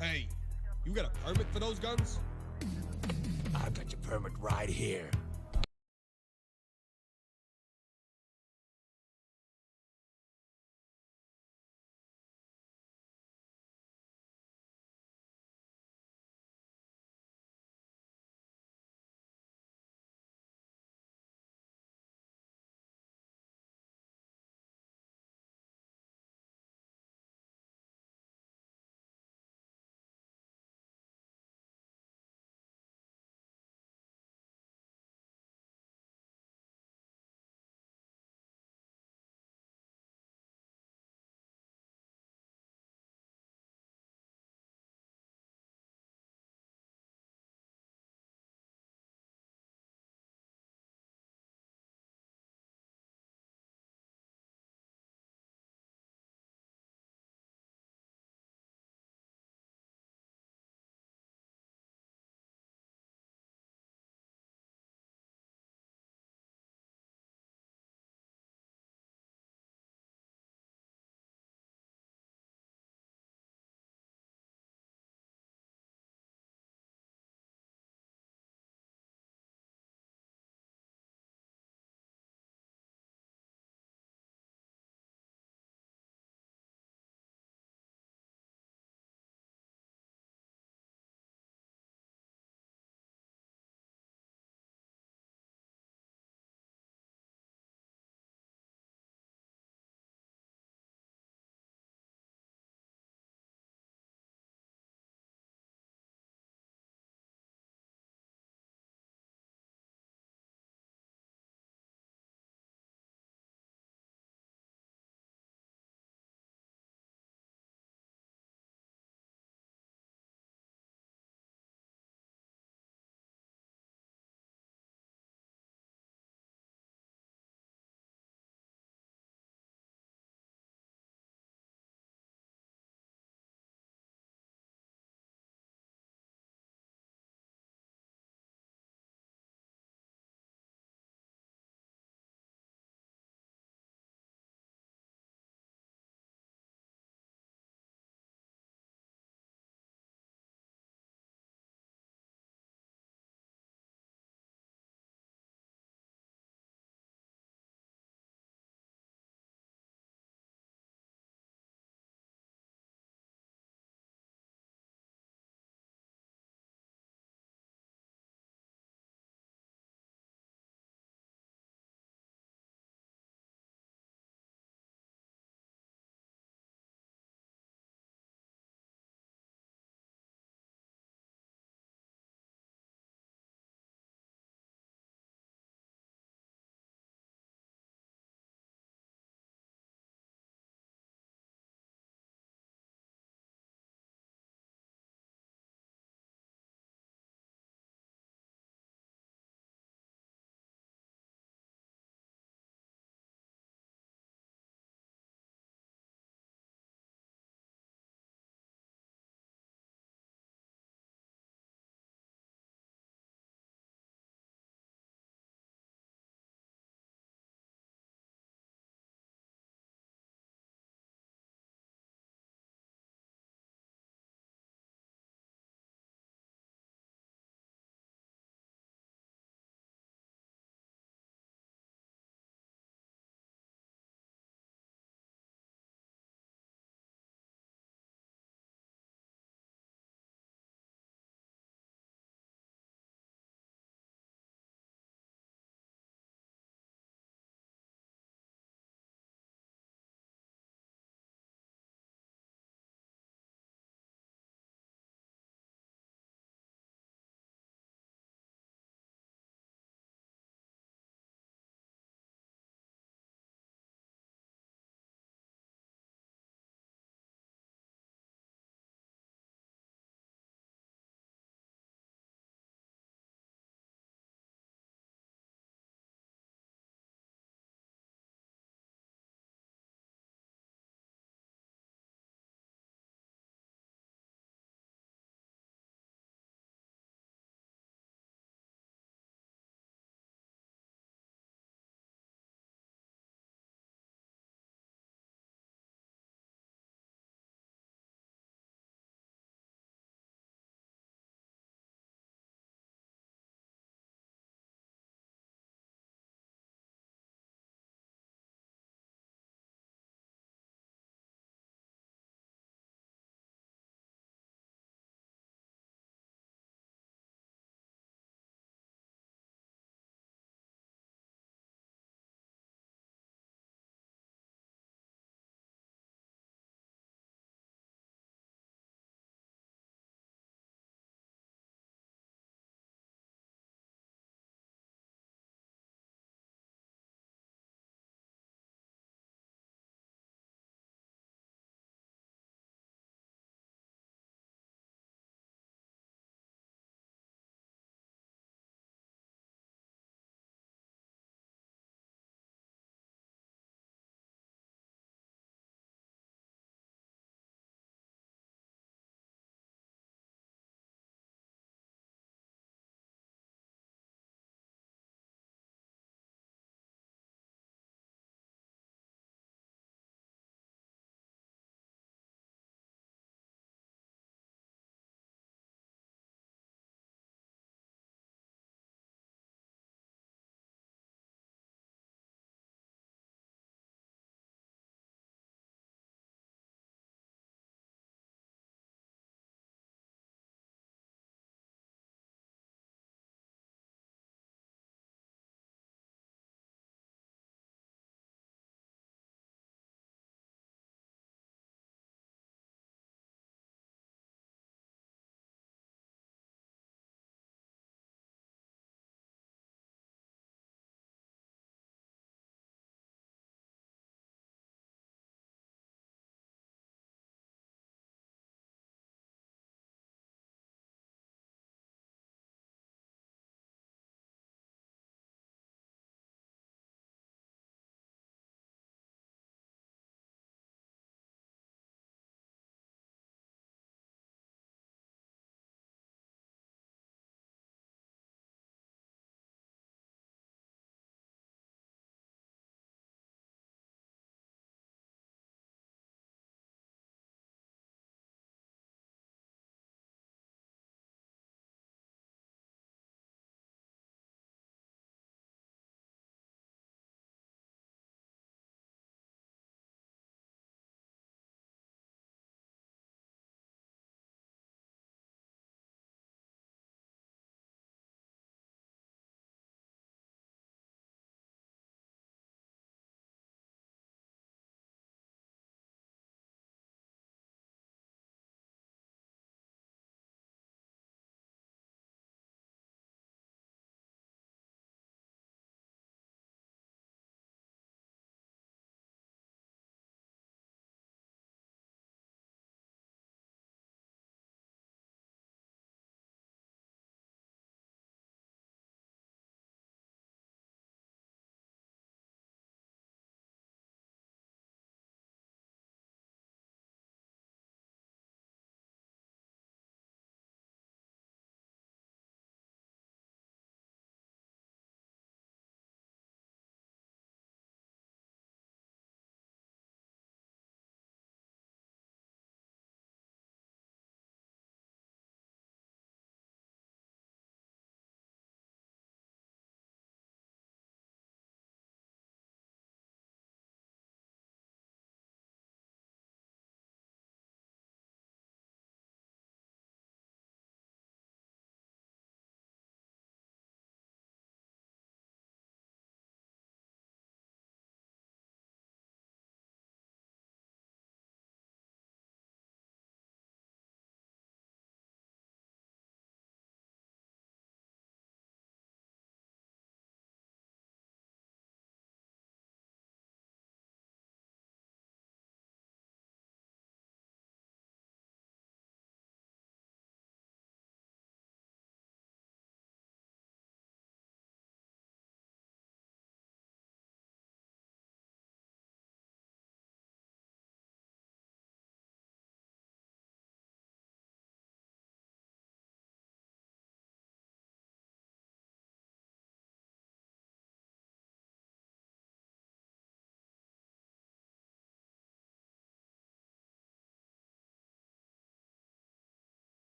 Hey, you got a permit for those guns? I've got your permit right here.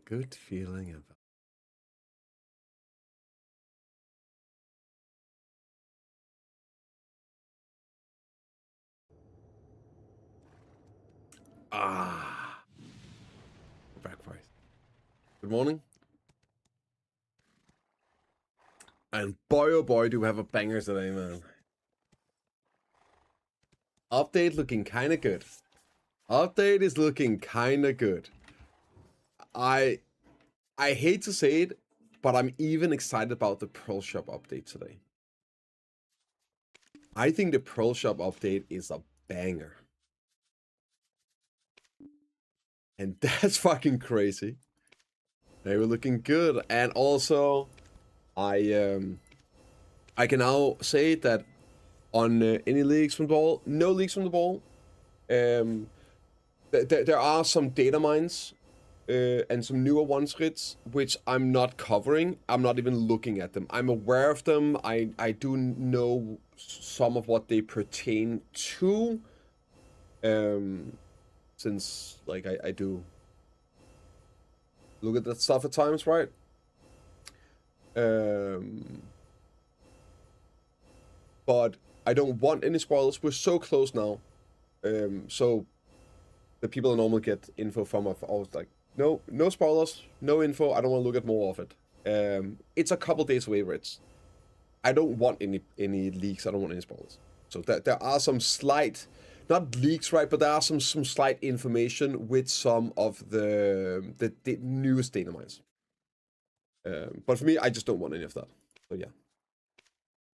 good feeling about. Ah, backfires. Good morning. And boy, oh boy, do we have a banger today, man. Update looking kind of good. Update is looking kind of good. I hate to say it, but I'm even excited about the Pearl Shop update today. I think the Pearl Shop update is a banger. And that's fucking crazy. They were looking good. And also, I can now say that on any leagues from the ball, no leagues from the ball, there are some data mines and some newer one-scripts which I'm not covering. I'm not even looking at them. I'm aware of them. I do know some of what they pertain to. Since like I do look at that stuff at times, right? But I don't want any spoilers. We're so close now. So the people that normally get info from are always like, no spoilers, no info. I don't want to look at more of it. It's a couple days away, Rich. I don't want any leaks. I don't want any spoilers. So there are some slight, not leaks, right? But there are some slight information with some of the newest data mines. But for me, I just don't want any of that. So yeah,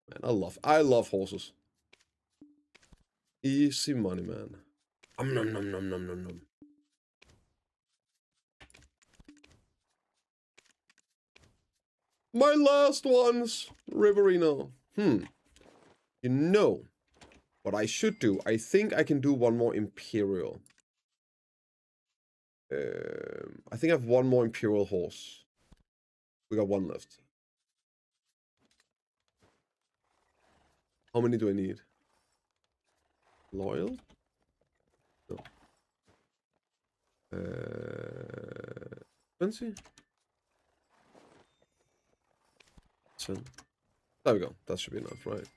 man, I love horses. Easy money, man. Nom nom nom nom nom nom. My last ones, Riverino. You know what I should do? I think I can do one more Imperial. I think I have one more Imperial horse. We got one left. How many do I need? Loyal? No. Fancy? There we go. That should be enough, right?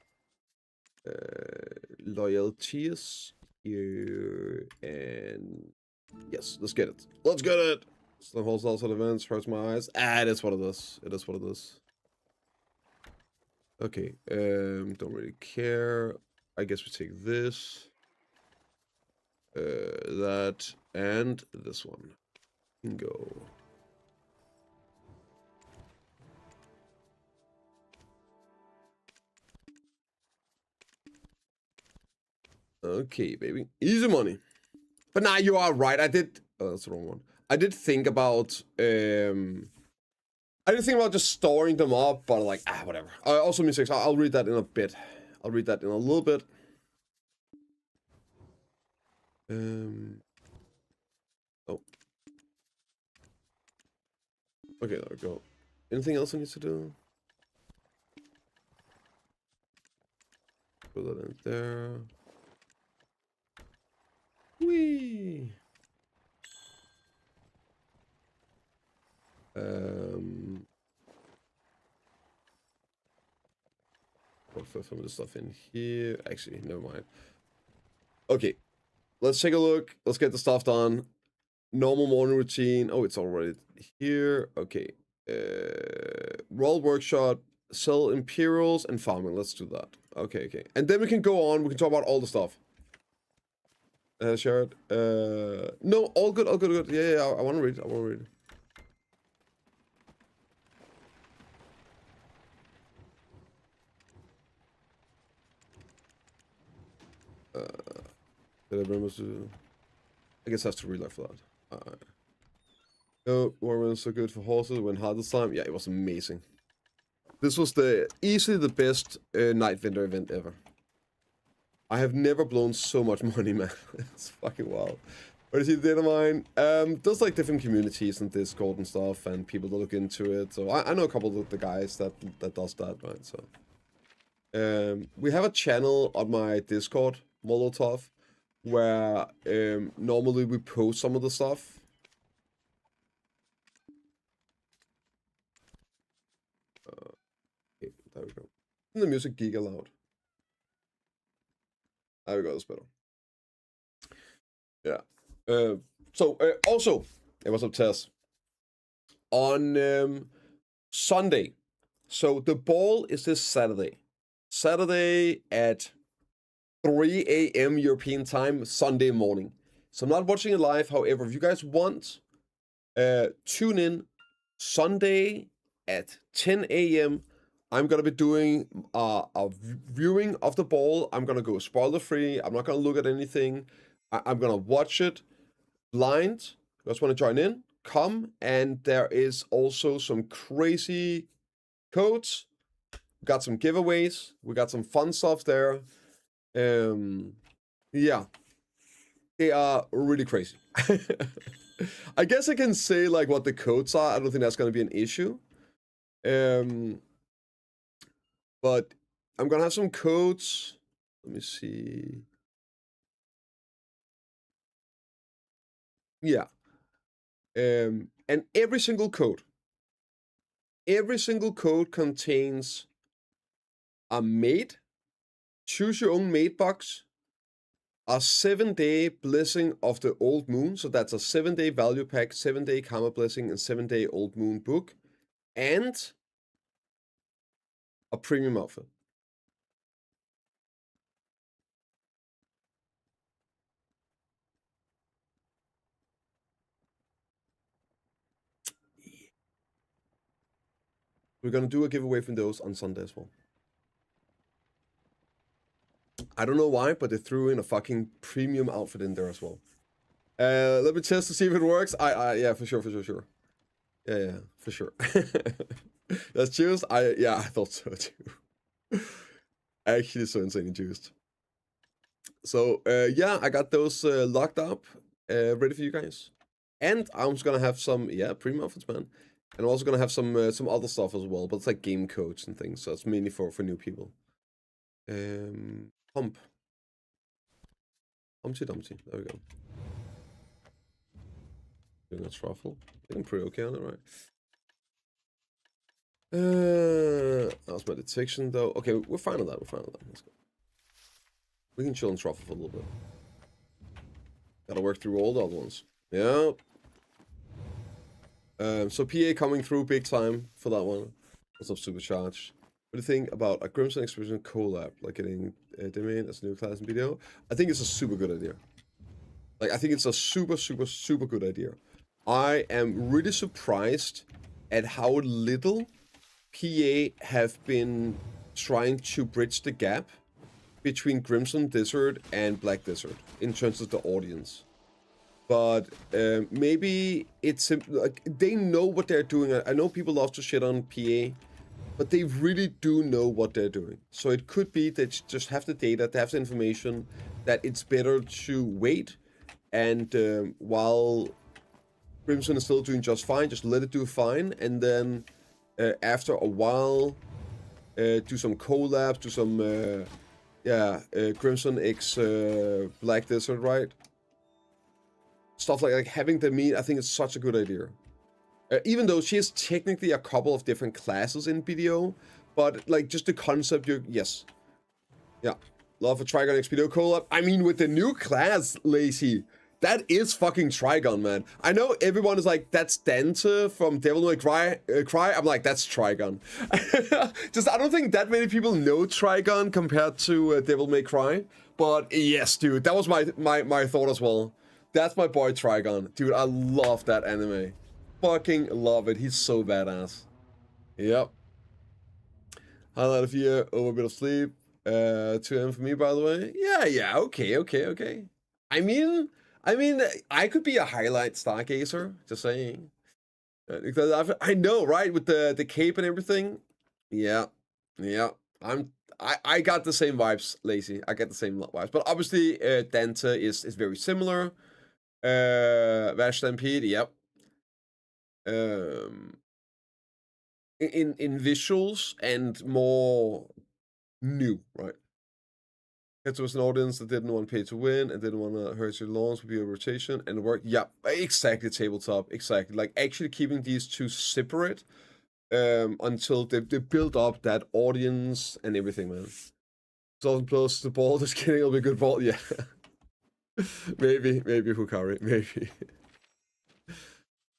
Loyalties here and yes, let's get it. Let's get it. The wholesale sort of events hurts my eyes. It is what it is. It is what it is. Okay. Don't really care. I guess we take this, that, and this one. Bingo. Okay, baby. Easy money. But now you are right. I did. Oh, that's the wrong one. I did think about. I did think about just storing them up, but like, whatever. Also, music. I'll read that in a bit. I'll read that in a little bit. Oh. Okay, there we go. Anything else I need to do? Put that in there. Whee! Put some of the stuff in here. Actually, never mind. Okay, let's take a look. Let's get the stuff done. Normal morning routine. Oh, it's already here. Okay. Roll workshop, sell Imperials, and farming. Let's do that. Okay, okay. And then we can go on. We can talk about all the stuff. Sherrod. No, all good, all good, good. Yeah, I want to read. I want to read. Did I remember to? I guess I have to reload for that. Alright. No, Warren's so good for horses when hard this time. Yeah, it was amazing. This was easily the best Night Vendor event ever. I have never blown so much money, man. It's fucking wild. Where is he, data mine? There's like different communities and Discord and stuff, and people that look into it. So I know a couple of the guys that does that, right? So we have a channel on my Discord, Molotov, where normally we post some of the stuff. There we go. And the music giga loud. There we go, that's better. Yeah. Also, it was up Tess. On Sunday. So the ball is this Saturday. Saturday at 3 a.m. European time, Sunday morning. So I'm not watching it live. However, if you guys want, tune in Sunday at 10 a.m. I'm going to be doing a viewing of the ball. I'm going to go spoiler free. I'm not going to look at anything. I'm going to watch it blind. You guys want to join in? Come. And there is also some crazy codes. We got some giveaways. We got some fun stuff there. Yeah. They are really crazy. I guess I can say like what the codes are. I don't think that's going to be an issue. But I'm going to have some codes. Let me see. Yeah. And every single code contains a mate, choose your own mate box, a 7-day blessing of the old moon. So that's a 7-day value pack, 7-day karma blessing, and 7-day old moon book, and a premium outfit. We're gonna do a giveaway from those on Sunday as well. I don't know why, but they threw in a fucking premium outfit in there as well. Let me test to see if it works. Yeah, for sure. Yeah, for sure. That's juiced. I thought so too. Actually, so insanely juiced. So yeah, I got those locked up, ready for you guys. And I'm just gonna have some premium outfits, man. And I'm also gonna have some other stuff as well, but it's like game codes and things, so it's mainly for new people. Humpty Dumpty. There we go. Doing that truffle. I think I'm pretty okay on it, right? How's my detection though? Okay, we're fine on that. Let's go. We can chill and truffle for a little bit. Gotta work through all the other ones. Yeah. So PA coming through big time for that one. What's up, Supercharged? What do you think about a Crimson Expedition collab, like getting Demian as a new class in video? I think it's a super good idea. Like, I think it's a super good idea. I am really surprised at how little PA have been trying to bridge the gap between Crimson Desert and Black Desert in terms of the audience. But maybe it's like they know what they're doing. I know people love to shit on PA, but they really do know what they're doing. So it could be they just have the data, they have the information, that it's better to wait. And while Crimson is still doing just fine, just let it do fine. And then after a while, do some collabs, do some, Crimson X Black Desert, right? Stuff like having them meet, I think it's such a good idea. Even though she has technically a couple of different classes in BDO, but like just the concept, yes. Yeah. Love a Trigon X BDO collab. I mean, with the new class, Lazy, that is fucking Trigon, man. I know everyone is like, that's Dante from Devil May Cry. I'm like, that's Trigon. Just, I don't think that many people know Trigon compared to Devil May Cry. But yes, dude, that was my thought as well. That's my boy Trigon. Dude, I love that anime. Fucking love it. He's so badass. Yep. Highlight of year, over a bit of sleep. 2 a.m. for me, by the way. Yeah, okay. I mean, I could be a highlight stargazer, just saying. Because I know, right? With the cape and everything. Yeah. I got the same vibes, Lazy. I get the same vibes. But obviously, Dante is very similar. Vash Stampede, yep. In visuals and more new, right? It was an audience that didn't want pay to win and didn't want to hurt your lawns with your rotation and work. Yeah, exactly, tabletop, exactly. Like actually keeping these two separate until they build up that audience and everything, man. So close to the ball, just kidding, it'll be a good ball, yeah. maybe Hukari, maybe.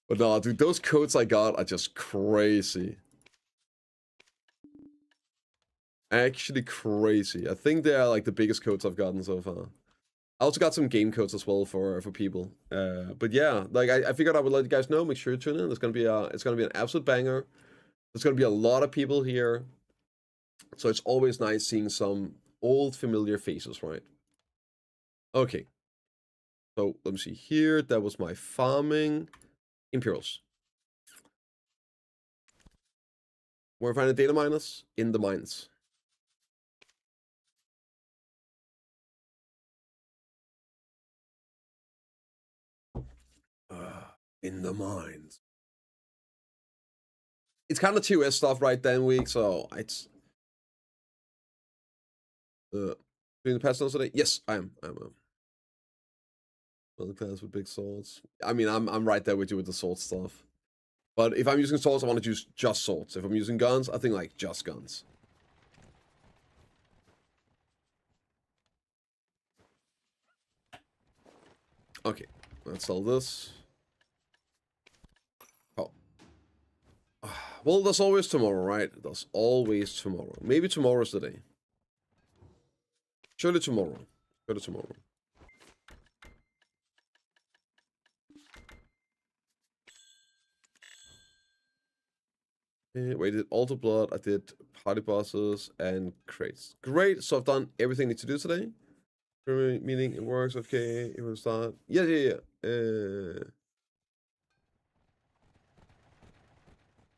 But no, dude, those codes I got are just crazy. Actually crazy. I think they are like the biggest codes I've gotten so far. I also got some game codes as well for people. But yeah, like I figured I would let you guys know. Make sure to tune in. It's gonna be an absolute banger. There's gonna be a lot of people here, so it's always nice seeing some old familiar faces, right? Okay. So let me see here. That was my farming. Imperials. We're finding data miners in the mines. In the mines. It's kind of TOS stuff right then week, so it's doing the patch notes today. Yes, I am. Well, class with big swords. I mean, I'm right there with you with the sword stuff. But if I'm using swords, I want to use just swords. If I'm using guns, I think like just guns. Okay, let's sell this. Oh. Well, there's always tomorrow, right? There's always tomorrow. Maybe tomorrow's the day. Surely tomorrow. Surely tomorrow. Wait, I did Altar Blood, I did Party Bosses, and Crates. Great, so I've done everything I need to do today. Meaning it works, okay, it will start. Yeah.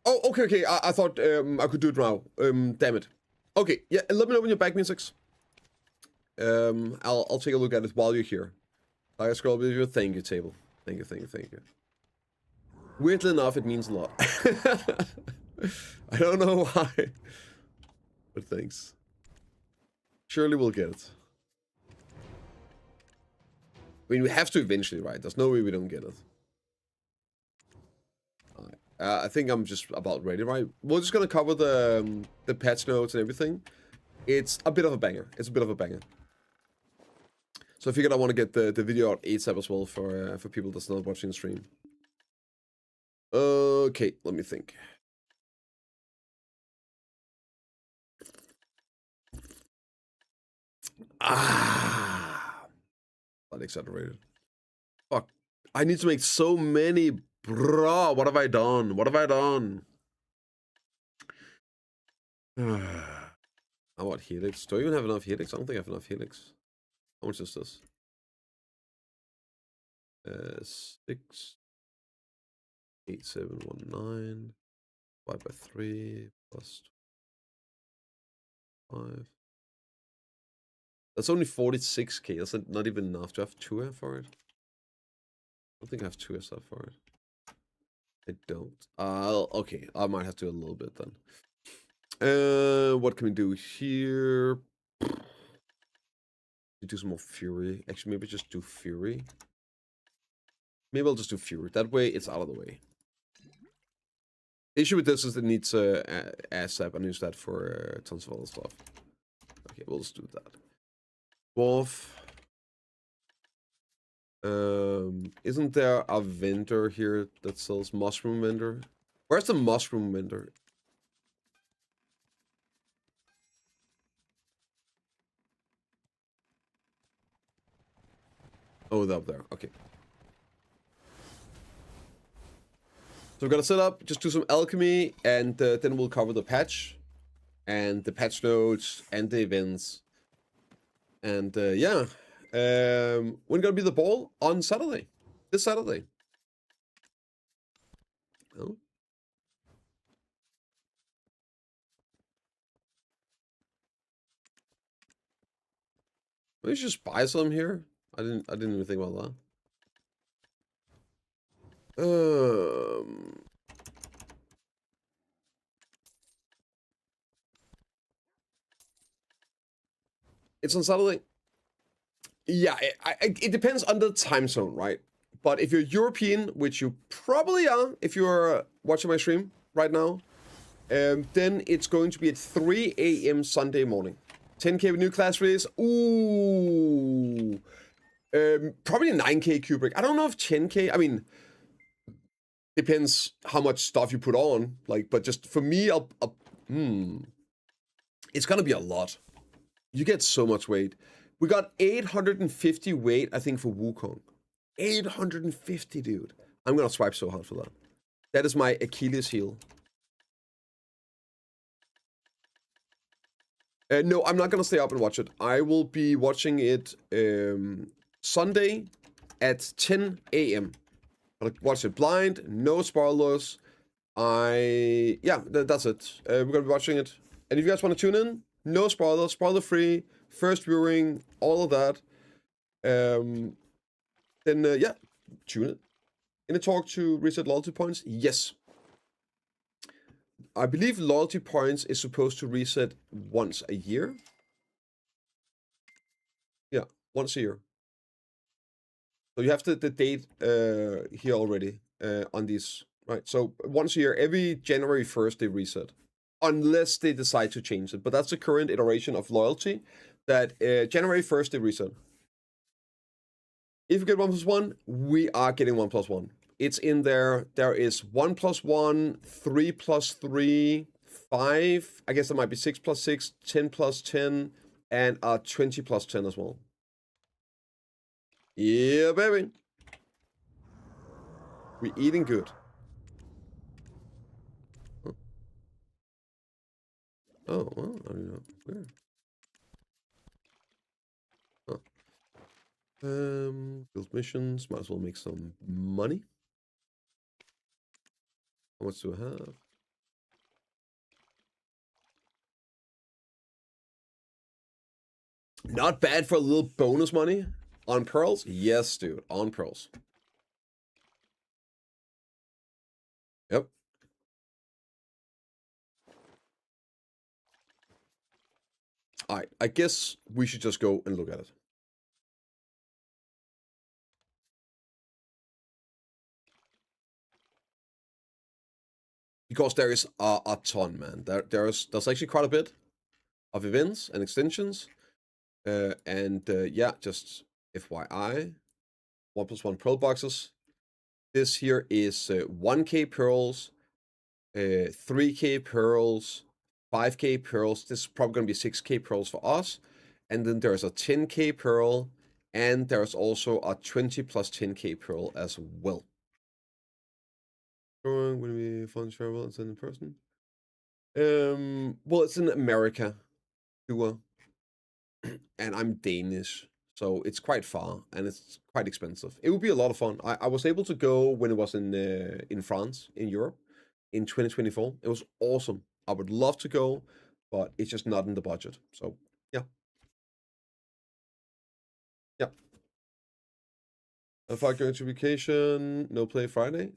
Oh, okay, I thought I could do it now. Damn it. Okay, yeah, let me know when you're back, Musics. I'll take a look at it while you're here. I scroll with you. Thank you, table. Thank you. Weirdly enough, it means a lot. I don't know why. But thanks. Surely we'll get it. I mean, we have to eventually, right? There's no way we don't get it. I think I'm just about ready, right? We're just gonna cover the patch notes and everything. It's a bit of a banger. So I figured I want to get the video out ASAP as well for people that's not watching the stream. Okay, let me think. Not exaggerated. Fuck. I need to make so many, bro. What have I done? I want helix. Do I even have enough helix? I don't think I have enough helix. How much is this? 6 8 7 1 9 5 by 3 plus 5. That's only 46k. That's not even enough. Do I have 2 for it? I don't think I have 2 stuff for it. I don't. Okay. I might have to do a little bit then. What can we do here? Do some more fury. Actually, maybe just do fury. Maybe I'll just do fury. That way, it's out of the way. The issue with this is it needs ASAP. I use that for tons of other stuff. Okay, we'll just do that. Dwarf. Isn't there a vendor here that sells mushroom vendor? Where's the mushroom vendor? Oh, they're up there. Okay. So we're gonna set up, just do some alchemy, and then we'll cover the patch, and the patch notes, and the events. And yeah. When gonna be the ball? On Saturday. This Saturday. Oh. Maybe we should just buy some here. I didn't even think about that. It's on Saturday. Yeah, it depends on the time zone, right? But if you're European, which you probably are if you're watching my stream right now, Then it's going to be at 3 a.m. Sunday morning. 10k with new class release. Ooh. Probably 9k Kubrick. I don't know if 10k. I mean, depends how much stuff you put on. Like, but just for me, it's gonna be a lot. You get so much weight. We got 850 weight, I think, for Wukong. 850, dude. I'm gonna swipe so hard for that. That is my Achilles heel. No, I'm not gonna stay up and watch it. I will be watching it Sunday at 10 a.m. I'll watch it blind, no spoilers. That's it. We're gonna be watching it. And if you guys want to tune in, no spoilers, spoiler free, first viewing, all of that. Then tune in. In a talk to reset loyalty points, yes. I believe loyalty points is supposed to reset once a year. Yeah, once a year. So you have the date here already on these, right? So once a year, every January 1st, they reset. Unless they decide to change it. But that's the current iteration of loyalty, that January 1st, they reset. If you get 1+1, we are getting 1+1. It's in there. There is 1+1, 3+3, 5. I guess there might be 6+6, 10+10, and 20+10 as well. Yeah, baby. We're eating good. Huh. Oh, well, I don't know. Where? Huh. Build missions. Might as well make some money. How much do I have? Not bad for a little bonus money. On pearls? Yes, dude. On pearls. Yep. Alright, I guess we should just go and look at it. Because there is a ton, man. There's actually quite a bit of events and extensions. Yeah, just FYI. 1+1 pearl boxes. This here is 1k pearls, 3k pearls, 5k pearls. This is probably going to be 6k pearls for us. And then there's a 10k pearl, and there's also a 20 plus 10k pearl as well. When we fund travel, it's in person. Well, it's in America, sure. And I'm Danish, so it's quite far and it's quite expensive. It would be a lot of fun. I was able to go when it was in France, in Europe, in 2024. It was awesome. I would love to go, but it's just not in the budget. So yeah. Yeah. If I go to vacation, no play Friday.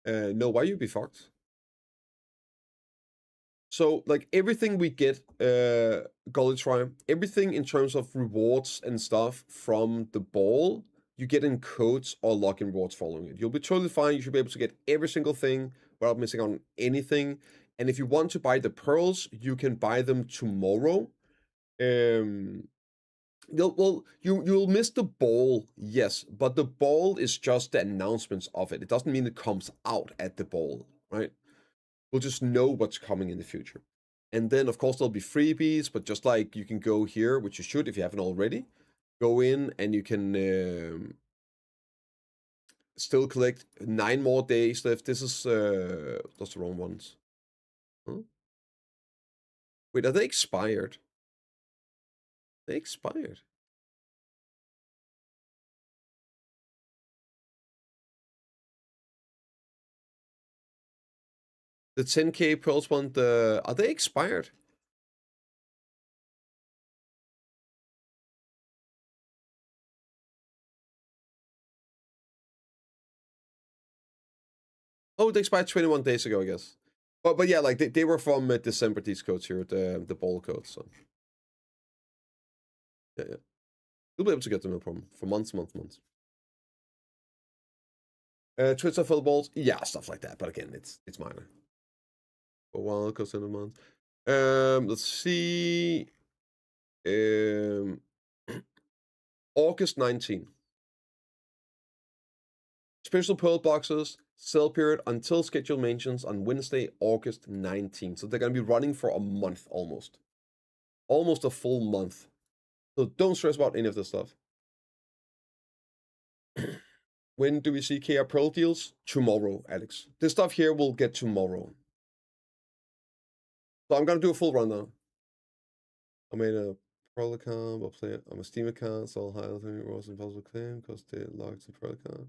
No, why you be fucked? So, like, everything we get, Gully Try, everything in terms of rewards and stuff from the ball, you get in codes or login rewards following it. You'll be totally fine. You should be able to get every single thing without missing on anything. And if you want to buy the pearls, you can buy them tomorrow. You'll miss the ball, yes, but the ball is just the announcements of it. It doesn't mean it comes out at the ball, right? We'll just know what's coming in the future. And then, of course, there'll be freebies, but just like you can go here, which you should if you haven't already, go in and you can still collect 9 more days left. This is, that's the wrong ones. Huh? Wait, are they expired? They expired. The 10k pearls one, are they expired? Oh, they expired 21 days ago, I guess. But yeah, like they were from December, these codes here, the ball codes. So yeah. You'll be able to get them, no problem, for months. Twitter for the balls, yeah, stuff like that. But again, it's minor. for a while, goes in a month. Let's see. August 19. Special pearl boxes, sale period until scheduled mentions on Wednesday, August 19th. So they're going to be running for a month almost. Almost a full month. So don't stress about any of this stuff. When do we see KR Pearl deals? Tomorrow, Alex. This stuff here will get tomorrow. So I'm going to do a full rundown. I made a Pearl account, I'll play it on my Steam account, so I'll highlight any rules and possible claim because they logged the Pearl account.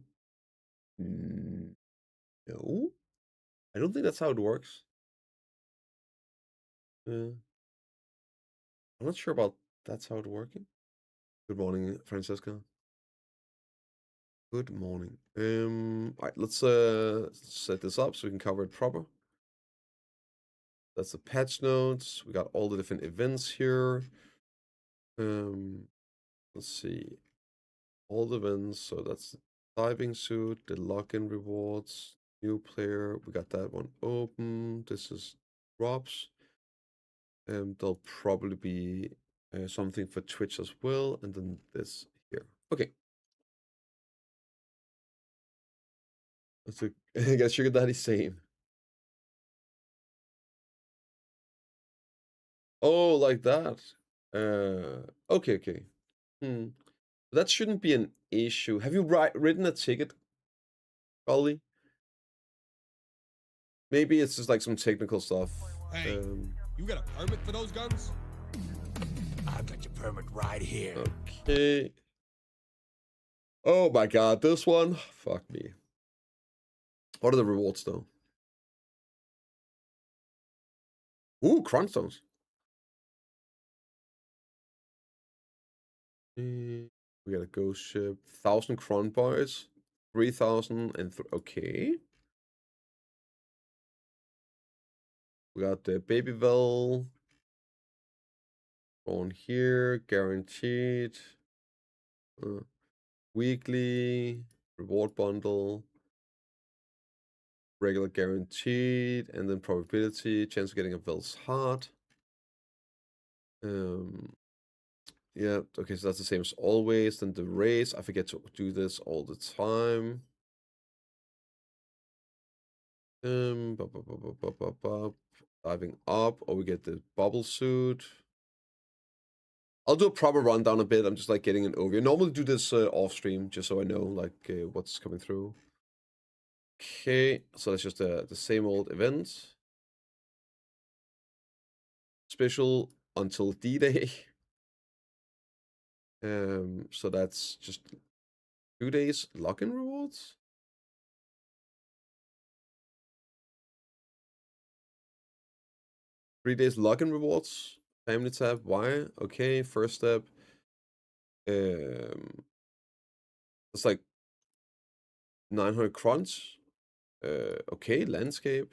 No. I don't think that's how it works. I'm not sure about that's how it's working. Good morning, Francesca. Good morning. All right, let's set this up so we can cover it proper. That's the patch notes. We got all the different events here. Let's see. All the events. So that's the diving suit, the login rewards, new player. We got that one open. This is drops. There'll probably be something for Twitch as well, and then this here. Okay. That's a, I guess Sugar Daddy same. Oh, like that. Okay. That shouldn't be an issue. Have you written a ticket, Ollie? Maybe it's just like some technical stuff. Hey, you got a permit for those guns? I've got your permit right here. Okay. Oh my god, this one? Fuck me. What are the rewards though? Ooh, crunch stones. We got a ghost ship. 1,000 cron boys. 3,000 and okay. We got the Babyville. On here, guaranteed. Weekly reward bundle. Regular guaranteed, and then probability, chance of getting a Vel's heart. Yeah, okay, so that's the same as always. Then the race, I forget to do this all the time. Diving up, or we get the bubble suit. I'll do a proper rundown a bit. I'm just like getting an overview. I normally do this off stream, just so I know like what's coming through. Okay, so that's just the same old event. Special until D-Day. So that's just 2 days login rewards. Three days login rewards. Family tab. Why? Okay, first step. It's like 900 crunch. Okay, landscape.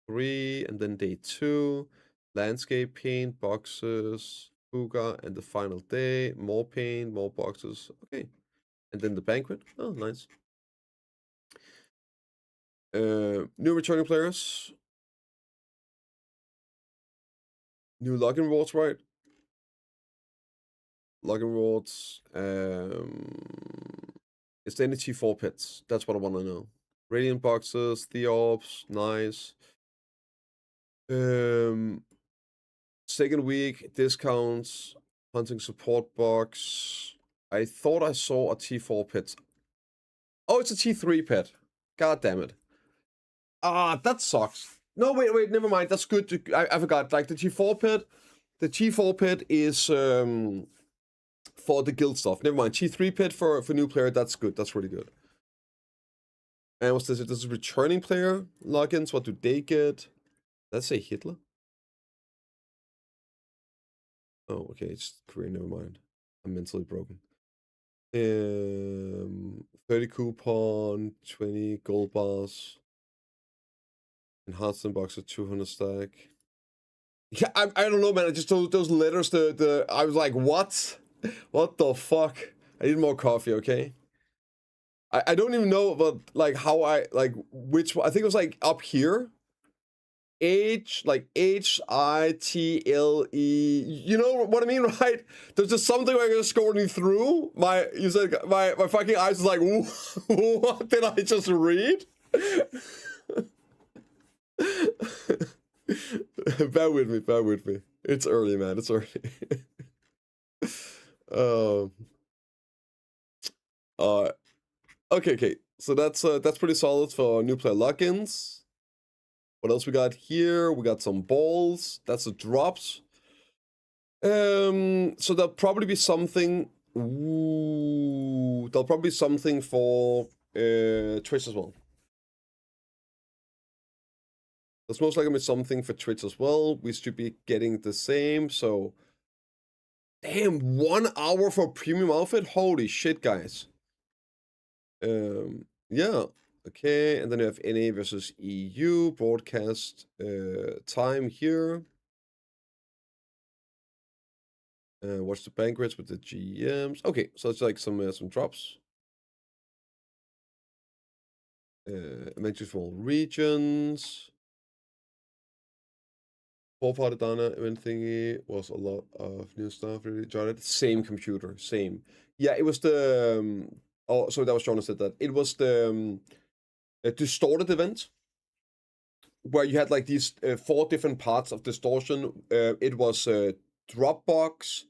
3, and then day 2. Landscape paint, boxes, Fuga, and the final day. More paint, more boxes. Okay. And then the banquet. Oh, nice. New returning players. New login rewards, right? Login rewards. Is there any T4 pets? That's what I want to know. Radiant boxes, Theops, nice. Second week, discounts, hunting support box. I thought I saw a T4 pet. Oh, it's a T3 pet. God damn it. Ah, that sucks. No, wait, never mind. That's good. I forgot. Like the T4 pet. The T4 pet is for the guild stuff. Never mind. T3 pet for new player. That's good. That's really good. And what's this? This is returning player logins. What do they get? Let's say Hitler. Oh, okay. It's Korean. Never mind. I'm mentally broken. 30 coupon, 20 gold bars, enhancement box of 200 stack. Yeah, I don't know, man. I just told those letters. I was like, what? What the fuck? I need more coffee, okay? I don't even know about like how I like which one. I think it was like up here. Hitle. You know what I mean, right? There's just something like just scrolling through. My fucking eyes is like, what did I just read? Bear with me. It's early, man. It's early. um. Okay. So that's pretty solid for new player logins. What else we got here? We got some balls. That's the drops. So there'll probably be something. Ooh, there'll probably be something for Twitch as well. There's most likely be something for Twitch as well. We should be getting the same. So, damn, 1 hour for a premium outfit. Holy shit, guys. Yeah. Okay, and then you have NA versus EU broadcast time here. Watch the banquets with the GMs. Okay, so it's like some drops. Adventures for all regions. Four-party Dana event thingy was a lot of new stuff. Really enjoyed it. Same computer, same. Yeah, it was the. Oh, sorry, that was John who said that. It was the distorted event where you had like these 4 different parts of distortion. It was Dropbox.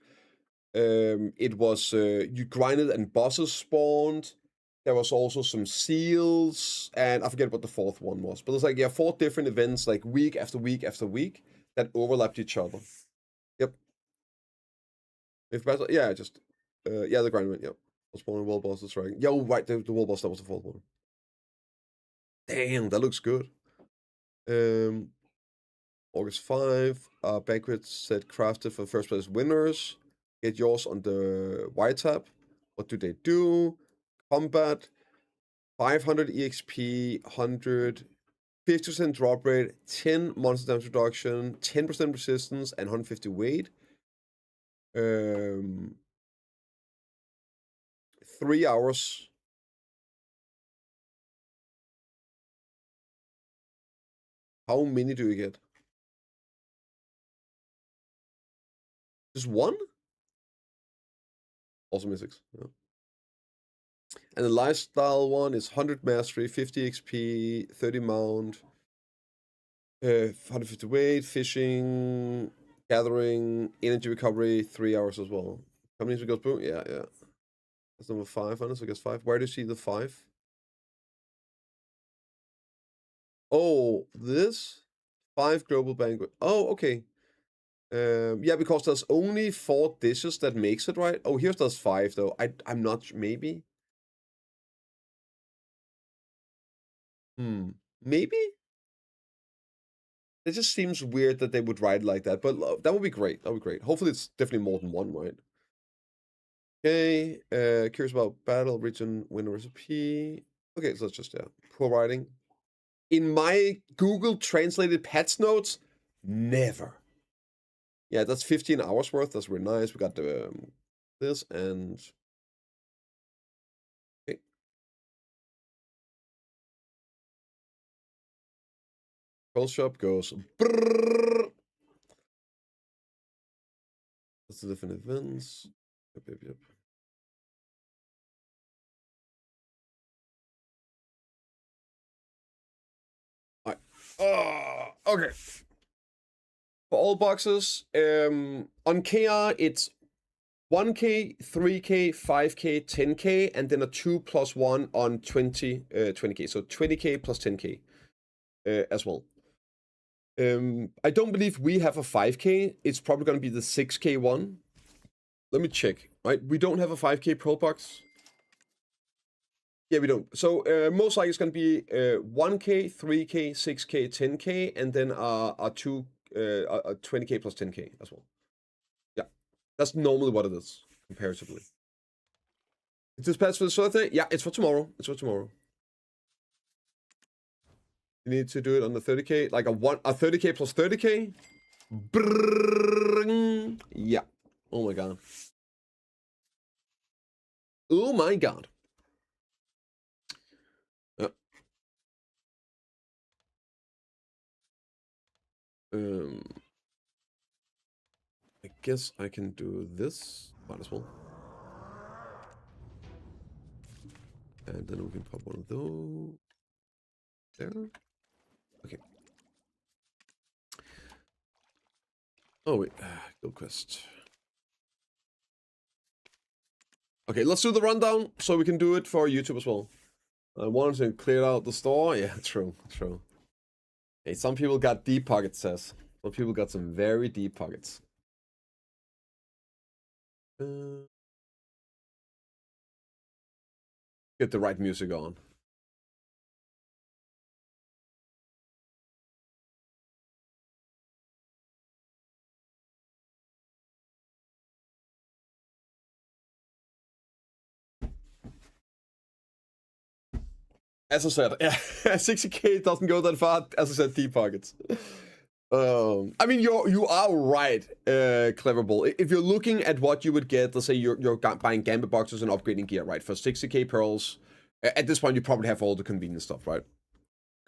It was you grinded and bosses spawned. There was also some seals, and I forget what the 4th one was. But it's like 4 different events, like week after week after week, that overlapped each other. Yep. If battle, yeah, just the grind went. Yep. Spawning wall boss. That's right. Yo, right, the wall boss, that was the 4th one. Damn, that looks good. August 5, banquet set crafted for first place winners. Get yours on the Y tab. What do they do? Combat, 500 EXP, 100, 50% drop rate, 10 monster damage reduction, 10% resistance, and 150 weight. 3 hours. How many do you get? Just one? Also mystics. Yeah. And the lifestyle one is 100 mastery, 50 XP, 30 mount, 150 weight, fishing, gathering, energy recovery, 3 hours as well. How many goes boom? Yeah. That's number 5 on it, so I guess 5. Where do you see the 5? Oh, this? 5 global banquet. Oh, okay. Yeah, because there's only 4 dishes that makes it, right? Oh, here's there's 5 though. I'm not maybe. Maybe? It just seems weird that they would write like that, but that would be great. That would be great. Hopefully it's definitely more than one, right? Okay, curious about battle region winner recipe. Okay, so let's just, poor writing. In my Google translated patch notes, never. Yeah, that's 15 hours worth. That's really nice. We got the this and okay. Pearl shop goes. Brrr. That's the different events. Yep. All right. Okay. For all boxes, on KR, it's 1K, 3K, 5K, 10K, and then a 2+1 on 20K. So 20K plus 10K as well. I don't believe we have a 5K. It's probably going to be the 6K one. Let me check. Right, we don't have a 5K pro box. Yeah, we don't. So most likely it's going to be 1K, 3K, 6K, 10K, and then a 20K plus 10K as well. Yeah, that's normally what it is comparatively. Is this patch for the Thursday? Yeah, it's for tomorrow. It's for tomorrow. You need to do it on the 30K, like a 30K plus 30K. Brrrr. Yeah. Oh my god. Oh my god. I guess I can do this. Might as well. And then we can pop one of those there. Okay. Oh wait, guild quest. Okay, let's do the rundown so we can do it for YouTube as well. I wanted to clear out the store. Yeah, true. Hey, some people got deep pockets, says. Some people got some very deep pockets. Get the right music on. As I said, yeah, 60k doesn't go that far. As I said, deep pockets. I mean, you are right, Clever Bull. If you're looking at what you would get, let's say you're buying gambit boxes and upgrading gear, right? For 60k pearls, at this point you probably have all the convenient stuff, right?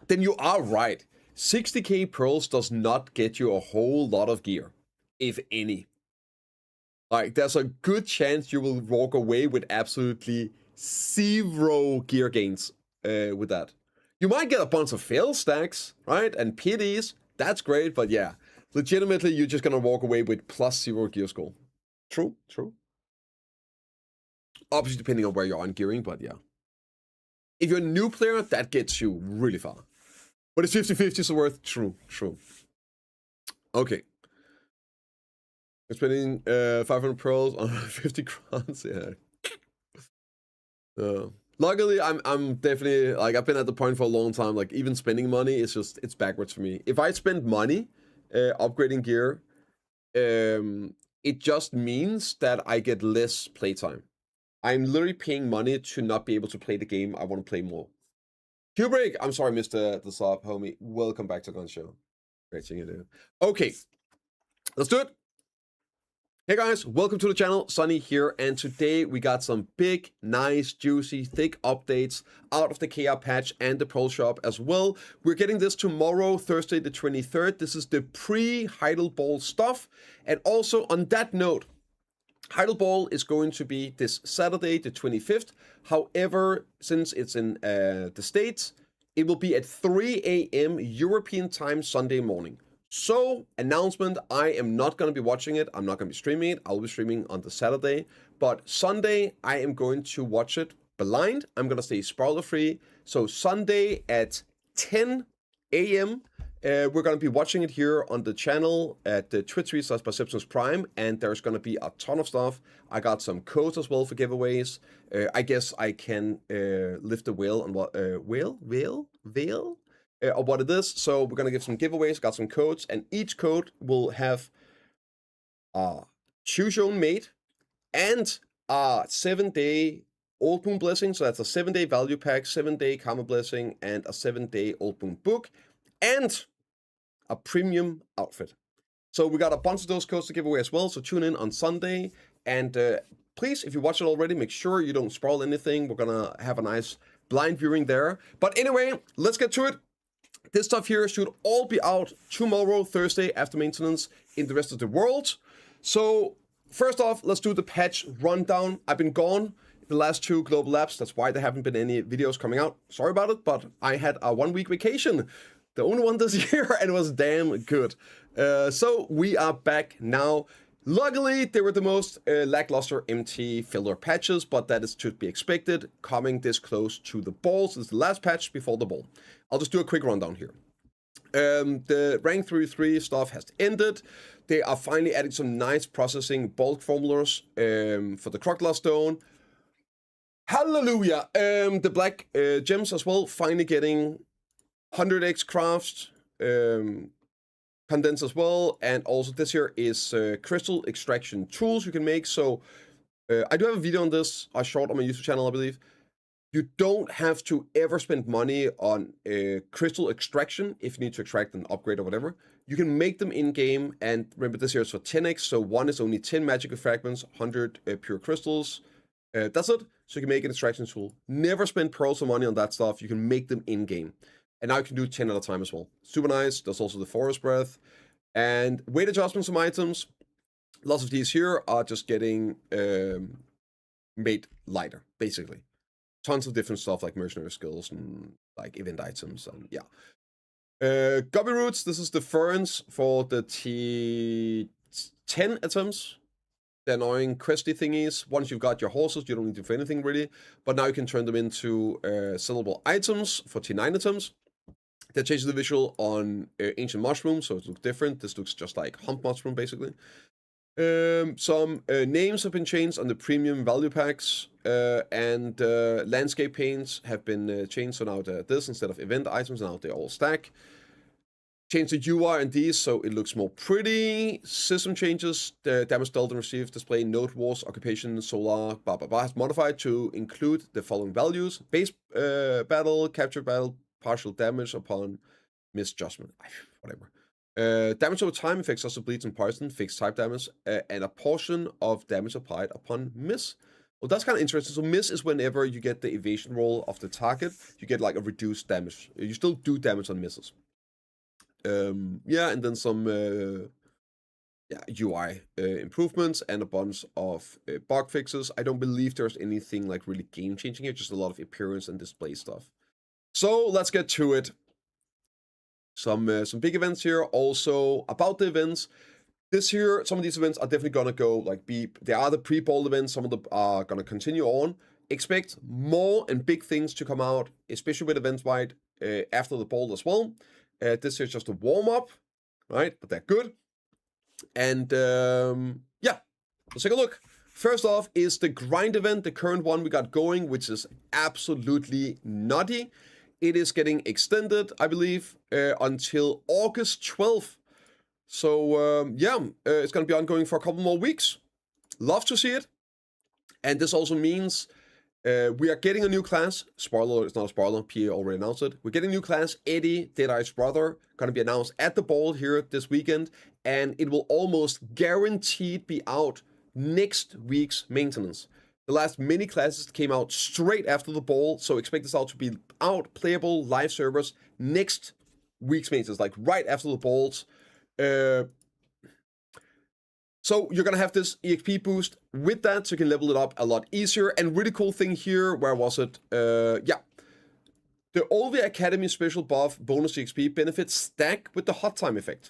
Then you are right. 60k pearls does not get you a whole lot of gear, if any. Like, there's a good chance you will walk away with absolutely 0 gear gains with that. You might get a bunch of fail stacks, right? And pities. That's great, but yeah. Legitimately, you're just gonna walk away with +0 gear score. True. Obviously, depending on where you're on gearing, but yeah. If you're a new player, that gets you really far. But it's 50-50, so worth. True. Okay. We're spending 500 pearls on 50 crowns. Yeah. Luckily, I'm definitely, like, I've been at the point for a long time, like, even spending money is just, it's backwards for me. If I spend money upgrading gear, it just means that I get less playtime. I'm literally paying money to not be able to play the game I want to play more. Q-Break, I'm sorry, Mr. The Sub, homie. Welcome back to Gun Show. Great seeing you, dude. Okay, let's do it. Hey guys, welcome to the channel, Sunny here, and today we got some big, nice, juicy, thick updates out of the KR patch and the Pearl Shop as well. We're getting this tomorrow, Thursday the 23rd. This is the pre-Heidel Ball stuff, and also on that note, Heidel Ball is going to be this Saturday the 25th. However, since it's in the States, it will be at 3 a.m. European time Sunday morning. So, announcement, I am not going to be watching it. I'm not going to be streaming it. I'll be streaming on the Saturday. But Sunday, I am going to watch it blind. I'm going to stay spoiler free. So, Sunday at 10 a.m., we're going to be watching it here on the channel at the Twitch.tv/BiceptimusPrime. And there's going to be a ton of stuff. I got some codes as well for giveaways. I guess I can lift the veil on what... veil? Of what it is. So we're gonna give some giveaways, got some codes, and each code will have choose your own mate and a 7-day Old Moon Blessing. So that's a 7-day value pack, 7-day Karma Blessing, and a 7-day Old Moon book, and a premium outfit. So we got a bunch of those codes to give away as well. So tune in on Sunday, and please, if you watch it already, make sure you don't spoil anything. We're gonna have a nice blind viewing there. But anyway, let's get to it. This stuff here should all be out tomorrow, Thursday, after maintenance in the rest of the world. So, first off, let's do the patch rundown. I've been gone the last 2 global labs. That's why there haven't been any videos coming out. Sorry about it, but I had a 1-week vacation. The only one this year, and it was damn good. So, we are back now. Luckily, they were the most lackluster MT filler patches, but that is to be expected, coming this close to the balls. This is the last patch before the ball. I'll just do a quick rundown here. The rank 3 stuff has ended. They are finally adding some nice processing bulk formulas for the Crocodile Stone. Hallelujah! The black gems as well, finally getting 100x crafts. Condense as well, and also this here is crystal extraction tools you can make. So I do have a video on this, a short on my YouTube channel, I believe. You don't have to ever spend money on crystal extraction if you need to extract an upgrade or whatever. You can make them in game, and remember this here is for 10x, so one is only 10 magical fragments, 100 pure crystals. That's it. So you can make an extraction tool. Never spend pearls or money on that stuff. You can make them in game. And now you can do 10 at a time as well. Super nice. There's also the Forest Breath. And weight adjustments from items. Lots of these here are just getting made lighter, basically. Tons of different stuff like mercenary skills and like event items and yeah. Gobby Roots, this is the ferns for the T10 items. The annoying questy thingies. Once you've got your horses, you don't need to do anything really. But now you can turn them into sellable items for T9 items. That changes the visual on Ancient Mushroom, so it looks different. This looks just like Hump Mushroom, basically. Some names have been changed on the premium value packs, and landscape paints have been changed. So now this instead of event items, now they all stack. Change the UI and these so it looks more pretty. System changes. The damage dealt and received display, node wars, occupation, solar, blah blah blah has modified to include the following values: base battle, capture battle, partial damage upon misjudgment, whatever. Damage over time affects also bleeds and poison, fixed type damage, and a portion of damage applied upon miss. Well, that's kind of interesting. So miss is whenever you get the evasion roll of the target, you get like a reduced damage. You still do damage on misses. Yeah, and then some UI improvements and a bunch of bug fixes. I don't believe there's anything like really game changing here, just a lot of appearance and display stuff. So let's get to it. Some big events here. Also about the events, this year some of these events are definitely gonna go like they are the pre-ball events. Some of them are gonna continue on. Expect more and big things to come out, especially with events wide after the ball as well. This is just a warm-up, right? But they're good. And yeah, let's take a look. First off is the grind event, the current one we got going, which is absolutely nutty. It is getting extended, I believe, until August 12th. So yeah, it's going to be ongoing for a couple more weeks. Love to see it. And this also means we are getting a new class. Spoiler, it's not a spoiler. PA already announced it. We're getting a new class, Eddie, Deadeye's brother. Going to be announced at the ball here this weekend. And it will almost guaranteed be out next week's maintenance. The last mini classes came out straight after the ball. So expect this out to be out, playable, live servers next week's maintenance. Like right after the balls. So you're going to have this EXP boost with that, so you can level it up a lot easier. And really cool thing here, where was it? Yeah. The Olvia Academy special buff bonus EXP benefits stack with the hot time effect.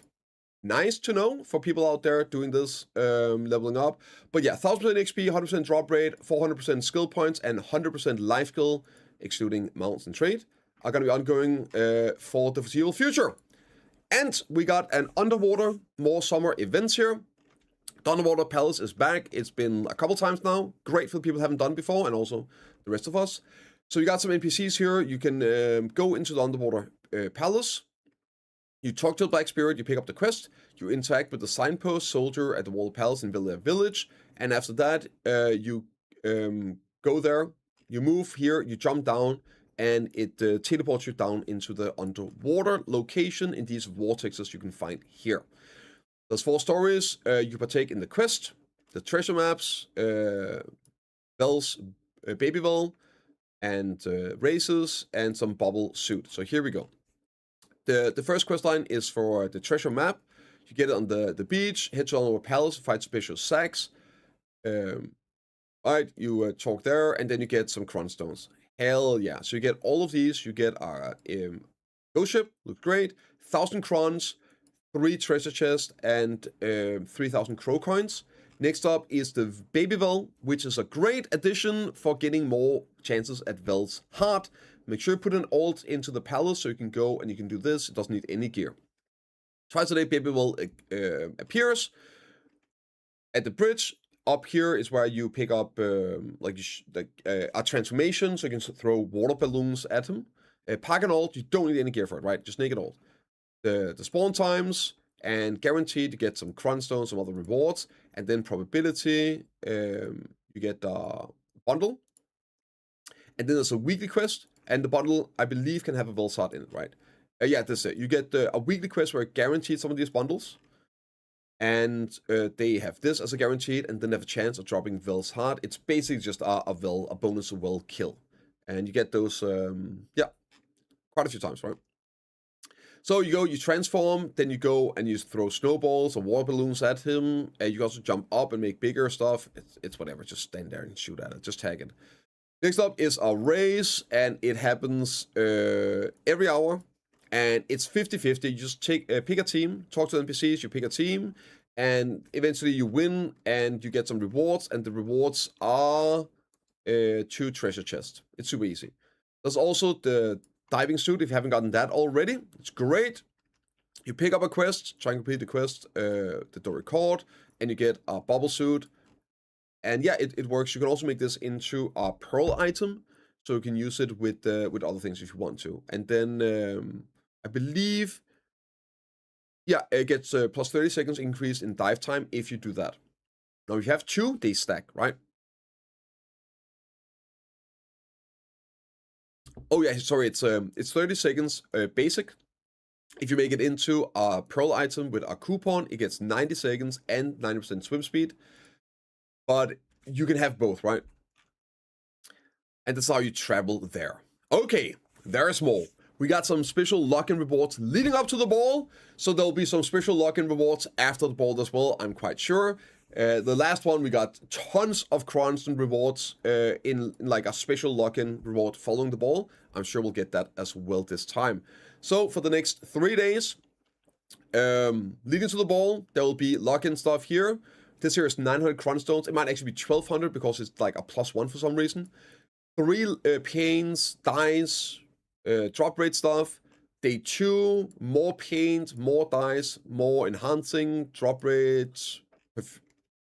Nice to know for people out there doing this, leveling up. But yeah, 1000% XP, 100% drop rate, 400% skill points, and 100% life skill, excluding mounts and trade, are going to be ongoing for the foreseeable future. And we got an underwater, more summer events here. The Underwater Palace is back. It's been a couple times now. Great for the people who haven't done before, and also the rest of us. So you got some NPCs here. You can go into the Underwater Palace. You talk to the Black Spirit. You pick up the quest. You interact with the signpost soldier at the Wall Palace in Villa Village. And after that, you go there. You move here. You jump down. And it teleports you down into the underwater location in these vortexes you can find here. There's 4 stories. You partake in the quest, the treasure maps, Belle's Baby Bell, and races, and some bubble suit. So here we go. The first quest line is for the treasure map. You get it on the beach, head to our palace, fight special sacks. Alright, you talk there, and then you get some cron stones. Hell yeah. So you get all of these. You get our ghost ship, looks great. 1000 crons. 3 treasure chests, and 3000 crow coins. Next up is the Baby Vel, which is a great addition for getting more chances at Vel's heart. Make sure you put an alt into the palace so you can go and you can do this. It doesn't need any gear. Twice a day, Baby Vel appears at the bridge. Up here is where you pick up a transformation, so you can throw water balloons at him. Pack an alt, you don't need any gear for it, right? Just naked alt. The spawn times, and guaranteed to get some cron stones, some other rewards, and then probability, you get a bundle, and then there's a weekly quest, and the bundle, I believe, can have a Velsart in it, right? Yeah, this is it. You get a weekly quest where guaranteed some of these bundles, and they have this as a guaranteed, and then have a chance of dropping Vel's heart. It's basically just a bonus to Vel kill, and you get those, yeah, quite a few times, right? So you go, you transform, then you go and you throw snowballs or water balloons at him. You can also jump up and make bigger stuff. It's whatever, just stand there and shoot at it, just tag it. Next up is a race, and it happens every hour, and it's 50-50. You just pick a team, talk to NPCs, you pick a team, and eventually you win, and you get some rewards, and the rewards are 2 treasure chests. It's super easy. There's also the diving suit, if you haven't gotten that already. It's great. You pick up a quest, try and complete the quest, the door record, and you get a bubble suit. And yeah, it works. You can also make this into a pearl item, so you can use it with other things if you want to. And then I believe, yeah, it gets plus 30 seconds increase in dive time if you do that. Now, if you have 2, they stack, right? Oh yeah, sorry, it's 30 seconds basic. If you make it into a pearl item with a coupon, it gets 90 seconds and 90% swim speed. But you can have both, right? And that's how you travel there. Okay, there is more. We got some special lock-in rewards leading up to the ball. So there'll be some special lock-in rewards after the ball as well, I'm quite sure. The last one, we got tons of constant rewards in like a special lock-in reward following the ball. I'm sure we'll get that as well this time. So for the next 3 days, leading to the ball, there will be lock-in stuff here. This here is 900 crown stones. It might actually be 1200 because it's like a +1 for some reason. 3 paints, dice, drop rate stuff. Day 2, more paint, more dice, more enhancing, drop rates,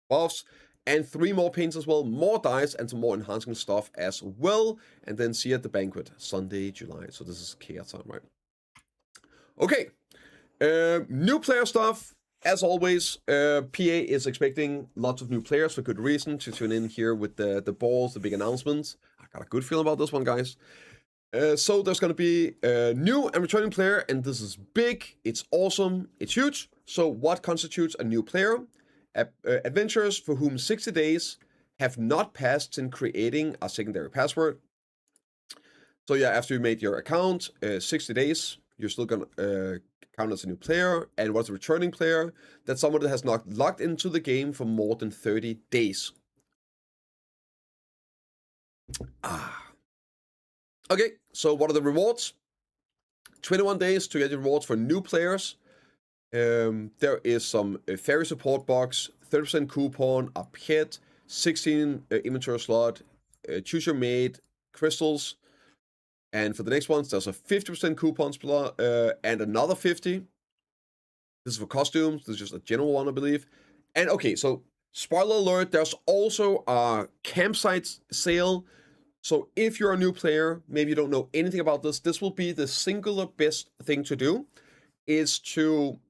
buffs, and 3 more paints as well, more dice, and some more enhancing stuff as well. And then see you at the banquet, Sunday, July. So this is chaos time, right? Okay, new player stuff. As always, PA is expecting lots of new players for good reason to tune in here with the balls, the big announcements. I got a good feeling about this one, guys. So there's going to be a new and returning player, and this is big, it's awesome, it's huge. So what constitutes a new player? Adventurers for whom 60 days have not passed in creating a secondary password. So yeah, after you made your account, 60 days, you're still going to count as a new player. And what's a returning player? That's someone that has not logged into the game for more than 30 days. Okay, so what are the rewards? 21 days to get your rewards for new players. There is some fairy support box, 30% coupon, a pet, 16 inventory slot, choose your mate, crystals. And for the next ones, there's a 50% coupon slot and another 50. This is for costumes. This is just a general one, I believe. And okay, so spoiler alert, there's also a campsite sale. So if you're a new player, maybe you don't know anything about this, this will be the singular best thing to do, is to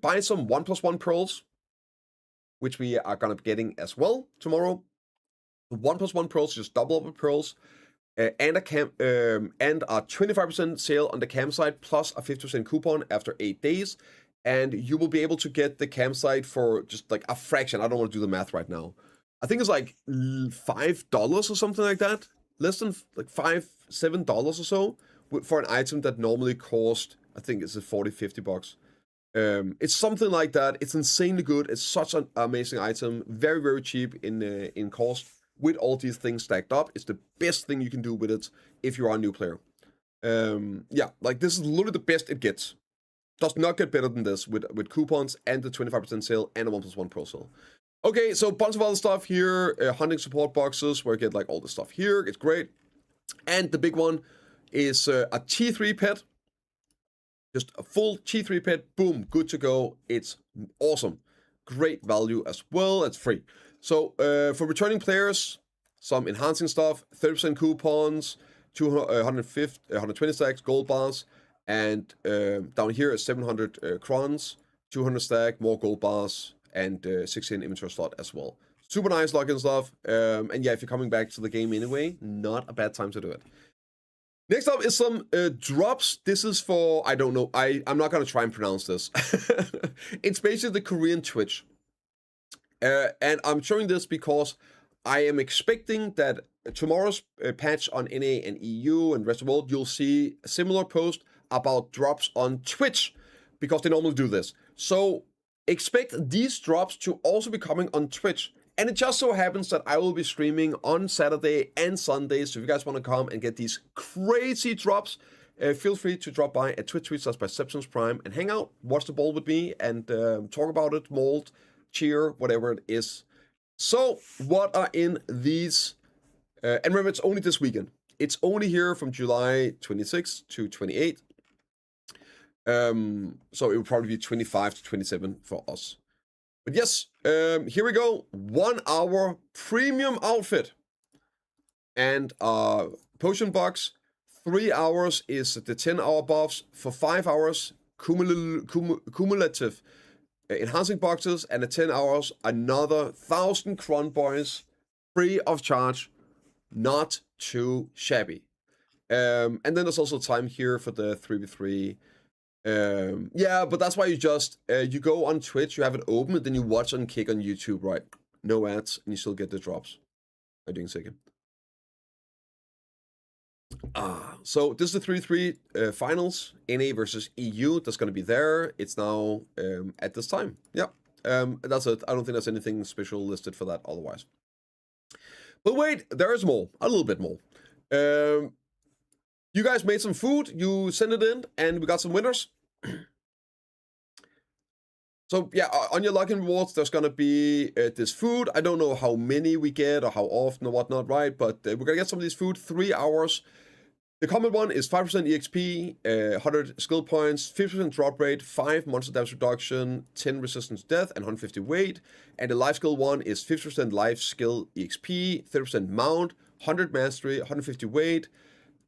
buy some 1+1 pearls, which we are going to be getting as well tomorrow. 1+1 pearls, just double up the pearls. And a 25% sale on the campsite plus a 50% coupon after 8 days. And you will be able to get the campsite for just like a fraction. I don't want to do the math right now. I think it's like $5 or something like that. Less than like $7 or so for an item that normally cost, I think it's $40-50. It's something like that. It's insanely good. It's such an amazing item. Very, very cheap in cost. With all these things stacked up, it's the best thing you can do with it if you are a new player. Yeah, like this is literally the best it gets. Does not get better than this with coupons and the 25% sale and a 1+1 pro sale. Okay, so a bunch of other stuff here. Hunting support boxes where you get like all the stuff here. It's great. And the big one is a T3 pet. Just a full T3 pet. Boom, good to go. It's awesome. Great value as well. It's free. So for returning players, some enhancing stuff, 30% coupons, 120 stacks, gold bars, and down here is 700 crowns, 200 stack, more gold bars, and 16 inventory slot as well. Super nice login stuff. And yeah, if you're coming back to the game anyway, not a bad time to do it. Next up is some drops. This is for, I don't know, I'm not going to try and pronounce this. It's basically the Korean Twitch. And I'm showing this because I am expecting that tomorrow's patch on NA and EU and rest of the world, you'll see a similar post about drops on Twitch because they normally do this. So expect these drops to also be coming on Twitch. And it just so happens that I will be streaming on Saturday and Sunday. So if you guys want to come and get these crazy drops, feel free to drop by at twitch.tv/BiceptimusPrime and hang out, watch the ball with me, and talk about it, mold, cheer, whatever it is. So what are in these? And remember, it's only this weekend. It's only here from July 26th to 28th. So it will probably be 25 to 27 for us. But yes, here we go. 1 hour premium outfit. And potion box. 3 hours is the 10-hour buffs. For 5 hours, cumulative enhancing boxes. And at 10 hours, another 1,000 Cron Boys free of charge. Not too shabby. And then there's also time here for the 3v3. Yeah, but that's why you just you go on Twitch, you have it open, and then you watch and kick on YouTube, right? No ads, and you still get the drops. I'm doing second. So this is the 3v3 finals, NA versus EU. That's gonna be there. It's now at this time. Yeah. That's it. I don't think there's anything special listed for that otherwise. But wait, there is more. A little bit more. You guys made some food, you sent it in, and we got some winners. So yeah, on your login rewards, there's gonna be this food. I don't know how many we get or how often or whatnot, right? But we're gonna get some of these food, 3 hours. The common one is 5% EXP, 100 skill points, 50% drop rate, 5 monster damage reduction, 10 resistance to death, and 150 weight. And the life skill one is 50% life skill EXP, 30% mount, 100 mastery, 150 weight,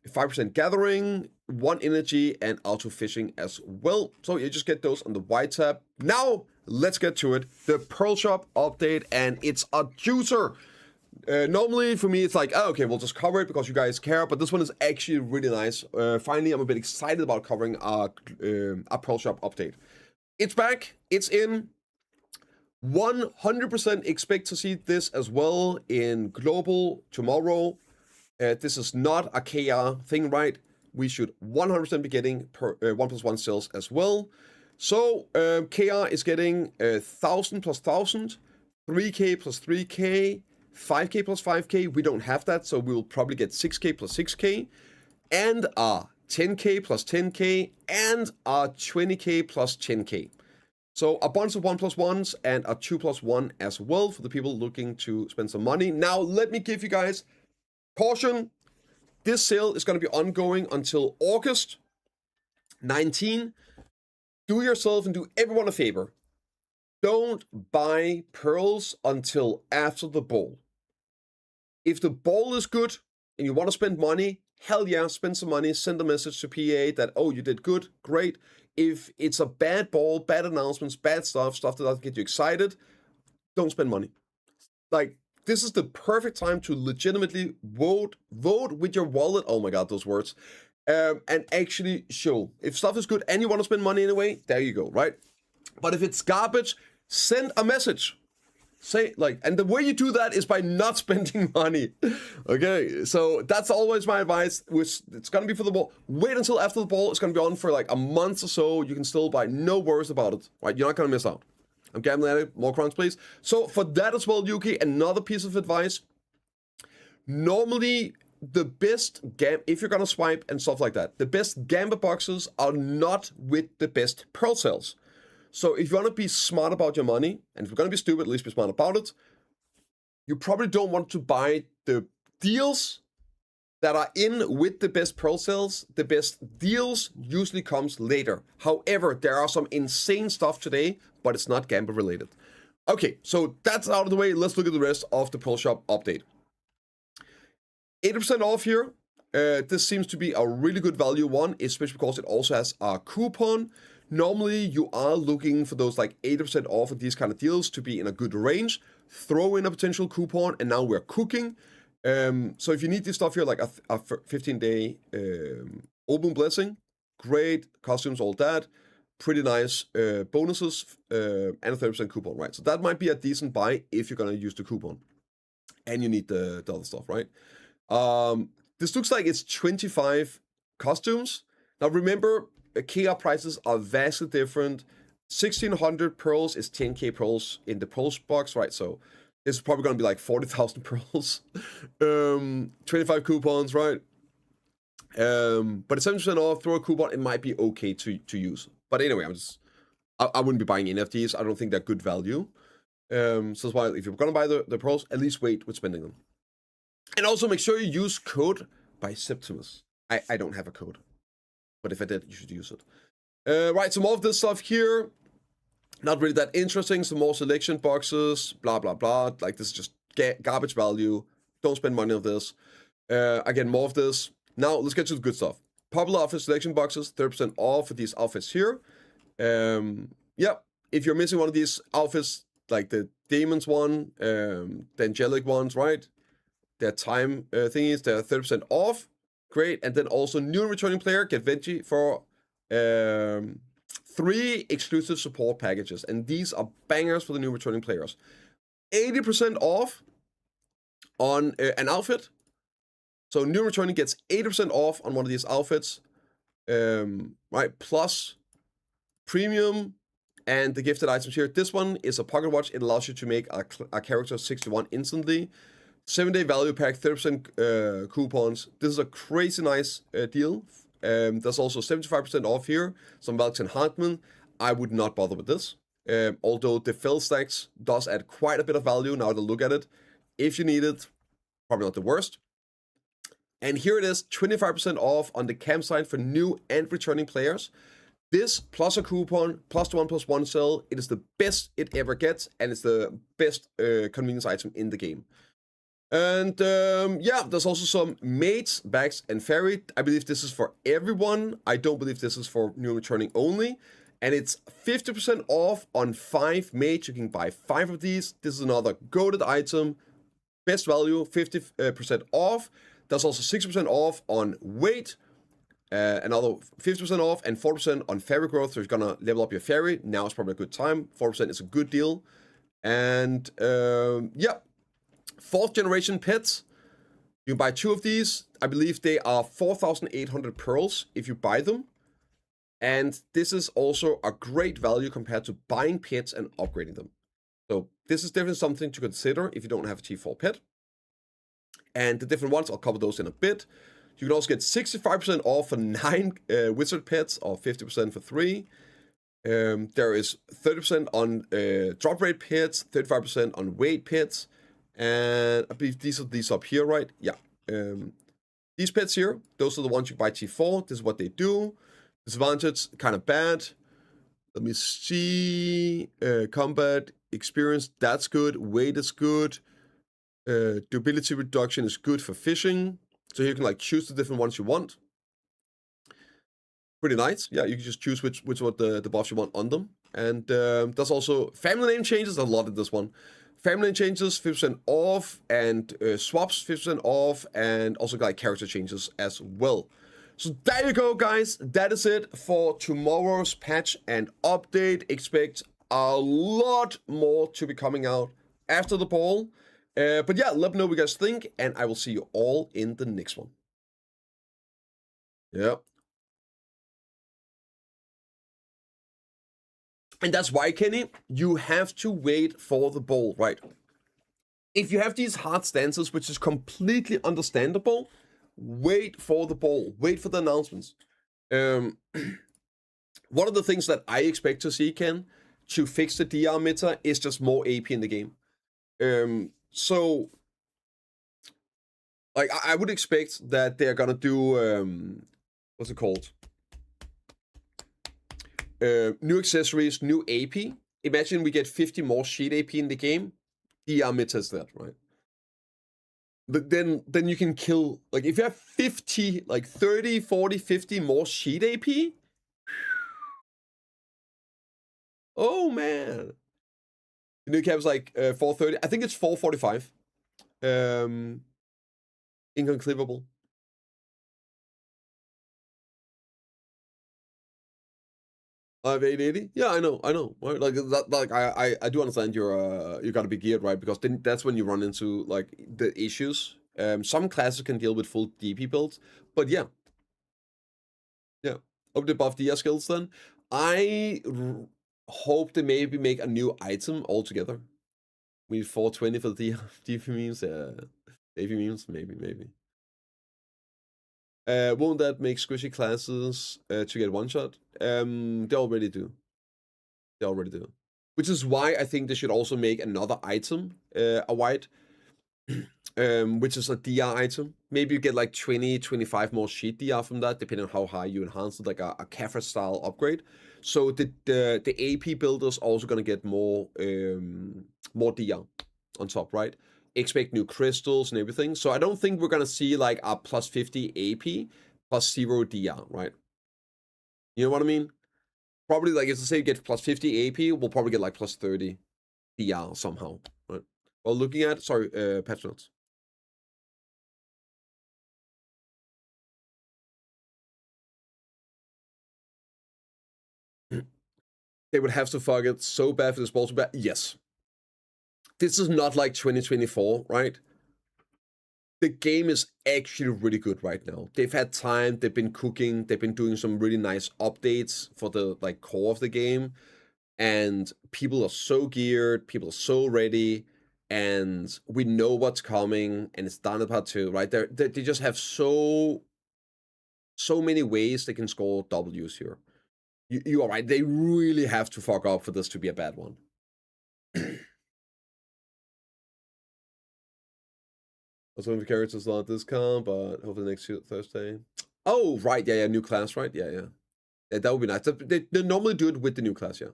5% gathering, 1 energy, and auto fishing as well. So you just get those on the white tab. Now, let's get to it. The Pearl Shop update, and it's a juicer. Normally, for me, it's like, oh, okay, we'll just cover it because you guys care, but this one is actually really nice. Finally, I'm a bit excited about covering a Pearl Shop update. It's back. It's in. 100% expect to see this as well in Global tomorrow. This is not a KR thing, right? We should 100% be getting 1+1 sales as well. So KR is getting 1,000 plus 1,000, 3K plus 3K, 5K plus 5K. We don't have that, so we'll probably get 6K plus 6K, and 10K plus 10K, and 20K plus 10K. So a bunch of 1+1s and a 2+1 as well for the people looking to spend some money. Now, let me give you guys caution. This sale is going to be ongoing until August 19. Do yourself and do everyone a favor. Don't buy pearls until after the ball. If the ball is good and you want to spend money, hell yeah, spend some money. Send a message to PA that, oh, you did good, great. If it's a bad ball, bad announcements, bad stuff that doesn't get you excited, don't spend money. Like, this is the perfect time to legitimately vote with your wallet. Oh my god, those words. And actually show. If stuff is good and you want to spend money anyway, there you go, right? But if it's garbage, send a message. Say, like, and the way you do that is by not spending money. Okay, so that's always my advice. It's gonna be for the ball. Wait until after the ball. It's gonna be on for like a month or so. You can still buy, no worries about it, right? You're not gonna miss out. I'm gambling at it. More crowns, please. So for that as well, Yuki, another piece of advice. Normally, the best if you're gonna swipe and stuff like that, the best gamba boxes are not with the best pearl sales. So if you want to be smart about your money, and if you're going to be stupid, at least be smart about it, you probably don't want to buy the deals that are in with the best pearl sales. The best deals usually comes later. However, there are some insane stuff today, but it's not gamba related. Okay, so that's out of the way. Let's look at the rest of the Pearl Shop update. 80% off here. This seems to be a really good value one, especially because it also has a coupon. Normally, you are looking for those like 80% off of these kind of deals to be in a good range. Throw in a potential coupon, and now we're cooking. So if you need this stuff here, like a 15-day open blessing, great costumes, all that, pretty nice bonuses, and a 30% coupon, right? So that might be a decent buy if you're gonna use the coupon, and you need the other stuff, right? This looks like it's 25 costumes. Now remember, KR prices are vastly different. 1600 pearls is 10k pearls in the pearls box, right? So this is probably going to be like 40,000 pearls. 25 coupons, right? But at 70% off, throw a coupon, it might be okay to use. But anyway, I wouldn't be buying any of these. I don't think they're good value. So that's why if you're going to buy the pearls, at least wait with spending them. And also make sure you use code BiceptimusPrime. I don't have a code, but if I did, you should use it. Right, some more of this stuff here. Not really that interesting. Some more selection boxes, blah, blah, blah. Like, this is just garbage value. Don't spend money on this. Again, more of this. Now, let's get to the good stuff. Popular outfit selection boxes, 30% off for these outfits here. Yeah, if you're missing one of these outfits, like the Demons one, the Angelic ones, right? Their time thingies, they're 30% off. Great. And then also new returning player, get Veggie for 3 exclusive support packages. And these are bangers for the new returning players. 80% off on an outfit. So new returning gets 80% off on one of these outfits. Right, plus premium and the gifted items here. This one is a pocket watch. It allows you to make a character 61 instantly. 7-day value pack, 30% coupons. This is a crazy nice deal. There's also 75% off here. Some Valks and Hartman. I would not bother with this. Although the fill stacks does add quite a bit of value now to look at it. If you need it, probably not the worst. And here it is, 25% off on the campsite for new and returning players. This plus a coupon, plus the 1+1 sale, it is the best it ever gets, and it's the best convenience item in the game. And yeah, there's also some mates, bags, and ferry. I believe this is for everyone. I don't believe this is for new returning only. And it's 50% off on 5 mates. You can buy 5 of these. This is another goated item. Best value, 50% off. There's also 60% off on weight. Another 50% off and 40% on ferry growth. So if you're gonna level up your ferry, now is probably a good time. 4% is a good deal. And yeah. 4th generation pets. You can buy 2 of these. I believe they are 4,800 pearls if you buy them. And this is also a great value compared to buying pets and upgrading them. So this is definitely something to consider if you don't have a T4 pet. And the different ones, I'll cover those in a bit. You can also get 65% off for 9 wizard pets or 50% for 3. There is 30% on drop rate pets, 35% on weight pets. And I believe these are these up here, right? Yeah. These pets here, those are the ones you buy T4. This is what they do. Disadvantage, kind of bad. Let me see. Combat experience, that's good. Weight is good. Durability reduction is good for fishing. So you can like choose the different ones you want. Pretty nice. Yeah, you can just choose which what the buffs you want on them. And there's also family name changes. A lot in this one. Family name changes, 50% off, and swaps, 50% off, and also like character changes as well. So there you go, guys. That is it for tomorrow's patch and update. Expect a lot more to be coming out after the ball. But yeah, let me know what you guys think, and I will see you all in the next one. Yeah. And that's why, Kenny, you have to wait for the ball, right? If you have these hard stances, which is completely understandable, wait for the ball. Wait for the announcements. One of the things that I expect to see, Ken, to fix the DR meta is just more AP in the game. So, like, I would expect that they're gonna do, what's it called? New accessories, new AP. Imagine we get 50 more sheet AP in the game. DR meta is that, right? But then you can kill, like, if you have 50, like 30, 40, 50 more sheet AP. Oh, man. The new cap's like 430. I think it's 445. Inconclivable. I have 880. Yeah, I know. Right? Like that, like I do understand you gotta be geared, right? Because then that's when you run into like the issues. Some classes can deal with full DP builds, but yeah. Hope they buff DR skills then. I hope they maybe make a new item altogether. We need 420 for the DP memes. AV memes, maybe. Won't that make squishy classes to get one shot? They already do. Which is why I think they should also make another item, a white, which is a DR item. Maybe you get like 20, 25 more sheet DR from that, depending on how high you enhance it, like a Kafra style upgrade. So the AP builders also gonna get more DR on top, right? Expect new crystals and everything. So I don't think we're gonna see like a plus 50 AP plus 0 DR, right? You know what I mean? Probably like if to say you get plus 50 AP, we'll probably get like plus 30 DR somehow, right? Well, looking at patch notes. They would have to fuck it so bad for this ball to be. Yes. This is not like 2024, right? The game is actually really good right now. They've had time, they've been cooking, they've been doing some really nice updates for the like core of the game. And people are so geared, people are so ready, and we know what's coming, and it's done at part 2, right? They just have so many ways they can score W's here. You are right, they really have to fuck up for this to be a bad one. Also, the characters not discount, but hopefully next Thursday. Oh, right, yeah, new class, right? Yeah, that would be nice. They normally do it with the new class, yeah.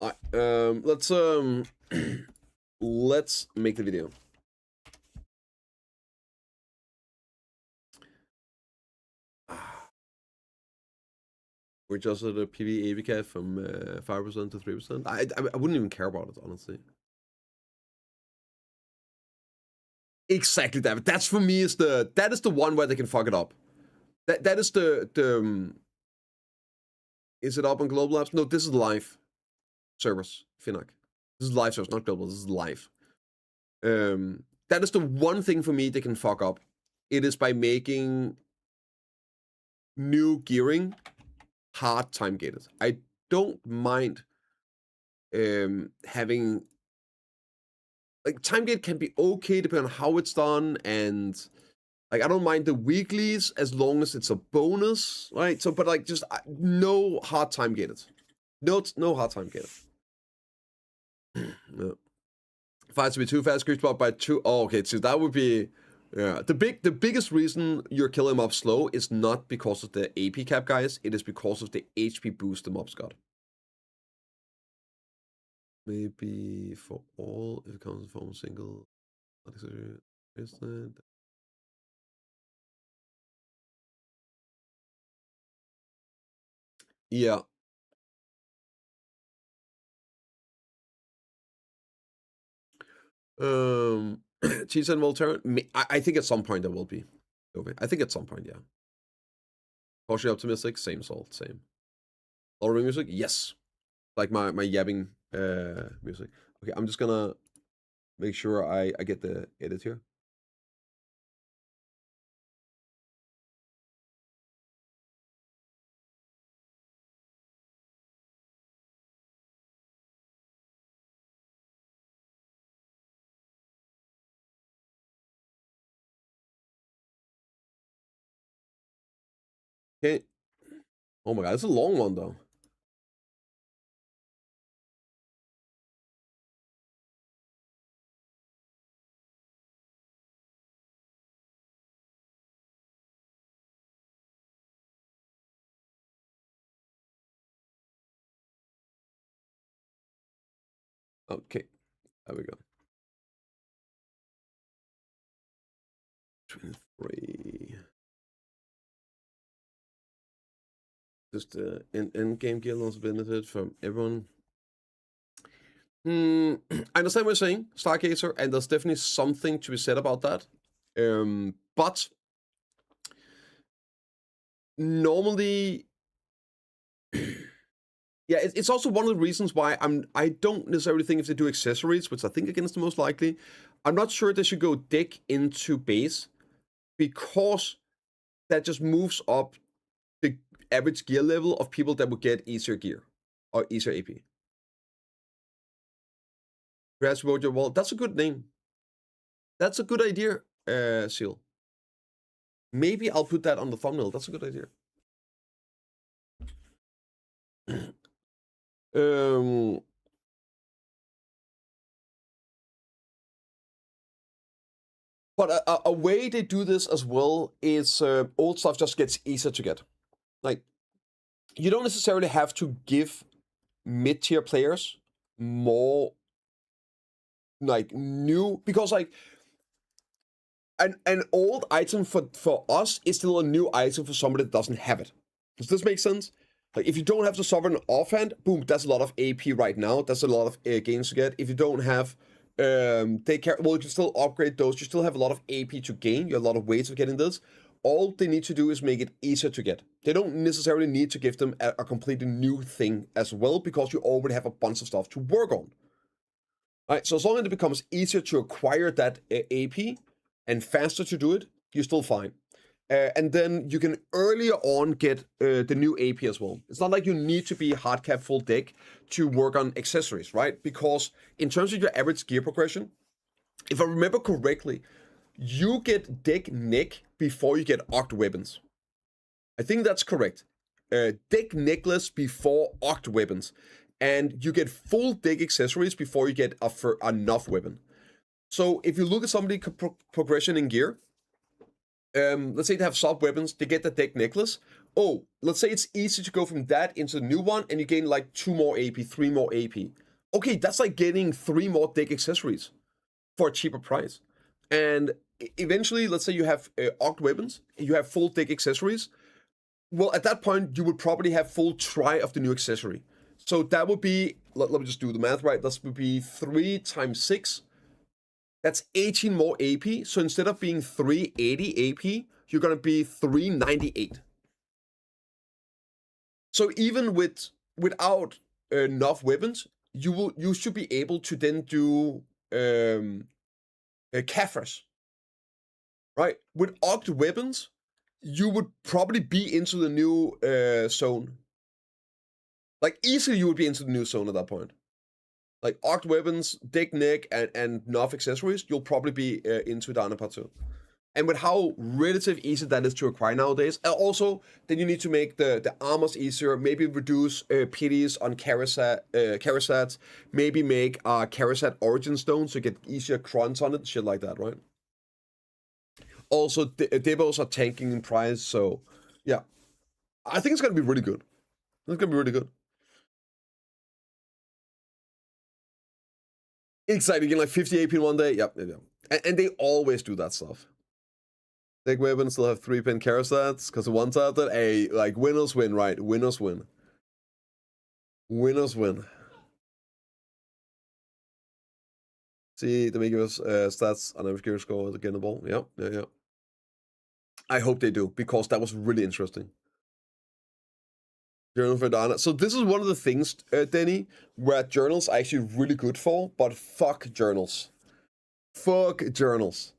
Let's let's make the video. We adjusted the PV AV cap from 5% to 3%. I wouldn't even care about it, honestly. Exactly, David. That's for me that is the one where they can fuck it up. That is the is it up on global apps? No, this is live servers, Finnock. This is live servers, not global. This is live. That is the one thing for me they can fuck up. It is by making new gearing hard time gated. I don't mind having like time gate can be okay depending on how it's done, and like I don't mind the weeklies as long as it's a bonus, right? So, but like just no hard time gated. No hard time gated. No. Fights to be too fast, creep spot by 2. Oh, okay, so that would be yeah. The biggest reason you're killing mobs slow is not because of the AP cap, guys. It is because of the HP boost the mobs got. Maybe for all, if it comes from a single. Is that? Yeah. Cheese and Volterra. I think at some point there will be. I think at some point, yeah. Cautiously optimistic. Same salt. Same. Lottery music. Yes. Like my yabbing music. Okay, I'm just gonna make sure I get the edit here. Okay. Oh my god, it's a long one though. Okay, there we go. 23. Just end game gear loss benefit from everyone. I understand what you're saying, Stargazer, and there's definitely something to be said about that. But normally, yeah, it's also one of the reasons why I don't necessarily think if they do accessories, which I think again is the most likely, I'm not sure they should go deck into base, because that just moves up the average gear level of people that would get easier gear or easier AP. Perhaps vote your wall. That's a good name. That's a good idea, Seal. Maybe I'll put that on the thumbnail. That's a good idea. But a way they do this as well is old stuff just gets easier to get. Like, you don't necessarily have to give mid-tier players more like new, because like an old item for us is still a new item for somebody that doesn't have it. Does this make sense? Like, if you don't have the Sovereign offhand, boom, that's a lot of AP right now. That's a lot of gains to get. If you don't have take care, well, you can still upgrade those. You still have a lot of AP to gain. You have a lot of ways of getting this. All they need to do is make it easier to get. They don't necessarily need to give them a completely new thing as well, because you already have a bunch of stuff to work on. All right, so as long as it becomes easier to acquire that AP and faster to do it, you're still fine. And then you can earlier on get the new AP as well. It's not like you need to be hard cap full deck to work on accessories, right? Because in terms of your average gear progression, if I remember correctly, you get deck neck before you get Oct weapons. I think that's correct. Deck necklace before Oct weapons. And you get full deck accessories before you get a enough weapon. So if you look at somebody progression in gear, let's say they have sub weapons, they get the deck necklace. Oh, let's say it's easy to go from that into the new one, and you gain like 2 more AP, 3 more AP. Okay, that's like getting 3 more deck accessories for a cheaper price. And eventually, let's say you have Oct weapons, you have full deck accessories. Well, at that point, you would probably have full try of the new accessory. So that would be, let me just do the math right, that would be 3 times 6. That's 18 more AP. So instead of being 380 AP, you're going to be 398. So even without enough weapons, you should be able to then do Kafras. Right? With Oct weapons, you would probably be into the new zone. Like, easily you would be into the new zone at that point. Like, Oct weapons, deck neck, and enough accessories, you'll probably be into Dana Part 2. And with how relative easy that is to acquire nowadays, also, then you need to make the armors easier, maybe reduce pities on Karasats, maybe make Karasat Origin Stone so you get easier crons on it, shit like that, right? Also, Debos are tanking in price, so yeah. I think it's going to be really good. It's going to be really good. Exciting, you get like 50 AP in one day. Yep. And they always do that stuff. Deck weapons still have 3-pin Karasats, because the ones out that, hey, like, winners win, right? Winners win. Winners win. See, they make us stats on average gear score to get the ball. Yeah. I hope they do, because that was really interesting. Journal for Dana. So this is one of the things, Denny, where journals are actually really good for, but fuck journals. Fuck journals.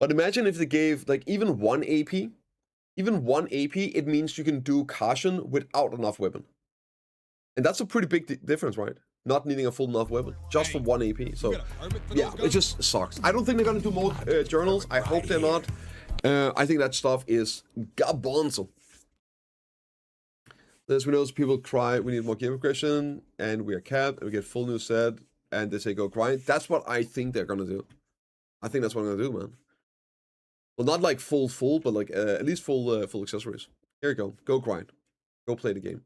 But imagine if they gave, like, even 1 AP. Even 1 AP, it means you can do caution without enough weapon. And that's a pretty big difference, right? Not needing a full enough weapon, just for 1 AP. So, yeah, it just sucks. I don't think they're gonna do more journals. I hope they're not. I think that stuff is gabonzo. As we know, people cry, we need more game progression, and we are capped, and we get full new set, and they say go grind. That's what I think they're gonna do. I think that's what I'm gonna do, man. Well, not like full, but like at least full accessories. Here you go. Go grind. Go play the game.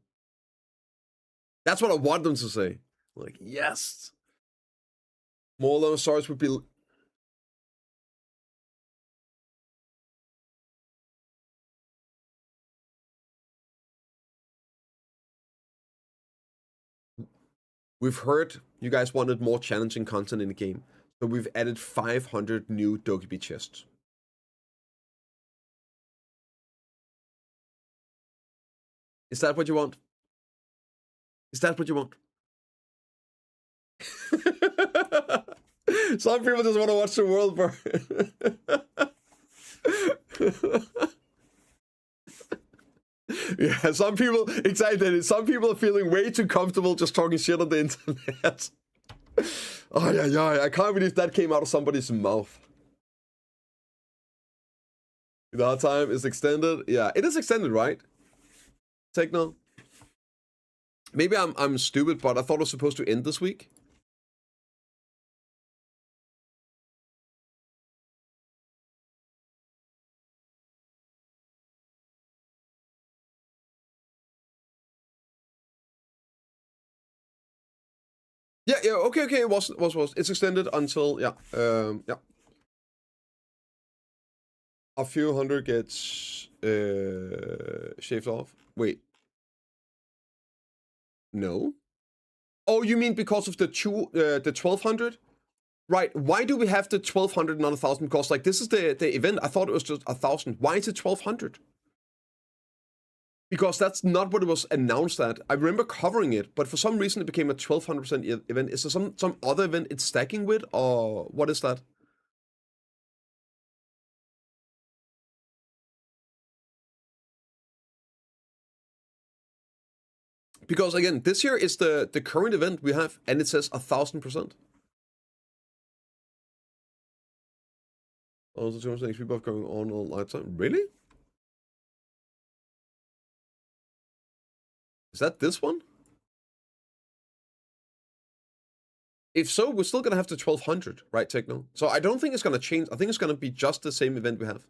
That's what I want them to say. Like, yes. More Lone Stars would be... We've heard you guys wanted more challenging content in the game, so we've added 500 new Dogebi chests. Is that what you want? Is that what you want? Some people just want to watch the world burn. Yeah, some people, exactly. Some people are feeling way too comfortable just talking shit on the internet. Oh, yeah. I can't believe that came out of somebody's mouth. The hard time is extended. Yeah, it is extended, right? Techno. Maybe I'm stupid, but I thought it was supposed to end this week. Yeah, okay. It was. It's extended until, yeah. A few hundred gets shaved off. Wait. No. Oh, you mean because of the 1200? Right. Why do we have the 1200 not 1000? Because like this is the event. I thought it was just 1000. Why is it 1200? Because that's not what it was announced at. I remember covering it, but for some reason it became a 1200% event. Is there some other event it's stacking with, or what is that? Because again, this here is the current event we have, and it says 1000%. Also, 200 XP buff going on all lifetime. Really? Is that this one? If so, we're still gonna have the 1200, right, Techno? So I don't think it's gonna change. I think it's gonna be just the same event we have.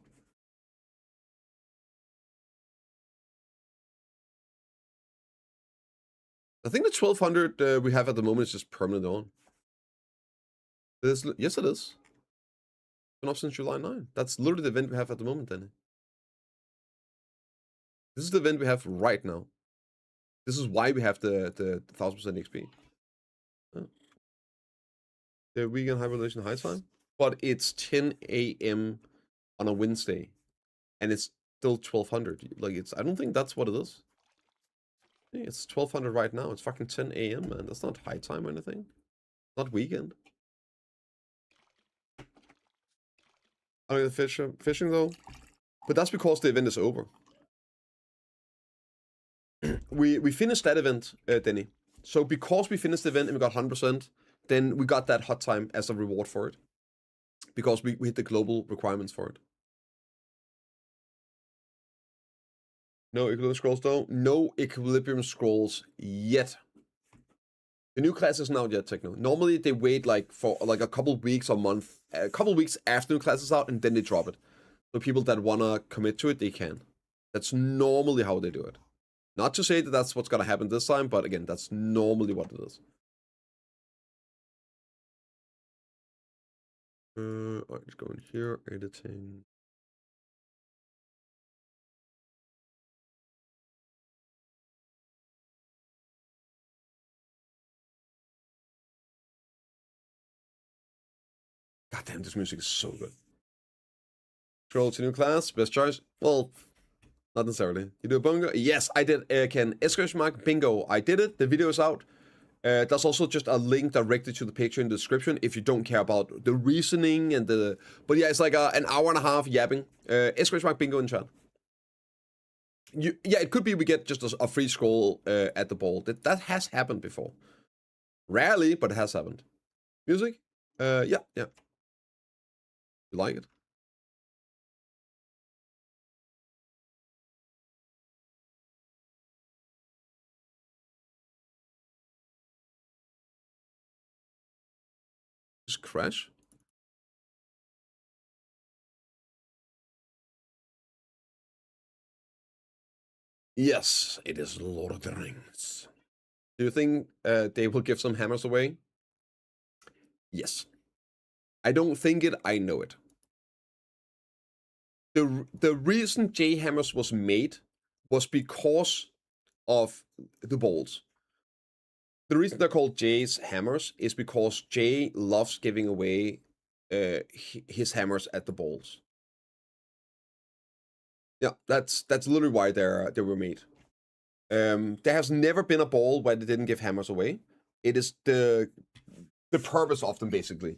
I think the 1200 we have at the moment is just permanent on. Yes, it is. Been up since July 9. That's literally the event we have at the moment, then. This is the event we have right now. This is why we have the 1000% XP. Oh. The weekend hibernation high time, but it's 10 a.m. on a Wednesday, and it's still 1200. Like I don't think that's what it is. It's 1200 right now. It's fucking 10 a.m. man. That's not high time or anything. Not weekend. I mean, fishing though, but that's because the event is over. we finished that event, Denny. So because we finished the event and we got 100%, then we got that hot time as a reward for it. Because we hit the global requirements for it. No Equilibrium Scrolls though? No Equilibrium Scrolls yet. The new class isn't out yet, Techno. Normally they wait like for like a couple weeks or month, a couple weeks after the new class is out, and then they drop it. So people that wanna commit to it, they can. That's normally how they do it. Not to say that that's what's gonna happen this time, but again, that's normally what it is. Alright, just go in here, editing. God damn, this music is so good. Scroll to new class, best choice. Well, not necessarily. You do a bingo? Yes, I did. Can ! bingo. I did it. The video is out. There's also just a link directed to the picture in the description if you don't care about the reasoning and the. But yeah, it's like an hour and a half yapping. bingo in chat. Yeah, it could be we get just a free scroll at the ball. That has happened before. Rarely, but it has happened. Music? Yeah. You like it? Just crash? Yes, it is Lord of the Rings. Do you think they will give some hammers away? Yes. I don't think it, I know it. The reason J hammers was made was because of the balls. The reason they're called J's hammers is because J loves giving away his hammers at the balls. Yeah, that's literally why they were made. There has never been a ball where they didn't give hammers away. It is the purpose of them, basically.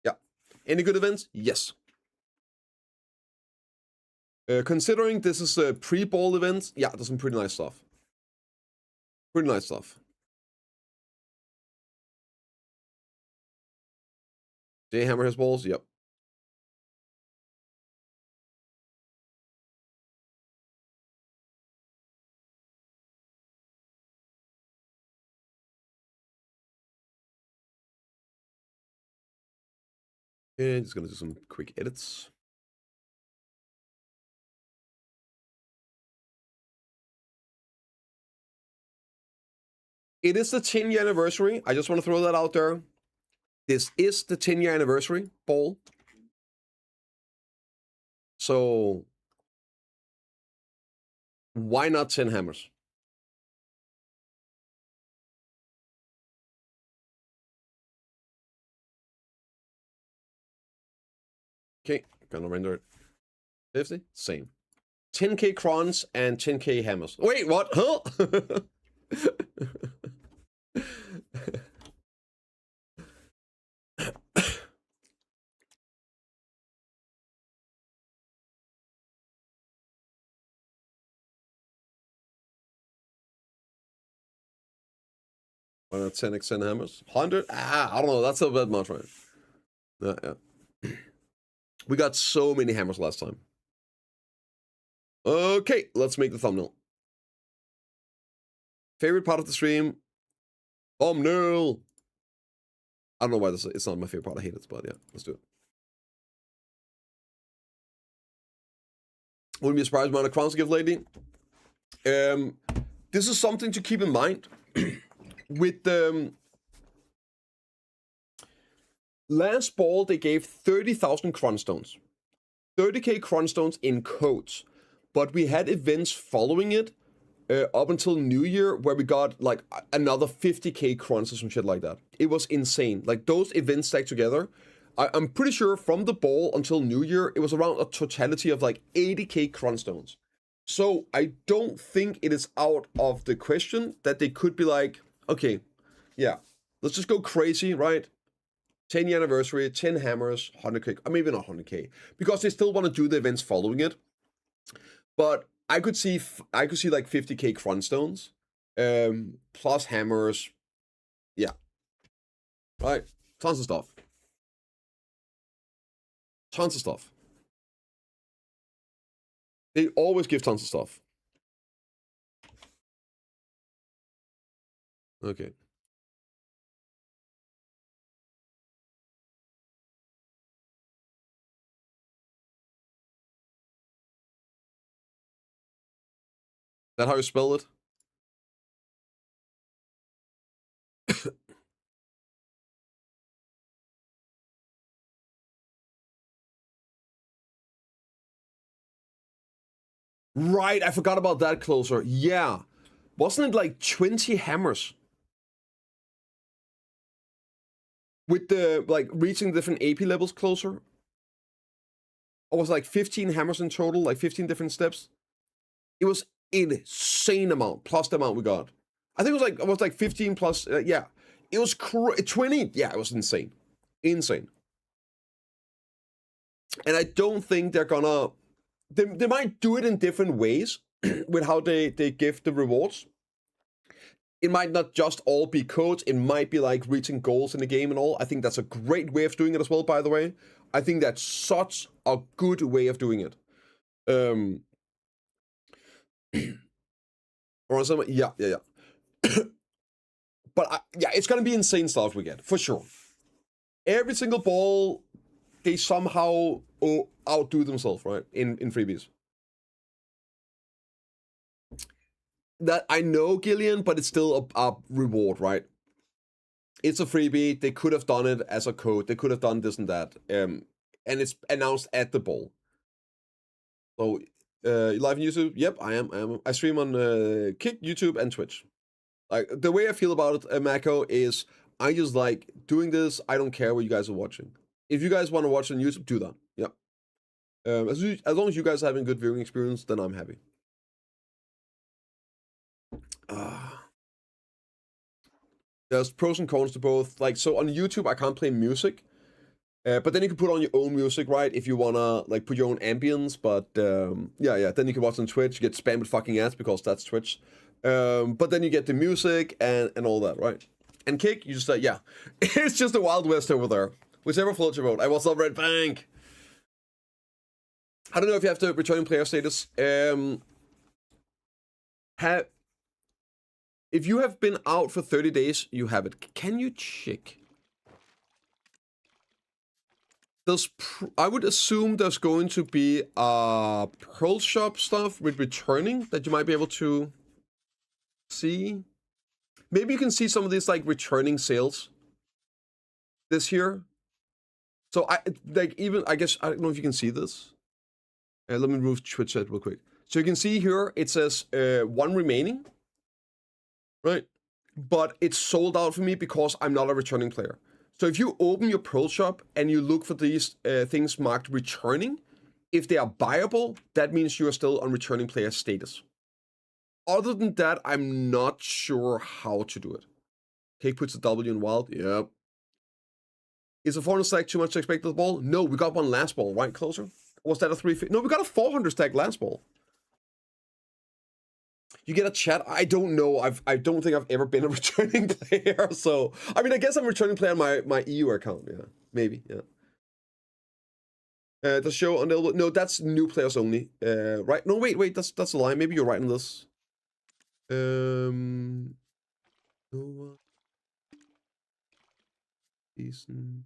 Yeah. Any good events? Yes. Considering this is a pre-ball event, yeah, there's some pretty nice stuff. Pretty nice stuff. Jay Hammer his balls, yep. And just gonna do some quick edits. It is the 10-year anniversary. I just want to throw that out there. This is the 10-year anniversary ball. So why not 10 hammers? Okay, gonna render it. 50, same. 10k crons and 10k hammers. Wait, what? Huh? Why not 10x 10 hammers? 100? I don't know. That's a bit much, right? Yeah. We got so many hammers last time. Okay, let's make the thumbnail. Favorite part of the stream? Thumbnail. I don't know why this is. It's not my favorite part. I hate it, but yeah, let's do it. Wouldn't be a surprised amount of crowns to give lately. This is something to keep in mind. With last ball, they gave 30,000 cron stones. 30k cron stones in codes. But we had events following it up until New Year where we got like another 50k crons or some shit like that. It was insane. Like those events stacked together. I'm pretty sure from the ball until New Year, it was around a totality of like 80k cron stones. So I don't think it is out of the question that they could be like, okay, yeah, let's just go crazy, right? 10-year anniversary, 10 hammers, 100k, or maybe not 100k, because they still want to do the events following it. But I could see like 50k cron stones, plus hammers, yeah, right? Tons of stuff. Tons of stuff. They always give tons of stuff. Okay. That how you spell it? Right, I forgot about that closer. Yeah. Wasn't it like 20 hammers? With the, like, reaching different AP levels closer? Or was it like 15 hammers in total? Like 15 different steps? It was insane amount, plus the amount we got. I think it was like 15 plus, yeah. It was 20, yeah, it was insane. Insane. And I don't think they're gonna... They might do it in different ways with how they give the rewards. It might not just all be codes. It might be like reaching goals in the game and all. I think that's a great way of doing it as well, by the way. I think that's such a good way of doing it. Or something, yeah. But yeah, it's gonna be insane stuff we get, for sure. Every single ball, they somehow outdo themselves, right? In freebies. That I know, Gillian, but it's still a reward, right? It's a freebie. They could have done it as a code. They could have done this and that. And it's announced at the ball. So, you live on YouTube? Yep, I am. I stream on Kick, YouTube, and Twitch. Like, the way I feel about it, Mako, is I just like doing this. I don't care what you guys are watching. If you guys want to watch on YouTube, do that. Yep. As long as you guys are having good viewing experience, then I'm happy. There's pros and cons to both. Like, so on YouTube, I can't play music. But then you can put on your own music, right? If you wanna like put your own ambience. But yeah. Then you can watch on Twitch. You get spammed with fucking ads because that's Twitch. But then you get the music and all that, right? And Kick, you just yeah, it's just a Wild West over there. Whichever floats your boat. I was up Red Bank. I don't know if you have to returning player status. If you have been out for 30 days, you have it. Can you check? I would assume there's going to be Pearl Shop stuff with returning that you might be able to see. Maybe you can see some of these like returning sales this year. So I guess I don't know if you can see this. Let me move Twitch chat real quick. So you can see here it says 1 remaining, right? But it's sold out for me because I'm not a returning player. So if you open your Pearl Shop and you look for these things marked returning, if they are buyable, that means you are still on returning player status. Other than that, I'm not sure how to do it. Cake puts a W in wild. Yep. Is a 400 stack too much to expect this ball? No, we got one last ball, right? Closer? Was that a 350? No, we got a 400 stack last ball. You get a chat. I don't know. I don't think I've ever been a returning player. So I mean, I guess I'm a returning player on my EU account. Yeah, maybe. Yeah. The show on the no, that's new players only. Right? No, wait. That's a lie. Maybe you're right on this. No, decent.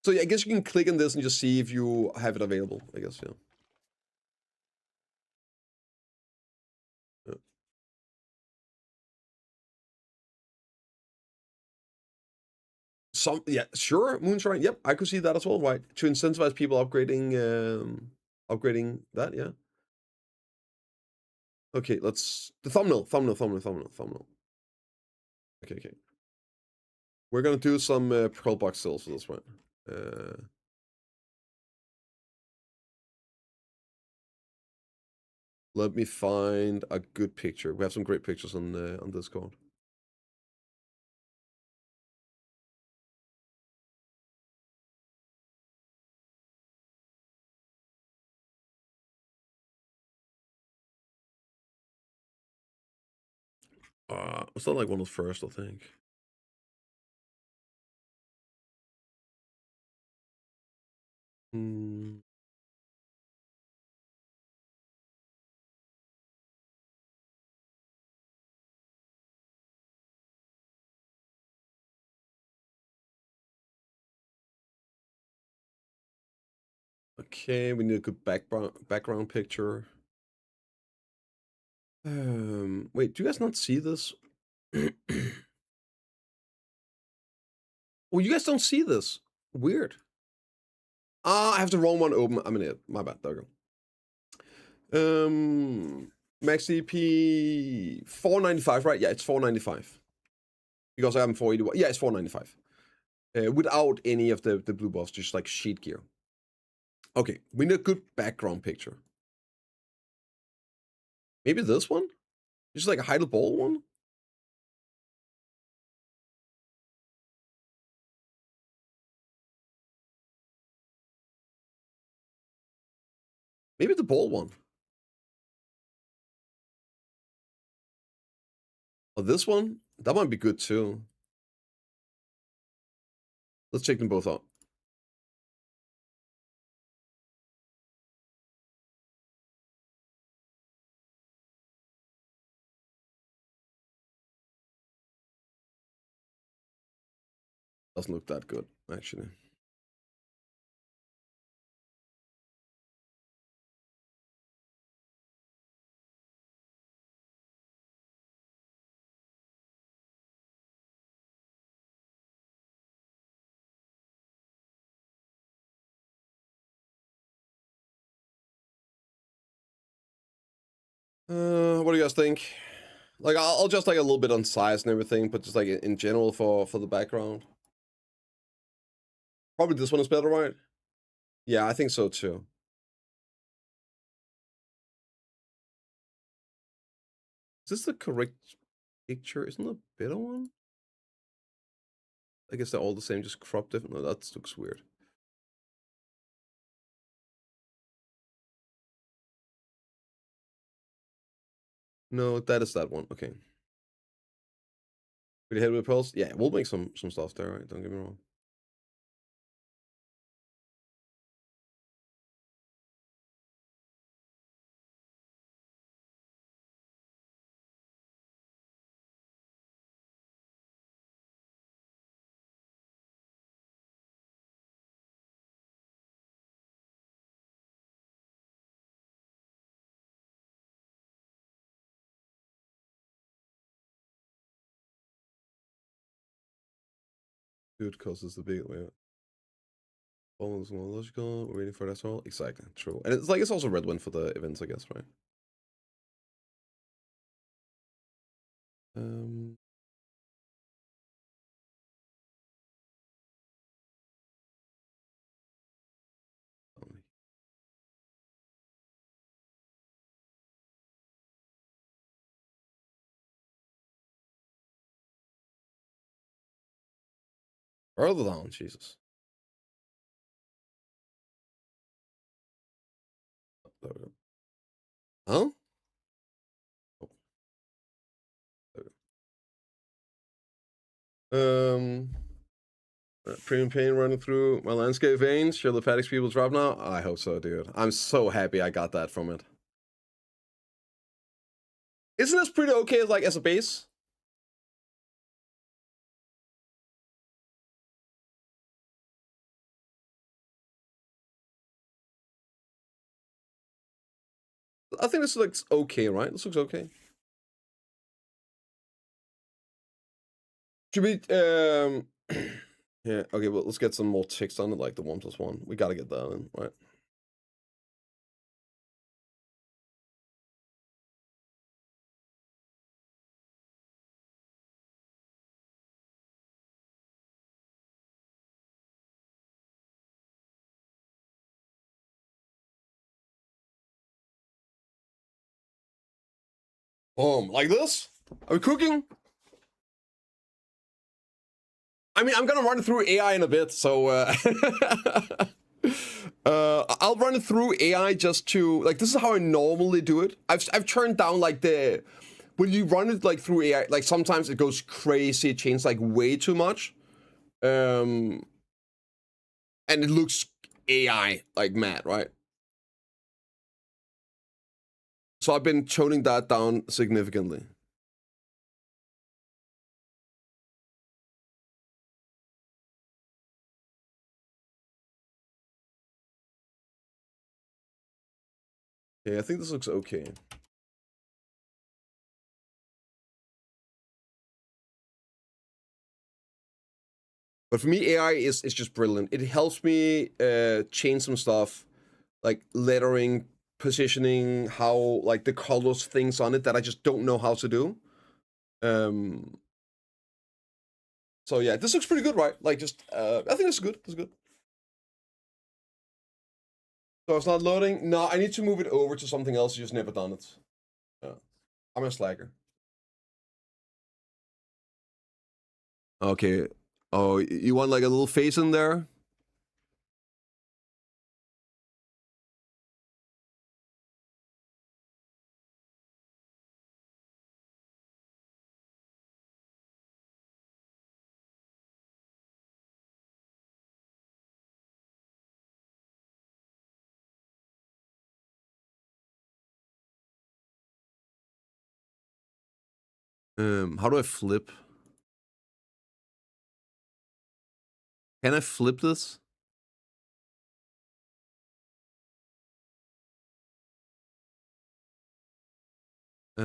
So yeah, I guess you can click on this and just see if you have it available. I guess yeah. Yeah, sure, Moonshine. Yep, I could see that as well, right? To incentivize people upgrading that, yeah. Okay, let's the thumbnail. Okay. We're gonna do some pearl box sales for this one. Let me find a good picture. We have some great pictures on Discord. It's not like one of the first, I think. Okay, we need a good background picture. Wait, do you guys not see this? Oh, you guys don't see this. Weird. I have the wrong one open. I'm an idiot. My bad. There we go. Max EP 495, right? Yeah, it's 495. Because I have 481. Yeah, it's 495. Without any of the blue buffs, just like sheet gear. Okay, we need a good background picture. Maybe this one? Just like a hide the ball one? Maybe the ball one. Oh, this one? That might be good too. Let's check them both out. Doesn't look that good, actually. What do you guys think? Like, I'll just like a little bit on size and everything, but just like in general for the background. Probably this one is better, right? Yeah, I think so too. Is this the correct picture? Isn't the better one? I guess they're all the same, just cropped different. No, that looks weird. No, that is that one. Okay. Pretty happy with Pulse? Yeah, we'll make some stuff there, right? Don't get me wrong. Dude causes the big way. All is more logical. We're waiting for that all. Exactly. True. And it's like it's also red win for the events, I guess, right? Um Further down, Jesus. There we go. Huh? Oh, there we go. Premium pain running through my landscape veins. Should the Paddock's people drop now? I hope so, dude. I'm so happy I got that from it. Isn't this pretty okay, like, as a base? I think this looks okay, right? This looks okay. Should we, yeah, okay, well, let's get some more ticks on it, like the 1+1. We gotta get that in, right? Boom, like this? Are we cooking? I mean, I'm gonna run through AI in a bit, so I'll run it through AI just to like. This is how I normally do it. I've turned down like the when you run it like through AI. Like sometimes it goes crazy, it changes like way too much, and it looks AI like mad, right? So I've been toning that down significantly. Okay, I think this looks okay. But for me, AI is just brilliant. It helps me change some stuff, like lettering, positioning, how like the colors, things on it that I just don't know how to do. So yeah, this looks pretty good, right? Like just I think this is good. This is good. So it's not loading. No, I need to move it over to something else. You just never done it. Yeah. I'm a slacker. Okay. Oh, you want like a little face in there? How do I flip? Can I flip this? How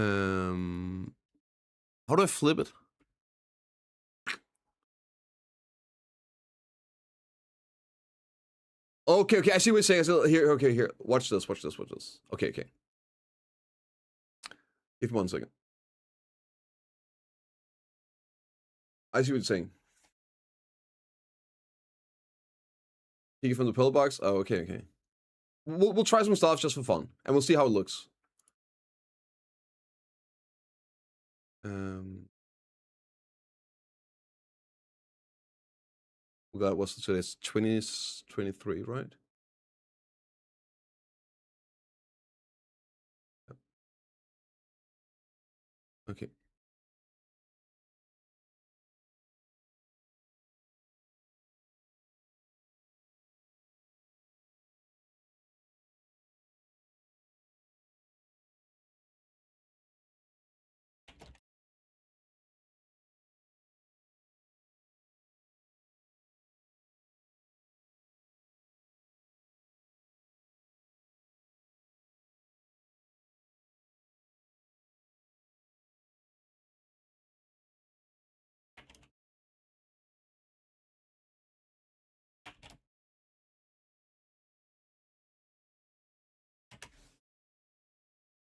do I flip it? Okay, okay, I see what you're saying. So here, okay, here. Watch this, watch this, watch this. Okay, okay. Give me 1 second. I see what you're saying. Take it from the pillbox? Oh, okay, okay. We'll try some stuff just for fun, and we'll see how it looks. We got, what's today's 23, right? Okay.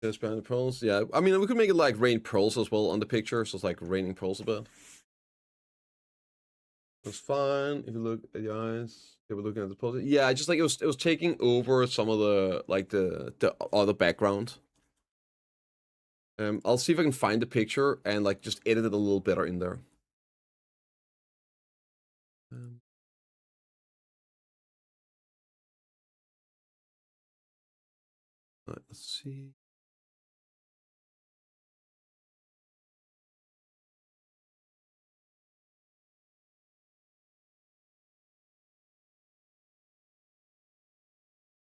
Transparent pearls. Yeah, I mean, we could make it like rain pearls as well on the picture, so it's like raining pearls a bit. That's fine. If you look at the eyes, okay, we're looking at the pose. Yeah, I just like it was taking over some of the like the other background. I'll see if I can find the picture and like just edit it a little better in there. Let's see.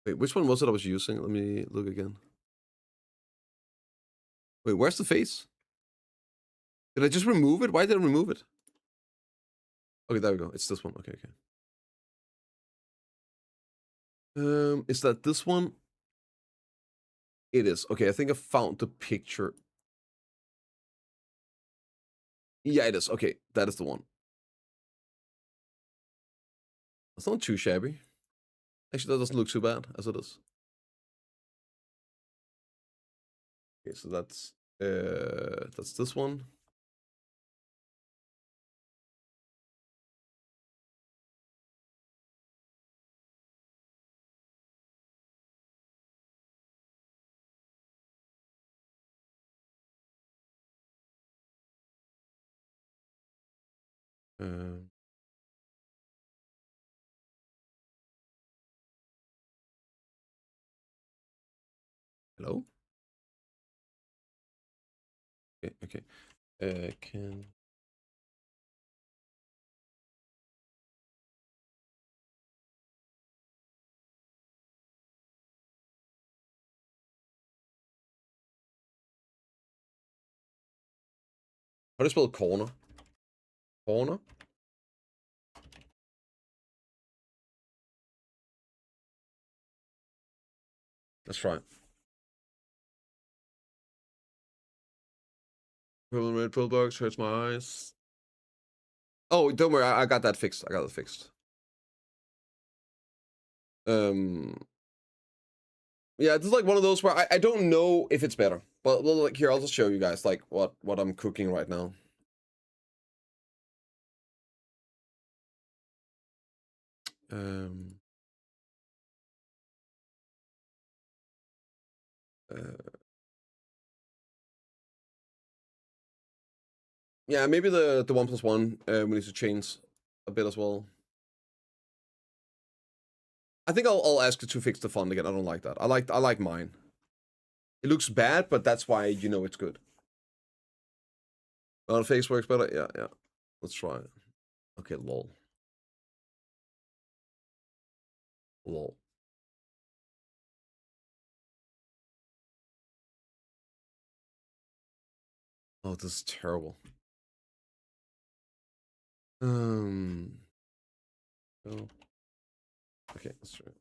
Wait, which one was it I was using? Let me look again. Wait, where's the face? Did I just remove it? Why did I remove it? Okay, there we go. It's this one. Okay, okay. Is that this one? It is. Okay, I think I found the picture. Yeah, it is. Okay, that is the one. That's not too shabby. Actually, that doesn't look too bad as it is. Okay, so that's this one. Um, Hello? Okay, okay. Can how do you spell corner? Corner? Let's try it. Purple red pill box hurts my eyes. Oh, don't worry, I got that fixed. I got it fixed. Yeah, this is like one of those where I don't know if it's better. But well, like here, I'll just show you guys like what I'm cooking right now. Um uh, yeah, maybe the 1+1 we need to change a bit as well. I think I'll ask you to fix the font again. I don't like that. I like mine. It looks bad, but that's why you know it's good. Oh, the face works better. Yeah, yeah. Let's try it. Okay, lol. Lol. Oh, this is terrible. Oh. Okay, let's try it.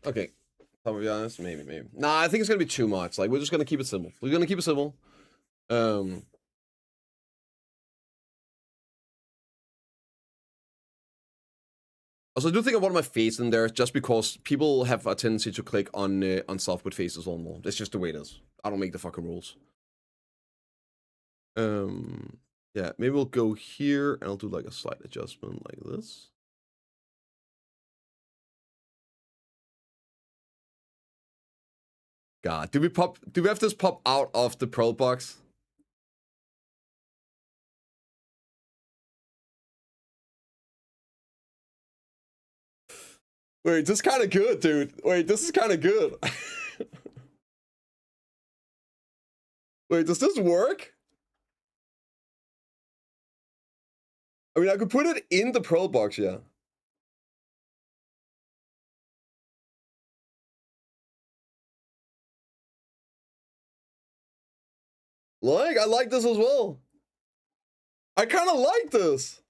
Okay. I'll be honest, maybe. Nah, I think it's gonna be too much. Like, we're just gonna keep it simple. We're gonna keep it simple. Also, I do think I want my face in there just because people have a tendency to click on stuff with faces on more. That's just the way it is. I don't make the fucking rules. Yeah, maybe we'll go here and I'll do like a slight adjustment like this. God, do we have this pop out of the Pearl box? Wait, this is kind of good, dude. Wait, this is kind of good. Wait, does this work? I mean, I could put it in the Pearl box, yeah. Like, I like this as well. I kind of like this.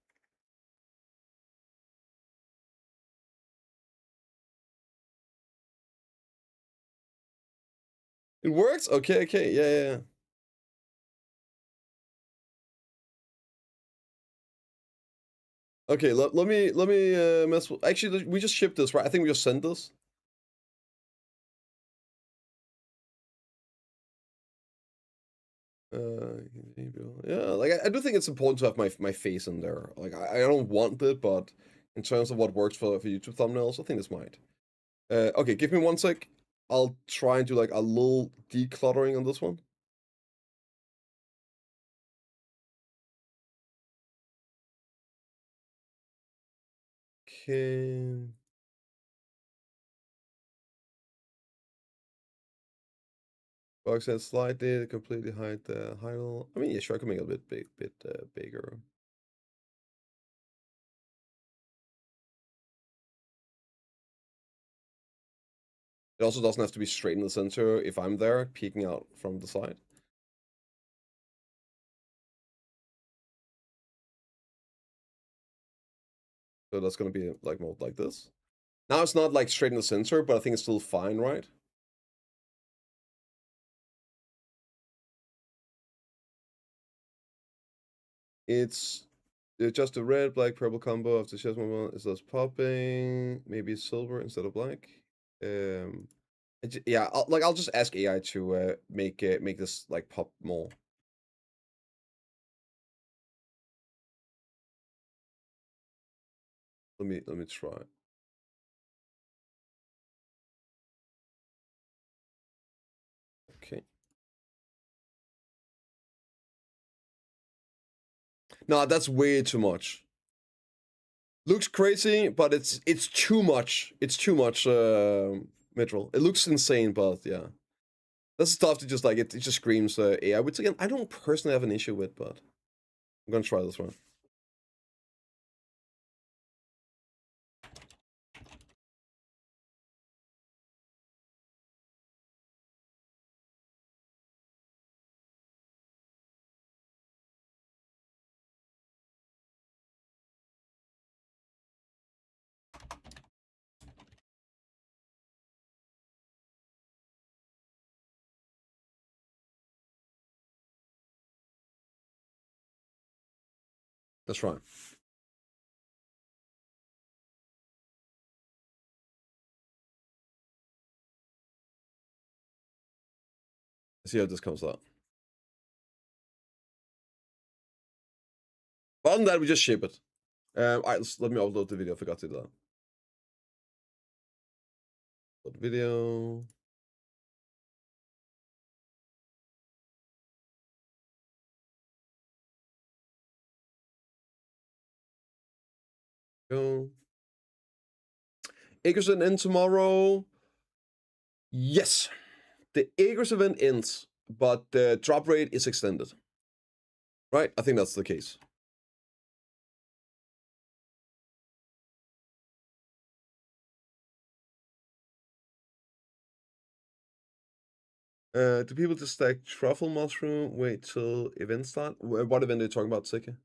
It works? Okay, yeah. Okay, let me mess with. Actually, we just shipped this, right? I think we just sent this. Yeah, like I do think it's important to have my face in there. Like I don't want it, but in terms of what works for YouTube thumbnails, I think this might. Okay, give me 1 sec. I'll try and do like a little decluttering on this one. Okay. Box says slightly completely hide the title. I mean, yeah, sure, I can make it a bit bigger. It also doesn't have to be straight in the center if I'm there, peeking out from the side. So that's gonna be like more like this. Now it's not like straight in the center, but I think it's still fine, right? It's just a red, black, purple combo of the chess mobile. It starts popping. Maybe silver instead of black. Yeah, I'll just ask AI to make this like pop more. Let me try. Okay. No, that's way too much. Looks crazy, but it's too much. It's too much, Mitchell. It looks insane, but yeah. That's stuff to just like it just screams AI, which again I don't personally have an issue with, but I'm gonna try this one. Let's try. Let's see how this comes out. But other than that, we just ship it. Alright, let me upload the video. I forgot to do that. Upload the video. Go. Acres end tomorrow. Yes. The Acres event ends, but the drop rate is extended. Right? I think that's the case. Do people just stack truffle mushroom? Wait till event start? What event are you talking about, Sika?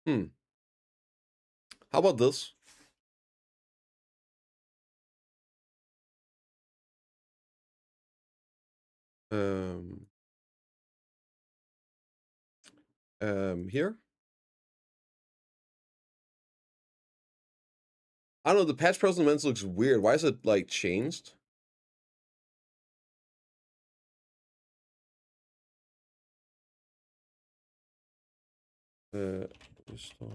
Hmm. How about this? Um, here? I don't know, the patch present events looks weird. Why is it, like, changed? Restore.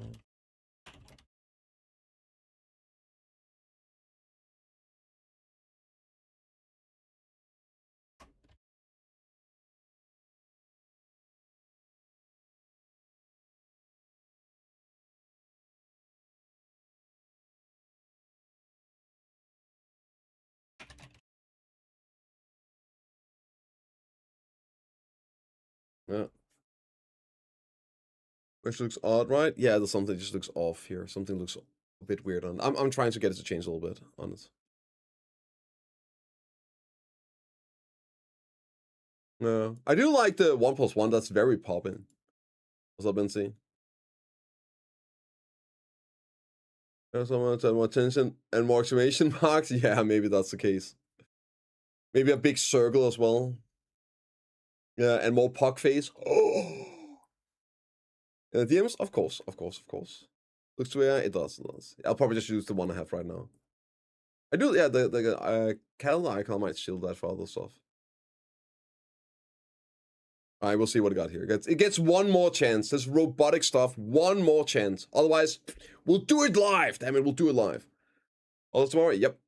Yeah. Which looks odd, right? Yeah, there's something just looks off here. Something looks a bit weird on. I'm trying to get it to change a little bit on it. No, I do like the 1+1. That's very popping. What's up, NC? There's someone more attention and more exclamation marks. Yeah, maybe that's the case. Maybe a big circle as well. Yeah, and more puck face. Oh. DMs, of course, of course, of course. Looks weird. It does, it does. I'll probably just use the one I have right now. I do, yeah. The calendar icon might shield that for other stuff. All right, we'll see what it got here. It gets one more chance. This robotic stuff, one more chance. Otherwise, we'll do it live. Damn it, we'll do it live. Oh, that's tomorrow? Yep.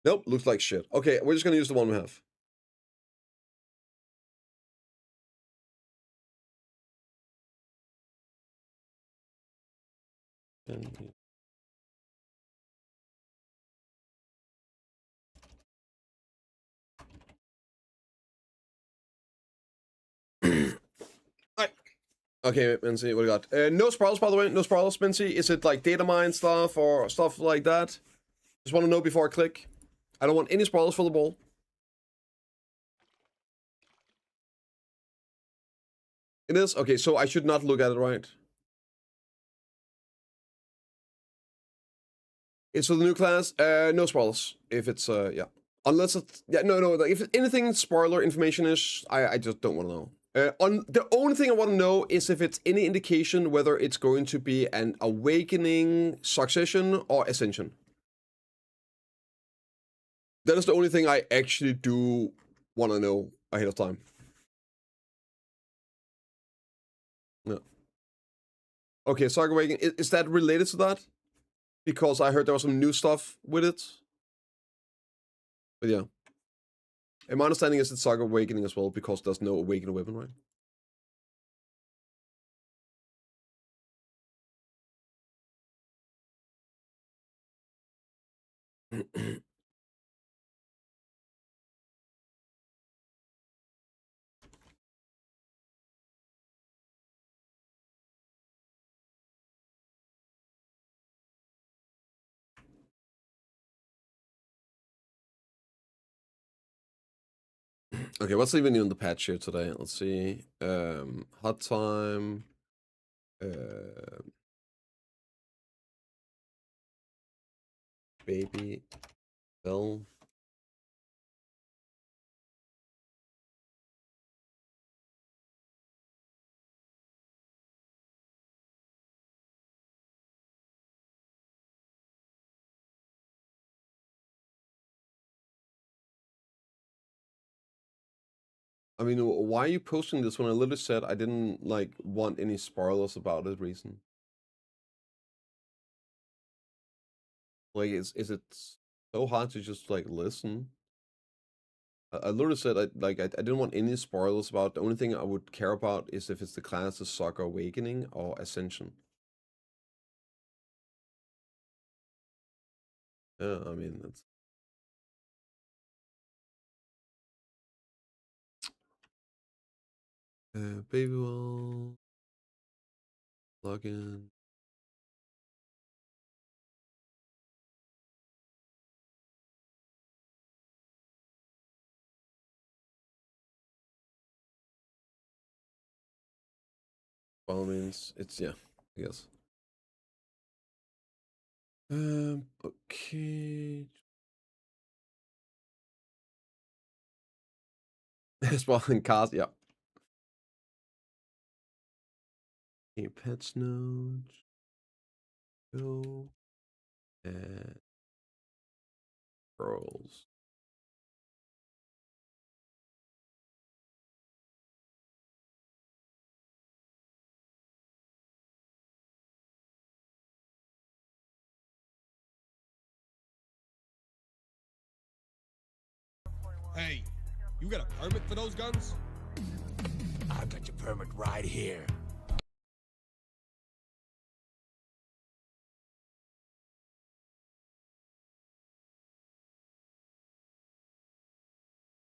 Nope, looks like shit. Okay, we're just gonna use the one we have. Alright. Okay, Mincy, what do we got? No sprawls, by the way. No sprawls, Mincy. Is it like data mine stuff or stuff like that? Just want to know before I click. I don't want any sprawls for the ball. It is? Okay, so I should not look at it, right? It's for the new class. No spoilers. If it's yeah. Unless it's yeah, no. Like, if anything spoiler information is, I just don't want to know. On the only thing I want to know is if it's any indication whether it's going to be an awakening, succession, or ascension. That is the only thing I actually do want to know ahead of time. Yeah. Okay, Saga Awakening. Is that related to that? Because I heard there was some new stuff with it. But yeah. And my understanding is it's Saga Awakening as well because there's no awakening weapon, right? Okay, what's even in the patch here today? Let's see. Hot time. Baby Bell. I mean, why are you posting this when I literally said I didn't like want any spoilers about it? Reason? Like, is it so hard to just like listen? I literally said I didn't want any spoilers about. The only thing I would care about is if it's the class of Soccer Awakening or Ascension. Yeah, I mean that's. Baby wall. Login. Well, means it's yeah, I guess. Okay. Spawning cars, yeah. A patch note. Go. And girls. Hey, you got a permit for those guns? I've got your permit right here.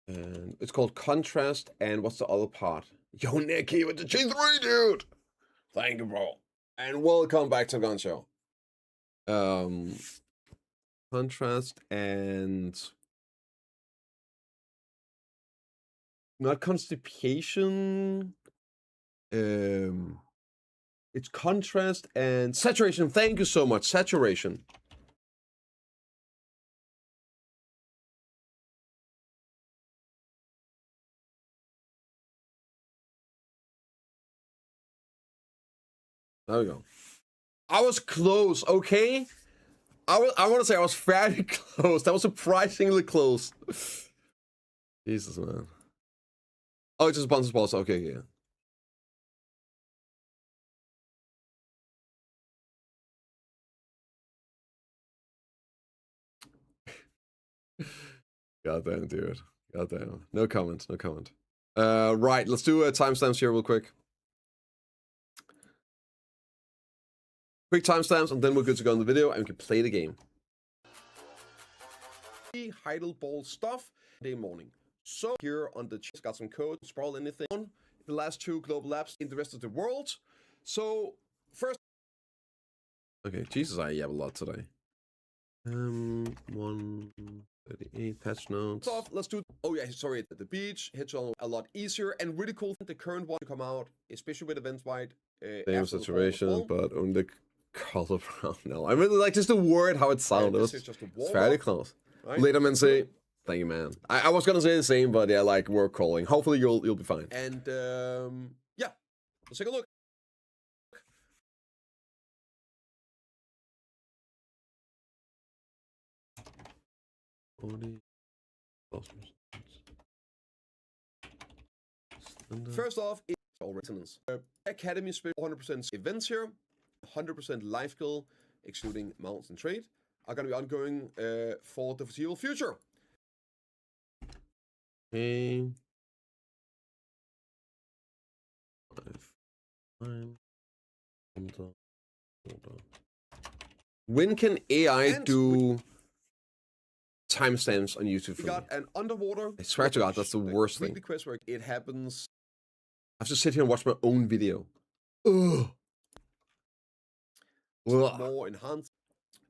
And it's called Contrast. And what's the other part? Yo, Nicky with the G3, dude. Thank you, bro. And welcome back to Gun Show. Contrast and not constipation. It's contrast and saturation. Thank you so much. Saturation. There we go. I was close, okay? I want to say I was fairly close. That was surprisingly close. Jesus, man. Oh, it's just sponsor balls. Okay, yeah. Goddamn, dude. Goddamn. No comment. No comment. Right. Let's do timestamps here real quick. Quick timestamps, and then we're good to go in the video, and we can play the game. Heidelball stuff day morning. So here on the chat, got some code, sprawl anything on the last 2 global labs in the rest of the world. So first, okay, Jesus, I have a lot today. 138 patch notes. Off, let's do. Oh yeah, sorry, the beach hits on a lot easier and really cool. The current one to come out, especially with events wide. Same situation, but on the color brown. No, I really like just the word how it sounded. It's fairly close. Right? Later, man, say thank you, man. I was gonna say the same, but yeah, like we're calling. Hopefully, you'll be fine. And yeah, let's take a look. First off, it's all resonance. Academy split 100% events here, 100% life skill, excluding mounts and trade, are going to be ongoing for the foreseeable future. Okay. When can AI do timestamps on YouTube? We got an underwater. I swear to God, that's the worst thing. Quest where it happens. I have to sit here and watch my own video. Ugh. More enhanced.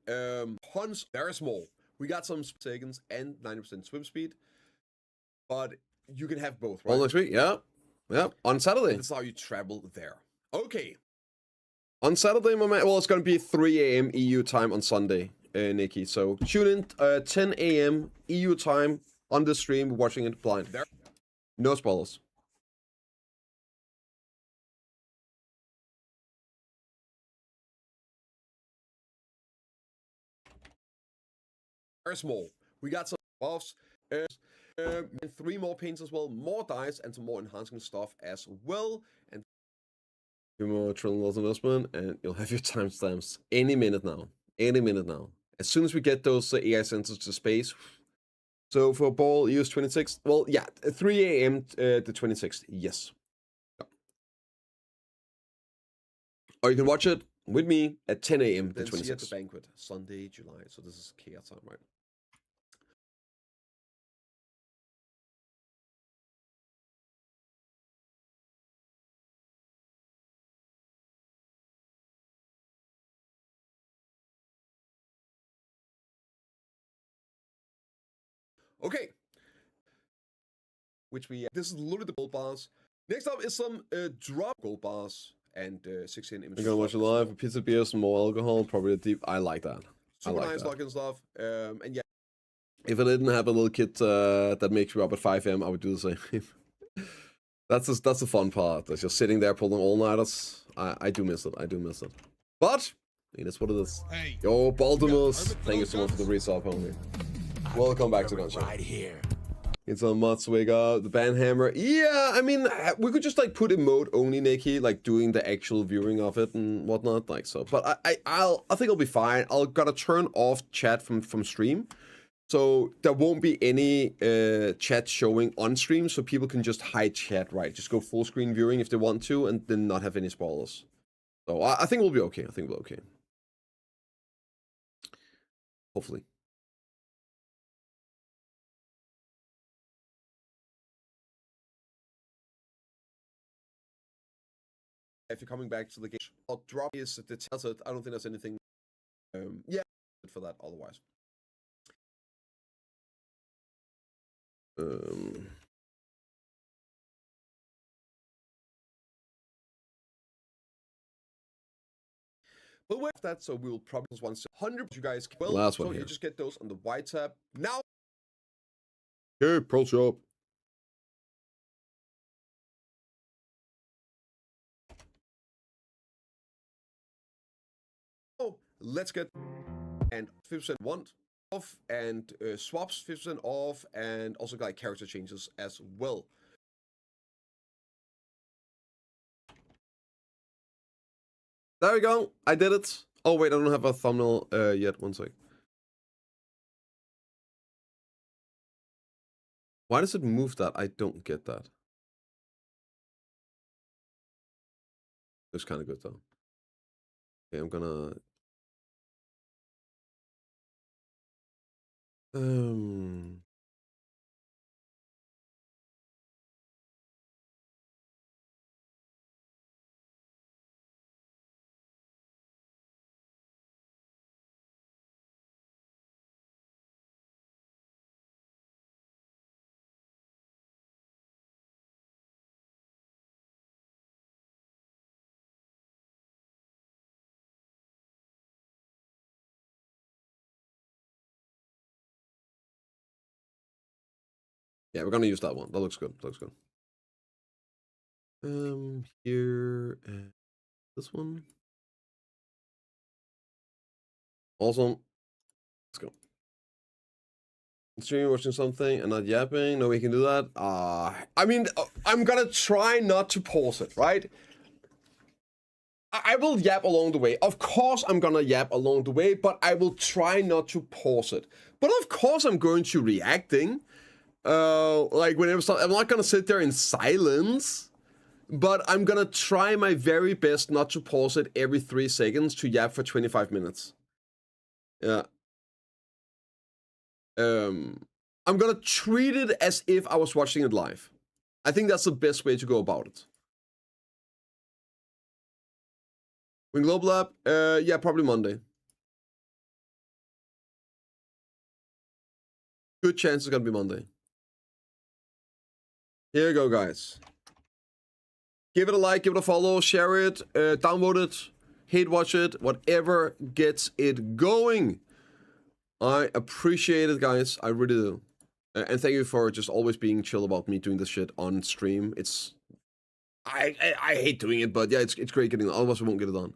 Hunts very small. We got some seconds and 90% swim speed, but you can have both, right? All next week, yeah. On Saturday. That's how you travel there. Okay. On Saturday, my man. Well, it's gonna be 3 a.m. EU time on Sunday, Nikki. So tune in 10 a.m. EU time on the stream, watching it blind. There. No spoilers. Very small. We got some buffs, and 3 more paints as well, more dice, and some more enhancing stuff as well. And 2 more trillion dollars investment, and you'll have your timestamps any minute now. Any minute now. As soon as we get those AI sensors to space. So for ball, use 26th. Well, yeah, 3 a.m. The 26th. Yes. Or you can watch it with me at 10 a.m. the 26th. At the banquet, Sunday, July. So this is chaos time, right? Okay. Which we this is literally the gold bars. Next up is some drop gold bars and 16 images. I'm gonna watch it live. A pizza, beer, some more alcohol, probably a deep. I like that. Super like nice that. login stuff. And yeah. If I didn't have a little kid that makes me up at 5 a.m., I would do the same. That's the fun part. That's just sitting there pulling all-nighters. I do miss it. I do miss it. But I mean, it's what it is. Hey, Yo, Baltimore's. permit for Thank you those so much for the guns? resub, homie. I've Welcome got back to your permit Gunshot. right here. It's a Mudswigger, the Banhammer. Yeah, I mean, we could just like put emote only, Nikki, like doing the actual viewing of it and whatnot, like so. But I think I'll be fine. I'll gotta turn off chat from stream, so there won't be any chat showing on stream, so people can just hide chat, right? Just go full screen viewing if they want to, and then not have any spoilers. So I think we'll be okay. I think we'll be okay. Hopefully. If you're coming back to the game, I'll drop his details. I don't think there's anything. Yeah, for that otherwise. But with that, so we'll probably once 100. You guys will. Last one so here. you just get those on the white tab now. Hey, Pro Shop. Let's get and 50% want off and swaps 50% off and also like character changes as well. There we go. I did it. Oh wait, I don't have a thumbnail yet. One sec. Why does it move that? I don't get that. Looks kind of good though. Okay, I'm gonna. Yeah, we're gonna use that one. That looks good. Looks good. Here and this one. Awesome. Let's go. Streaming, watching something and not yapping. No, we can do that. I mean, I'm gonna try not to pause it, right? I will yap along the way. Of course, I'm gonna yap along the way, but I will try not to pause it. But of course, I'm going to reacting. Like whenever I'm not gonna sit there in silence, but I'm gonna try my very best not to pause it every 3 seconds to yap for 25 minutes. Yeah. I'm gonna treat it as if I was watching it live. I think that's the best way to go about it. When Global Lab, yeah, probably Monday. Good chance it's gonna be Monday. Here you go, guys. Give it a like, give it a follow, share it, download it, hate watch it, whatever gets it going. I appreciate it, guys. I really do. And thank you for just always being chill about me doing this shit on stream. It's I hate doing it, but yeah, it's great getting it. Otherwise, we won't get it done.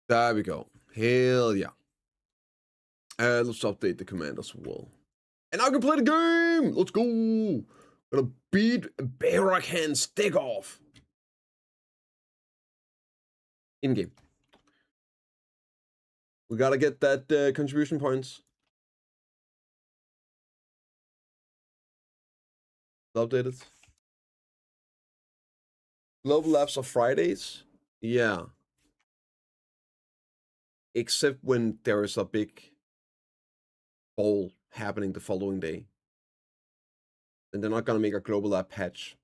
There we go. Hell yeah. Let's update the command as well. And I can play the game! Let's go! Gonna beat Barackhand's stick off. In game. We gotta get that contribution points. Updated. Global Labs are Fridays. Yeah. Except when there is a big bowl happening the following day. And they're not gonna make a Global Lab patch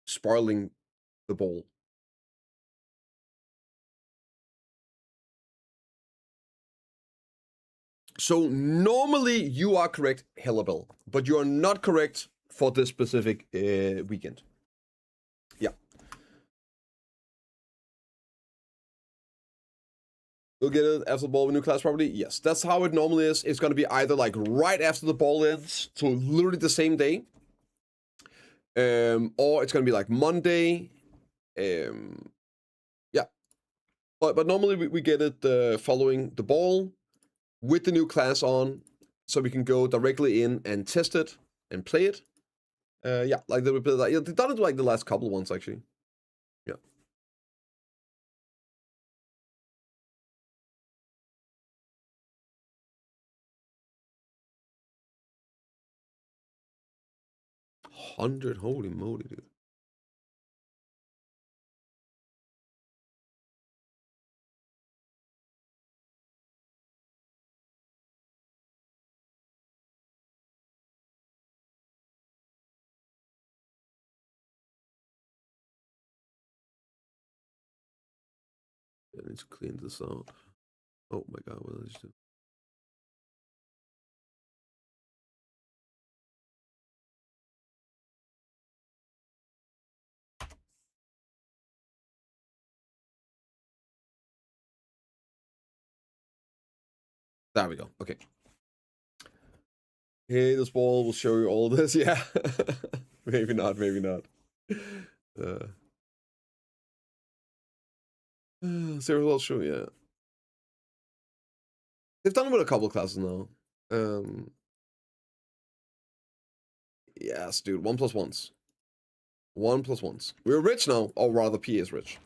spoiling the ball. So normally you are correct, Hellabel, but you are not correct for this specific weekend. Yeah. You'll get it after the ball with new class property? Yes, that's how it normally is. It's going to be either like right after the ball ends, so literally the same day. Or it's going to be like Monday. Yeah. But normally we get it following the ball with the new class on, so we can go directly in and test it and play it. Yeah, like they've done it like the last couple ones actually. Yeah. $100, holy moly, dude. I need to clean this out. Oh my god, what did I do? There we go. Okay. Hey, this ball will show you all this. Yeah. Maybe not. Maybe not. Zero will show. Yeah. They've done it with a couple of classes now. Yes, dude. 1+1s. 1+1s. We're rich now, or rather, P is rich.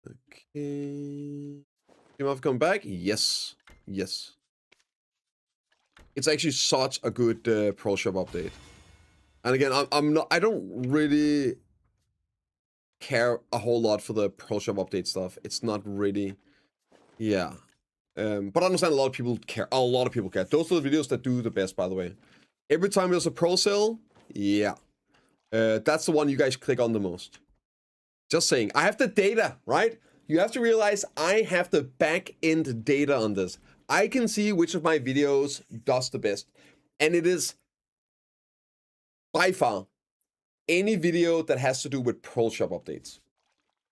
Okay. You have come back? Yes. Yes. It's actually such a good Pro Shop update. And again, I don't really care a whole lot for the Pro Shop update stuff. It's not really, yeah. But I understand a lot of people care. A lot of people care. Those are the videos that do the best, by the way. Every time there's a Pro sale, yeah. That's the one you guys click on the most. Just saying. I have the data, right? You have to realize I have the back-end data on this. I can see which of my videos does the best. And it is, by far, any video that has to do with Pro Shop updates.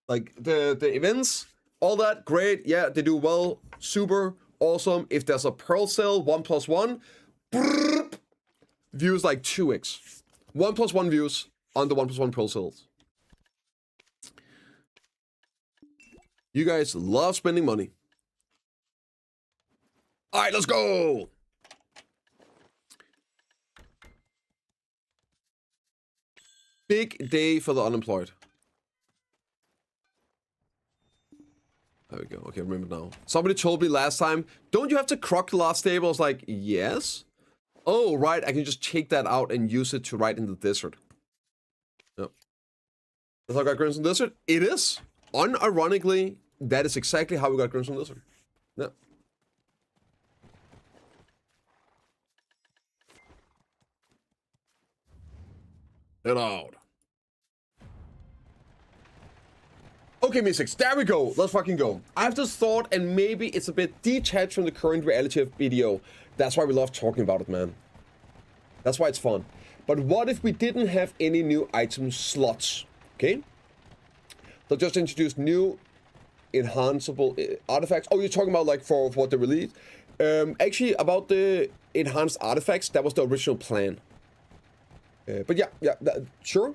Like, the events, all that, great. Yeah, they do well. Super awesome. If there's a Pearl sale, 1+1, brrr, views like 2x. 1+1 views on the 1+1 Pearl sales. You guys love spending money. All right, let's go. Big day for the unemployed. There we go. Okay, remember now. Somebody told me last time, don't you have to croc the last stable? I was like, yes. Oh, right. I can just take that out and use it to write in the desert. Yep. That's how I got Crimson Desert? It is. Unironically, that is exactly how we got Crimson Desert. Yeah. Get out. Okay, Mystics, there we go. Let's fucking go. I have this thought, and maybe it's a bit detached from the current reality of video. That's why we love talking about it, man. That's why it's fun. But what if we didn't have any new item slots? Okay? They'll just introduce new enhanceable artifacts. Oh, you're talking about like for what they released? Actually, about the enhanced artifacts, that was the original plan. But yeah, sure.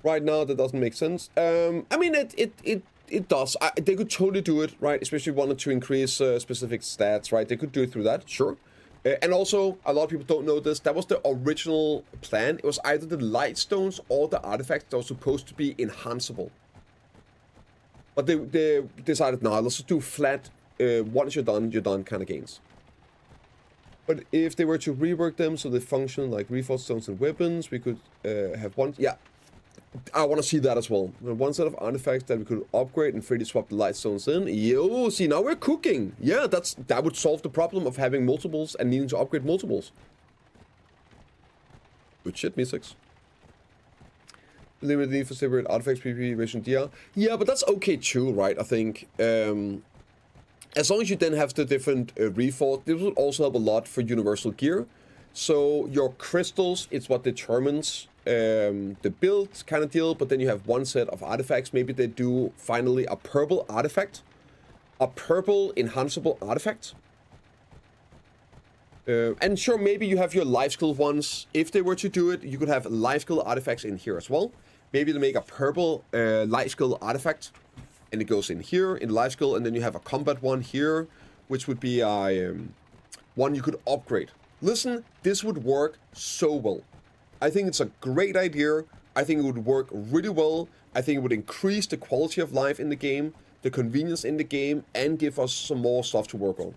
Right now, that doesn't make sense. I mean, it does. They could totally do it, right? Especially if you wanted to increase specific stats, right? They could do it through that, sure. And also, a lot of people don't know this. That was the original plan. It was either the light stones or the artifacts that were supposed to be enhanceable. But they decided, nah, let's just do flat. Once you're done kind of gains. But if they were to rework them so they function like reforged stones and weapons, we could have one. Yeah, I want to see that as well. One set of artifacts that we could upgrade and freely swap the light stones in. Yo, see, now we're cooking. Yeah, that would solve the problem of having multiples and needing to upgrade multiples. Good shit, Me6. Limited need for separate artifacts, PvP, version DR. Yeah, but that's okay too, right? I think. As long as you then have the different reforged, this would also help a lot for universal gear. So your crystals, it's what determines the build kind of deal, but then you have one set of artifacts. Maybe they do finally a purple artifact, a purple enhanceable artifact. And sure, maybe you have your life skill ones. If they were to do it, you could have life skill artifacts in here as well. Maybe to make a purple life skill artifact, and it goes in here in life skill, and then you have a combat one here, which would be a one you could upgrade. Listen, this would work so well. I think it's a great idea. I think it would work really well. I think it would increase the quality of life in the game, the convenience in the game, and give us some more stuff to work on.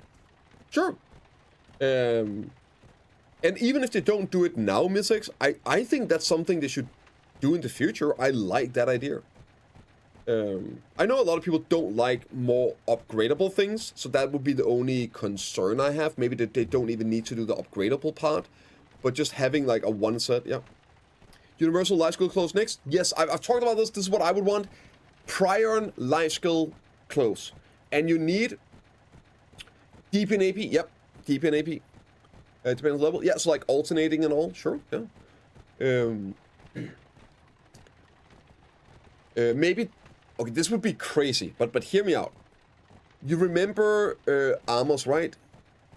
Sure. And even if they don't do it now, Mystics, I think that's something they should do in the future. I like that idea. I know a lot of people don't like more upgradable things, so that would be the only concern I have. Maybe that they don't even need to do the upgradable part, but just having like a one set, yeah. Universal life skill close next. Yes, I've talked about this. This is what I would want. Prion life skill close. And you need deep in AP. Yep, deep in AP. Depends on the level. Yeah, so like alternating and all. Sure, yeah. Maybe... Okay, this would be crazy, but hear me out. You remember armors, right?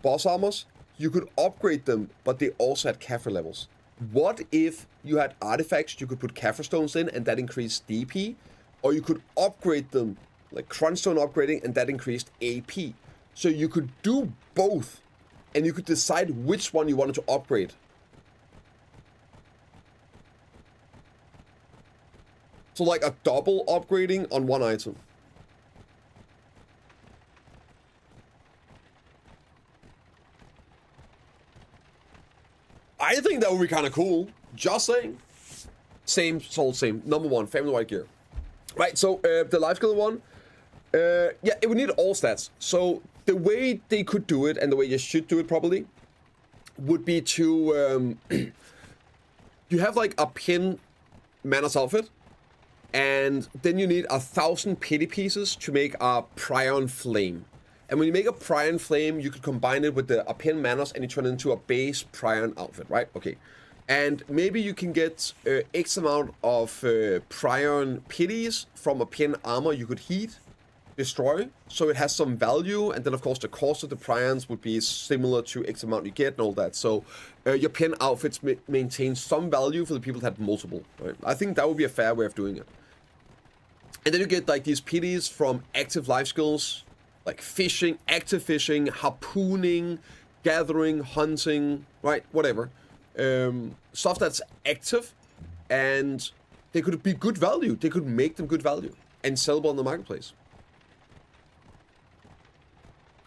Boss armors? You could upgrade them, but they also had Kaffir levels. What if you had artifacts you could put Kaffir stones in and that increased DP? Or you could upgrade them, like Crunchstone upgrading, and that increased AP. So you could do both, and you could decide which one you wanted to upgrade. So like a double upgrading on one item. I think that would be kind of cool. Just saying. Same, sold, same. Number one, family white gear. Right, so the life skill one. Yeah, it would need all stats. So the way they could do it, and the way you should do it probably, would be to... you have like a pin Manos outfit. And then you need 1,000 pity pieces to make a Prion Flame. And when you make a Prion Flame, you could combine it with the Appian Manos and you turn it into a base Prion outfit, right? Okay. And maybe you can get X amount of Prion pities from Appian armor you could heat, destroy, so it has some value. And then, of course, the cost of the Prions would be similar to X amount you get and all that. So your pin outfits maintain some value for the people that have multiple, right? I think that would be a fair way of doing it. And then you get like these pities from active life skills, like fishing, active fishing, harpooning, gathering, hunting, right? Whatever. Stuff that's active, and they could be good value. They could make them good value and sellable on the marketplace.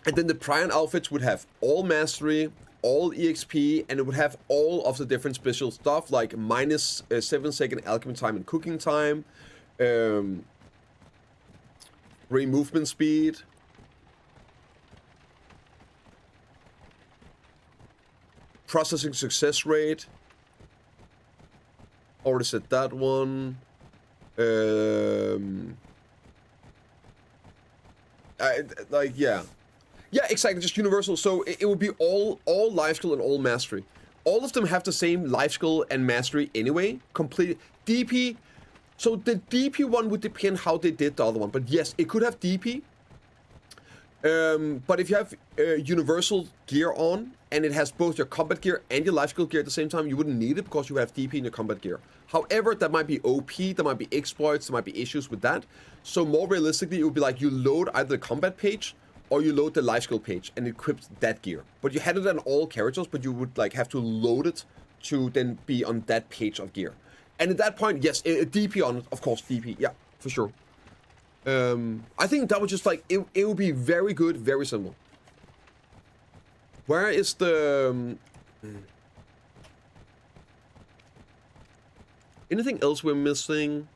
And then the Prion outfits would have all mastery, all EXP, and it would have all of the different special stuff like minus 7-second alchemy time and cooking time. Ray movement speed. Processing success rate. Already said that one. Like, yeah. Yeah, exactly, just universal. So it would be all life skill and all mastery. All of them have the same life skill and mastery anyway. Complete DP. So the DP one would depend how they did the other one. But yes, it could have DP. But if you have universal gear on, and it has both your combat gear and your life skill gear at the same time, you wouldn't need it because you have DP in your combat gear. However, that might be OP, there might be exploits, there might be issues with that. So more realistically, it would be like you load either the combat page or you load the life skill page and equip that gear. But you had it on all characters, but you would like have to load it to then be on that page of gear. And at that point, yes, DP on it, of course, DP, yeah, for sure. I think that would just like, it would be very good, very simple. Where is the... anything else we're missing?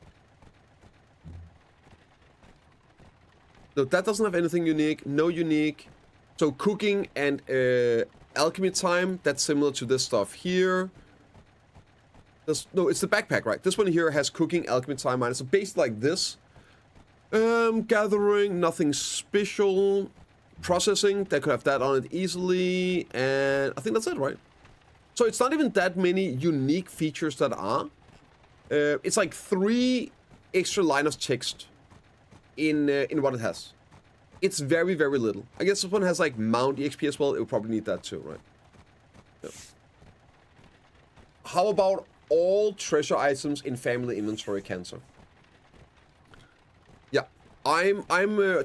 No, that doesn't have anything unique, no unique. So cooking and alchemy time, that's similar to this stuff here. No, it's the backpack, right? This one here has cooking, alchemy, time minus. So basically like this. Gathering, nothing special. Processing, they could have that on it easily. And I think that's it, right? So it's not even that many unique features that are. It's like 3 extra line of text in what it has. It's very, very little. I guess this one has like Mount EXP as well. It would probably need that too, right? Yeah. How about all treasure items in family inventory cancel? Yeah, I'm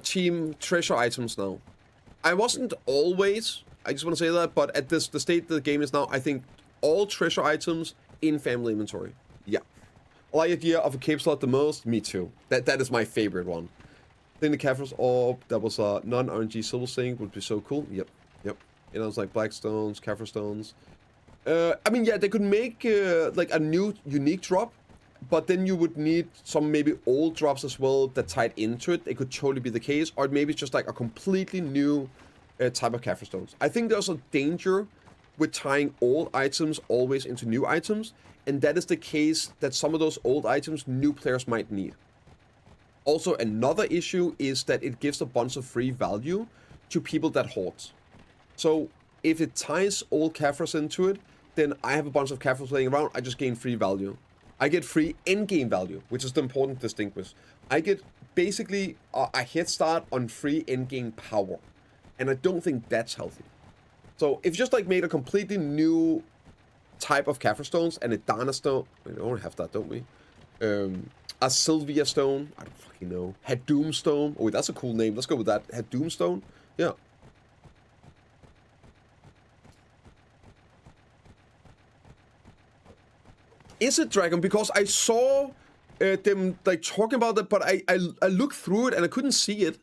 team treasure items now. I wasn't always. I just want to say that, but at the state the game is now, I think all treasure items in family inventory. Yeah. I like the idea of a cave slot the most. Me too. That is my favorite one. I think the Caphras orb that was a non-RNG silver thing would be so cool. Yep. You know, it's like black stones, Caphras stones. I mean, yeah, they could make like a new unique drop, but then you would need some maybe old drops as well that tied into it. It could totally be the case, or maybe just like a completely new type of Caphras stones. I think there's a danger with tying old items always into new items, and that is the case that some of those old items new players might need. Also, another issue is that it gives a bunch of free value to people that hoard. So if it ties old Caphras into it, then I have a bunch of Caphras laying around, I just gain free value. I get free endgame value, which is the important distinguish. I get basically a head start on free endgame power. And I don't think that's healthy. So if you just like made a completely new type of Caphras stones and a Dana stone, we don't have that, don't we? A Sylvia stone, I don't fucking know. Hadum stone, oh that's a cool name, let's go with that. Hadum stone, yeah. Is it Dragon? Because I saw them like talking about it, but I looked through it and I couldn't see it.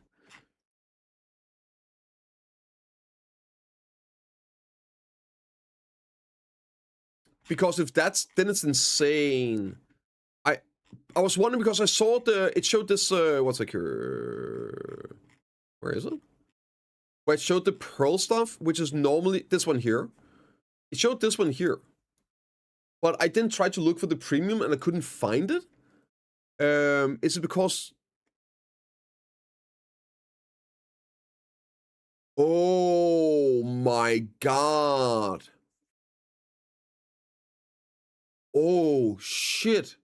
Because if that's, then it's insane. I was wondering because I saw it showed this what's like here? Where is it? Where it showed the pearl stuff, which is normally this one here. It showed this one here. But I didn't try to look for the premium and I couldn't find it. Is it because... Oh my god. Oh shit.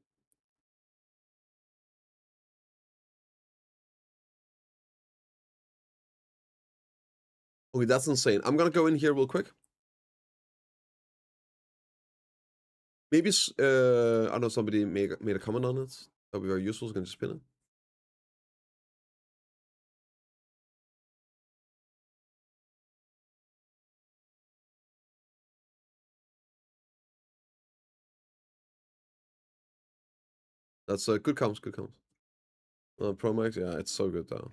Okay, that's insane. I'm gonna go in here real quick. Maybe I know somebody made a comment on it. That would be very useful. So I'm gonna just spin it. That's good comms, good comms. Pro Max, yeah, it's so good though.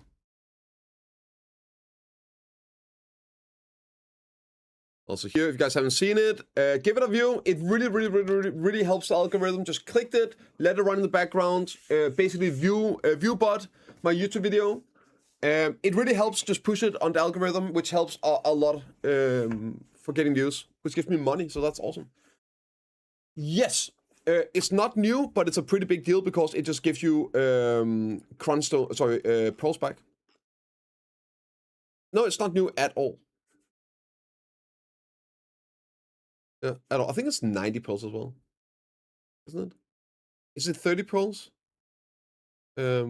Also here, if you guys haven't seen it, give it a view. It really helps the algorithm. Just click it, let it run in the background. Basically view bot my YouTube video. It really helps just push it on the algorithm, which helps a lot for getting views, which gives me money. So that's awesome. Yes, it's not new, but it's a pretty big deal because it just gives you pearls back. No, it's not new at all. Yeah, at all. I think it's 90 pearls as well. Isn't it? Is it 30 pearls? Yeah.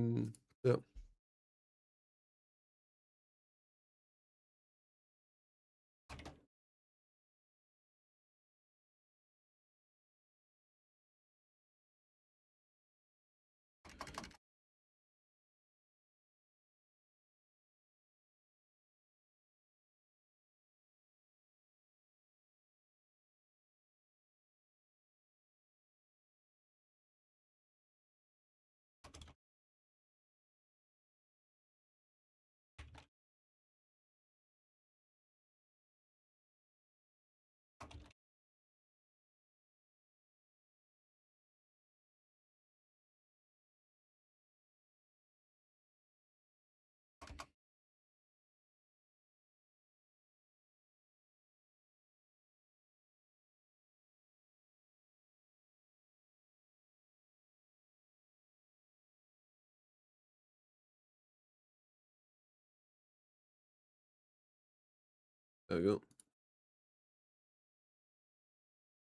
There we go.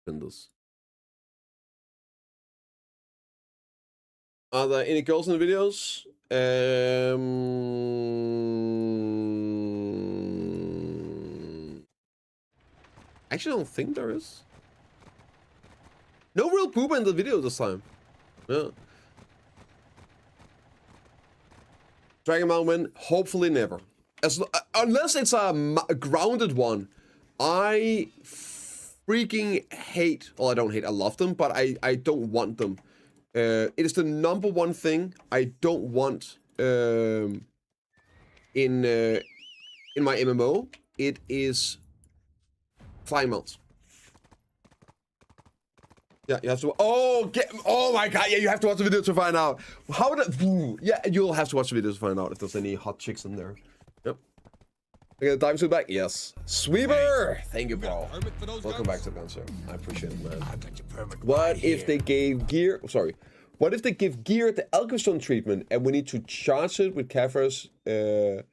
Send this. Are there any girls in the videos? Actually, I don't think there is. No real booba in the video this time. Yeah. Dragon Mount win? Hopefully never. Unless it's a grounded one. I freaking hate... Well, I don't hate. I love them, but I don't want them. It is the number one thing I don't want in my MMO. It is flying mounts. Yeah, you have to. Oh my god! Yeah, you have to watch the video to find out how the. Yeah, you'll have to watch the video to find out if there's any hot chicks in there. Yep. Okay, dive suit back. Yes. Sweeper. Thank you, bro. Welcome back to the gun, sir. I appreciate it, man. I've got your permit What right if here. they gave gear? Sorry. What if they give gear the Alchemistone treatment and we need to charge it with Kafir's a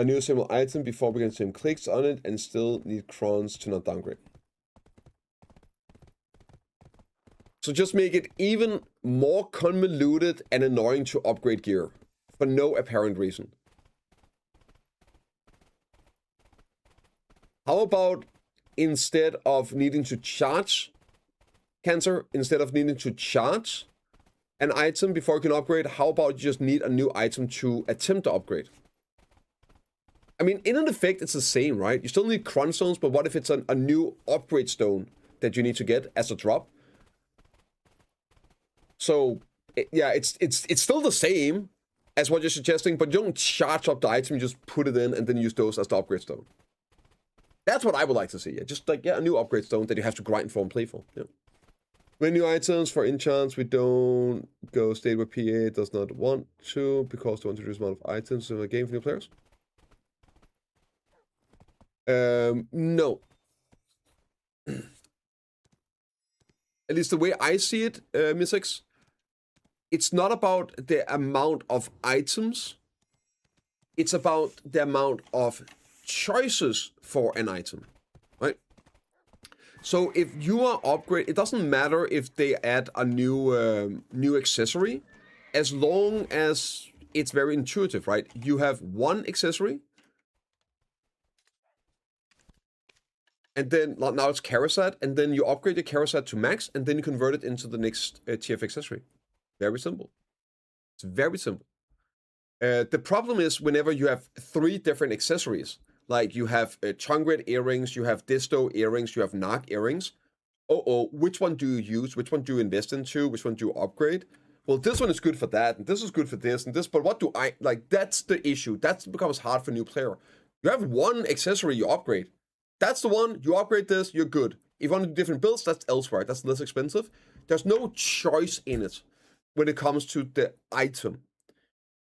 new symbol item before we can send clicks on it and still need crons to not downgrade? So just make it even more convoluted and annoying to upgrade gear for no apparent reason. How about instead of needing to charge cancer, instead of needing to charge an item before you can upgrade, how about you just need a new item to attempt to upgrade? I mean, in an effect, it's the same, right? You still need cron stones, but what if it's a new upgrade stone that you need to get as a drop? So, yeah, it's still the same as what you're suggesting, but you don't charge up the item, you just put it in and then use those as the upgrade stone. That's what I would like to see. Yeah, just like, yeah, a new upgrade stone that you have to grind for and play for. Yeah. When new items for enchants, we don't go state where PA does not want to because they want to reduce the amount of items in the game for new players. No. At least the way I see it, Mystics, it's not about the amount of items. It's about the amount of choices for an item, right? So if you are upgrade, it doesn't matter if they add a new accessory, as long as it's very intuitive, right? You have one accessory, and then now it's Karasat, and then you upgrade your Karasat to max, and then you convert it into the next TF accessory. Very simple. It's very simple. The problem is whenever you have 3 different accessories, like you have Changred earrings, you have Disto earrings, you have Narc earrings. Which one do you use? Which one do you invest into? Which one do you upgrade? Well, this one is good for that, and this is good for this, and this, but what do I, like, that's the issue. That becomes hard for a new player. You have one accessory you upgrade. That's the one, you upgrade this, you're good. If you want to do different builds, that's elsewhere. That's less expensive. There's no choice in it when it comes to the item.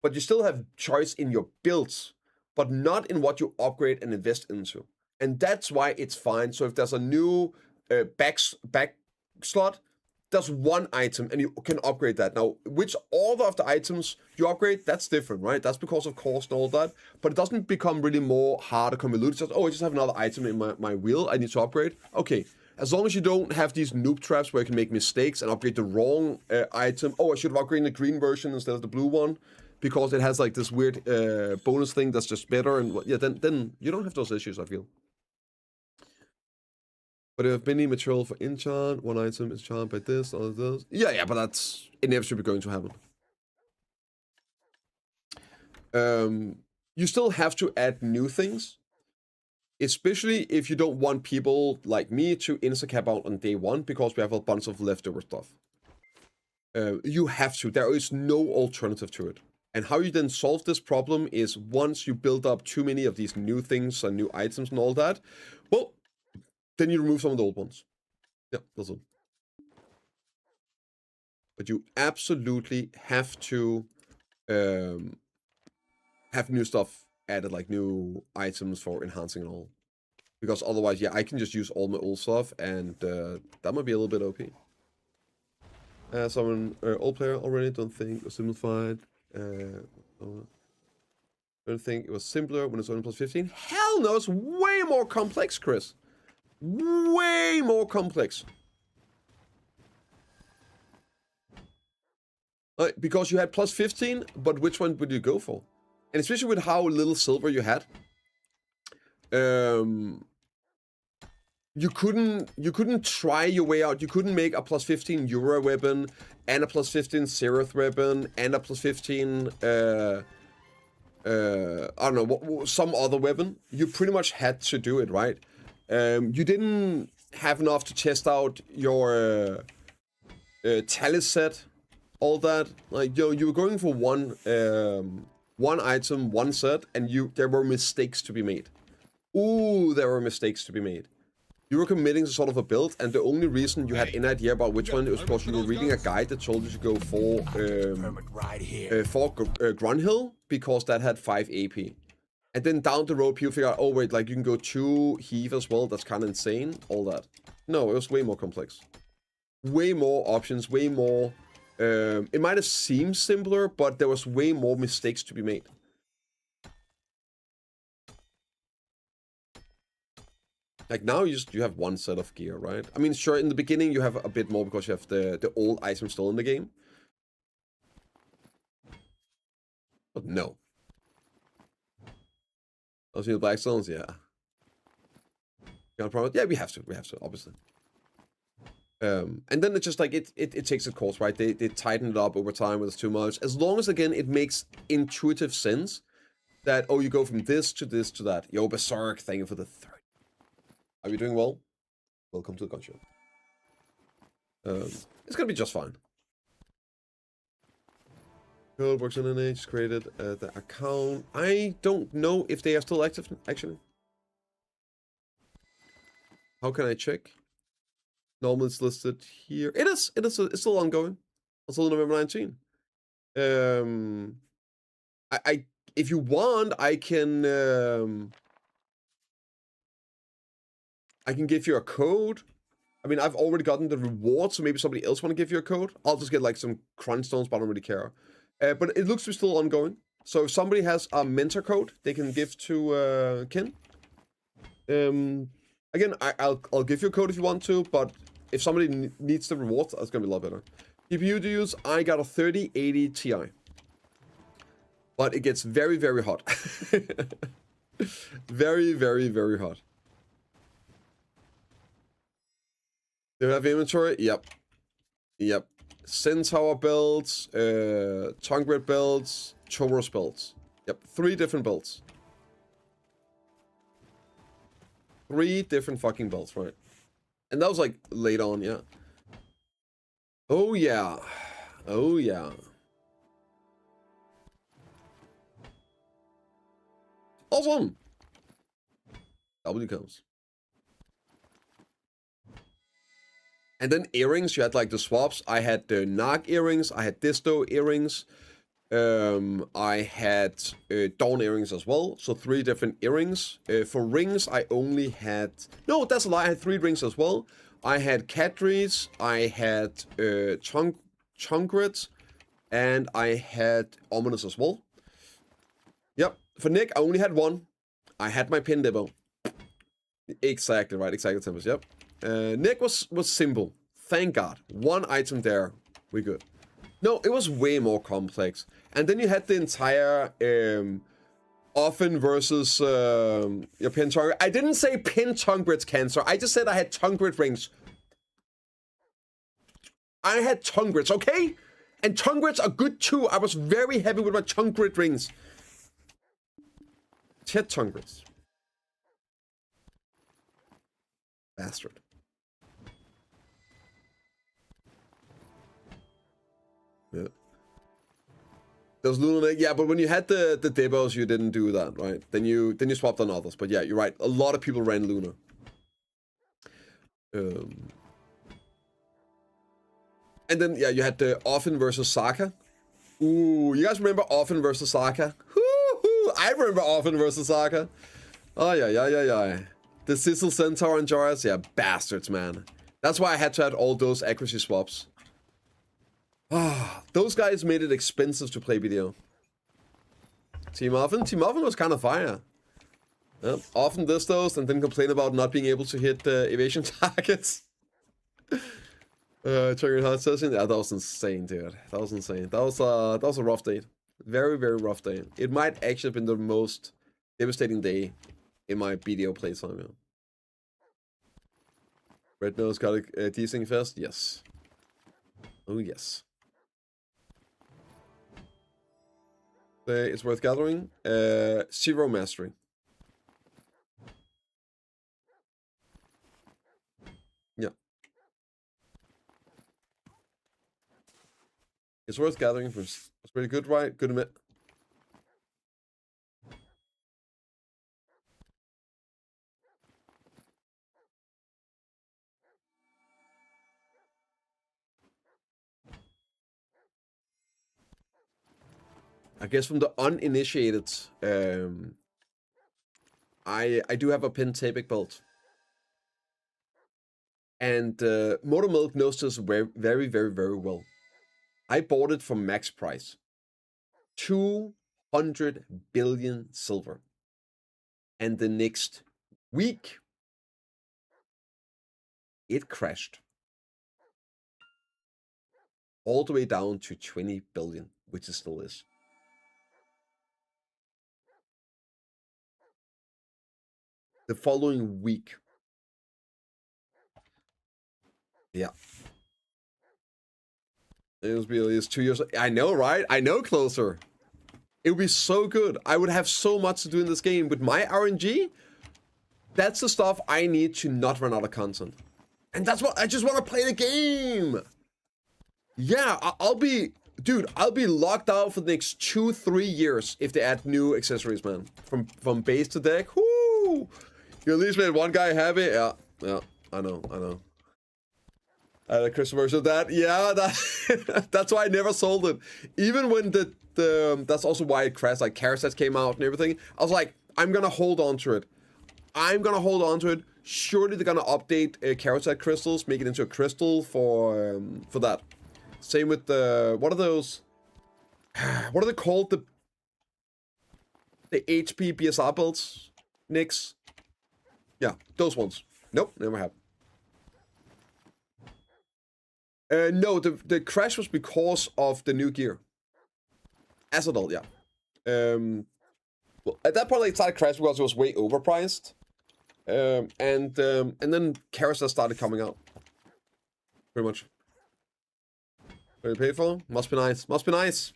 But you still have choice in your builds, but not in what you upgrade and invest into. And that's why it's fine. So if there's a new back slot, there's one item and you can upgrade that. Now, which order of the items you upgrade, that's different, right? That's because of cost and all that. But it doesn't become really more hard or convoluted. Just, I just have another item in my wheel I need to upgrade. Okay, as long as you don't have these noob traps where you can make mistakes and upgrade the wrong item. I should have upgraded the green version instead of the blue one, because it has like this weird bonus thing that's just better, and yeah, then you don't have those issues, I feel. But if many material for enchant, one item is charmed by this, all of those. Yeah, but that's inevitably going to happen. You still have to add new things, especially if you don't want people like me to insta-cap out on day 1 because we have a bunch of leftover stuff. You have to. There is no alternative to it. And how you then solve this problem is once you build up too many of these new things and new items and all that, well, then you remove some of the old ones. Yeah, that's it. But you absolutely have to have new stuff added, like new items for enhancing and all. Because otherwise, yeah, I can just use all my old stuff, and that might be a little bit OP. Someone old player already, don't think simplified. Don't think it was simpler when it's only plus 15. Hell no, it's way more complex, Chris. Way more complex. Because you had plus 15, but which one would you go for? And especially with how little silver you had. You couldn't try your way out. You couldn't make a plus 15 Euro weapon, and a plus 15 Zereth weapon, and a plus 15, I don't know, some other weapon. You pretty much had to do it, right? You didn't have enough to test out your tally set, all that. Like, you were going for one item, one set, and there were mistakes to be made. Ooh, there were mistakes to be made. You were committing to sort of a build, and the only reason you had any idea about which one was because you were reading a guide that told you to go for Grunhill, because that had 5 AP. And then down the road, people figure out, oh wait, like you can go 2 Heave as well, that's kind of insane, all that. No, it was way more complex. Way more options, way more... it might have seemed simpler, but there was way more mistakes to be made. Like now you have one set of gear, right? I mean, sure, in the beginning you have a bit more because you have the old items still in the game. But no. Oh, see the black stones? Yeah. Got a problem? Yeah, we have to, obviously. And then it's just like, it takes its course, right? They tighten it up over time when it's too much. As long as, again, it makes intuitive sense that, oh, you go from this to that. Yo, Berserk, thank you for the 30. Are you doing well? Welcome to the gun show. It's gonna be just fine. Code works in NH, created the account. I don't know if they are still active, actually. How can I check? Normally it's listed here. It is. It's still ongoing. Until November 19. If you want, I can give you a code. I mean, I've already gotten the reward, so maybe somebody else want to give you a code. I'll just get like some crunch stones, but I don't really care. But it looks to be still ongoing. So if somebody has a mentor code, they can give to Ken. Again, I'll give you a code if you want to, but if somebody needs the reward, that's gonna be a lot better. GPU to use, I got a 3080 Ti. But it gets very, very hot. Very, very, very hot. Do you have inventory? Yep. Yep. Centaur builds, Tongrid builds, Tauros builds. Yep, 3 different builds. 3 different fucking builds, right? And that was like late on, yeah. Oh yeah. Oh yeah. Awesome. W comes. And then earrings, you had like the swaps. I had the Narc earrings, I had Disto earrings, I had Dawn earrings as well. So 3 different earrings. For rings, I only had... No, that's a lie, I had 3 rings as well. I had Cadres, I had Chunkrit, and I had Ominous as well. Yep, for Nick, I only had 1. I had my pin depot. Exactly, right, exactly, Tempest, yep. Nick was simple. Thank God. 1 item there. We good. No, it was way more complex. And then you had the entire Offen versus your pin tongue. I didn't say pin tongue-grit's cancer. I just said I had tongue-grit rings. I had tongue-grits, okay? And tongue-grits are good too. I was very happy with my tongue-grit rings. Chet tongue-grits. Bastard. Yeah. There was Lunar, yeah, but when you had the debuffs, you didn't do that, right? Then you swapped on others. But yeah, you're right. A lot of people ran Lunar. And then yeah, you had the Offen versus Saka. Ooh, you guys remember Offen versus Saka? Woo-hoo! I remember Offen versus Saka. Oh yeah. The Sizzle Centaur and Joras, yeah, bastards, man. That's why I had to add all those accuracy swaps. Ah, those guys made it expensive to play BDO. Team Muffin was kind of fire. Yep. Often this those and then complain about not being able to hit evasion targets. Triggered hard session. Yeah, that was insane, dude. That was insane. That was a rough day. Very, very rough day. It might actually have been the most devastating day in my BDO playtime. Yeah. Red Nose got a decent fest. Yes. Oh yes. It's worth gathering. 0 mastery. Yeah. It's worth gathering for. It's pretty good, right? Good admit. I guess from the uninitiated, I do have a Pentapic belt. And Motormilk knows this very, very, very, very well. I bought it for max price. 200 billion silver. And the next week, it crashed. All the way down to 20 billion, which it still is. The following week. Yeah. It was at least 2 years. I know, right? I know, Closer. It would be so good. I would have so much to do in this game. With my RNG, that's the stuff I need to not run out of content. And that's what I just want to play the game. Yeah, I'll be... Dude, I'll be locked out for the next 2-3 years if they add new accessories, man. From base to deck. Whoo! You at least made one guy happy. Yeah, I know. Christopher said that. Yeah, that's why I never sold it. Even when that's also why it crashed. Like Carasets came out and everything. I was like, I'm gonna hold on to it. Surely they're gonna update Caraset crystals, make it into a crystal for that. Same with the what are those? What are they called? The HP BSR builds, Nix. Yeah, those ones. Nope, never have. No, the crash was because of the new gear. As adult, yeah. Well, at that point, it started crashing because it was way overpriced. And then Carousel started coming out. Pretty much. Very paid for? Must be nice. Must be nice.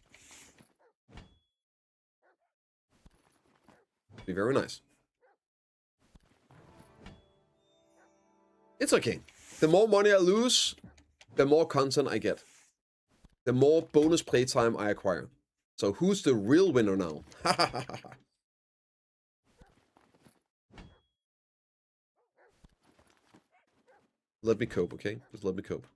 Be very nice. It's okay. The more money I lose, the more content I get. The more bonus playtime I acquire. So who's the real winner now? Let me cope, okay? Just let me cope.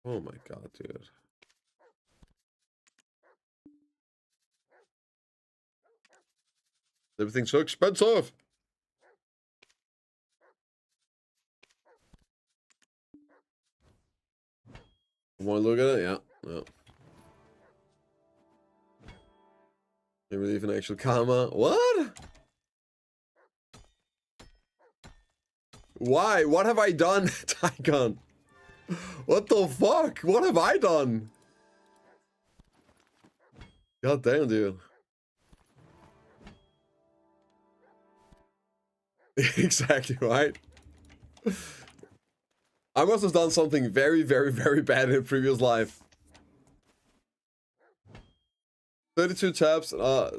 Oh my god, dude. Everything's so expensive. Want to look at it? Yeah. No. Maybe leave an actual comma. What? Why? What have I done, Tycon? What the fuck? What have I done? God damn, dude. Exactly, right? I must have done something very, very, very bad in a previous life. 32 taps,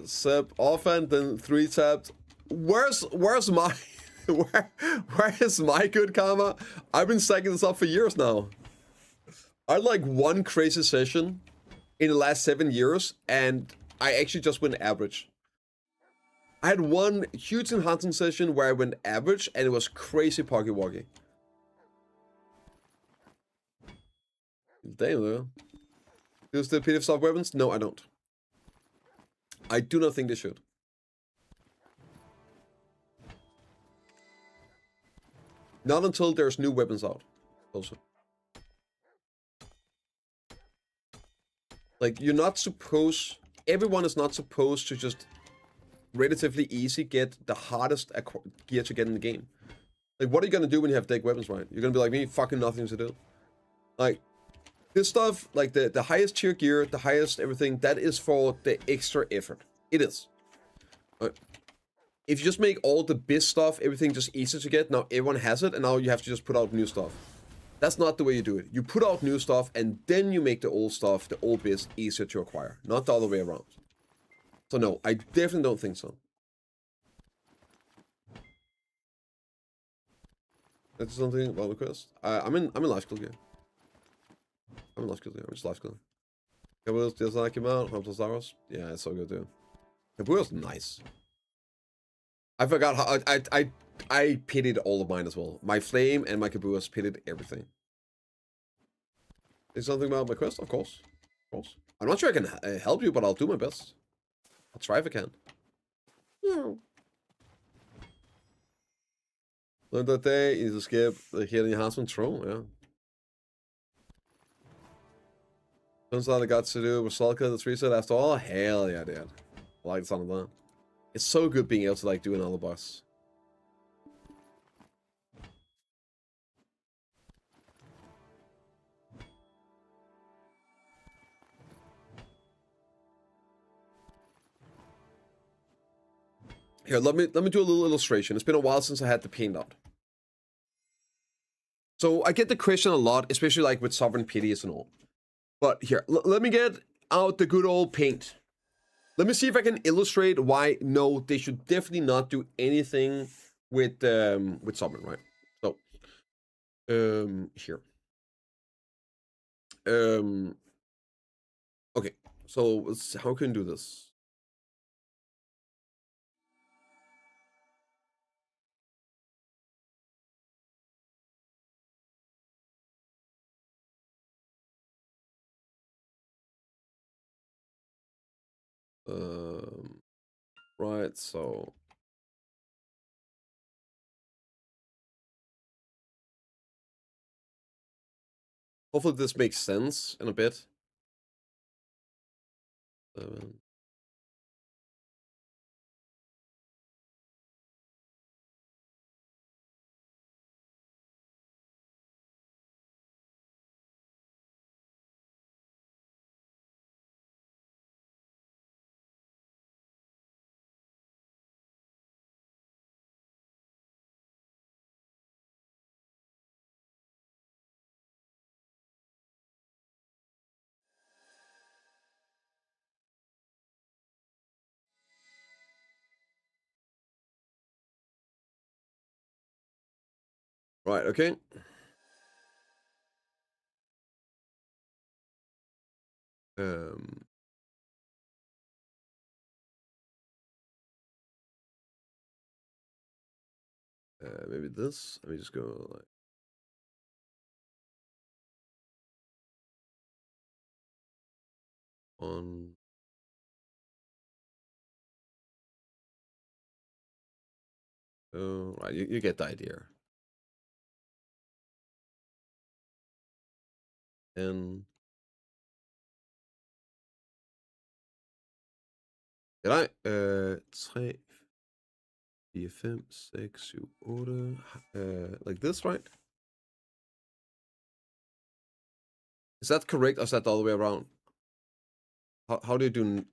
Seb offhand, then 3 taps. Where's my where is my good karma? I've been stacking this up for years now. I had like one crazy session in the last 7 years, and I actually just went average. I had one huge enhancement session where I went average, and it was crazy pocky-walkie. Damn, though. Use the PDF soft weapons? No, I don't. I do not think they should. Not until there's new weapons out. Also. Like, you're not supposed... Everyone is not supposed to just relatively easy get the hardest gear to get in the game. Like, what are you gonna do when you have deck weapons, right? You're gonna be like me, fucking nothing to do. Like, this stuff, like the highest tier gear, the highest everything, that is for the extra effort. It is. If you just make all the biz stuff, everything just easy to get, now everyone has it, and now you have to just put out new stuff. That's not the way you do it. You put out new stuff, and then you make the old stuff, the old biz, easier to acquire. Not the other way around. So no, I definitely don't think so. That's something about the quest. I'm in life skill gear. I'm just life skill. Kabu's just like him out. From Stars. Yeah, it's so good too. Kabu's nice. I forgot how I pitied all of mine as well. My flame and my Kabu's pitied everything. Is something about my quest? Of course. Of course. I'm not sure I can help you, but I'll do my best. I'll try if I can. Yeah. Learned that day, you need to skip the healing enhancement. True, yeah. Turns out I got to do with Sulka that's reset after all. Hell yeah, dude. I like the sound of that. It's so good being able to like do another boss. Here, let me do a little illustration. It's been a while since I had the paint out. So I get the question a lot, especially like with Sovereign Pities and all. But here, let me get out the good old paint. Let me see if I can illustrate why no, they should definitely not do anything with Sovereign, right? So here. Okay, so let's see, how can I do this? Right, so hopefully this makes sense in a bit. Right, okay. Maybe this. Let me just go like on. Oh, right, you get the idea. And did I? 3, 4, 5, 6, 7, 8. Like this, right? Is that correct, or is that the other way around? How do you do?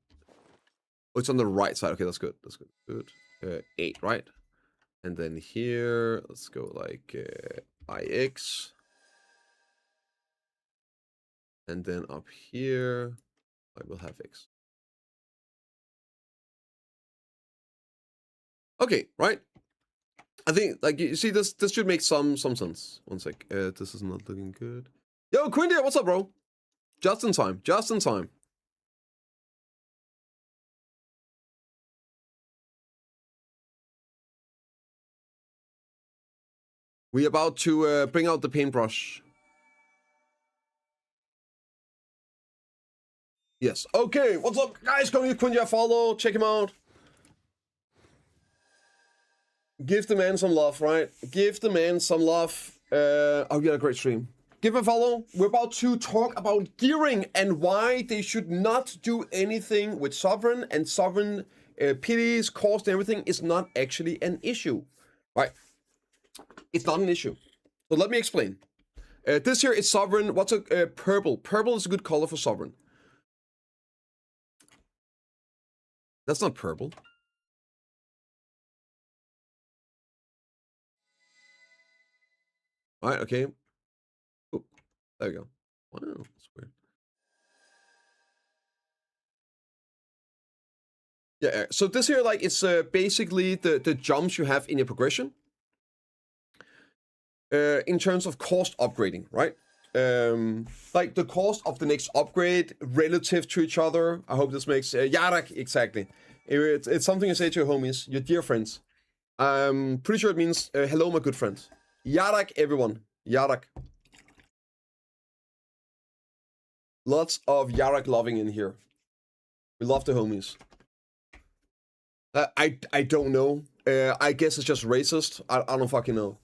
Oh, it's on the right side. Okay, that's good. That's good. Good. 8, right? And then here, let's go like IX. And then up here, I will have X. Okay, right? I think, like, you see, this should make some sense. One sec. This is not looking good. Yo, Quindy, what's up, bro? Just in time. Just in time. We about to bring out the paintbrush. Yes. Okay, what's up, guys? Go to Quindy, follow. Check him out. Give the man some love, right? Give the man some love. Oh, you had a great stream. Give a follow. We're about to talk about gearing and why they should not do anything with Sovereign, and Sovereign pities, cost, and everything is not actually an issue, right? It's not an issue. So let me explain. This here is Sovereign. What's a purple? Purple is a good color for Sovereign. That's not purple. All right, okay. Oop, there we go. Wow, that's weird. Yeah, so this here, like, it's basically the jumps you have in your progression. In terms of cost upgrading, right? Like the cost of the next upgrade relative to each other. I hope this makes Yarak, exactly. It's something you say to your homies, your dear friends. I'm pretty sure it means hello, my good friends. Yarak, everyone. Yarak. Lots of Yarak loving in here. We love the homies. I don't know. I guess it's just racist. I don't fucking know.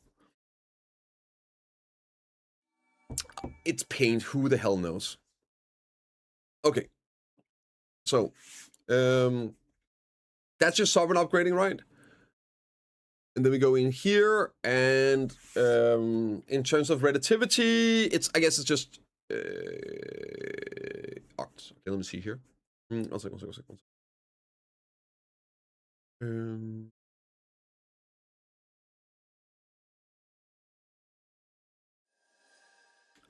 It's paint. Who the hell knows? Okay. So, that's just Sovereign upgrading, right? And then we go in here, and in terms of relativity, I guess it's just Oct. Okay, let me see here. One second.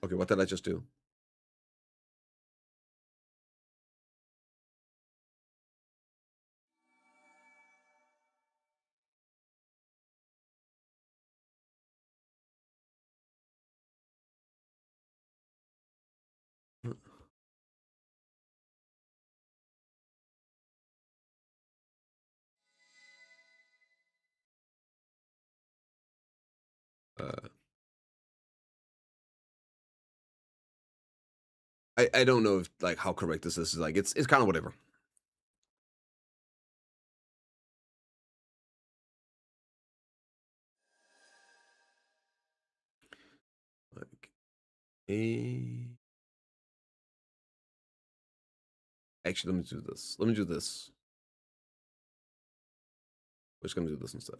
Okay, what did I just do? I don't know if, like, how correct this is. Like, it's kind of whatever. Like actually, let me do this. We're just gonna do this instead.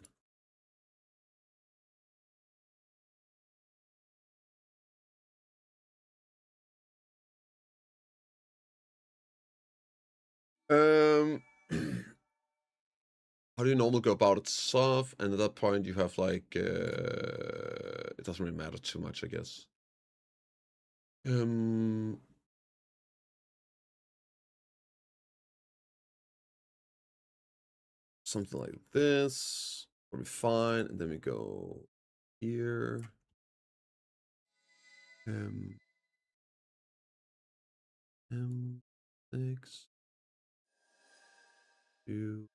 How do you normally go about it? Soft, and at that point you have like it doesn't really matter too much, I guess. Something like this will be fine, and then we go here. 6, 2.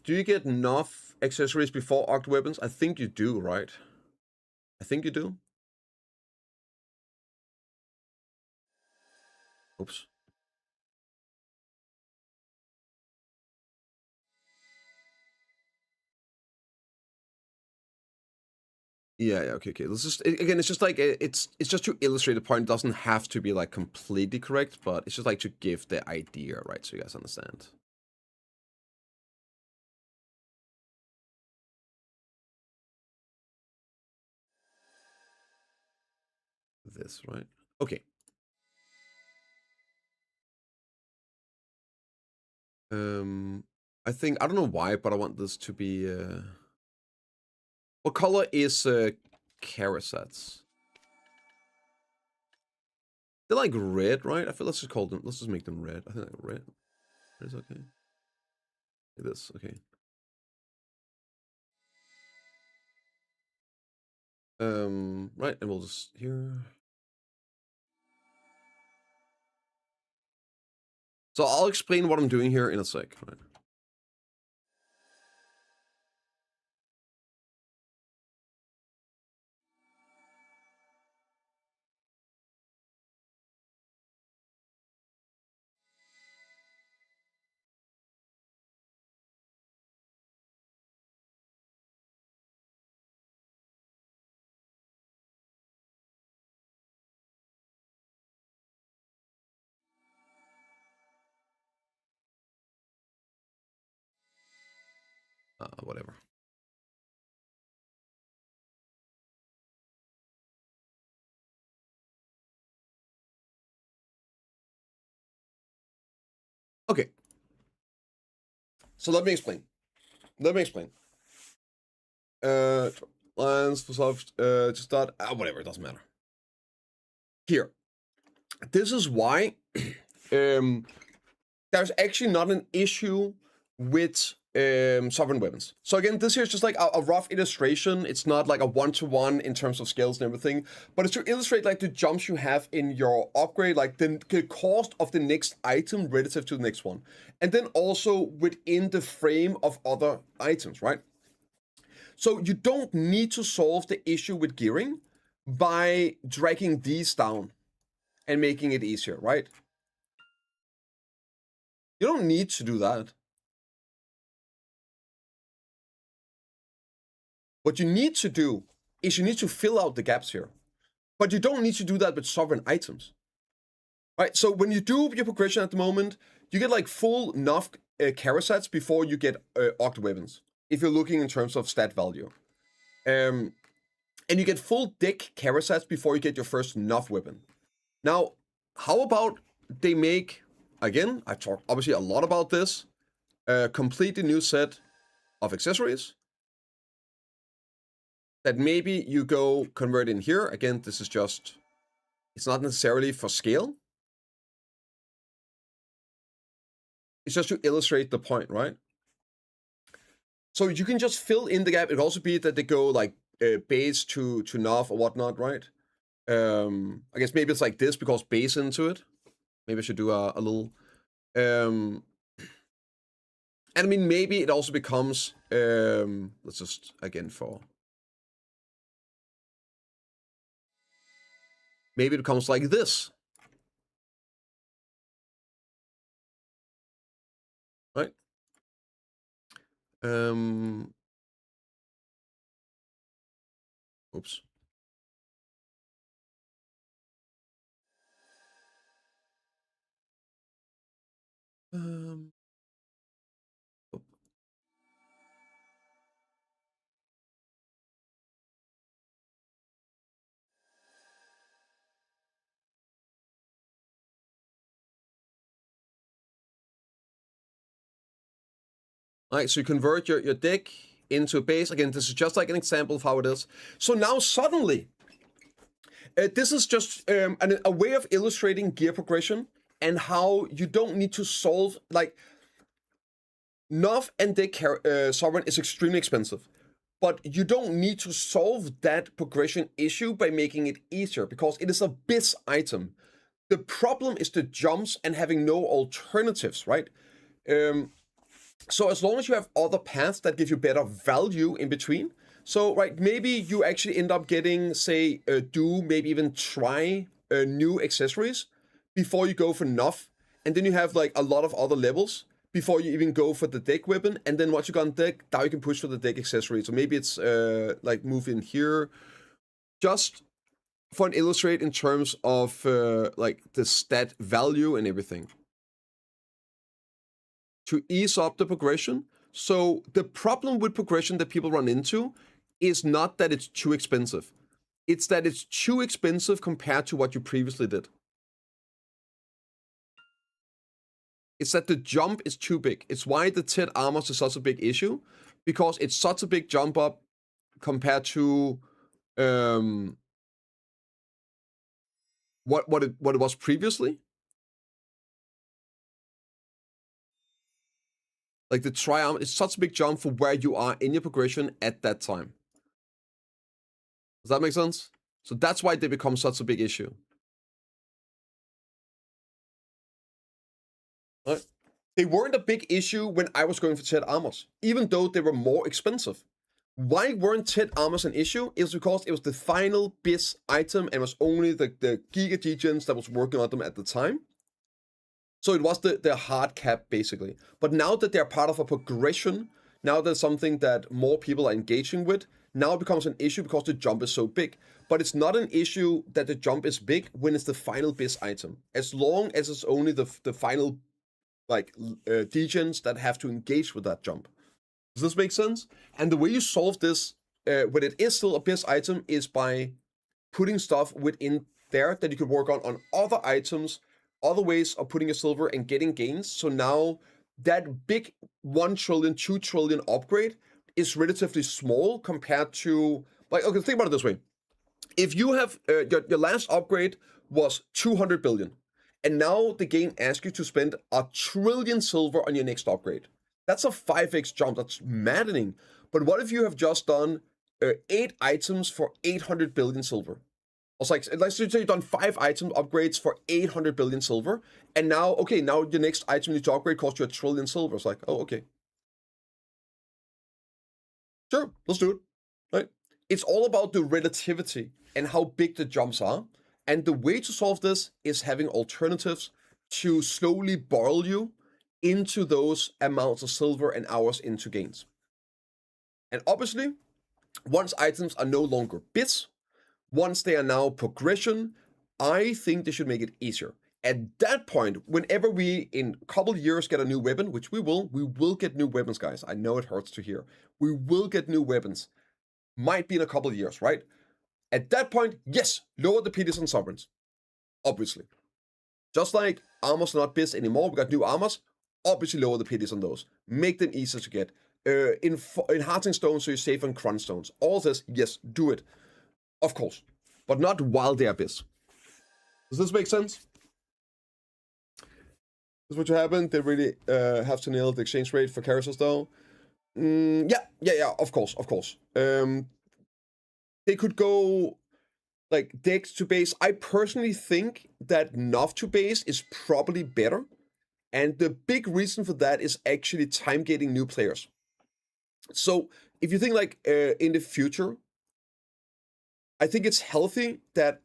Do you get enough accessories before Oct weapons? I think you do, right? I think you do. Oops. Yeah, okay. Let's just again. It's just like it's just to illustrate the point. It doesn't have to be like completely correct, but it's just like to give the idea, right? So you guys understand. This, right? Okay. I think I don't know why, but I want this to be. What color is Carasats? They're like red, right? I feel let's just call them. Let's just make them red. I think like red. Red is okay. Like this, okay. Right, and we'll just here. So I'll explain what I'm doing here in a sec. Right? Whatever. Okay. So let me explain. Lines for soft, just start, whatever, it doesn't matter. Here. This is why there's actually not an issue with sovereign weapons. So again, this here is just like a rough illustration. It's not like a one-to-one in terms of scales and everything, but it's to illustrate like the jumps you have in your upgrade, like the cost of the next item relative to the next one. And then also within the frame of other items, right? So you don't need to solve the issue with gearing by dragging these down and making it easier, right? You don't need to do that. What you need to do is you need to fill out the gaps here. But you don't need to do that with sovereign items. Right? So when you do your progression at the moment, you get like full enough carry sets before you get Oct weapons. If you're looking in terms of stat value. And you get full dick carry sets before you get your first enough weapon. Now, how about they make, again, I talked obviously a lot about this, a completely new set of accessories that maybe you go convert in here. Again, this is just, it's not necessarily for scale. It's just to illustrate the point, right? So you can just fill in the gap. It could also be that they go like base to nav or whatnot, right? I guess maybe it's like this because base into it. Maybe I should do a little. And I mean, maybe it also becomes, let's just, again, maybe it becomes like this. Right? Oops. Oh. All right, so you convert your deck into a base. Again, this is just like an example of how it is. So now suddenly, this is just a way of illustrating gear progression and how you don't need to solve, like, Nov and deck Sovereign is extremely expensive. But you don't need to solve that progression issue by making it easier because it is a bis item. The problem is the jumps and having no alternatives, right? So as long as you have other paths that give you better value in between. So, right, maybe you actually end up getting, say, maybe even try new accessories before you go for Nuff. And then you have like a lot of other levels before you even go for the deck weapon. And then once you got on deck, now you can push for the deck accessory. So maybe it's like move in here. Just for an illustrate in terms of like the stat value and everything. To ease up the progression. So the problem with progression that people run into is not that it's too expensive. It's that it's too expensive compared to what you previously did. It's that the jump is too big. It's why the Ted Armors is such a big issue, because it's such a big jump up compared to what it was previously. Like the tri-arm is such a big jump for where you are in your progression at that time. Does that make sense? So that's why they become such a big issue. Right? They weren't a big issue when I was going for TED armors, even though they were more expensive. Why weren't TED armors an issue? Is because it was the final BIS item and was only the Giga Degens that was working on them at the time. So it was the hard cap, basically. But now that they're part of a progression, now there's something that more people are engaging with, now it becomes an issue because the jump is so big. But it's not an issue that the jump is big when it's the final BIS item. As long as it's only the final, like, degens that have to engage with that jump. Does this make sense? And the way you solve this, when it is still a BIS item, is by putting stuff within there that you could work on other items, other ways of putting your silver and getting gains. So now that big 1 trillion, 2 trillion upgrade is relatively small compared to, like, okay, think about it this way. If you have, your last upgrade was 200 billion, and now the game asks you to spend 1 trillion silver on your next upgrade. That's a 5x jump. That's maddening. But what if you have just done 8 items for 800 billion silver? It's like, let's say you've done 5 item upgrades for 800 billion silver, and now, okay, now your next item you need to upgrade costs you 1 trillion silver. It's like, oh, okay. Sure, let's do it. Right? It's all about the relativity and how big the jumps are. And the way to solve this is having alternatives to slowly boil you into those amounts of silver and hours into gains. And obviously, once items are no longer bits, once they are now progression, I think they should make it easier. At that point, whenever we in a couple years get a new weapon, which we will get new weapons, guys. I know it hurts to hear. We will get new weapons. Might be in a couple of years, right? At that point, yes, lower the PDs on sovereigns. Obviously. Just like armors are not biz anymore, we got new armors. Obviously lower the PDs on those. Make them easier to get. Enhancing stones so you're safe on crunch stones. All this, yes, do it. Of course. But not while they are biz. Does this make sense? This is what happened. They really have to nail the exchange rate for characters though. Yeah, of course. They could go like Dex to base. I personally think that Nov to base is probably better. And the big reason for that is actually time gating new players. So if you think like in the future, I think it's healthy that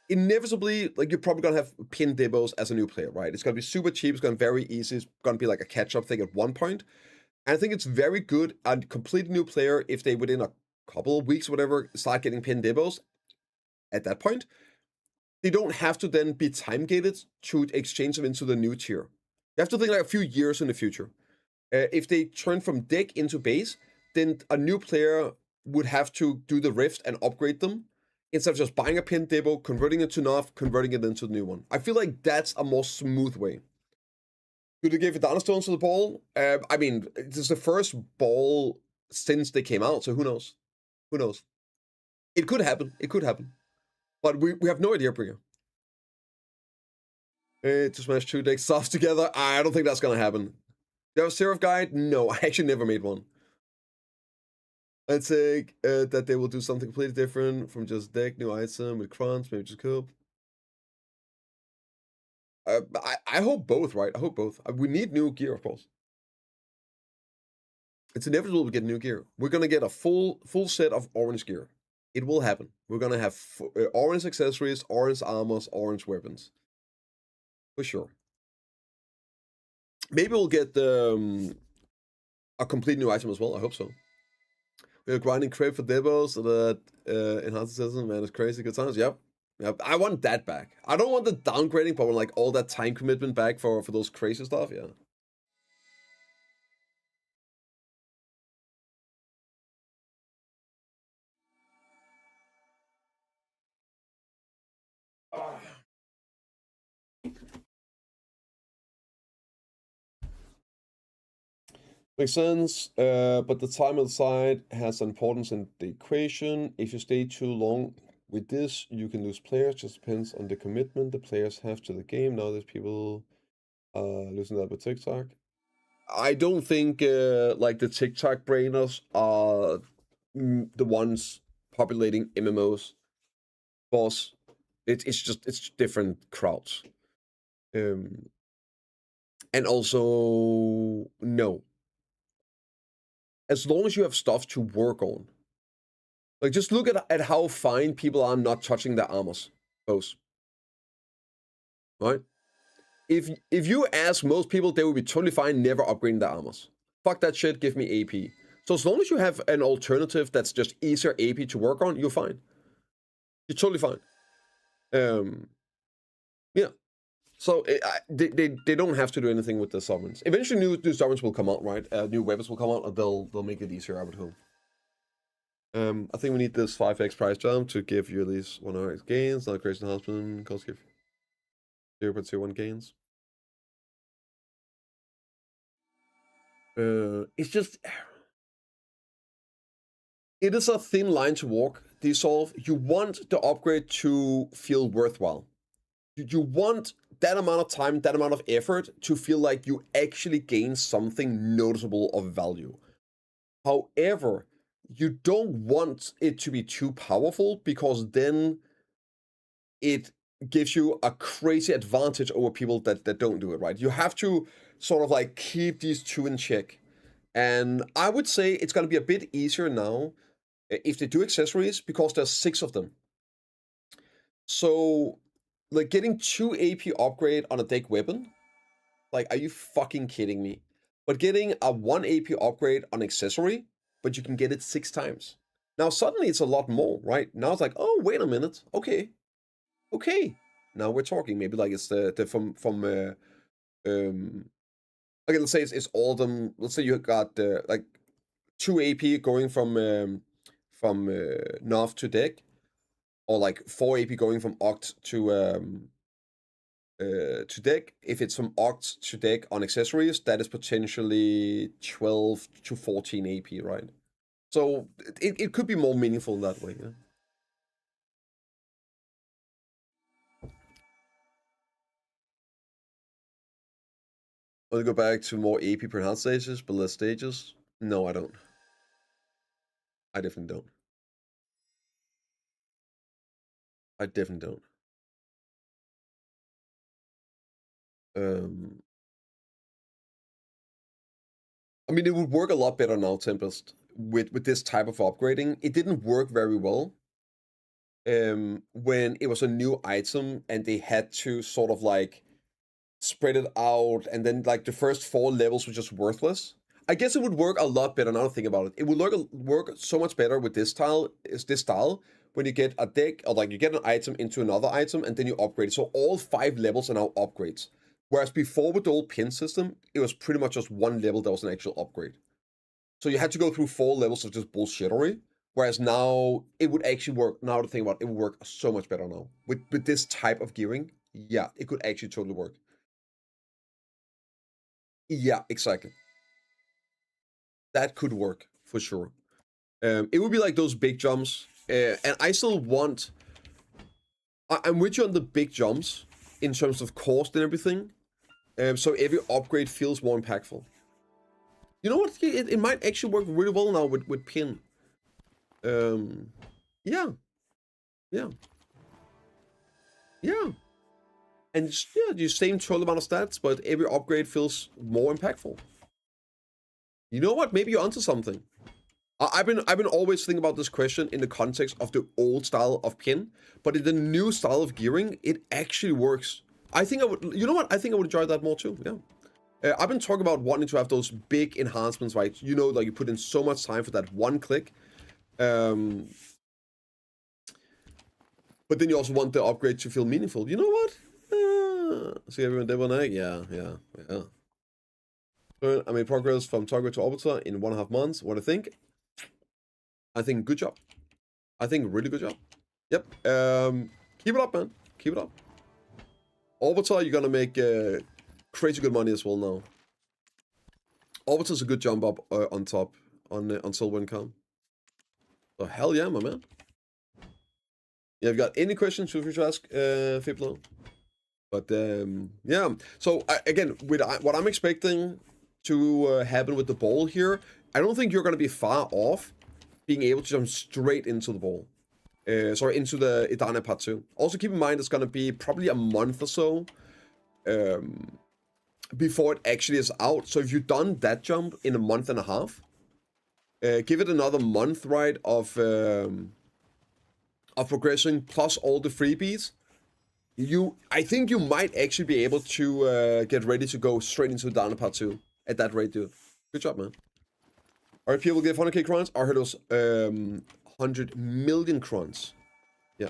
inevitably, like, you're probably gonna have pin debos as a new player, right? It's gonna be super cheap, it's gonna be very easy, it's gonna be like a catch-up thing at one point. And I think it's very good and completely new player if they within a couple of weeks, whatever, start getting pin debos. At that point, they don't have to then be time gated to exchange them into the new tier. You have to think like a few years in the future. If they turn from deck into base, then a new player would have to do the rift and upgrade them instead of just buying a pin debo, converting it to Nov, converting it into the new one. I feel like that's a more smooth way. Could they give Adana Stones to the ball? I mean, this is the first ball since they came out, so who knows? Who knows? It could happen. It could happen. But we have no idea, Bria. To smash 2 decks soft together? I don't think that's gonna happen. You have a Seraph guide? No, I actually never made one. I'd say that they will do something completely different from just deck, new item with crunch, maybe just cope. I hope both, right? I hope both. We need new gear, of course. It's inevitable we get new gear. We're gonna get a full set of orange gear. It will happen. We're gonna have orange accessories, orange armors, orange weapons. For sure. Maybe we'll get a complete new item as well. I hope so. We're grinding crib for debos so that enhances system, man, it's crazy. Good times. Yep. I want that back. I don't want the downgrading, but like all that time commitment back for those crazy stuff. Yeah. Makes sense, but the time on the side has importance in the equation. If you stay too long with this, you can lose players. Just depends on the commitment the players have to the game. Now there's people losing that with TikTok. I don't think like the TikTok brainers are the ones populating MMOs. Boss, it's different crowds. And also, no. As long as you have stuff to work on. Like, just look at how fine people are not touching their armors. Both. Right? If you ask most people, they would be totally fine never upgrading their armors. Fuck that shit, give me AP. So as long as you have an alternative that's just easier AP to work on, you're fine. You're totally fine. Yeah. So they don't have to do anything with the summons. Eventually new summons will come out, right? New weapons will come out and they'll make it easier, I would hope. I think we need this 5x price jump to give you at least 100x gains. Not creation husband, cost give 0.01 gains. It's just... It is a thin line to walk, Dissolve. You want the upgrade to feel worthwhile. You want that amount of time, that amount of effort to feel like you actually gain something noticeable of value. However, you don't want it to be too powerful because then it gives you a crazy advantage over people that don't do it, right? You have to sort of like keep these two in check. And I would say it's going to be a bit easier now if they do accessories because there's 6 of them. So, like getting 2 AP upgrade on a deck weapon, like, are you fucking kidding me? But getting a 1 AP upgrade on accessory, but you can get it 6 times. Now suddenly it's a lot more, right? Now it's like, oh, wait a minute, okay. Now we're talking. Maybe like it's the okay, let's say it's all of them. Let's say you got like 2 AP going from Nav to deck, or like 4 AP going from Oct to deck. If it's from Oct to deck on accessories, that is potentially 12 to 14 AP, right? So it could be more meaningful in that way. Yeah. Want to go back to more AP per health stages, but less stages? No, I don't. I definitely don't. I definitely don't. I mean, it would work a lot better now, Tempest, with this type of upgrading. It didn't work very well when it was a new item and they had to sort of like spread it out, and then like the first 4 levels were just worthless. I guess it would work a lot better now to think about it. It would work so much better with this style when you get a deck, or like you get an item into another item and then you upgrade. So all 5 levels are now upgrades. Whereas before with the old pin system, it was pretty much just 1 level that was an actual upgrade. So you had to go through 4 levels of just bullshittery. Whereas now it would actually work. Now to think about it, it would work so much better now. With this type of gearing, yeah, it could actually totally work. Yeah, exactly. That could work for sure. It would be like those big jumps, and I still want. I'm with you on the big jumps in terms of cost and everything. So every upgrade feels more impactful. You know what? It might actually work really well now with pin. Yeah. And yeah, you same total amount of stats, but every upgrade feels more impactful. You know what? Maybe you're onto something. I've been always thinking about this question in the context of the old style of pin, but in the new style of gearing, it actually works. I think I would. You know what? I think I would enjoy that more too. Yeah. I've been talking about wanting to have those big enhancements, right? You know, like you put in so much time for that one click. But then you also want the upgrade to feel meaningful. You know what? See everyone dead one egg? Yeah. I made progress from target to arbiter in 1.5 months. What do you think? I think good job. I think really good job. Yep. Keep it up, man. Keep it up. Arbiter, you're gonna make crazy good money as well now. Arbiter's a good jump up on top on silver income. So hell yeah, my man. Yeah, if you got any questions, feel free to ask Fiplo. But yeah, so again, with what I'm expecting to happen with the ball here, I don't think you're going to be far off being able to jump straight into the ball. Sorry, into the Idane part 2. Also keep in mind it's going to be probably a month or so before it actually is out. So if you've done that jump in a month and a half, give it another month, right, of progressing plus all the freebies. I think you might actually be able to get ready to go straight into Dana Part 2 at that rate, dude. Good job, man. Alright, people get 100k crowns. I heard it was 100 million crowns. Yeah.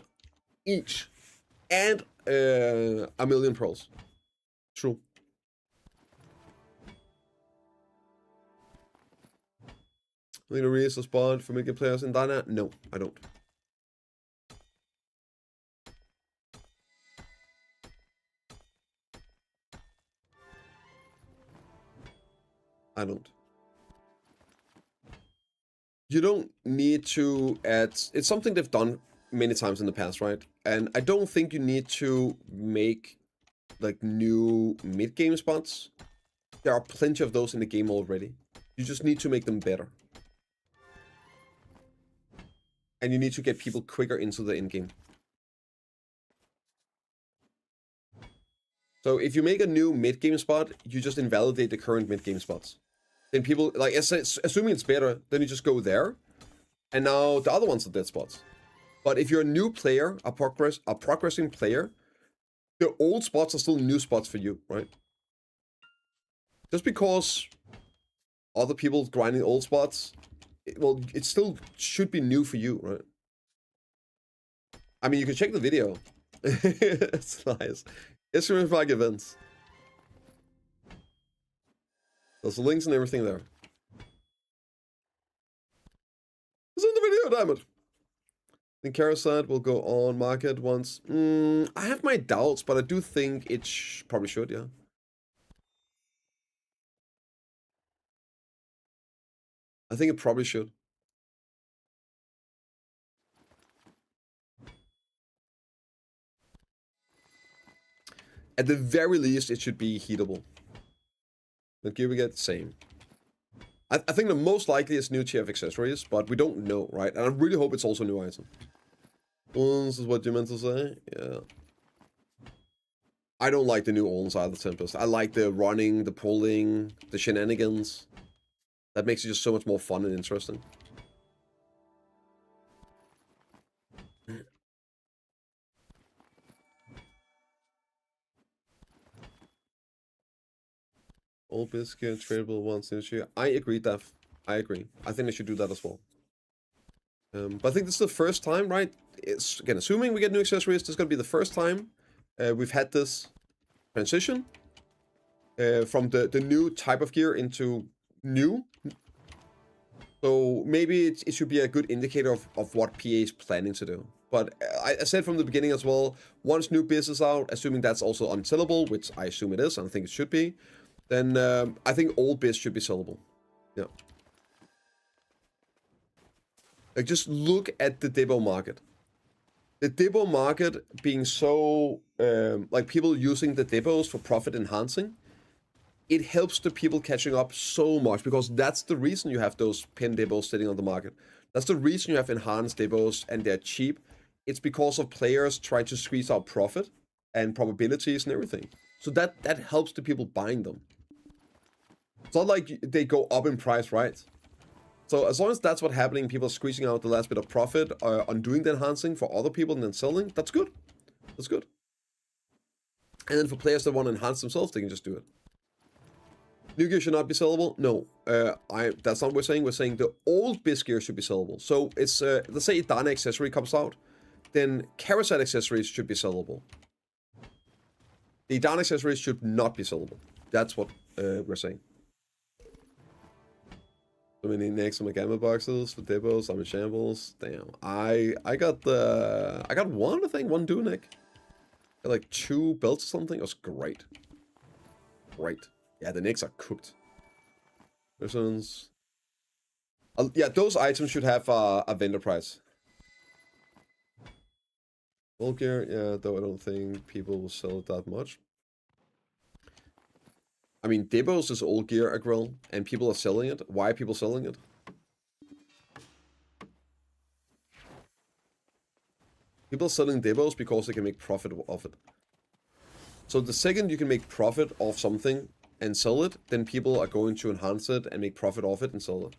Each. And a million pearls. True. I think the raise a spot for mid-game players in Dana? No, I don't. I don't. You don't need to add... It's something they've done many times in the past, right? And I don't think you need to make, like, new mid-game spots. There are plenty of those in the game already. You just need to make them better. And you need to get people quicker into the end game. So if you make a new mid-game spot, you just invalidate the current mid-game spots. Then people, like, assuming it's better, then you just go there. And now the other ones are dead spots. But if you're a new player, a progressing player, the old spots are still new spots for you, right? Just because other people grinding old spots, it still should be new for you, right? I mean, you can check the video. It's nice. It's like events. There's the links and everything there. It's in the video, damn it. I think Carousel will go on market once. I have my doubts, but I do think it probably should, yeah. I think it probably should. At the very least, it should be heatable. But gear we get, same. I think the most likely is new tier of accessories, but we don't know, right? And I really hope it's also a new item. This is what you meant to say? Yeah. I don't like the new Olens either, Tempest. I like the running, the pulling, the shenanigans. That makes it just so much more fun and interesting. Old biscuit, tradable once this year. I agree, Daph. I agree. I think they should do that as well. But I think this is the first time, right? It's, again, assuming we get new accessories, this is going to be the first time we've had this transition from the new type of gear into new. So maybe it should be a good indicator of what PA is planning to do. But I said from the beginning as well, once new biz is out, assuming that's also unsellable, which I assume it is, and I think it should be, then I think old biz should be sellable. Yeah. Like, just look at the Debo market. The Debo market being so, like, people using the Debos for profit enhancing, it helps the people catching up so much, because that's the reason you have those pin Debos sitting on the market. That's the reason you have enhanced Debos and they're cheap. It's because of players trying to squeeze out profit and probabilities and everything. So that helps the people buying them. It's not like they go up in price, right? So as long as that's what's happening, people are squeezing out the last bit of profit on doing the enhancing for other people and then selling, that's good. That's good. And then for players that want to enhance themselves, they can just do it. New gear should not be sellable? No, that's not what we're saying. We're saying the old biz gear should be sellable. So it's, let's say Dana accessory comes out, then Carousel accessories should be sellable. The Dana accessories should not be sellable. That's what we're saying. So many necks on my gamma boxes for Debos. I'm in shambles. Damn. I got one, I think, one duo neck. Got like 2 belts or something. It was great. Great. Yeah, the necks are cooked. This one's... yeah, those items should have a vendor price. Old gear, yeah, though I don't think people will sell it that much. I mean, Debos is old gear, Agril, and people are selling it. Why are people selling it? People are selling Debos because they can make profit of it. So the second you can make profit of something, and sell it, then people are going to enhance it and make profit off it and sell it.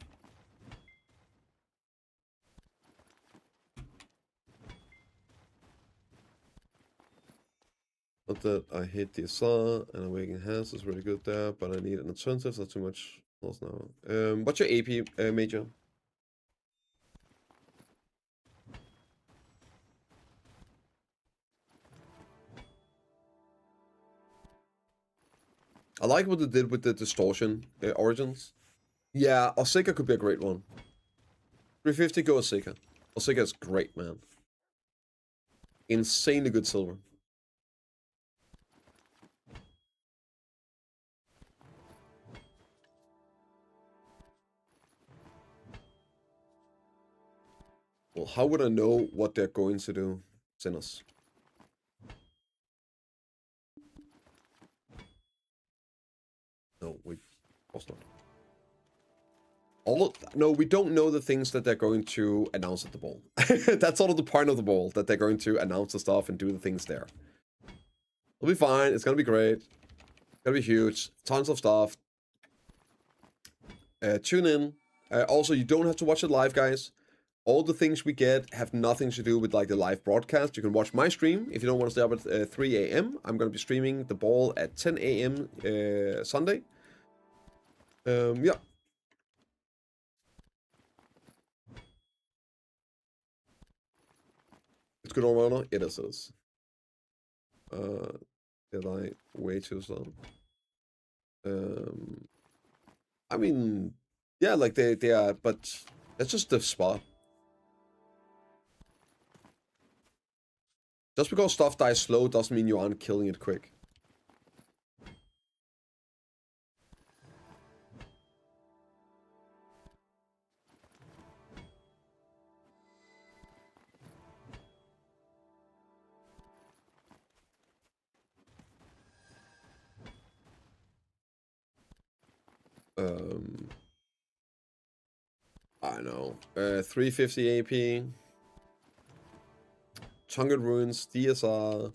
Not that I hate DSR and Awakening Hands is really good there, but I need an alternative. Not too much loss now. What's your AP, Major? I like what they did with the distortion origins. Yeah, Osika could be a great one. 350, go Osika. Osika is great, man. Insanely good silver. Well, how would I know what they're going to do, Sinners? No, we of course not. No, we don't know the things that they're going to announce at the ball. That's sort of the point of the ball, that they're going to announce the stuff and do the things there. It'll be fine. It's gonna be great. It's gonna be huge. Tons of stuff. Tune in. Also, you don't have to watch it live, guys. All the things we get have nothing to do with like the live broadcast. You can watch my stream if you don't want to stay up at 3 a.m. I'm going to be streaming the ball at 10 a.m. Sunday. Yeah. It's good on runner. It is. Did I way too slow? I mean, yeah, like they are, but that's just the spot. Just because stuff dies slow doesn't mean you aren't killing it quick. I know. 350 AP. Chunkered Ruins, DSR.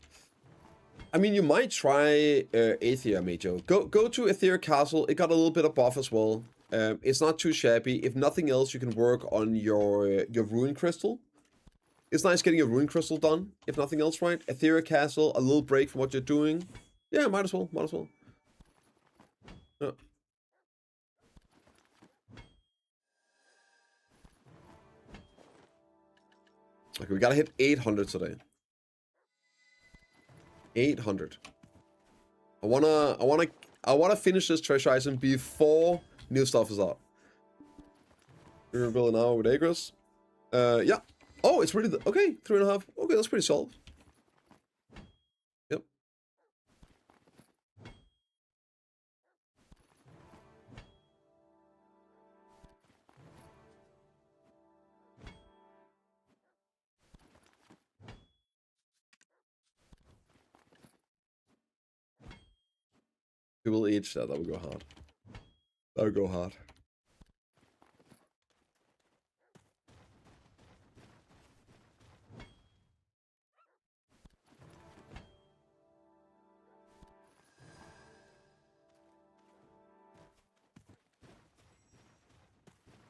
I mean, you might try Aether, Major. Go to Aether Castle. It got a little bit of buff as well. It's not too shabby. If nothing else, you can work on your Rune Crystal. It's nice getting your Rune Crystal done, if nothing else, right? Aether Castle, a little break from what you're doing. Yeah, might as well. Yeah. Okay, we gotta hit 800 today. 800. I wanna finish this treasure item before new stuff is out. We're gonna build an hour with Agris. Yeah. Oh, it's really okay. 3.5. Okay, that's pretty solid. Yep. We will each that. That would go hard. That would go hard.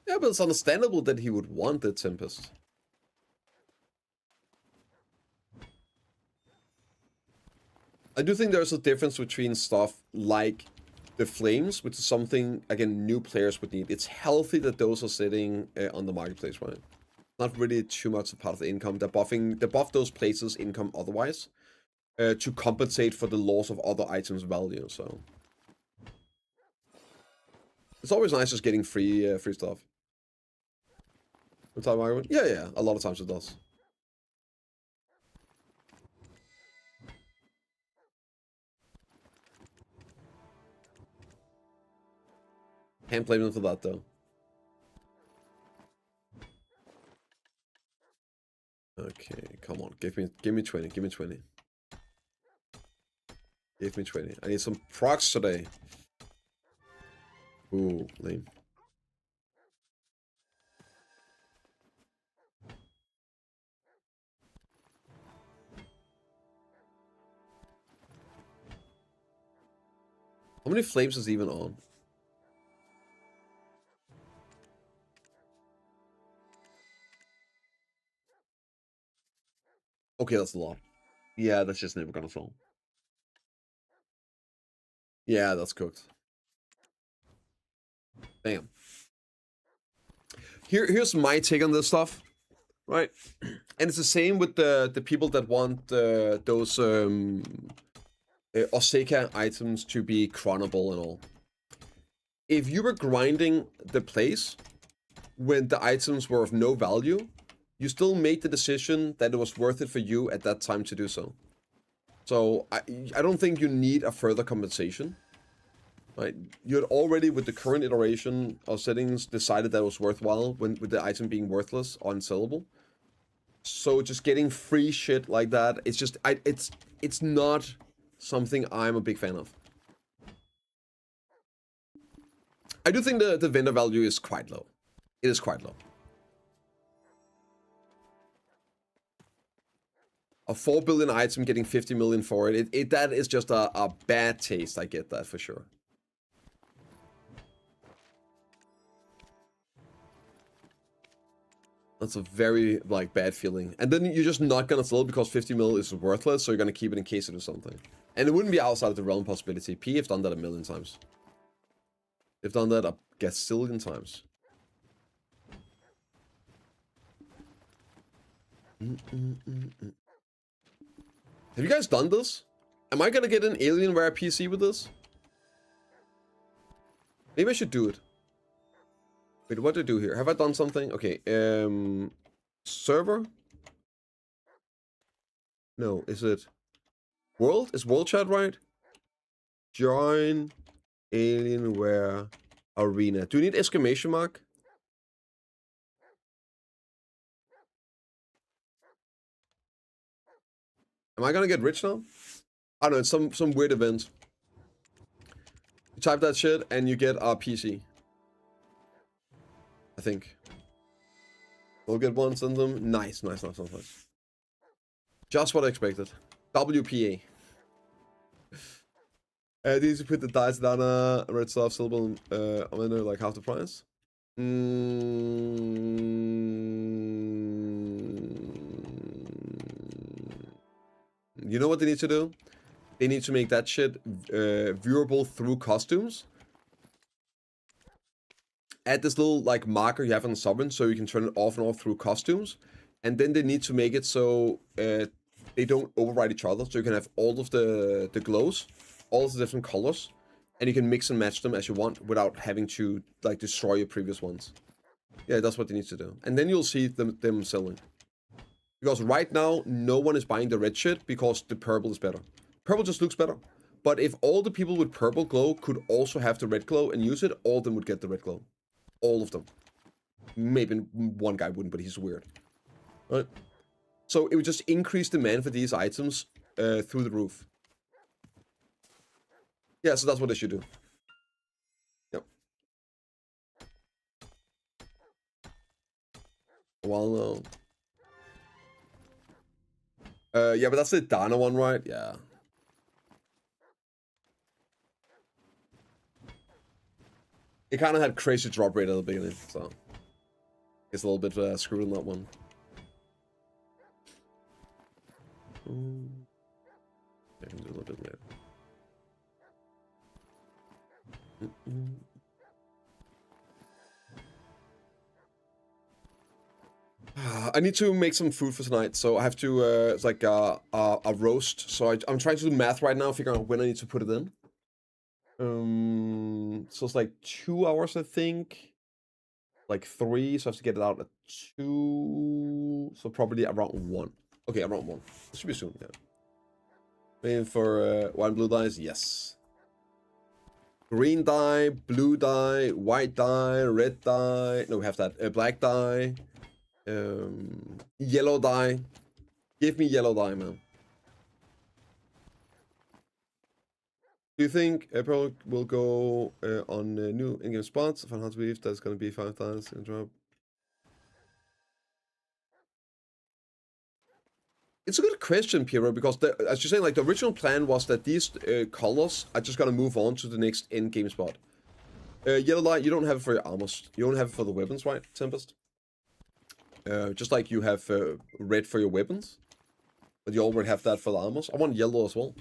Yeah, but it's understandable that he would want the Tempest. I do think there's a difference between stuff like the Flames, which is something, again, new players would need. It's healthy that those are sitting on the marketplace, right? Not really too much a part of the income. They buff those places' income otherwise to compensate for the loss of other items' value, so... It's always nice just getting free stuff. Yeah, a lot of times it does. Can't blame them for that though. Okay, come on, give me 20, give me 20. Give me 20. I need some procs today. Ooh, lame. How many flames is even on? Okay, that's a lot. Yeah, that's just never gonna fall. Yeah, that's cooked. Damn. Here's my take on this stuff, right? And it's the same with the people that want those Oseka items to be chronable and all. If you were grinding the place when the items were of no value, you still made the decision that it was worth it for you at that time to do so. So I don't think you need a further compensation. Right? You had already, with the current iteration of settings, decided that it was worthwhile with the item being worthless or unsellable. So just getting free shit like that, it's just it's not something I'm a big fan of. I do think the vendor value is quite low. It is quite low. A 4 billion item getting 50 million for it, that is just a bad taste. I get that for sure. That's a very, like, bad feeling. And then you're just not gonna sell it because 50 mil is worthless, so you're gonna keep it in case it is something. And it wouldn't be outside of the realm possibility. P have done that a million times. They've done that a gazillion times. Have you guys done this? Am I gonna get an Alienware PC with this? Maybe I should do it. Wait, what did I do here? Have I done something? Okay, server? No, is it world? Is world chat right? Join Alienware Arena. Do you need exclamation mark? Am I gonna get rich now? I don't know, it's some weird event. You type that shit and you get a PC. I think. We'll get one, send them. Nice. Just what I expected. WPA. These you put the dice down red stuff, silver, on there like half the price. You know what they need to do? They need to make that shit viewable through costumes. Add this little like marker you have on the Sovereign so you can turn it off and off through costumes. And then they need to make it so they don't override each other. So you can have all of the glows, all of the different colors, and you can mix and match them as you want without having to like destroy your previous ones. Yeah, that's what they need to do. And then you'll see them selling. Because right now, no one is buying the red shit because the purple is better. Purple just looks better. But if all the people with purple glow could also have the red glow and use it, all of them would get the red glow. All of them. Maybe one guy wouldn't, but he's weird. Right? So it would just increase demand for these items through the roof. Yeah, so that's what they should do. Yep. Well, no. Yeah, but that's the Dana one, right? Yeah. It kind of had crazy drop rate at the beginning, so it's a little bit screwed on that one. I can do a little bit later. I need to make some food for tonight, so I have to, it's like a roast. So I'm trying to do math right now, figuring out when I need to put it in. So it's like 2 hours, I think. Like 3, so I have to get it out at 2. So probably around 1. Okay, around 1. It should be soon, yeah. Waiting for white and blue dyes, yes. Green dye, blue dye, white dye, red dye. No, we have that. Black dye. Yellow dye. Give me yellow dye, man. Do you think April will go on new in-game spots? If I'm hard to believe that's going to be 5 times in drop. It's a good question, Piero, because as you're saying, like the original plan was that these colors are just gonna move on to the next end game spot. Yellow light, you don't have it for your armors. You don't have it for the weapons, right, Tempest? Just like you have red for your weapons, but you already have that for the armors. I want yellow as well.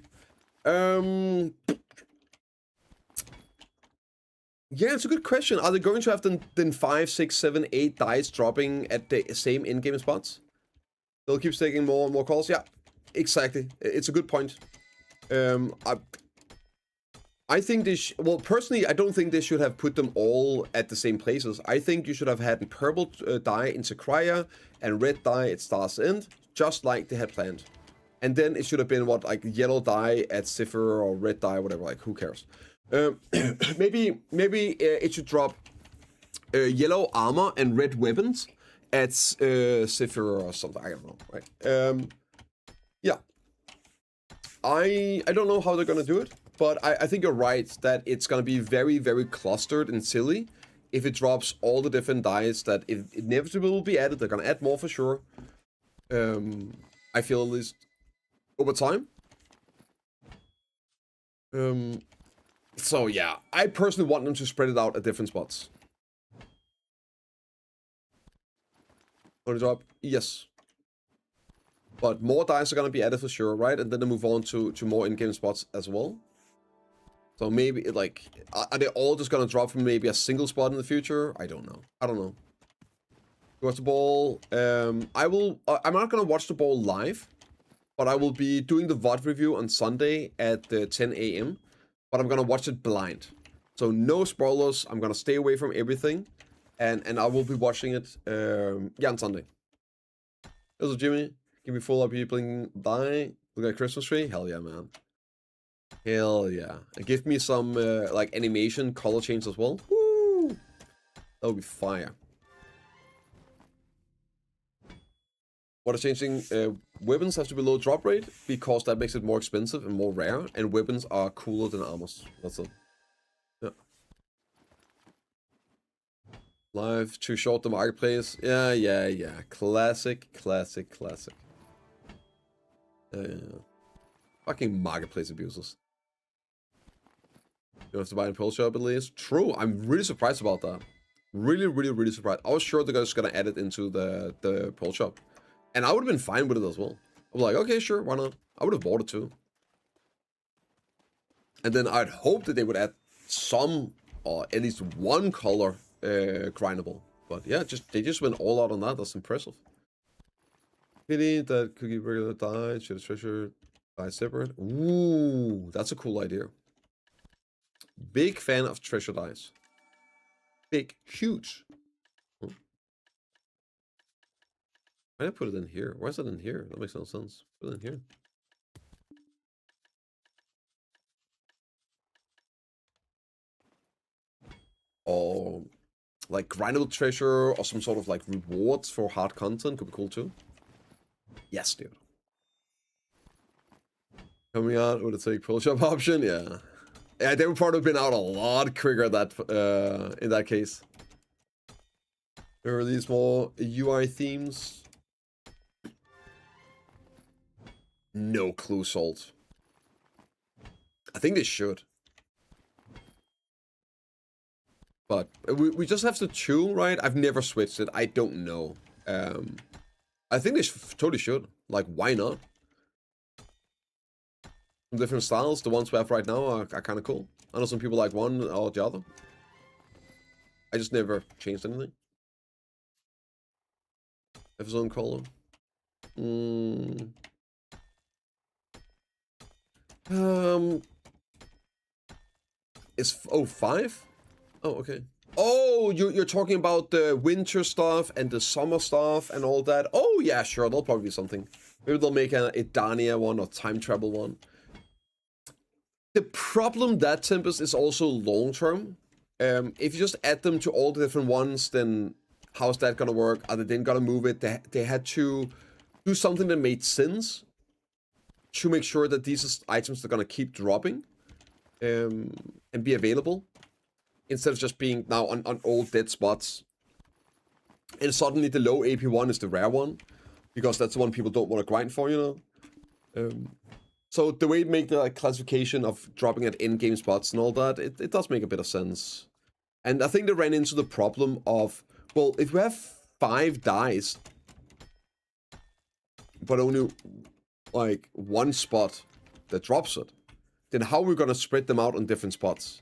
Yeah, it's a good question. Are they going to have then 5, 6, 7, 8 dice dropping at the same in-game spots? They'll keep staking more and more calls. Yeah, exactly. It's a good point. I think they well, personally, I don't think they should have put them all at the same places. I think you should have had purple die in Sakraya and red die at Star's End, just like they had planned. And then it should have been, what, like yellow die at Zephyr or red die, whatever, like, who cares? Maybe it should drop yellow armor and red weapons at Zephyr or something. I don't know, right? Yeah. I don't know how they're gonna do it, but I think you're right that it's gonna be very, very clustered and silly if it drops all the different dice that inevitably will be added. They're gonna add more for sure. I feel at least over time. So yeah, I personally want them to spread it out at different spots. Want to drop? Yes. But more dice are gonna be added for sure, right? And then they move on to more in-game spots as well. So maybe, like, are they all just gonna drop from maybe a single spot in the future? I don't know. I don't know. Watch the ball. I'm not gonna watch the ball live, but I will be doing the VOD review on Sunday at 10 a.m. But I'm gonna watch it blind. So no spoilers. I'm gonna stay away from everything. And I will be watching it yeah, on Sunday. Hello, Jimmy. Give me full up you playing die. Look at Christmas tree. Hell yeah, man. Hell yeah. And give me some like animation color change as well. Woo! That would be fire. What is changing? Weapons have to be low drop rate because that makes it more expensive and more rare, and weapons are cooler than armors. That's it. Yeah. Live, too short, the marketplace. Yeah. Classic. Fucking marketplace abusers. You don't have to buy in Pearl Shop at least. True, I'm really surprised about that. Really surprised. I was sure the guy's gonna add it into the Pearl Shop. And I would have been fine with it as well. I'm like, okay, sure, why not? I would have bought it too. And then I'd hope that they would add some, or at least one color grindable. But yeah, they just went all out on that. That's impressive. Pity that cookie regular die, should treasure die separate. Ooh, that's a cool idea. Big fan of treasure dice. Big, huge. Why did I put it in here? Why is it in here? That makes no sense. Put it in here. Or like grindable treasure or some sort of like rewards for hard content could be cool too. Yes, dude. Coming out with a take Pearl Shop option, yeah. Yeah, they would probably have been out a lot quicker that in that case. There are these more UI themes. No clue, Salt. I think they should. But we just have to chew, right? I've never switched it. I don't know. I think they totally should. Like, why not? Some different styles. The ones we have right now are kind of cool. I know some people like one or the other. I just never changed anything. Have his own color. It's 05? Oh, okay. Oh, you're talking about the winter stuff and the summer stuff and all that. Oh, yeah, sure. There'll probably be something. Maybe they'll make a Dania one or time travel one. The problem that Tempest is also long term. If you just add them to all the different ones, then how's that gonna work? Are they then gonna move it? They had to do something that made sense to make sure that these items are gonna keep dropping and be available instead of just being now on old dead spots. And suddenly the low AP one is the rare one. because that's the one people don't want to grind for, you know. So the way it make the classification of dropping at in-game spots and all that, it does make a bit of sense. And I think they ran into the problem of, well, if we have 5 dice, but only like one spot that drops it, then how are we gonna spread them out on different spots?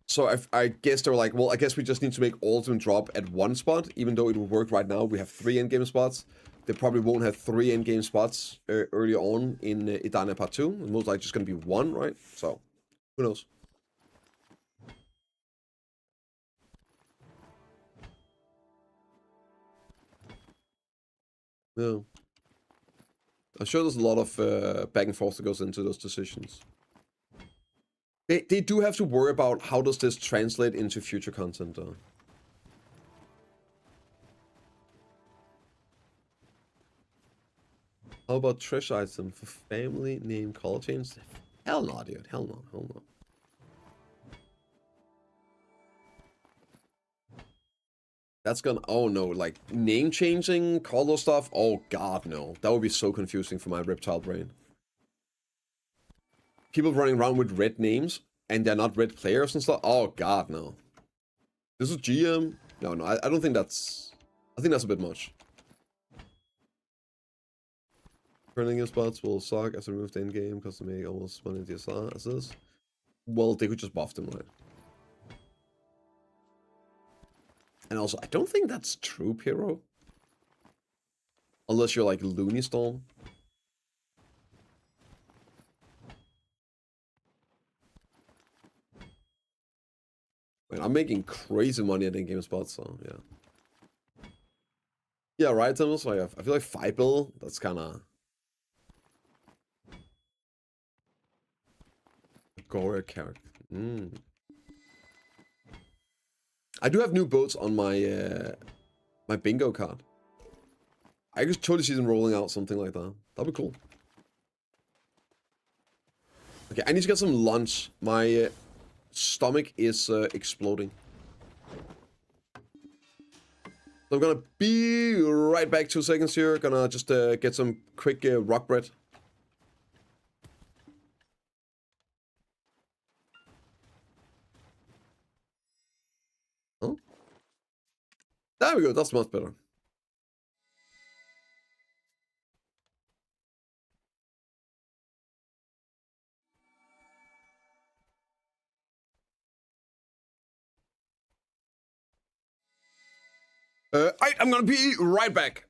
So I guess they were like, well, I guess we just need to make all of them drop at one spot, even though it would work right now. We have 3 endgame spots. They probably won't have 3 endgame spots early on in Idana Part 2. It's most likely just going to be 1, right? So, who knows? Yeah. I'm sure there's a lot of back and forth that goes into those decisions. They do have to worry about how does this translate into future content, though. How about treasure item for family name color change? Hell no, dude. Hell no. Hell no. That's gonna... Oh, no. Like, name changing, color stuff? Oh, God, no. That would be so confusing for my reptile brain. People running around with red names, and they're not red players and stuff? Oh, God, no. This is GM? No, no. I don't think that's... I think that's a bit much. Turning in spots will suck as removed in game because they make almost 1 in DSR as this. Well, they could just buff them, right? And also, I don't think that's true, Pyro. Unless you're like Looney Storm. Wait, I'm making crazy money at in-game spots, so yeah. Yeah, right, Thomas? Like, I feel like 5 bill, that's kind of... Gore character. I do have new boats on my my bingo card. I could totally see them rolling out something like that. That'd be cool. Okay, I need to get some lunch. My stomach is exploding. So I'm gonna be right back 2 seconds here. Gonna just get some quick rock bread. Oh, there we go. That's much better. I'm gonna be right back.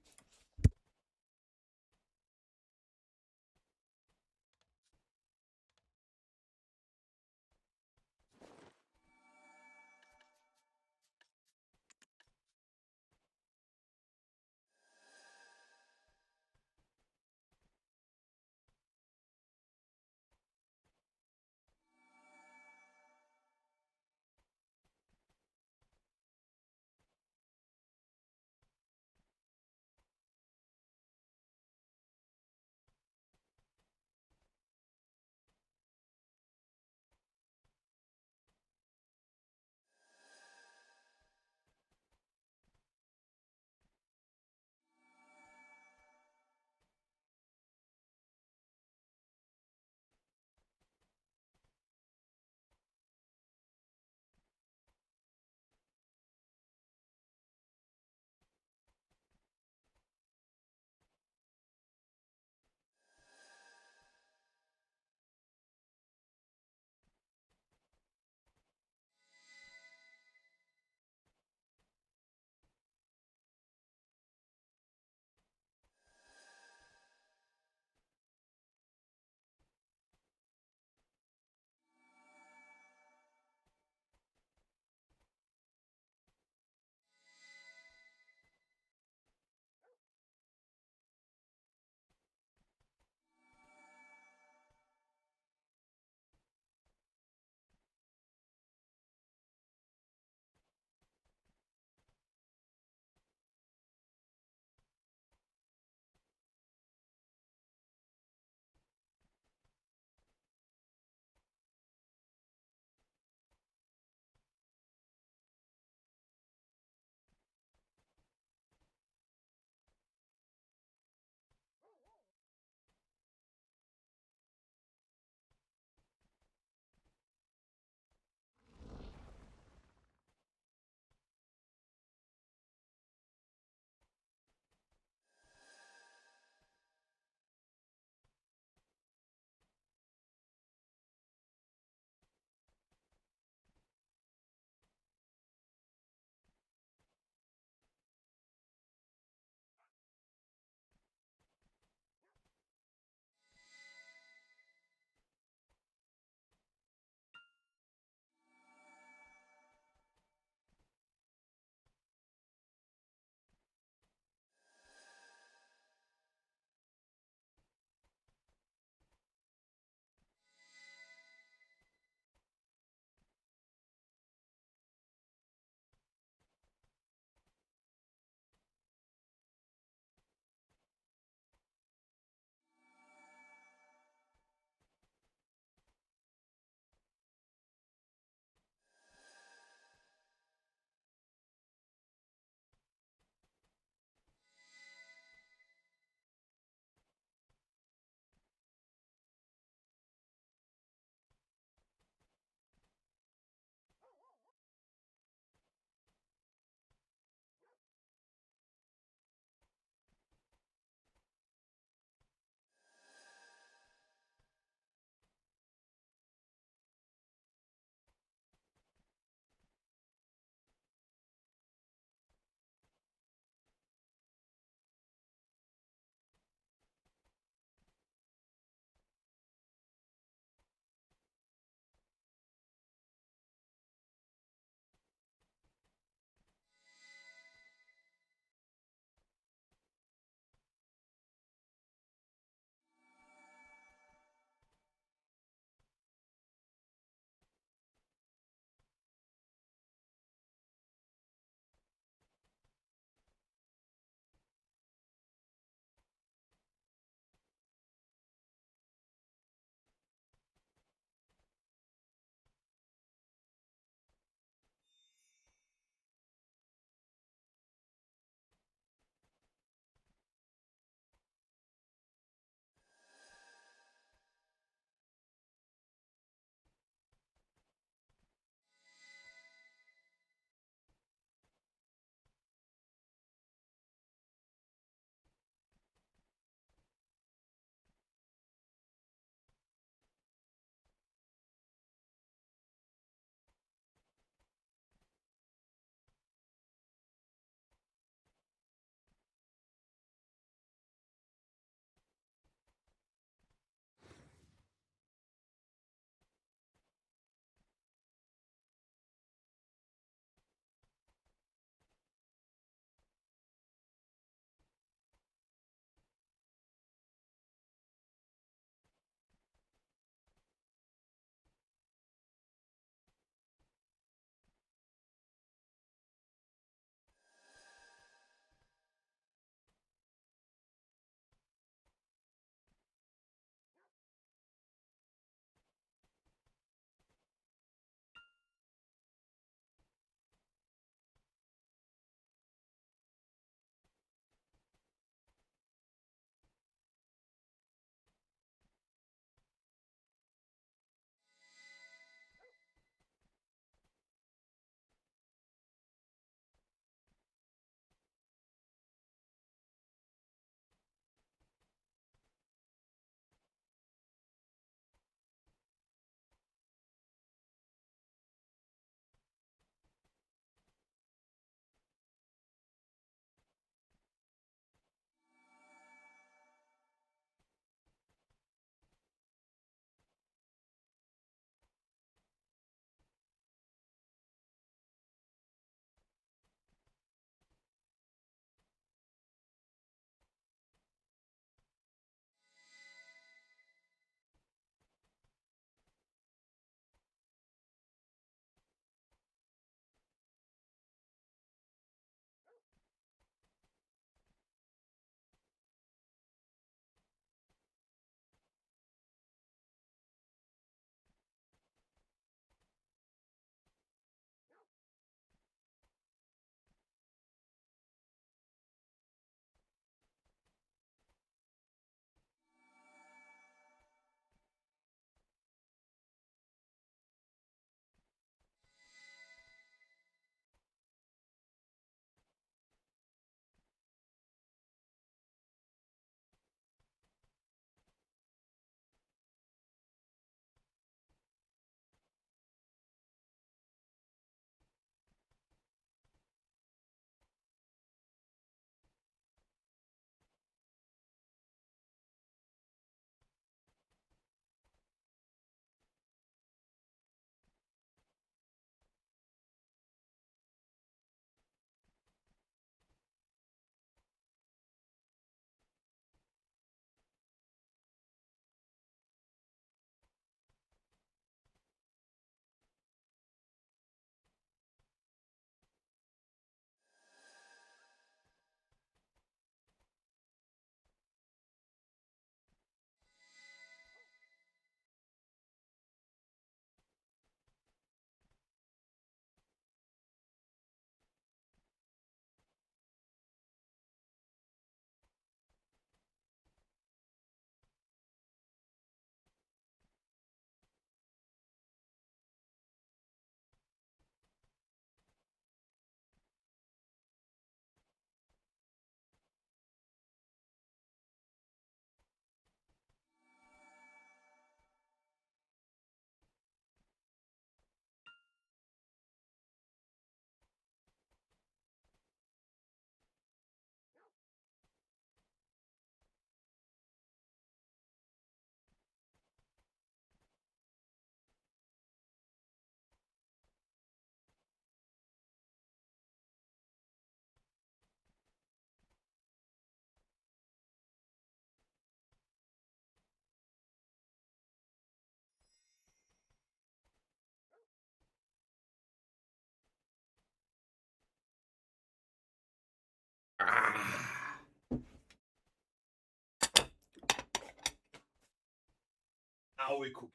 Maui cookie.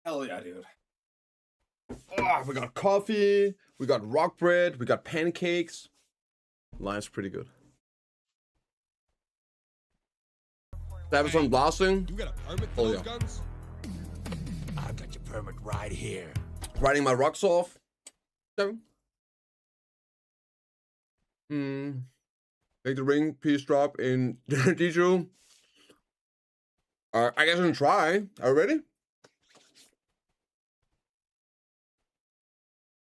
Hell yeah, dude. Oh, we got coffee, we got rock bread, we got pancakes. Life's pretty good. That was on blasting. You got a permit for Oh, those yeah. guns? I've got your permit right here. Riding my rocks off. So. Make the ring piece drop in D2. I guess I can try. Are you ready?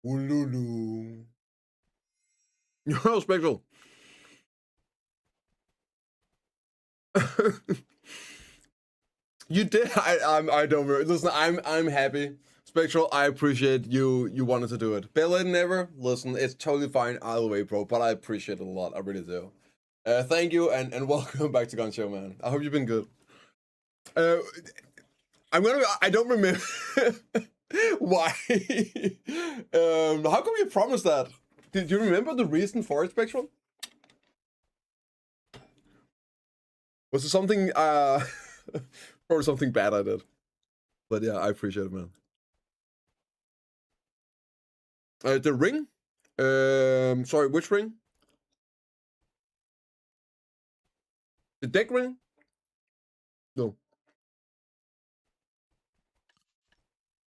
Ululu. Yo, Spectral. You did. I don't remember. Listen, I'm happy. Spectral, I appreciate you wanted to do it. Better than ever. Listen, it's totally fine either way, bro. But I appreciate it a lot. I really do. Thank you and welcome back to Gun Show, man. I hope you've been good. I don't remember why. How come you promised that? Did you remember the reason for it, Spectral? Was it something or something bad I did? But yeah, I appreciate it, man. The ring? Sorry, which ring? The deck ring? No.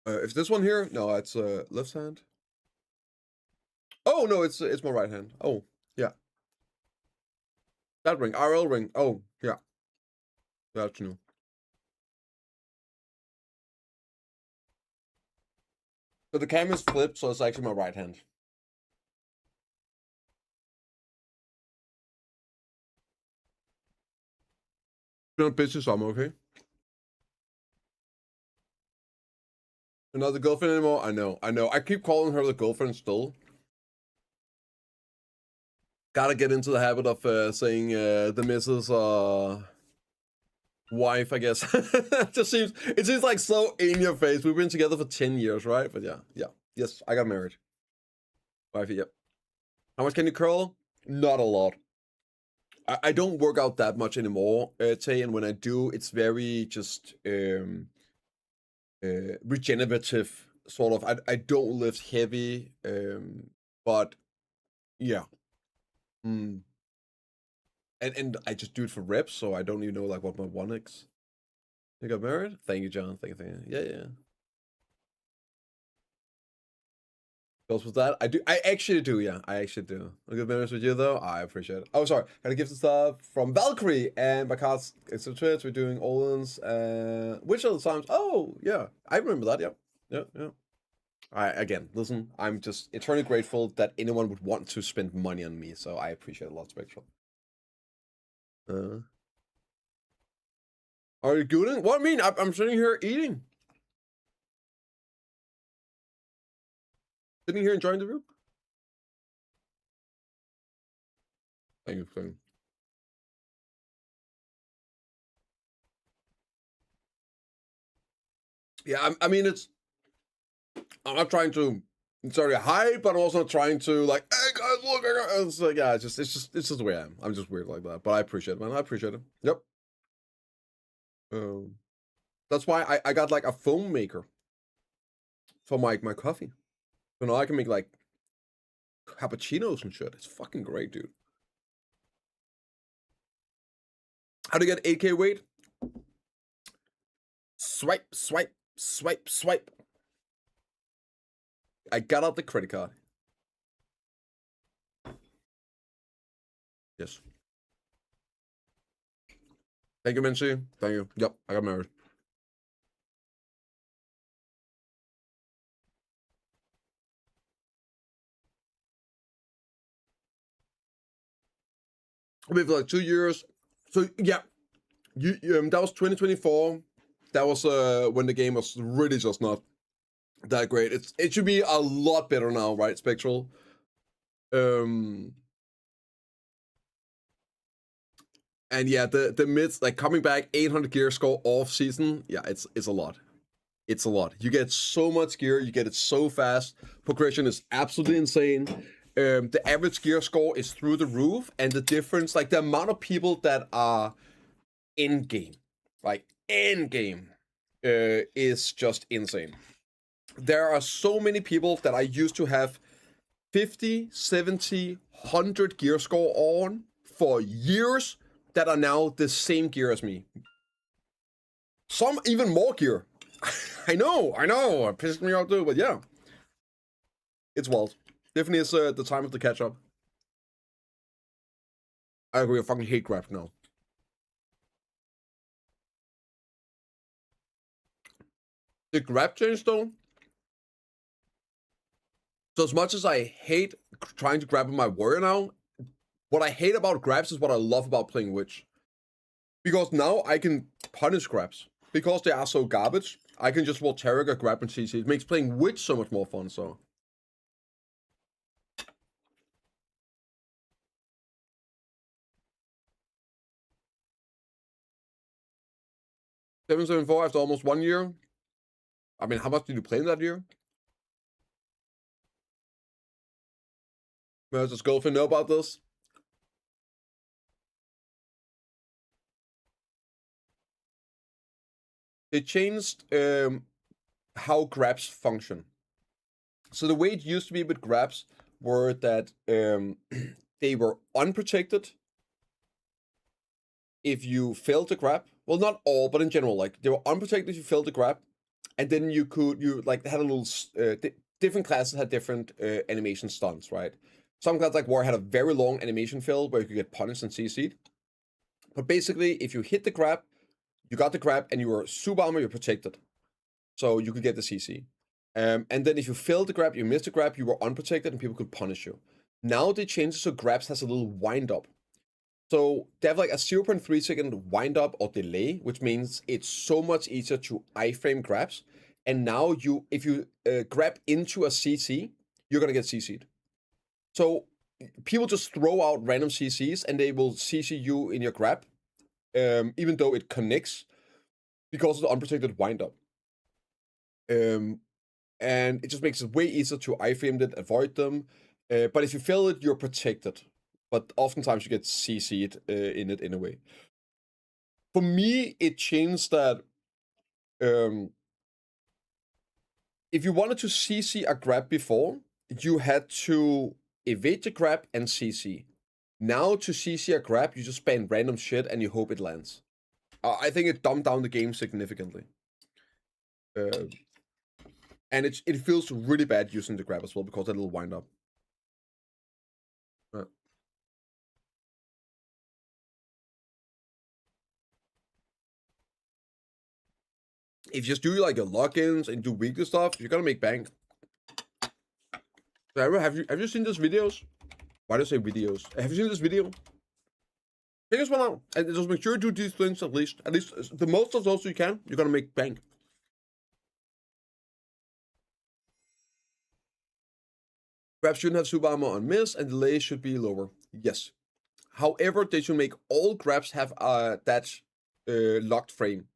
Is this one here? No, it's left hand. Oh no, it's my right hand. Oh yeah. That ring, RL ring. Oh yeah. That's new. So the cam is flipped, so it's actually my right hand. You're not busy, so I'm okay. You're not the girlfriend anymore? I know. I keep calling her the girlfriend still. Gotta get into the habit of saying the missus wife, I guess. It seems like so in your face. We've been together for 10 years, right? But yeah. Yes, I got married. Wifey, yep. How much can you curl? Not a lot. I don't work out that much anymore, Tay, and when I do, it's very just regenerative, sort of. I don't lift heavy, but yeah. And I just do it for reps, so I don't even know like what my 1x. You got married? Thank you, John. Thank you. Yeah. Goes with that? I actually do, yeah. I actually do. A good memories with you though. I appreciate it. Oh, sorry. Got a gift and stuff from Valkyrie and my cards. It's a Twitch. We're doing Olin's. Which other times? Oh, yeah. I remember that. Yeah. Alright, again, listen. I'm just eternally grateful that anyone would want to spend money on me. So I appreciate it a lot, Spectral. Are you good? What I mean? I'm sitting here eating. Sitting here enjoying the view. Thank you. Yeah, I mean, I'm not trying to hide, but I'm also not trying to like, hey guys, look. It's like, yeah, it's just the way I am. I'm just weird like that. But I appreciate it, man. I appreciate it. Yep. That's why I got like a foam maker for my coffee. So now I can make like cappuccinos and shit. It's fucking great, dude. How to get 8K weight? Swipe. I got out the credit card. Yes. Thank you, Mincy. Thank you. Yep, I got married. I've been for like 2 years. So yeah, that was 2024. That was when the game was really just not that great. It should be a lot better now, right, Spectral? And yeah, the mids like coming back 800 gear score off season. Yeah, it's a lot. It's a lot. You get so much gear. You get it so fast. Progression is absolutely insane. the average gear score is through the roof, and the difference, like the amount of people that are in game, like in game, is just insane. There are so many people that I used to have 50, 70, 100 gear score on for years that are now the same gear as me. Some even more gear. I know, it pissed me off too, but yeah. It's wild. Definitely is the time of the catch up. I agree, I fucking hate grab now. The grab change though. So as much as I hate trying to grab with my warrior now, what I hate about grabs is what I love about playing witch. Because now I can punish grabs. Because they are so garbage, I can just Volteric grab and CC. It makes playing witch so much more fun, so. 774 after almost 1 year. I mean, how much did you play in that year? Does Skullfin know about this? They changed how grabs function. So the way it used to be with grabs were that they were unprotected if you failed to grab. Well, not all, but in general, like they were unprotected if you failed to grab, and then you like had a little different classes had different animation stunts, right? Some classes like War had a very long animation fill where you could get punished and CC'd. But basically, if you hit the grab, you got the grab, and you were super armor, you're protected, so you could get the CC. And then if you failed the grab, you missed the grab, you were unprotected, and people could punish you. Now they changed it so grabs has a little wind up. So they have like a 0.3 second wind up or delay, which means it's so much easier to iframe grabs. And now if you grab into a CC, you're gonna get CC'd. So people just throw out random CCs and they will CC you in your grab, even though it connects because of the unprotected wind up. And it just makes it way easier to iframe it, avoid them. But if you fail it, you're protected. But oftentimes you get CC'd in it in a way. For me, it changed that if you wanted to CC a grab before, you had to evade the grab and CC. Now to CC a grab, you just spam random shit and you hope it lands. I think it dumbed down the game significantly. And it feels really bad using the grab as well because that little wind up. If you just do like your logins and do weekly stuff, you're gonna make bank. Sarah, have you seen these videos? Why do I say videos? Have you seen this video? Check this one out. And just make sure you do these things at least. At least the most of those you can, you're gonna make bank. Grabs shouldn't have super armor on miss, and delay should be lower. Yes. However, they should make all grabs have that locked frame.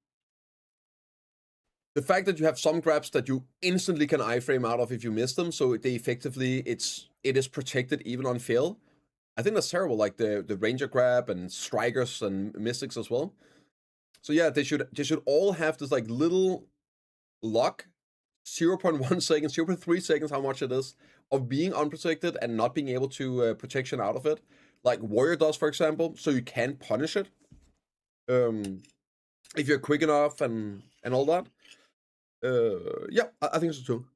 The fact that you have some grabs that you instantly can iframe out of if you miss them, so they effectively it is protected even on fail. I think that's terrible. Like the ranger grab and strikers and mystics as well. So yeah, they should all have this like little lock, 0.1 seconds, 0.3 seconds, how much it is, of being unprotected and not being able to protection out of it, like warrior does, for example, so you can punish it. If you're quick enough and all that. Yeah, I think so too.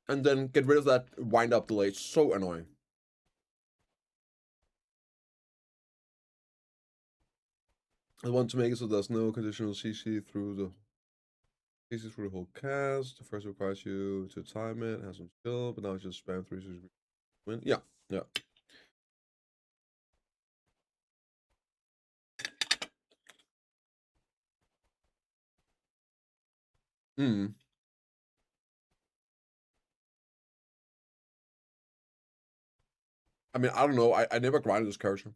And then get rid of that wind up delay. It's so annoying. I want to make it so there's no conditional CC through the whole cast. First requires you to time it, have some skill, but now it's just spam 3 win. Yeah. I mean, I don't know. I never grinded this character.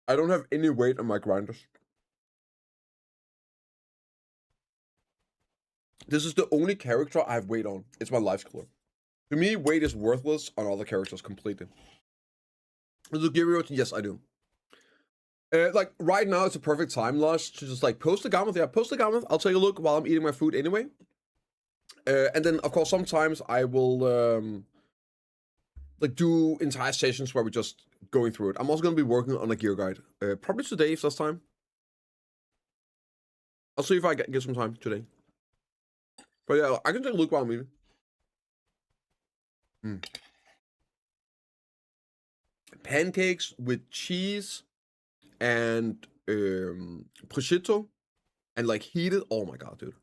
I don't have any weight on my grinders. This is the only character I have weight on. It's my life score. To me, weight is worthless on other characters completely. Lugirio, yes, I do. Like, right now, it's a perfect time loss to just, like, post the Garment. Yeah, post the Garment. I'll take a look while I'm eating my food anyway. And then, of course, sometimes I will, like, do entire sessions where we're just going through it. I'm also going to be working on a gear guide. Probably today, if there's time. I'll see if I get some time today. But yeah, I can take a look while I'm eating. Pancakes with cheese and prosciutto and like heated. Oh my god, dude.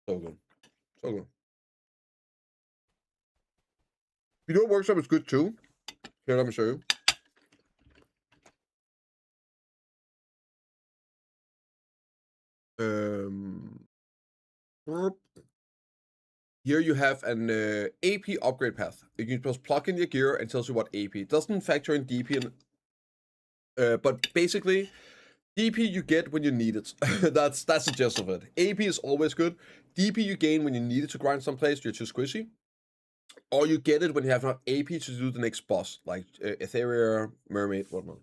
So good. So good. You know what workshop is good too? Here, let me show you. Here you have an AP upgrade path. You can just plug in your gear and tells you what AP. It doesn't factor in DP, but basically, DP you get when you need it. that's the gist of it. AP is always good. DP you gain when you need it to grind someplace, you're too squishy. Or you get it when you have enough AP to do the next boss, like Etheria, Mermaid, whatnot.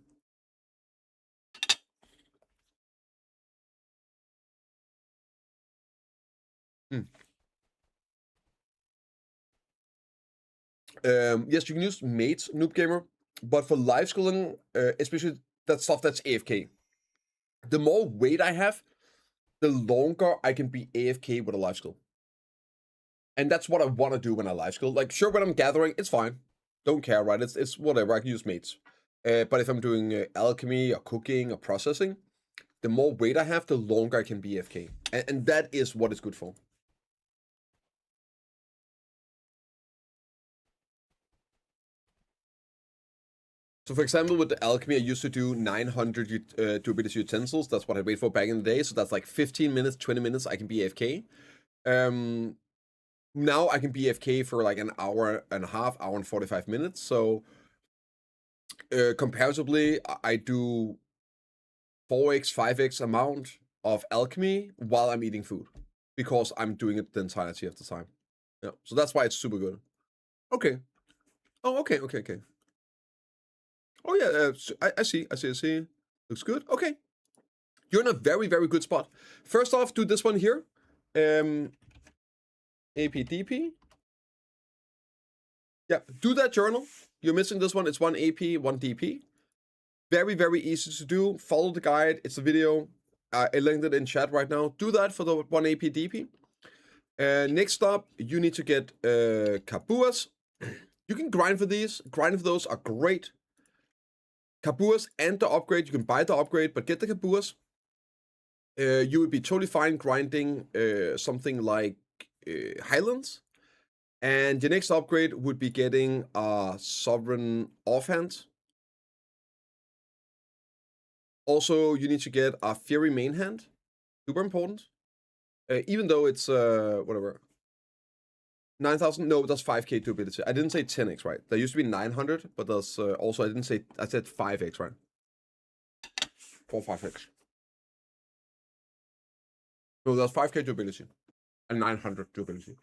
Yes, you can use mates, Noob Gamer, but for life skilling, especially that stuff that's AFK, the more weight I have, the longer I can be AFK with a life skill. And that's what I want to do when I life skill. Like, sure, when I'm gathering, it's fine. Don't care, right? It's whatever. I can use mates. But if I'm doing alchemy or cooking or processing, the more weight I have, the longer I can be AFK. And that is what it's good for. So, for example, with the alchemy, I used to do 900 durability utensils. That's what I wait for back in the day. So that's like 15 minutes, 20 minutes, I can be AFK. Now I can be AFK for like an hour and a half, hour and 45 minutes. So, comparatively, I do 4x, 5x amount of alchemy while I'm eating food. Because I'm doing it the entirety of the time. Yeah, so that's why it's super good. Okay. Oh, okay. Oh yeah, I see. Looks good. Okay. You're in a very, very good spot. First off, do this one here. APDP. Yeah, do that journal. You're missing this one. It's 1 AP, 1 DP. Very, very easy to do. Follow the guide. It's a video. I linked it in chat right now. Do that for the 1 AP DP. Next up, you need to get Kabuas. You can grind for these. Grinding for those are great. Kabuas and the upgrade. You can buy the upgrade, but get the Kabuas. You would be totally fine grinding something like Highlands. And your next upgrade would be getting a Sovereign Offhand. Also, you need to get a Fury Main Hand. Super important. Even though it's, whatever. 9,000? No, that's 5k durability. I didn't say 10x, right? There used to be 900, but there's also, I said 5x, right? 5x. No, that's 5k durability. And 900 durability.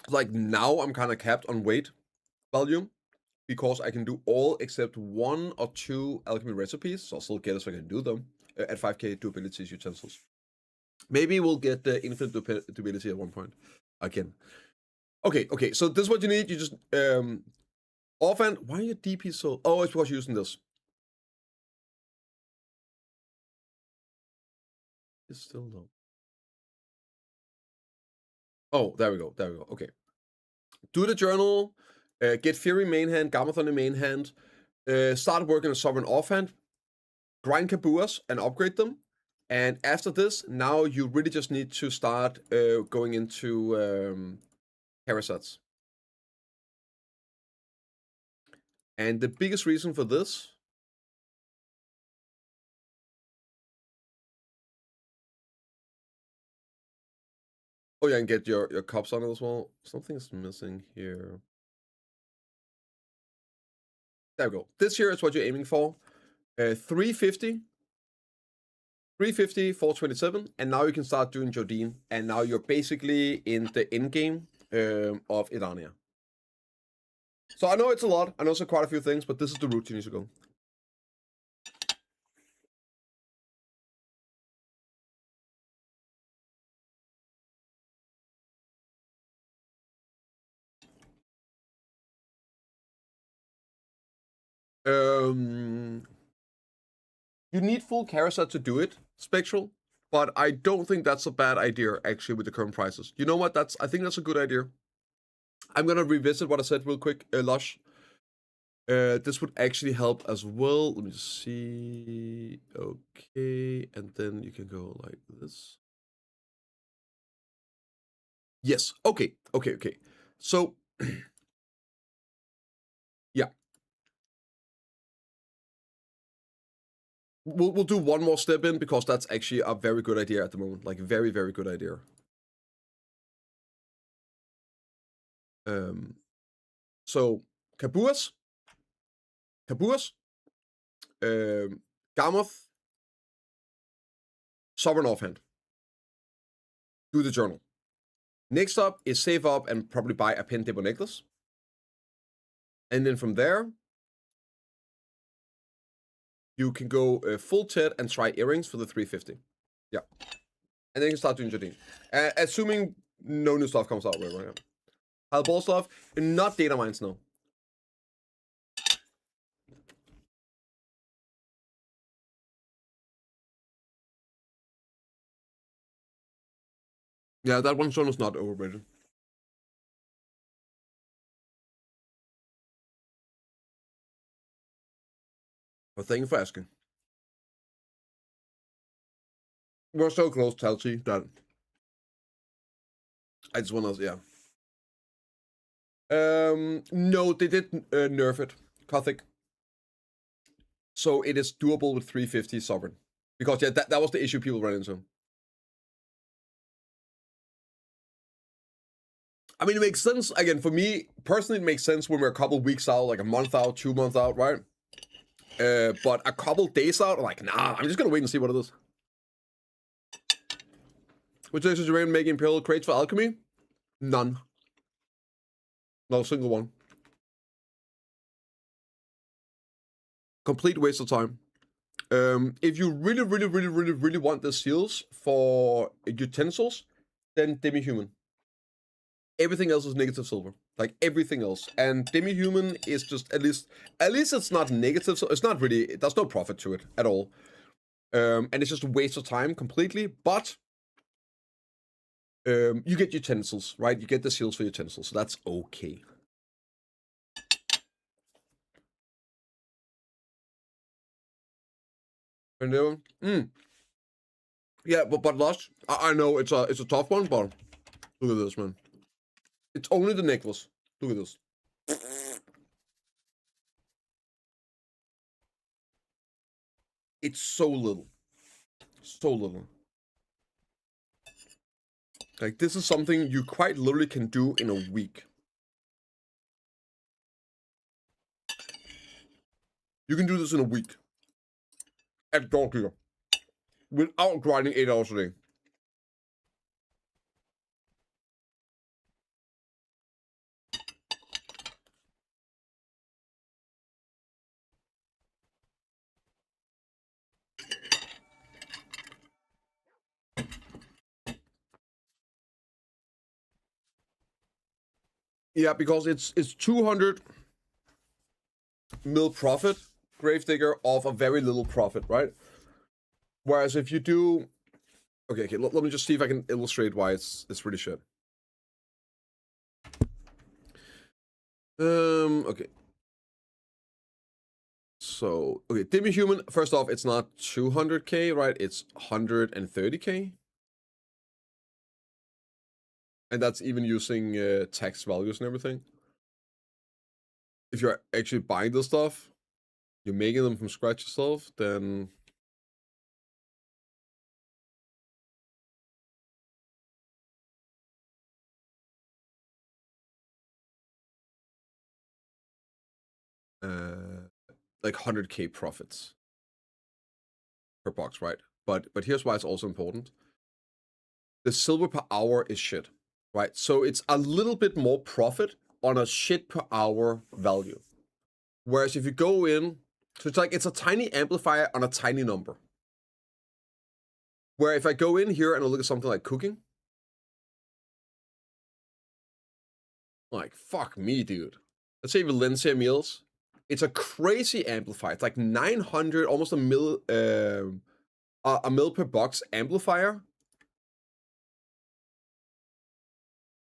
Like, now I'm kind of capped on weight value because I can do all except 1 or 2 alchemy recipes, so I'll still get it so I can do them at 5k durability utensils. Maybe we'll get the infinite durability at one point again. Okay, so this is what you need. You just offhand. Why are your DP so? Oh, it's because you're using this. It's still low. Oh, there we go. Okay. Do the journal. Get Fury main hand, Garmoth on the main hand. Start working on Sovereign offhand. Grind Kabuas and upgrade them. And after this, now you really just need to start going into parasites. And the biggest reason for this. Oh yeah, and get your cups on it as well. Something's missing here. There we go. This here is what you're aiming for. 350 350, 427, and now you can start doing Jodine, and now you're basically in the end game of Idania. So I know it's a lot, I know it's quite a few things, but this is the route you need to go. You need full carousel to do it, Spectral, but I don't think that's a bad idea, actually, with the current prices. You know what? I think that's a good idea. I'm gonna revisit what I said real quick, Lush. This would actually help as well. Let me see. Okay, and then you can go like this. Yes. Okay. So, yeah, we'll do one more step in because that's actually a very good idea at the moment. Like very good idea. So Caboose, Garmoth, Sovereign Offhand. Do the journal. Next up is save up and probably buy a Pen Debo necklace. And then from there, you can go full Ted and try earrings for the 350. Yeah. And then you can start doing Jardine. Assuming no new stuff comes out right now. High ball stuff, not data mines now. Yeah, that one zone is not overrated. But thank you for asking. We're so close, Chelsea, that I just want to, yeah. No, they did nerf it, Kothic. So it is doable with 350 Sovereign. Because, yeah, that was the issue people ran into. I mean, it makes sense. Again, for me, personally, it makes sense when we're a couple weeks out, like a month out, 2 months out, right? But a couple days out, like, nah, I'm just gonna wait and see what it is. Which is you making Imperial crates for alchemy? None. Not a single one. Complete waste of time. If you really want the seals for utensils, then demi-human. Everything else is negative silver. Like everything else. And demi-human is just at least it's not negative, so it's not really, there's no profit to it at all. And it's just a waste of time completely, but you get utensils, right? You get the seals for utensils, so that's okay. Yeah, but Lush, I know it's a tough one, but look at this, man. It's only the necklace. Look at this. It's so little. So little. Like, this is something you quite literally can do in a week. You can do this in a week. At Dog Gear. Without grinding 8 hours a day. Yeah, because it's 200 mil profit, Gravedigger, off a very little profit, right? Whereas if you do... Okay, let me just see if I can illustrate why it's really shit. Okay. So, okay, demi-human, first off, it's not 200k, right? It's 130k. And that's even using tax values and everything. If you're actually buying the stuff, you're making them from scratch yourself, then... like 100k profits per box, right? but here's why it's also important. The silver per hour is shit, right? So it's a little bit more profit on a shit per hour value. Whereas if you go in, so it's a tiny amplifier on a tiny number. Where if I go in here and I look at something like cooking, like, fuck me, dude. Let's say Valencia meals. It's a crazy amplifier. It's like 900, almost a mil per box amplifier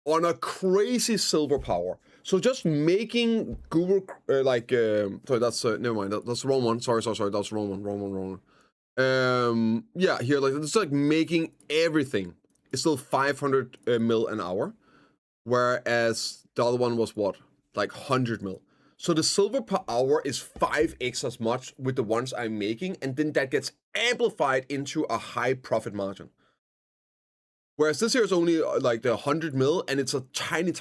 on a crazy silver power. So just making Google, sorry, that's, never mind, that's the wrong one. Sorry, that's the wrong one. Yeah, here, like, it's like making everything. It's still 500 mil an hour. Whereas the other one was what? Like 100 mil. So the silver per hour is 5x as much with the ones I'm making, and then that gets amplified into a high profit margin. Whereas this here is only like the 100 mil, and it's a tiny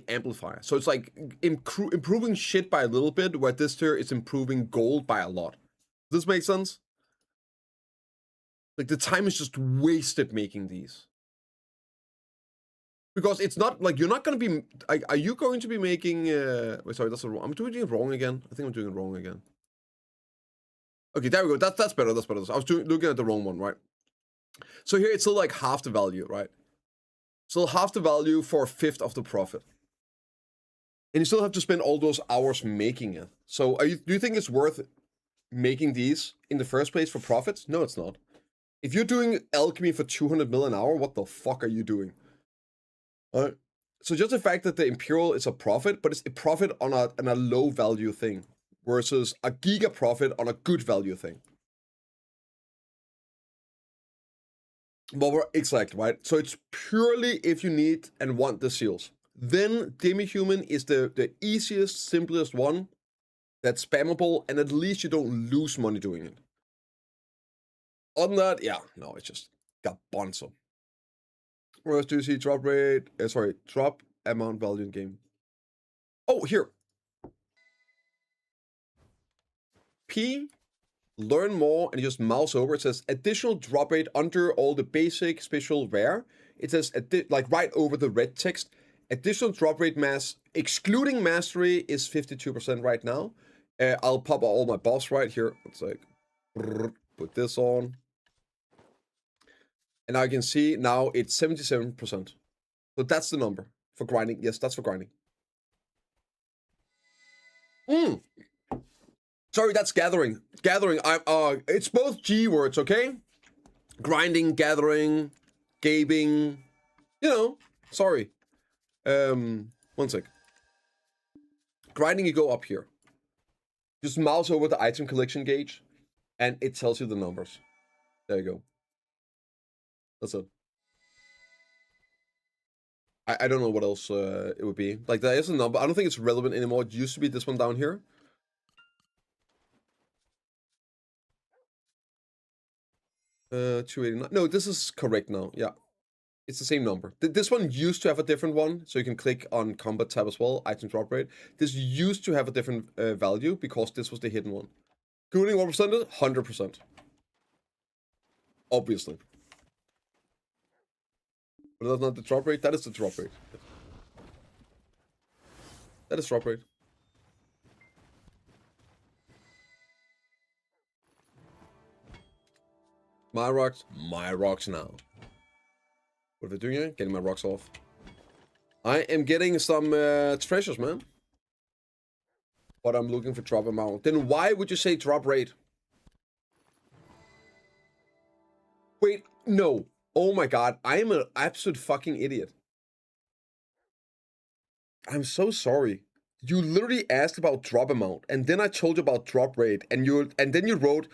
amplifier. So it's like improving shit by a little bit, where this here is improving gold by a lot. Does this make sense? Like the time is just wasted making these. Because it's not like you're not going to be. Are you going to be making? Wait, sorry, that's wrong. I'm doing it wrong again. I think I'm doing it wrong again. Okay, there we go. That's better. That's better. I was looking at the wrong one, right? So here it's still like half the value, right? Still half the value for a fifth of the profit, and you still have to spend all those hours making it. So do you think it's worth making these in the first place for profits? No, it's not. If you're doing alchemy for 200 mil an hour, what the fuck are you doing? Alright, so just the fact that the Imperial is a profit, but it's a profit on a low value thing, versus a giga profit on a good value thing. Well, exactly, right? So it's purely if you need and want the seals. Then Demi-Human is the easiest, simplest one that's spammable, and at least you don't lose money doing it. On that, yeah, no, it's just got bonzo. Whereas do you see drop rate? Drop amount value in game. Oh, here. P, learn more, and you just mouse over. It says additional drop rate under all the basic, special, rare. It says like right over the red text. Additional drop rate mass, excluding mastery, is 52% right now. I'll pop all my buffs right here. It's like put this on. And now you can see now it's 77%. So that's the number for grinding. Yes, that's for grinding. Sorry, that's gathering. Gathering. It's both G words, okay? Grinding, gathering, gaping. You know, sorry. One sec. Grinding, you go up here. Just mouse over the item collection gauge, and it tells you the numbers. There you go. That's it. I don't know what else it would be. Like, there is a number. I don't think it's relevant anymore. It used to be this one down here. $289. No, this is correct now. Yeah. It's the same number. This one used to have a different one, so you can click on combat tab as well, item drop rate. This used to have a different value because this was the hidden one. Cooling, what percent? 100%. Obviously. But that's not the drop rate. That is the drop rate. That is drop rate. My rocks now. What are we doing here? Getting my rocks off. I am getting some treasures, man. But I'm looking for drop amount. Then why would you say drop rate? Wait, no. Oh my god, I am an absolute fucking idiot. I'm so sorry. You literally asked about drop amount, and then I told you about drop rate, and then you wrote,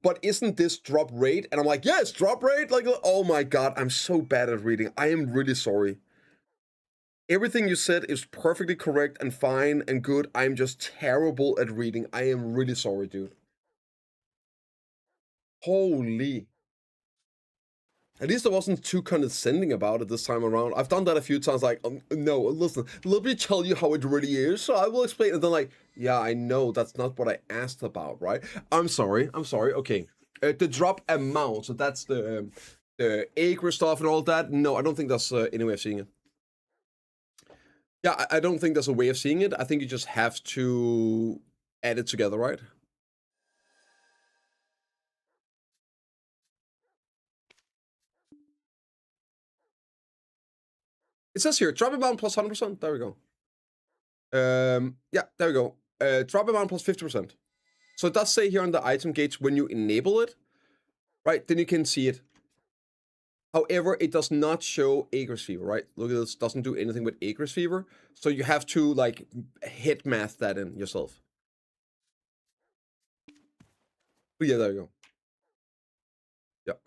but isn't this drop rate? And I'm like, yes, drop rate. Like, oh my god, I'm so bad at reading. I am really sorry. Everything you said is perfectly correct and fine and good. I'm just terrible at reading. I am really sorry, dude. Holy. At least I wasn't too condescending about it this time around. I've done that a few times, like, no, listen, let me tell you how it really is, so I will explain. And then like, yeah, I know, that's not what I asked about, right? I'm sorry, okay. The drop amount, so that's the acre stuff and all that. No, I don't think that's any way of seeing it. Yeah, I don't think there's a way of seeing it. I think you just have to add it together, right? It says here, drop amount plus 100%. There we go. Yeah, there we go. Drop amount plus 50%. So it does say here on the item gates when you enable it, right? Then you can see it. However, it does not show Acres Fever, right? Look at this, doesn't do anything with Acres Fever. So you have to like hit math that in yourself. But yeah, there you go. Yep.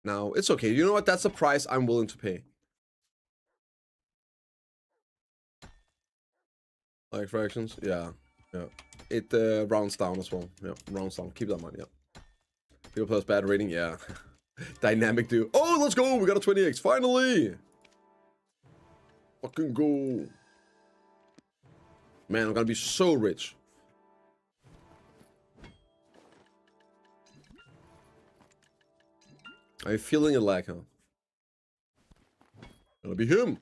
Now, it's okay. You know what? That's the price I'm willing to pay. Like fractions? Yeah. Yeah. It rounds down as well. Yeah, rounds down. Keep that in mind, yeah. People plus bad rating, yeah. Dynamic dude. Oh, let's go! We got a 20x, finally! Fucking go. Man, I'm gonna be so rich. I'm feeling a lag, huh? Gonna be him.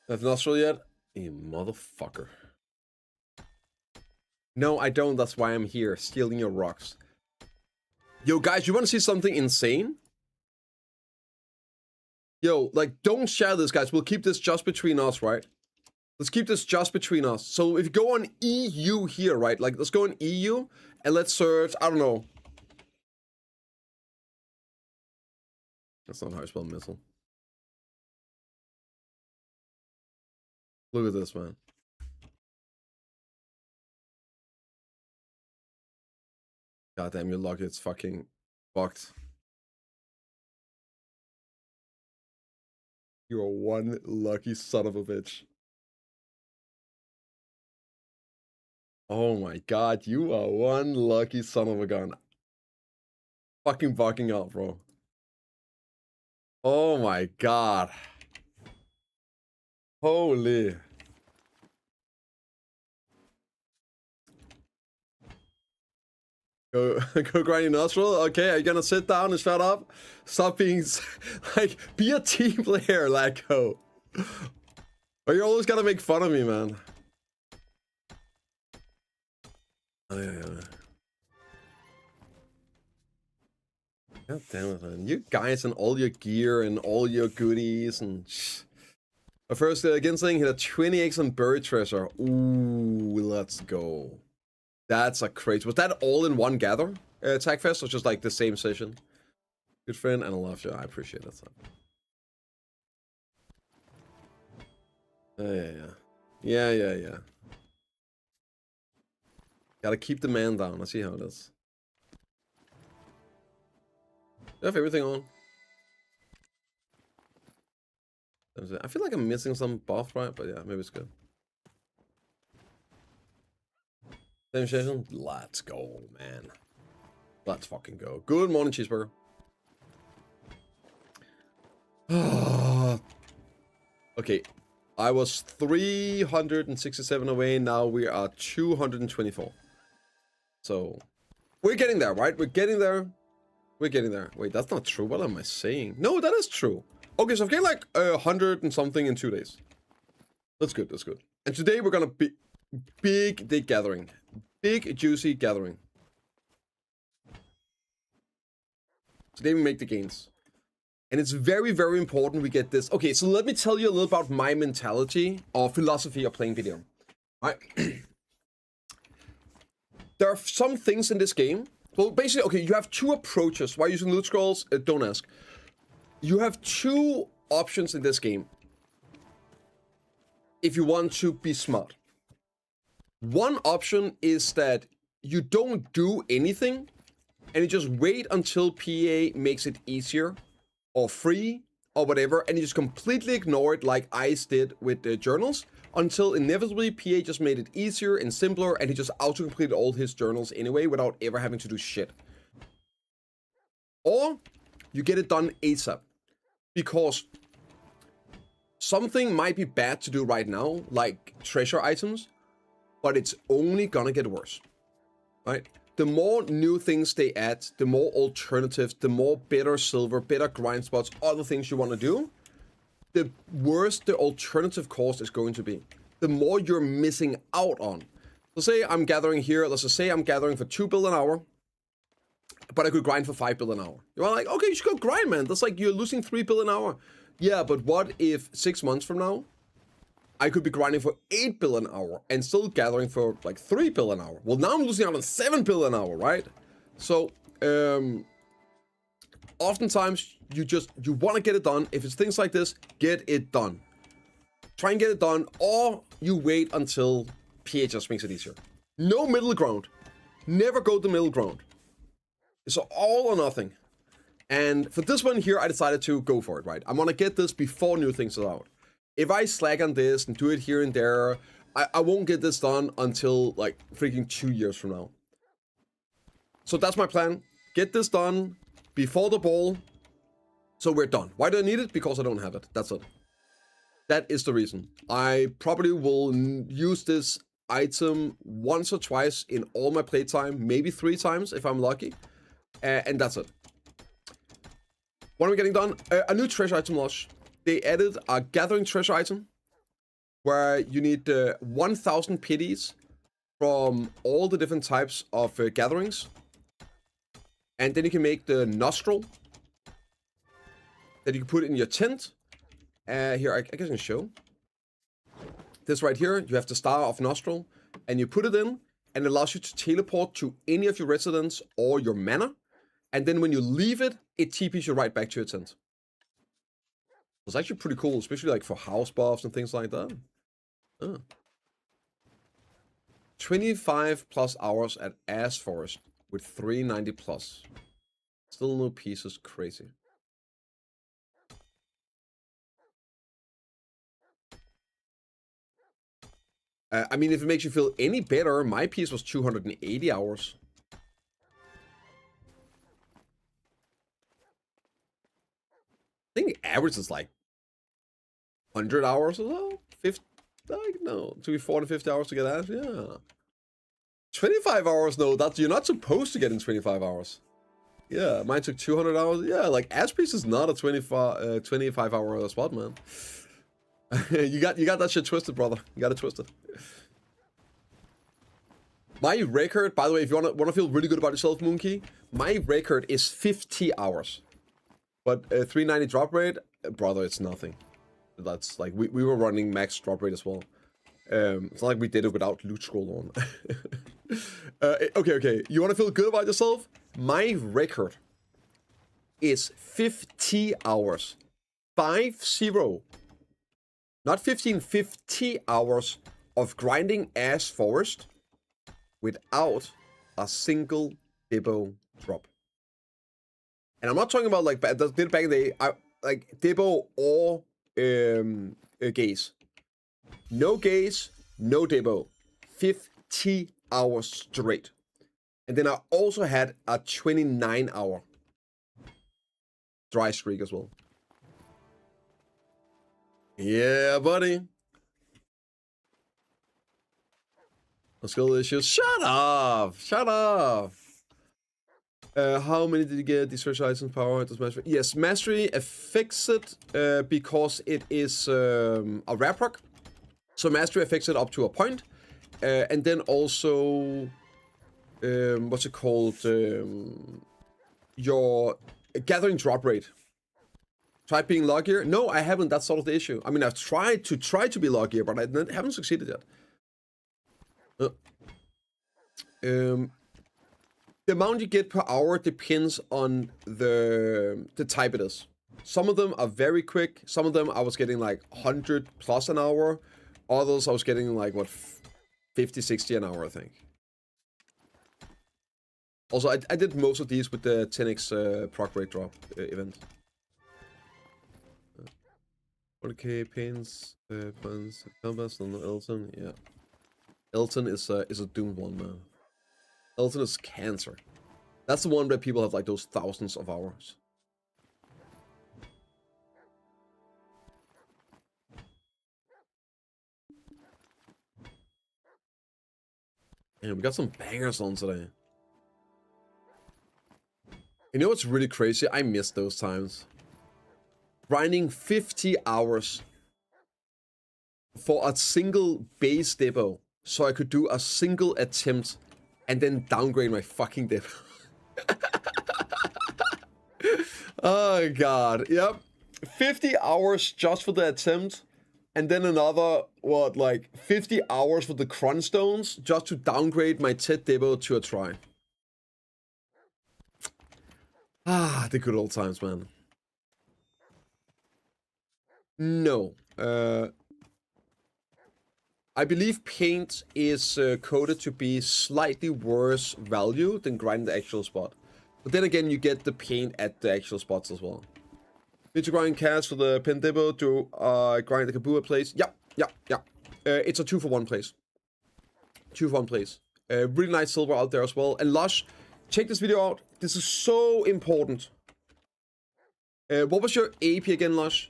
Have nostril yet? You motherfucker. No, I don't. That's why I'm here, stealing your rocks. Yo, guys, you want to see something insane? Yo, like, don't share this, guys. We'll keep this just between us, right? Let's keep this just between us. So if you go on EU here, right? Like, let's go on EU and let's search, I don't know. That's not how I spell missile. Look at this, man. God damn, you're lucky it's fucking fucked. You're one lucky son of a bitch. Oh my god, you are one lucky son of a gun. Fucking bucking out, bro. Oh my god. Holy. Go grind your nostril. Okay, are you gonna sit down and shut up? Stop being like, be a team player, Lacko. Or you always gotta make fun of me, man. Oh, yeah. God damn it, man. You guys and all your gear and all your goodies and but first, Ginsling hit a 20x on buried treasure. Ooh, let's go. That's a crazy. Was that all in one gather? Tag Fest or just like the same session? Good friend and I love you. I appreciate that. Yeah. Gotta keep the man down. I see how it is. You have everything on. I feel like I'm missing some buff, right? But yeah, maybe it's good. Same session? Let's go, man. Let's fucking go. Good morning, cheeseburger. Okay. I was 367 away. Now we are 224. So, we're getting there, right? We're getting there. We're getting there. Wait, that's not true. What am I saying? No, that is true. Okay, so I've gained like 100 and something in 2 days. That's good, that's good. And today we're gonna be big gathering. Big, juicy gathering. Today we make the gains. And it's very, very important we get this. Okay, so let me tell you a little about my mentality or philosophy of playing video. Alright. There are some things in this game. Well, basically, okay, you have two approaches. Why using loot scrolls? Don't ask. You have two options in this game. If you want to be smart. One option is that you don't do anything and you just wait until PA makes it easier or free or whatever, and you just completely ignore it like Ice did with the journals until inevitably PA just made it easier and simpler and he just auto-completed all his journals anyway without ever having to do shit. Or you get it done ASAP. Because something might be bad to do right now, like treasure items, but it's only gonna get worse, right? The more new things they add, the more alternatives, the more better silver, better grind spots, other things you want to do, the worse the alternative cost is going to be. The more you're missing out on. So say I'm gathering here, let's just say I'm gathering for 2 bill an hour, but I could grind for 5 bill an hour. You're like, okay, you should go grind, man. That's like you're losing 3 bill an hour. Yeah, but what if 6 months from now, I could be grinding for 8 bill an hour and still gathering for like 3 bill an hour? Well, now I'm losing out on 7 bill an hour, right? So, oftentimes you want to get it done. If it's things like this, get it done. Try and get it done, or you wait until PHS makes it easier. No middle ground. Never go the middle ground. It's all or nothing. And for this one here, I decided to go for it, right? I want to get this before new things are out. If I slack on this and do it here and there, I won't get this done until like freaking 2 years from now. So that's my plan. Get this done before the ball. So we're done. Why do I need it? Because I don't have it. That's it. That is the reason. I probably will use this item once or twice in all my playtime, maybe 3 times if I'm lucky. And that's it. What am I getting done? A new treasure item launch. They added a gathering treasure item where you need 1,000 pities from all the different types of gatherings. And then you can make the nostril that you can put in your tent. Here, I guess I can show. This right here, you have the Star of Nostril, and you put it in, and it allows you to teleport to any of your residents or your manor. And then when you leave it, it TPs you right back to your tent. It's actually pretty cool, especially like for house buffs and things like that. 25 plus hours at Ash Forest with 390 plus. Still no pieces, crazy. I mean, if it makes you feel any better, my piece was 280 hours. I think average is like 100 hours or so? 50, like, no, to be 40, 50 hours to get Ash, yeah. 25 hours, no, that's, you're not supposed to get in 25 hours. Yeah, mine took 200 hours. Yeah, like, Ash piece is not a 25 hour spot, man. you got that shit twisted, brother. You got it twisted. My record, by the way, if you wanna feel really good about yourself, Moonkey, my record is 50 hours. But 390 drop rate, brother, it's nothing. That's like we were running max drop rate as well. It's not like we did it without loot scroll on. Okay. You wanna feel good about yourself? My record is 50 hours. 50. Not 15, 50 hours of grinding Ash Forest without a single Dibbo drop. And I'm not talking about like that did back in the day, like Dibbo or gaze. No gaze, no Dibbo. 50 hours straight. And then I also had a 29 hour dry streak as well. Yeah, buddy. Skill issues. Shut up. Shut up. How many did you get? These treasure items power? Does mastery? Yes, mastery affects it because it is a rare proc. So mastery affects it up to a point. And then also, what's it called? Your gathering drop rate. Try being luckier? No, I haven't. That's sort of the issue. I mean, I've tried to be luckier, but I haven't succeeded yet. The amount you get per hour depends on the type it is. Some of them are very quick. Some of them I was getting like 100 plus an hour. Others I was getting like, what, 50, 60 an hour, I think. Also, I did most of these with the 10x proc rate drop event. 40k pins, puns, compass on Elton, yeah. Elton is a doomed one, man. Elton is cancer. That's the one where people have like those thousands of hours. Yeah, we got some bangers on today. You know what's really crazy? I miss those times. Grinding 50 hours for a single base depot so I could do a single attempt and then downgrade my fucking depot. Oh god, yep. 50 hours just for the attempt, and then another, what, like 50 hours for the crunch stones just to downgrade my TED depot to a try. Ah, the good old times, man. No. I believe paint is coded to be slightly worse value than grinding the actual spot. But then again, you get the paint at the actual spots as well. Need to grind cash for the pin depot to grind the Kabua place. Yep. It's a 2-for-1 place. 2-for-1 place. Really nice silver out there as well. And Lush, check this video out. This is so important. What was your AP again, Lush?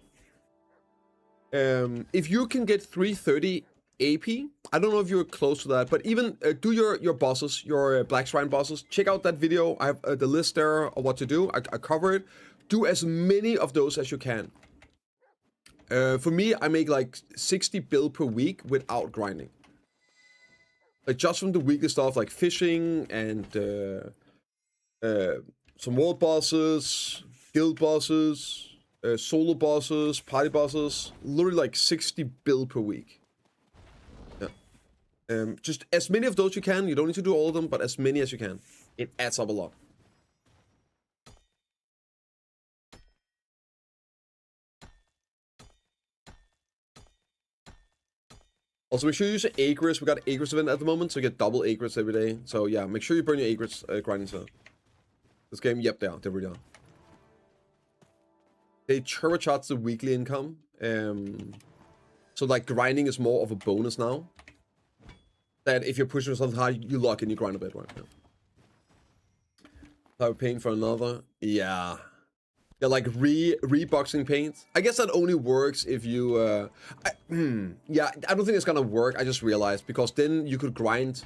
If you can get 330 AP, I don't know if you're close to that, but even do your bosses, your Black Shrine bosses. Check out that video. I have the list there of what to do. I cover it. Do as many of those as you can. For me, I make like 60 bill per week without grinding. Like just from the weekly stuff like fishing and some world bosses, guild bosses, solo bosses, party bosses. Literally like 60 bill per week. Yeah. Just as many of those you can. You don't need to do all of them, but as many as you can. It adds up a lot. Also, make sure you use Acres. We got Acres event at the moment, so you get double Acres every day. So yeah, make sure you burn your Acres grinding stuff. This game, yep, there we go. They turbocharge the weekly income. So like grinding is more of a bonus now. That if you're pushing yourself hard, you lock in, you grind a bit, right? Yeah. So paying for another, yeah. Yeah, like reboxing paint. I guess that only works if you yeah, I don't think it's gonna work. I just realized, because then you could grind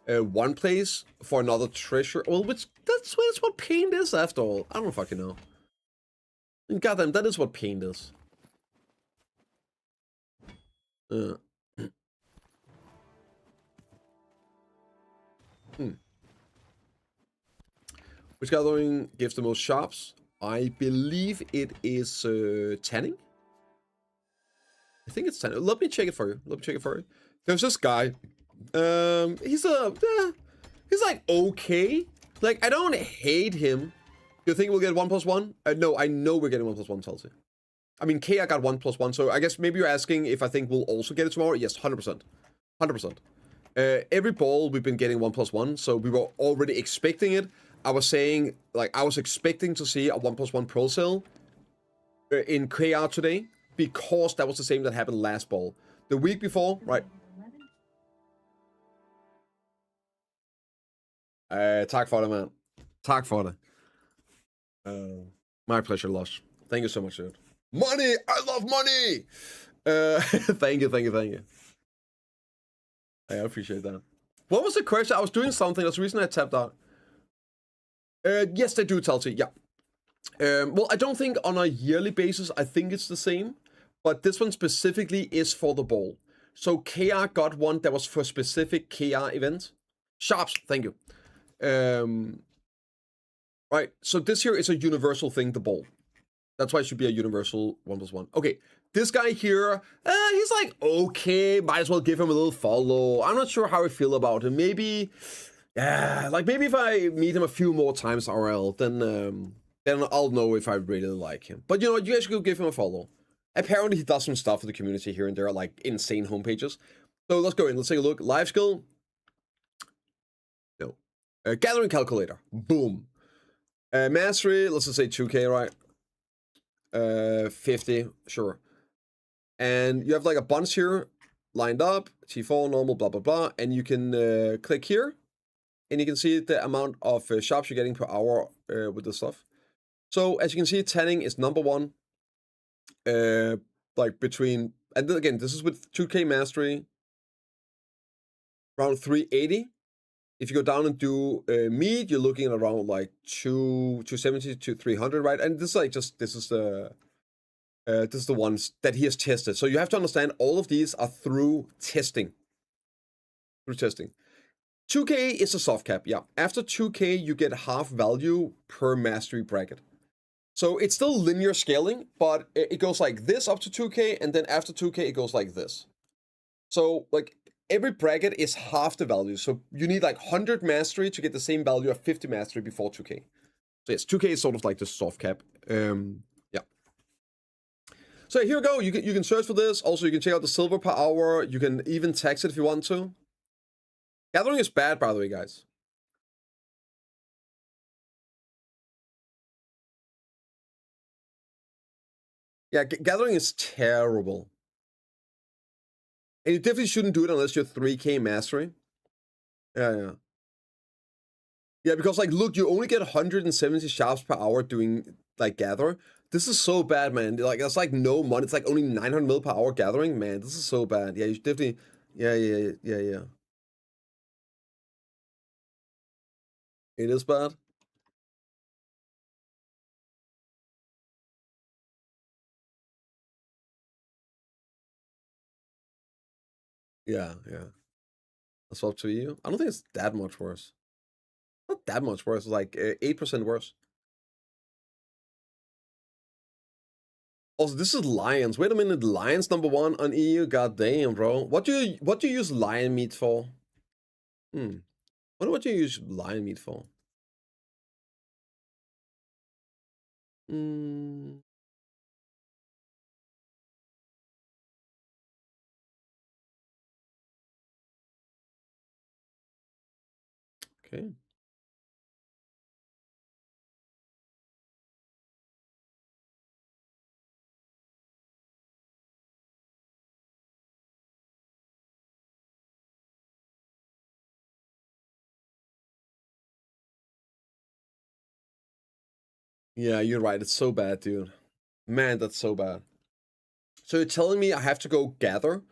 one place for another treasure. Well, that's what paint is after all. I don't fucking know. Goddamn, that is what paint is. Which gathering gives the most shops? I believe it is tanning. I think it's tanning. Let me check it for you. There's this guy. He's like okay. Like, I don't hate him. You think we'll get 1+1? No, I know we're getting 1+1, Chelsea. I mean, I got 1+1, so I guess maybe you're asking if I think we'll also get it tomorrow. Yes, 100%. 100%. Every ball we've been getting 1+1, so we were already expecting it. I was saying, like, I was expecting to see a 1+1 pro sale in KR today, because that was the same that happened last ball. The week before, right? Tak for det, man. Tak for det. My pleasure, Lush. Thank you so much, dude. Money! I love money! Thank you. I appreciate that. What was the question? I was doing something. That's the reason I tapped out. Yes, they do, Tulsi. Yeah. Well, I don't think on a yearly basis, I think it's the same. But this one specifically is for the ball. So KR got one that was for specific KR event. Sharps, thank you. Right, so this here is a universal thing, the ball. That's why it should be a universal 1+1. Okay, this guy here, he's like, okay, might as well give him a little follow. I'm not sure how I feel about him. Maybe, like maybe if I meet him a few more times RL, then I'll know if I really like him. But you know what, you guys should go give him a follow. Apparently he does some stuff for the community here and there, like insane homepages. So let's go in, let's take a look. Live skill. No. Gathering calculator. Boom. Mastery, let's just say 2k, right? 50, sure. And you have like a bunch here lined up, T4, normal, blah, blah, blah. And you can click here and you can see the amount of shops you're getting per hour with this stuff. So as you can see, tanning is number one. Like between, and then again, this is with 2k mastery, around 380. if you go down and do meat, you're looking at around like 270 to 300, right? And this is like this is the ones that he has tested. So you have to understand all of these are through testing. 2K is a soft cap, yeah. After 2K, you get half value per mastery bracket. So it's still linear scaling, but it goes like this up to 2K, and then after 2K, it goes like this. So, like, every bracket is half the value. So you need like 100 mastery to get the same value of 50 mastery before 2K. So yes, 2K is sort of like the soft cap. Yeah. So here we go. You can search for this. Also, you can check out the silver per hour. You can even tax it if you want to. Gathering is bad, by the way, guys. Yeah, gathering is terrible. And you definitely shouldn't do it unless you're 3K mastery. Yeah. Yeah, because like, look, you only get 170 sharps per hour doing like gather. This is so bad, man. Like, that's like no money. It's like only 900 mil per hour gathering. Man, this is so bad. Yeah, you should definitely. Yeah. It is bad. Yeah. That's up to you. I don't think it's that much worse. Not that much worse. It's like 8% worse. Also, this is lions. Wait a minute, lions #1 on EU. God damn, bro. What do you use lion meat for? Wonder what you use lion meat for. Okay. Yeah, you're right. It's so bad, dude. Man, that's so bad. So you're telling me I have to go gather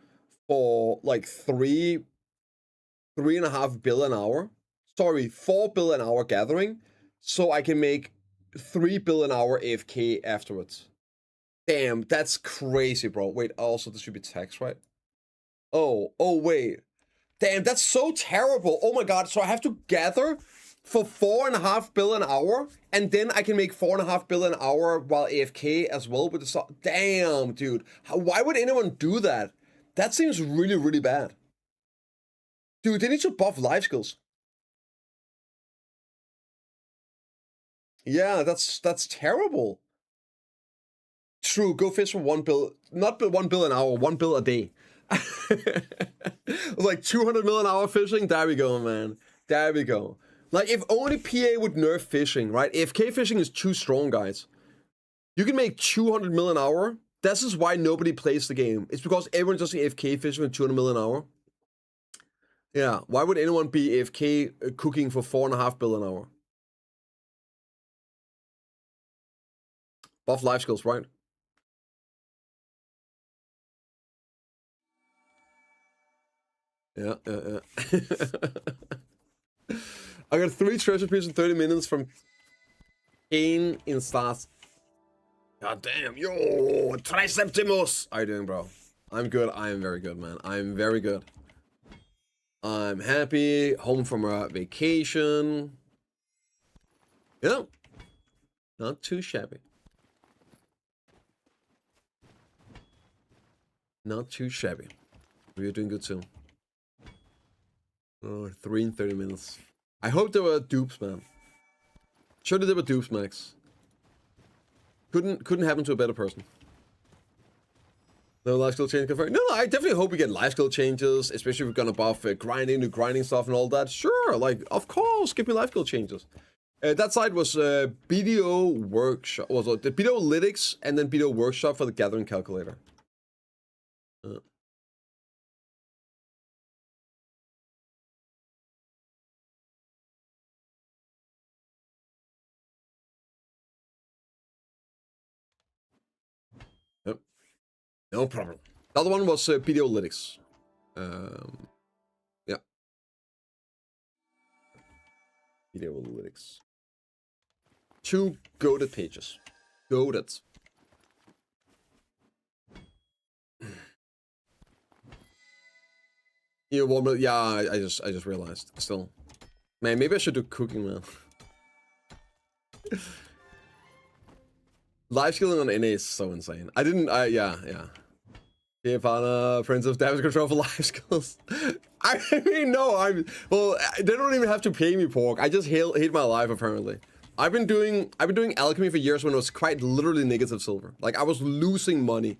for like 3.5 bill an hour? Sorry, 4 bill an hour gathering, so I can make 3 bill an hour AFK afterwards. Damn, that's crazy, bro. Wait, also this should be tax, right? Oh, wait. Damn, that's so terrible. Oh my god, so I have to gather for 4.5 bill an hour, and then I can make 4.5 bill an hour while AFK as well with the damn, dude. Why would anyone do that? That seems really, really bad. Dude, they need to buff life skills. Yeah, that's terrible. True, go fish for 1 bill, not 1 bill an hour, 1 bill a day. Like 200 mil an hour fishing. There we go, man. There we go. Like, if only PA would nerf fishing, right? AFK fishing is too strong, guys. You can make 200 mil an hour. This is why nobody plays the game. It's because everyone's just AFK fishing with 200 mil an hour. Yeah, why would anyone be AFK cooking for 4.5 bill an hour? Buff life skills, right? Yeah. I got 3 treasure pieces in 30 minutes from Kane in stars. God damn, yo, Triceptimus! How you doing, bro? I'm good. I am very good, man. I'm very good. I'm happy. Home from a vacation. Yeah. Not too shabby. Not too shabby. We're doing good too. Oh, 3 in 30 minutes. I hope there were dupes, man. Surely there were dupes, Max. Couldn't happen to a better person. No life skill change confirmed. No, I definitely hope we get life skill changes, especially if we're gonna buff grinding, new grinding stuff and all that. Sure, like, of course, give me life skill changes. That side was BDO Workshop, was the BDO Lytics and then BDO Workshop for the gathering calculator. Yep. No problem. The other one was BDO Lytics. Yeah. Video analytics. 2 goated pages. Goated. Yeah, well, yeah, I just realized. Still, man, maybe I should do cooking now. Live skilling on NA is so insane. Yeah. Yeah, partner, Prince of Damage Control for live skills. I mean, no, well, they don't even have to pay me, pork. I just hate my life, apparently. I've been doing alchemy for years when it was quite literally negative silver. Like, I was losing money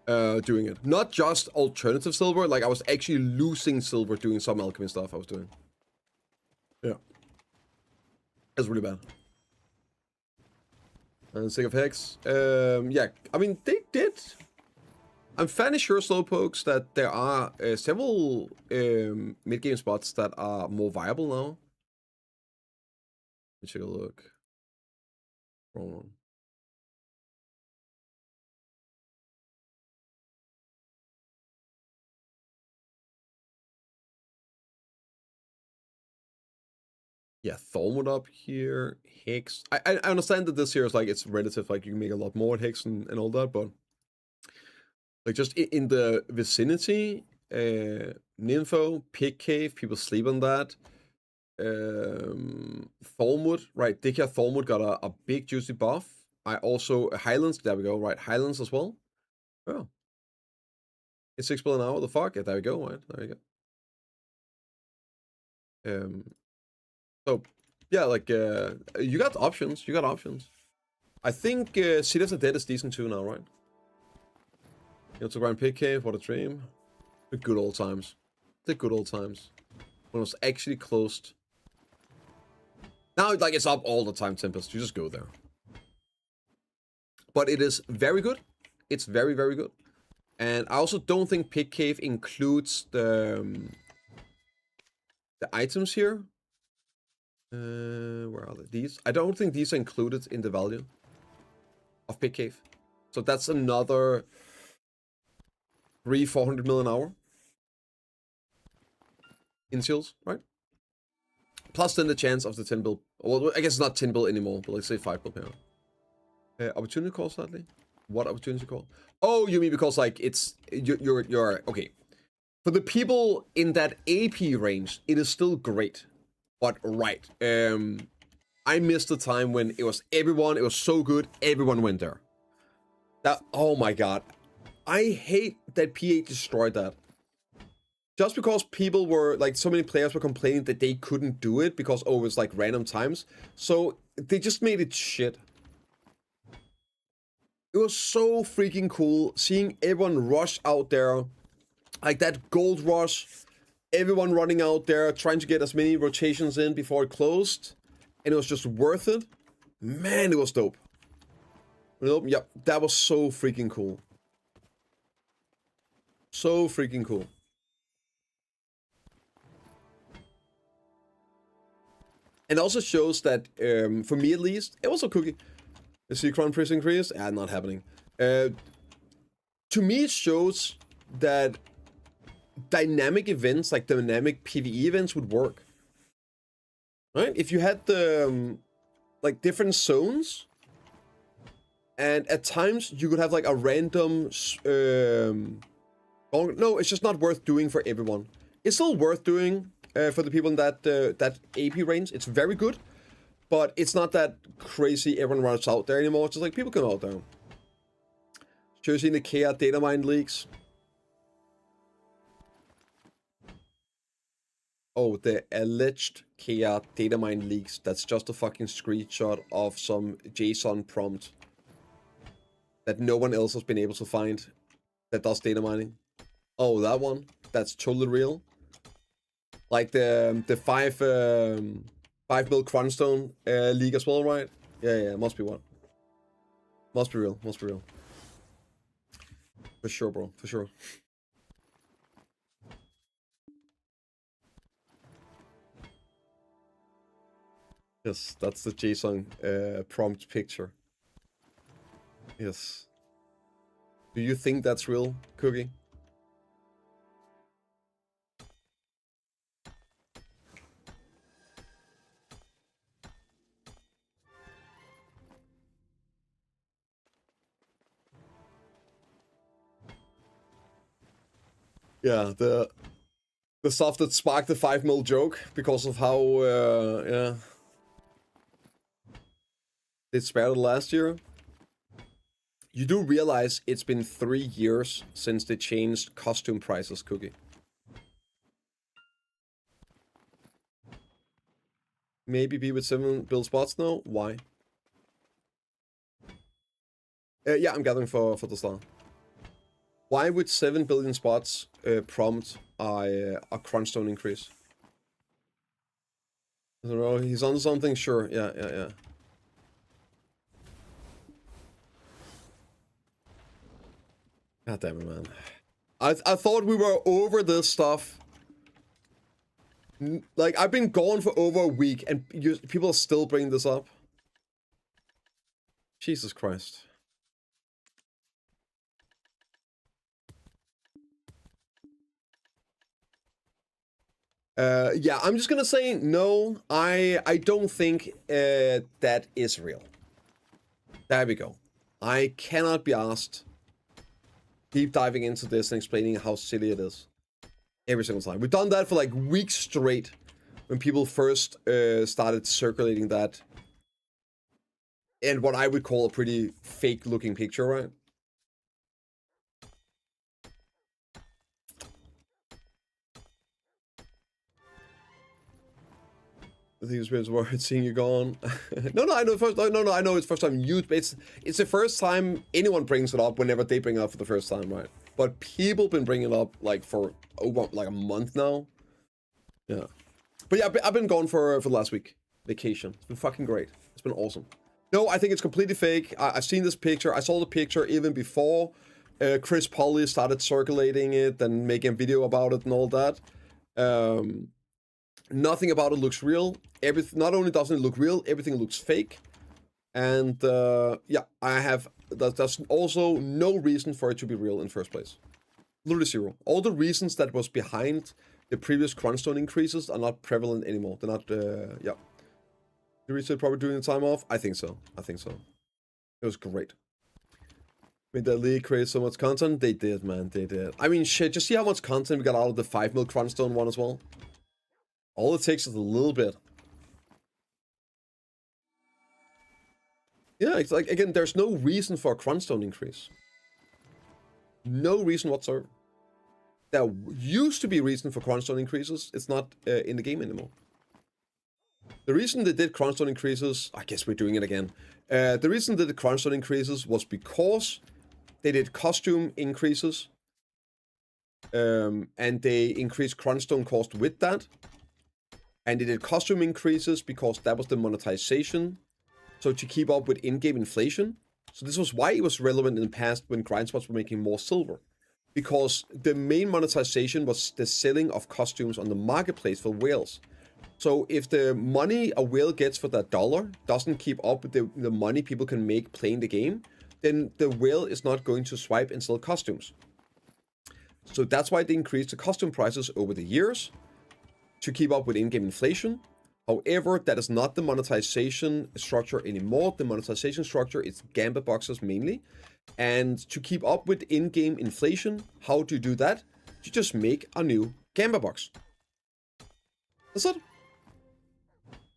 doing it. Not just alternative silver, like, I was actually losing silver doing some alchemy stuff I was doing. Yeah. That's really bad. And sick of Hex. Yeah, I mean, they did. I'm fairly sure, Slowpokes, that there are several mid-game spots that are more viable now. Let me take a look. Wrong one. Yeah, Thornwood up here. Hex. I understand that this here is like, it's relative, like you can make a lot more at Hex and all that, but like just in the vicinity, Nympho, Pig Cave, people sleep on that. Thornwood, right? Dickia Thornwood got a big juicy buff. I also Highlands, there we go, right? Highlands as well. Oh. It's 6 billion an hour, the fuck? Yeah, there we go, right? There you go. So yeah, like you got options. You got options. I think City of the Dead is decent too now, right? You know, to grind Pig Cave, what a dream. The good old times. The good old times. When it was actually closed. Now, like, it's up all the time, Tempest. You just go there. But it is very good. It's very, very good. And I also don't think Pig Cave includes the items here. Where are they? These? I don't think these are included in the value of Pig Cave. So that's another 300-400 mil an hour in seals, right? Plus then the chance of the 10 bill. Well, I guess it's not 10 bill anymore, but let's say 5 bill per hour. Opportunity call slightly. What opportunity call? Oh, you mean because like it's you're okay. For the people in that AP range, it is still great. But right, I missed the time when it was everyone. It was so good, everyone went there. That, oh my god, I hate that PA destroyed that. Just because people were like, so many players were complaining that they couldn't do it because it was like random times, so they just made it shit. It was so freaking cool seeing everyone rush out there, like that gold rush. Everyone running out there, trying to get as many rotations in before it closed. And it was just worth it. Man, it was dope. Yep, that was so freaking cool. So freaking cool. And also shows that, for me at least, it was a cookie. The Secron price increase? Ah, not happening. To me, it shows that dynamic events, like dynamic PvE events, would work. Right? If you had the like different zones, and at times you could have like a random no, it's just not worth doing for everyone. It's still worth doing for the people in that that AP range. It's very good, but it's not that crazy everyone runs out there anymore. It's just like people come out there. Sure, seen the KR data mine leaks. Oh, the alleged KR data mine leaks. That's just a fucking screenshot of some JSON prompt that no one else has been able to find that does data mining. Oh, that one? That's totally real. Like the 5 mil Cronstone leak as well, right? Yeah, must be one. Must be real, must be real. For sure, bro, for sure. Yes, that's the JSON prompt picture. Yes. Do you think that's real, Cookie? Yeah, the stuff that sparked the 5 mil joke because of how yeah it spared last year. You do realize it's been 3 years since they changed costume prices, Cookie. Maybe be with 7 build spots now? Why? Yeah, I'm gathering for the star. Why would 7 billion spots prompt a crunchstone increase? I don't know, he's on something, sure. Yeah. God damn it, man. I thought we were over this stuff. Like, I've been gone for over a week, and people are still bringing this up. Jesus Christ. Yeah, I'm just gonna say no. I don't think that is real. There we go. I cannot be asked deep diving into this and explaining how silly it is every single time. We've done that for like weeks straight when people first started circulating that and what I would call a pretty fake looking picture, right? I think it's worth seeing you gone. No, I know I know it's first time you. It's the first time anyone brings it up whenever they bring it up for the first time, right? But people been bringing it up like for over like a month now. Yeah, but yeah, I've been gone for the last week. Vacation. It's been fucking great. It's been awesome. No, I think it's completely fake. I've seen this picture. I saw the picture even before Chris Polly started circulating it and making a video about it and all that. Nothing about it looks real. Not only doesn't it look real, everything looks fake. And yeah, there's also no reason for it to be real in the first place. Literally zero. All the reasons that was behind the previous crunchstone increases are not prevalent anymore. They're not, yeah. The research probably doing the time off? I think so. It was great. Made that league create so much content? They did, man. They did. I mean, shit, just see how much content we got out of the 5 mil crunchstone one as well. All it takes is a little bit. Yeah, it's like, again, there's no reason for a crunchstone increase. No reason whatsoever. There used to be reason for crunchstone increases. It's not in the game anymore. The reason they did crunchstone increases, I guess we're doing it again. The reason they did crunchstone increases was because they did costume increases. And they increased crunchstone cost with that. And they did costume increases because that was the monetization. So to keep up with in-game inflation. So this was why it was relevant in the past when grind spots were making more silver. Because the main monetization was the selling of costumes on the marketplace for whales. So if the money a whale gets for that dollar doesn't keep up with the money people can make playing the game, then the whale is not going to swipe and sell costumes. So that's why they increased the costume prices over the years to keep up with in-game inflation. However, that is not the monetization structure anymore. The monetization structure is gambit boxes mainly. And to keep up with in-game inflation, how do you do that? You just make a new gambit box. That's it.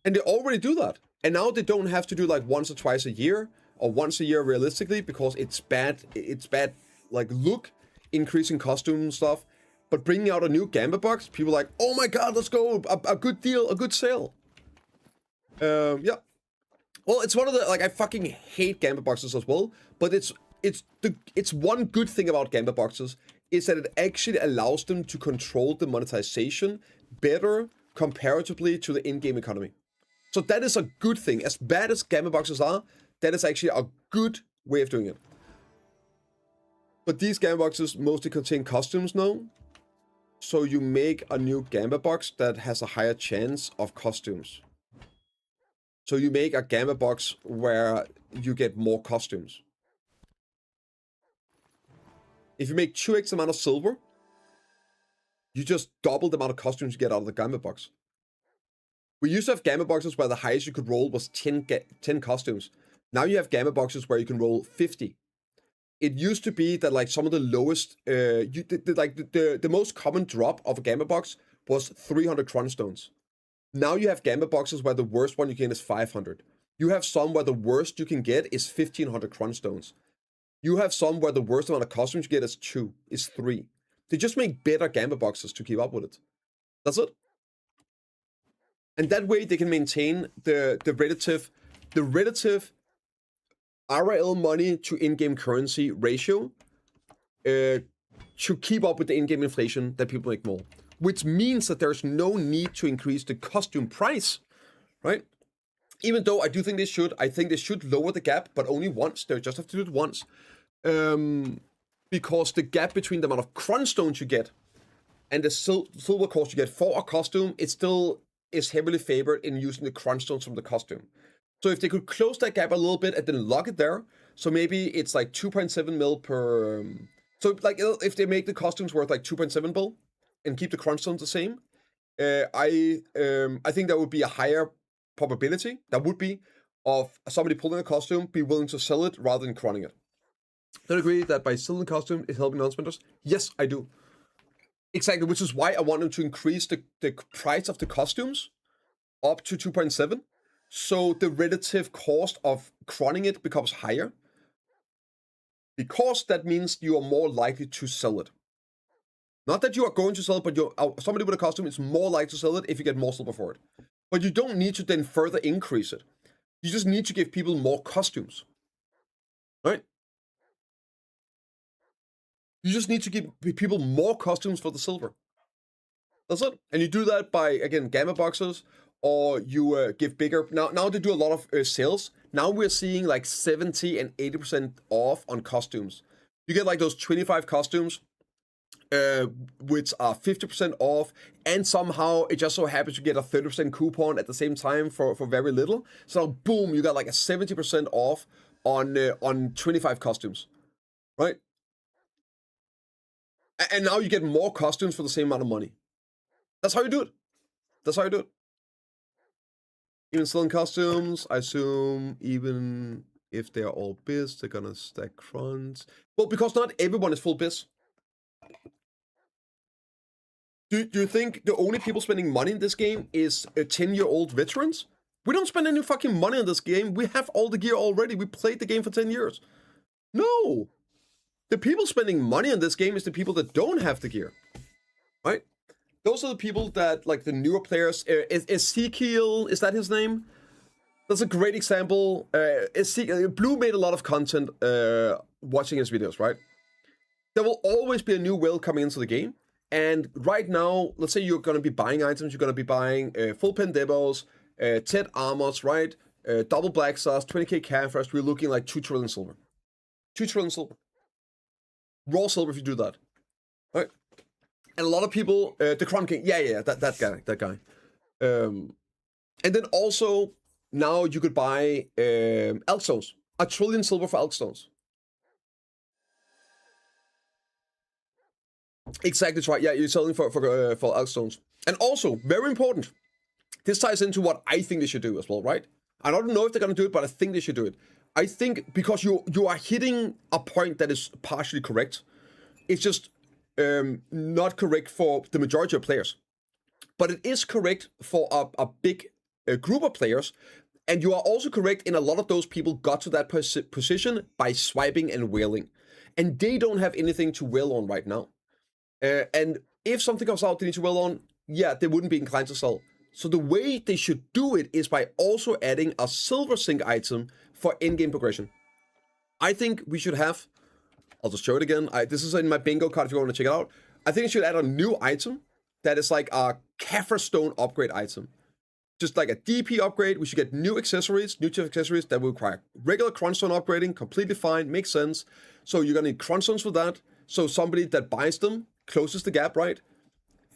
And they already do that. And now they don't have to do like once or twice a year, or once a year realistically, because it's bad, like look, increasing costume stuff. But bringing out a new gambit box, people are like, oh my god, let's go, a good deal, a good sale. Yeah. Well, it's one of the, like, I fucking hate gambit boxes as well, but it's one good thing about gambit boxes is that it actually allows them to control the monetization better comparatively to the in-game economy. So that is a good thing. As bad as gambit boxes are, that is actually a good way of doing it. But these gambit boxes mostly contain costumes now. So you make a new gambit box that has a higher chance of costumes. So you make a gambit box where you get more costumes. If you make 2x amount of silver, you just double the amount of costumes you get out of the gambit box. We used to have gambit boxes where the highest you could roll was 10 costumes. Now you have gambit boxes where you can roll 50. it used to be that like some of the lowest, the most common drop of a Gambit box was 300 Cronstones. Now you have Gambit boxes where the worst one you can get is 500. You have some where the worst you can get is 1500 Cronstones. You have some where the worst amount of costumes you get is 2, is 3. They just make better Gambit boxes to keep up with it. That's it. And that way they can maintain the relative RL money to in-game currency ratio to keep up with the in-game inflation that people make more. Which means that there's no need to increase the costume price, right? Even though I do think they should. I think they should lower the gap, but only once. They just have to do it once. Because the gap between the amount of Cronstones you get and the silver cost you get for a costume, it still is heavily favored in using the Cronstones from the costume. So if they could close that gap a little bit and then lock it there, so maybe it's like 2.7 mil per... so like if they make the costumes worth like 2.7 mil and keep the Cronstones the same, I think that would be a higher probability, that would be, of somebody pulling a costume, be willing to sell it rather than cronning it. Do you agree that by selling costume is helping non-spenders? Yes, I do. Exactly, which is why I want them to increase the price of the costumes up to 2.7, so the relative cost of cronning it becomes higher, because that means you are more likely to sell it. Not that you are going to sell it, but somebody with a costume is more likely to sell it if you get more silver for it. But you don't need to then further increase it. You just need to give people more costumes. Right? You just need to give people more costumes for the silver. That's it. And you do that by, again, Gamma boxes, or you give bigger... Now they do a lot of sales. Now we're seeing like 70 and 80% off on costumes. You get like those 25 costumes, which are 50% off, and somehow it just so happens you get a 30% coupon at the same time for very little. So boom, you got like a 70% off on 25 costumes, right? And now you get more costumes for the same amount of money. That's how you do it. That's how you do it. Even selling costumes, I assume, even if they're all biz, they're gonna stack crons. Well, because not everyone is full biz. Do you think the only people spending money in this game is 10-year-old veterans? We don't spend any fucking money on this game. We have all the gear already. We played the game for 10 years. No. The people spending money on this game is the people that don't have the gear. Right? Those are the people that, like, the newer players. Ezekiel, is that his name? That's a great example. Blue made a lot of content watching his videos, right? There will always be a new whale coming into the game. And right now, let's say you're going to be buying items. You're going to be buying full pen demos, 10 armors, right? Double black sauce, 20k campfires. We're looking like 2 trillion silver. 2 trillion silver. Raw silver if you do that. Right? And a lot of people, the Crown King, that guy. And then also, now you could buy elk stones. 1 trillion silver for elk stones. Exactly right. Yeah, you're selling for elk stones. And also, very important, this ties into what I think they should do as well, right? I don't know if they're gonna do it, but I think they should do it. I think because you are hitting a point that is partially correct. It's just not correct for the majority of players. But it is correct for a big group of players. And you are also correct in a lot of those people got to that position by swiping and whaling. And they don't have anything to whale on right now. And if something comes out they need to whale on, yeah, they wouldn't be inclined to sell. So the way they should do it is by also adding a silver sync item for in-game progression. I think we should have... I'll just show it again. This is in my bingo card if you want to check it out. I think I should add a new item that is like a Kaffir Stone upgrade item. Just like a DP upgrade. We should get new accessories, new tier accessories that will require regular Cronstone upgrading. Completely fine, makes sense. So you're going to need Cronstones for that. So somebody that buys them closes the gap, right?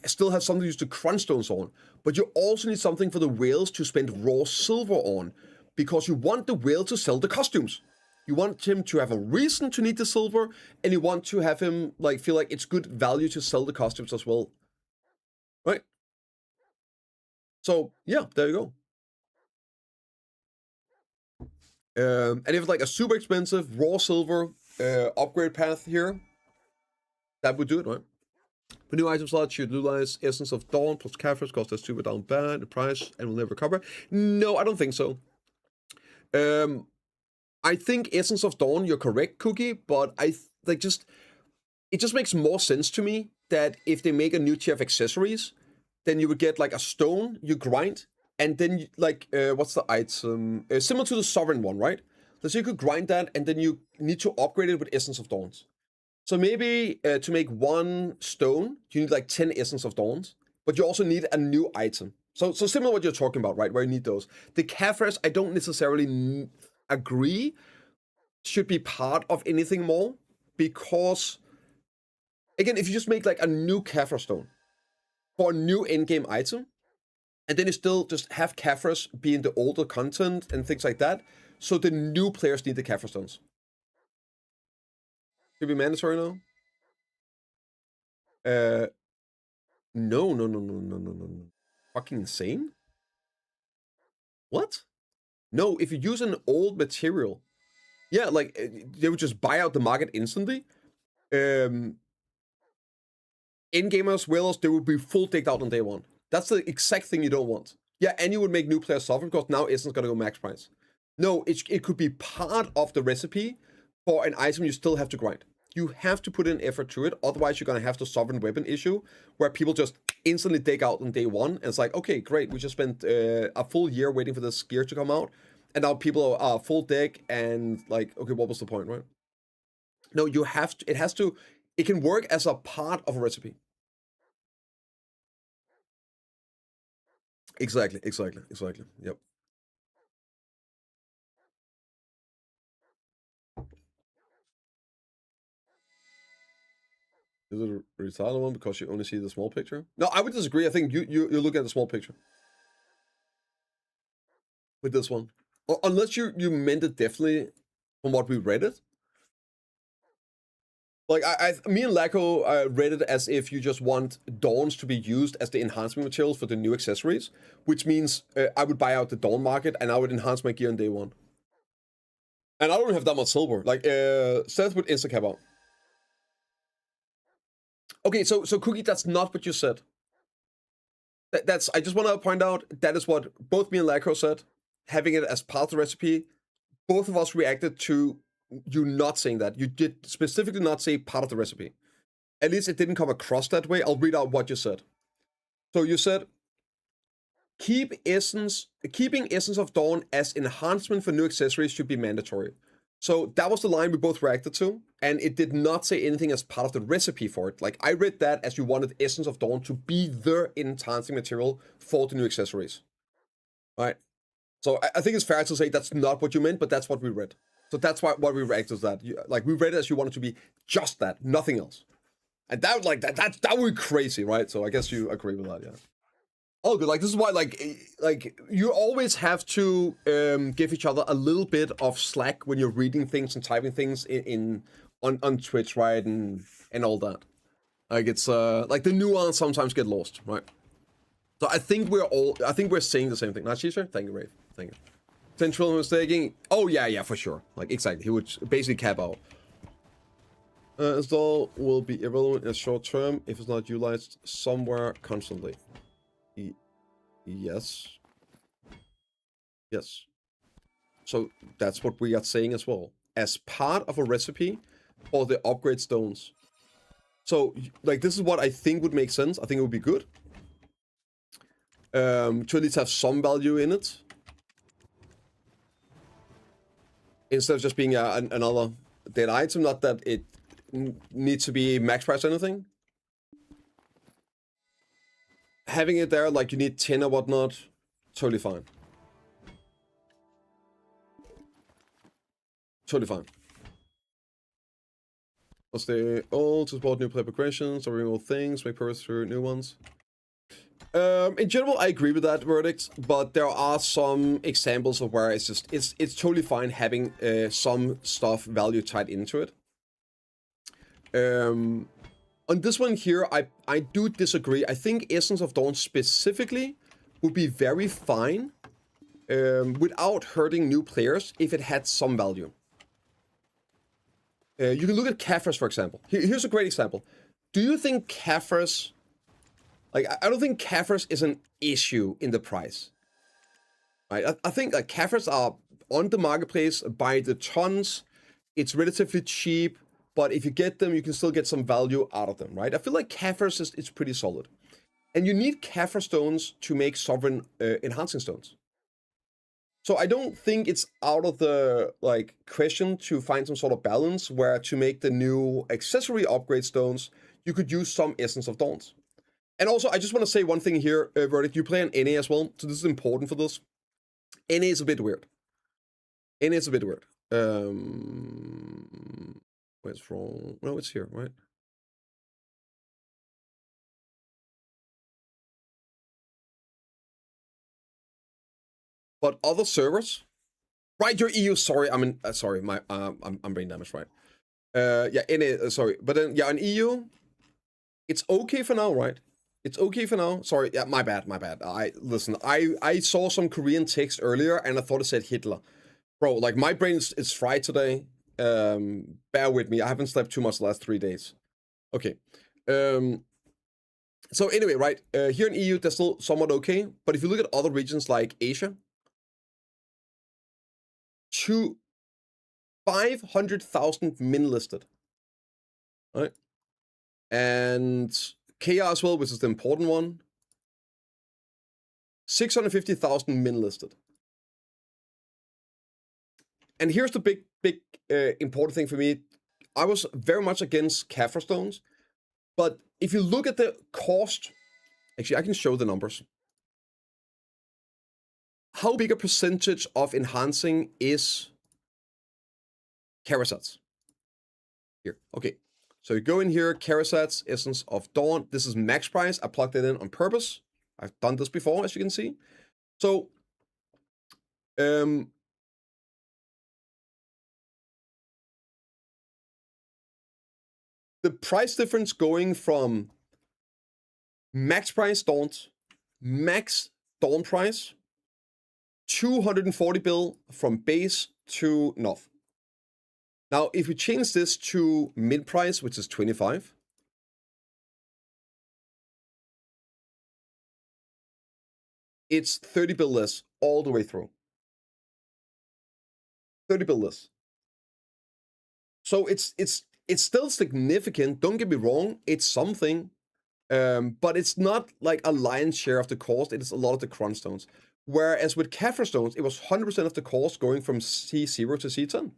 Still has something to use the Cronstones on. But you also need something for the whales to spend raw silver on. Because you want the whale to sell the costumes. You want him to have a reason to need the silver, and you want to have him like feel like it's good value to sell the costumes as well. Right? So, yeah, there you go. And if it's like a super expensive raw silver, upgrade path here, that would do it, right? For new item slots, you'd utilize Essence of Dawn plus Caphras, cost us 2 down bad, the price, and will never recover. No, I don't think so. I think Essence of Dawn, you're correct, Cookie, but it just makes more sense to me that if they make a new tier of accessories, then you would get like a stone, you grind, and then what's the item? Similar to the Sovereign one, right? So you could grind that, and then you need to upgrade it with Essence of Dawns. So maybe to make 1 stone, you need like 10 Essence of Dawns, but you also need a new item. So similar to what you're talking about, right? Where you need those. The Caphras, I don't necessarily agree should be part of anything more, because again, if you just make like a new Caphras stone for a new endgame item, and then you still just have Caphras being the older content and things like that, so the new players need the Caphras stones. Should be mandatory now? No. Fucking insane? What? No, if you use an old material, yeah, like they would just buy out the market instantly. In-gamers, whalers, they would be full decked out on day 1. That's the exact thing you don't want. Yeah, and you would make new players suffer because now Essence gonna go max price. No, it could be part of the recipe for an item you still have to grind. You have to put in effort to it, otherwise you're gonna have the sovereign weapon issue where people just instantly dig out on day 1, and it's like, okay, great, we just spent a full year waiting for this gear to come out, and now people are full deck, and like, okay, what was the point, right? No, you have to, it can work as a part of a recipe. Exactly. Yep. Is it a retarded one because you only see the small picture? No, I would disagree. I think you look at the small picture with this one, unless you meant it definitely from what we read it. Like me and Lacko read it as if you just want Dawns to be used as the enhancement materials for the new accessories, which means I would buy out the Dawn market and I would enhance my gear on day 1. And I don't have that much silver. Like Seth would insta cap out. Okay, so Cookie, that's not what you said. That's I just want to point out that is what both me and Lacko said. Having it as part of the recipe, both of us reacted to you not saying that. You did specifically not say part of the recipe. At least it didn't come across that way. I'll read out what you said. So you said, keeping Essence of Dawn as enhancement for new accessories should be mandatory. So that was the line we both reacted to, and it did not say anything as part of the recipe for it. Like, I read that as you wanted Essence of Dawn to be the enhancing material for the new accessories. All right. So I think it's fair to say that's not what you meant, but that's what we read. So that's what we reacted to that. Like, we read it as you wanted to be just that, nothing else. And that would be crazy, right? So I guess you agree with that, yeah. Oh, good. Like, this is why, like you always have to give each other a little bit of slack when you're reading things and typing things on Twitch, right, and all that. Like, it's like the nuance sometimes get lost, right? So I think we're saying the same thing. Not Caesar? Thank you, Rafe. Thank you. Central mistaking. Oh yeah, for sure. Like, exactly. He would basically cap out. Install will be irrelevant in the short term if it's not utilized somewhere constantly. Yes. So that's what we are saying as well. As part of a recipe for the upgrade stones. So, like, this is what I think would make sense. I think it would be good. To at least have some value in it. Instead of just being another dead item, not that it needs to be max price or anything. Having it there, like you need 10 or whatnot, totally fine. Totally fine. What's the old to support new player progressions or remove things, make progress through new ones? In general, I agree with that verdict, but there are some examples of where it's just it's totally fine having some stuff value tied into it. On this one here, I do disagree. I think Essence of Dawn specifically would be very fine without hurting new players if it had some value. You can look at Caphras, for example. Here's a great example. Do you think Caphras... Like, I don't think Caphras is an issue in the price. Right? I think like Caphras are on the marketplace by the tons. It's relatively cheap, but if you get them, you can still get some value out of them, right? I feel like Caphras is pretty solid. And you need Caphras stones to make sovereign enhancing stones. So I don't think it's out of the like question to find some sort of balance where to make the new accessory upgrade stones, you could use some Essence of Dawns. And also, I just want to say one thing here, Verdict, you play on NA as well, so this is important for this. NA is a bit weird. NA is a bit weird. Where's wrong? No, it's here, right? But other servers, right? Your EU. Sorry, I mean, sorry, my I'm brain damaged, right? Yeah, NA. Sorry, but then yeah, on EU, it's okay for now, right? It's okay for now. Sorry, yeah, my bad. Listen, I saw some Korean text earlier and I thought it said Hitler. Bro, like my brain is fried today. Bear with me. I haven't slept too much the last 3 days. Okay. So anyway, right, here in EU, they're still somewhat okay. But if you look at other regions like Asia, 500,000 min listed. Right? And KR as well, which is the important one. 650,000 min listed. And here's the big important thing for me. I was very much against Caphras stones, but if you look at the cost, actually I can show the numbers. How big a percentage of enhancing is Karasats? Here, okay. So you go in here, Karasats, Essence of Dawn. This is max price. I plugged it in on purpose. I've done this before, as you can see. So, the price difference going from max price Dawn, max Dawn price, 240 bill from base to Nov. Now, if we change this to mid price, which is 25, it's 30 bill less all the way through. 30 bill less. So it's still significant. Don't get me wrong. It's something, but it's not like a lion's share of the cost. It is a lot of the crunch stones. Whereas with Caphras stones, it was 100% of the cost going from C0 to C10.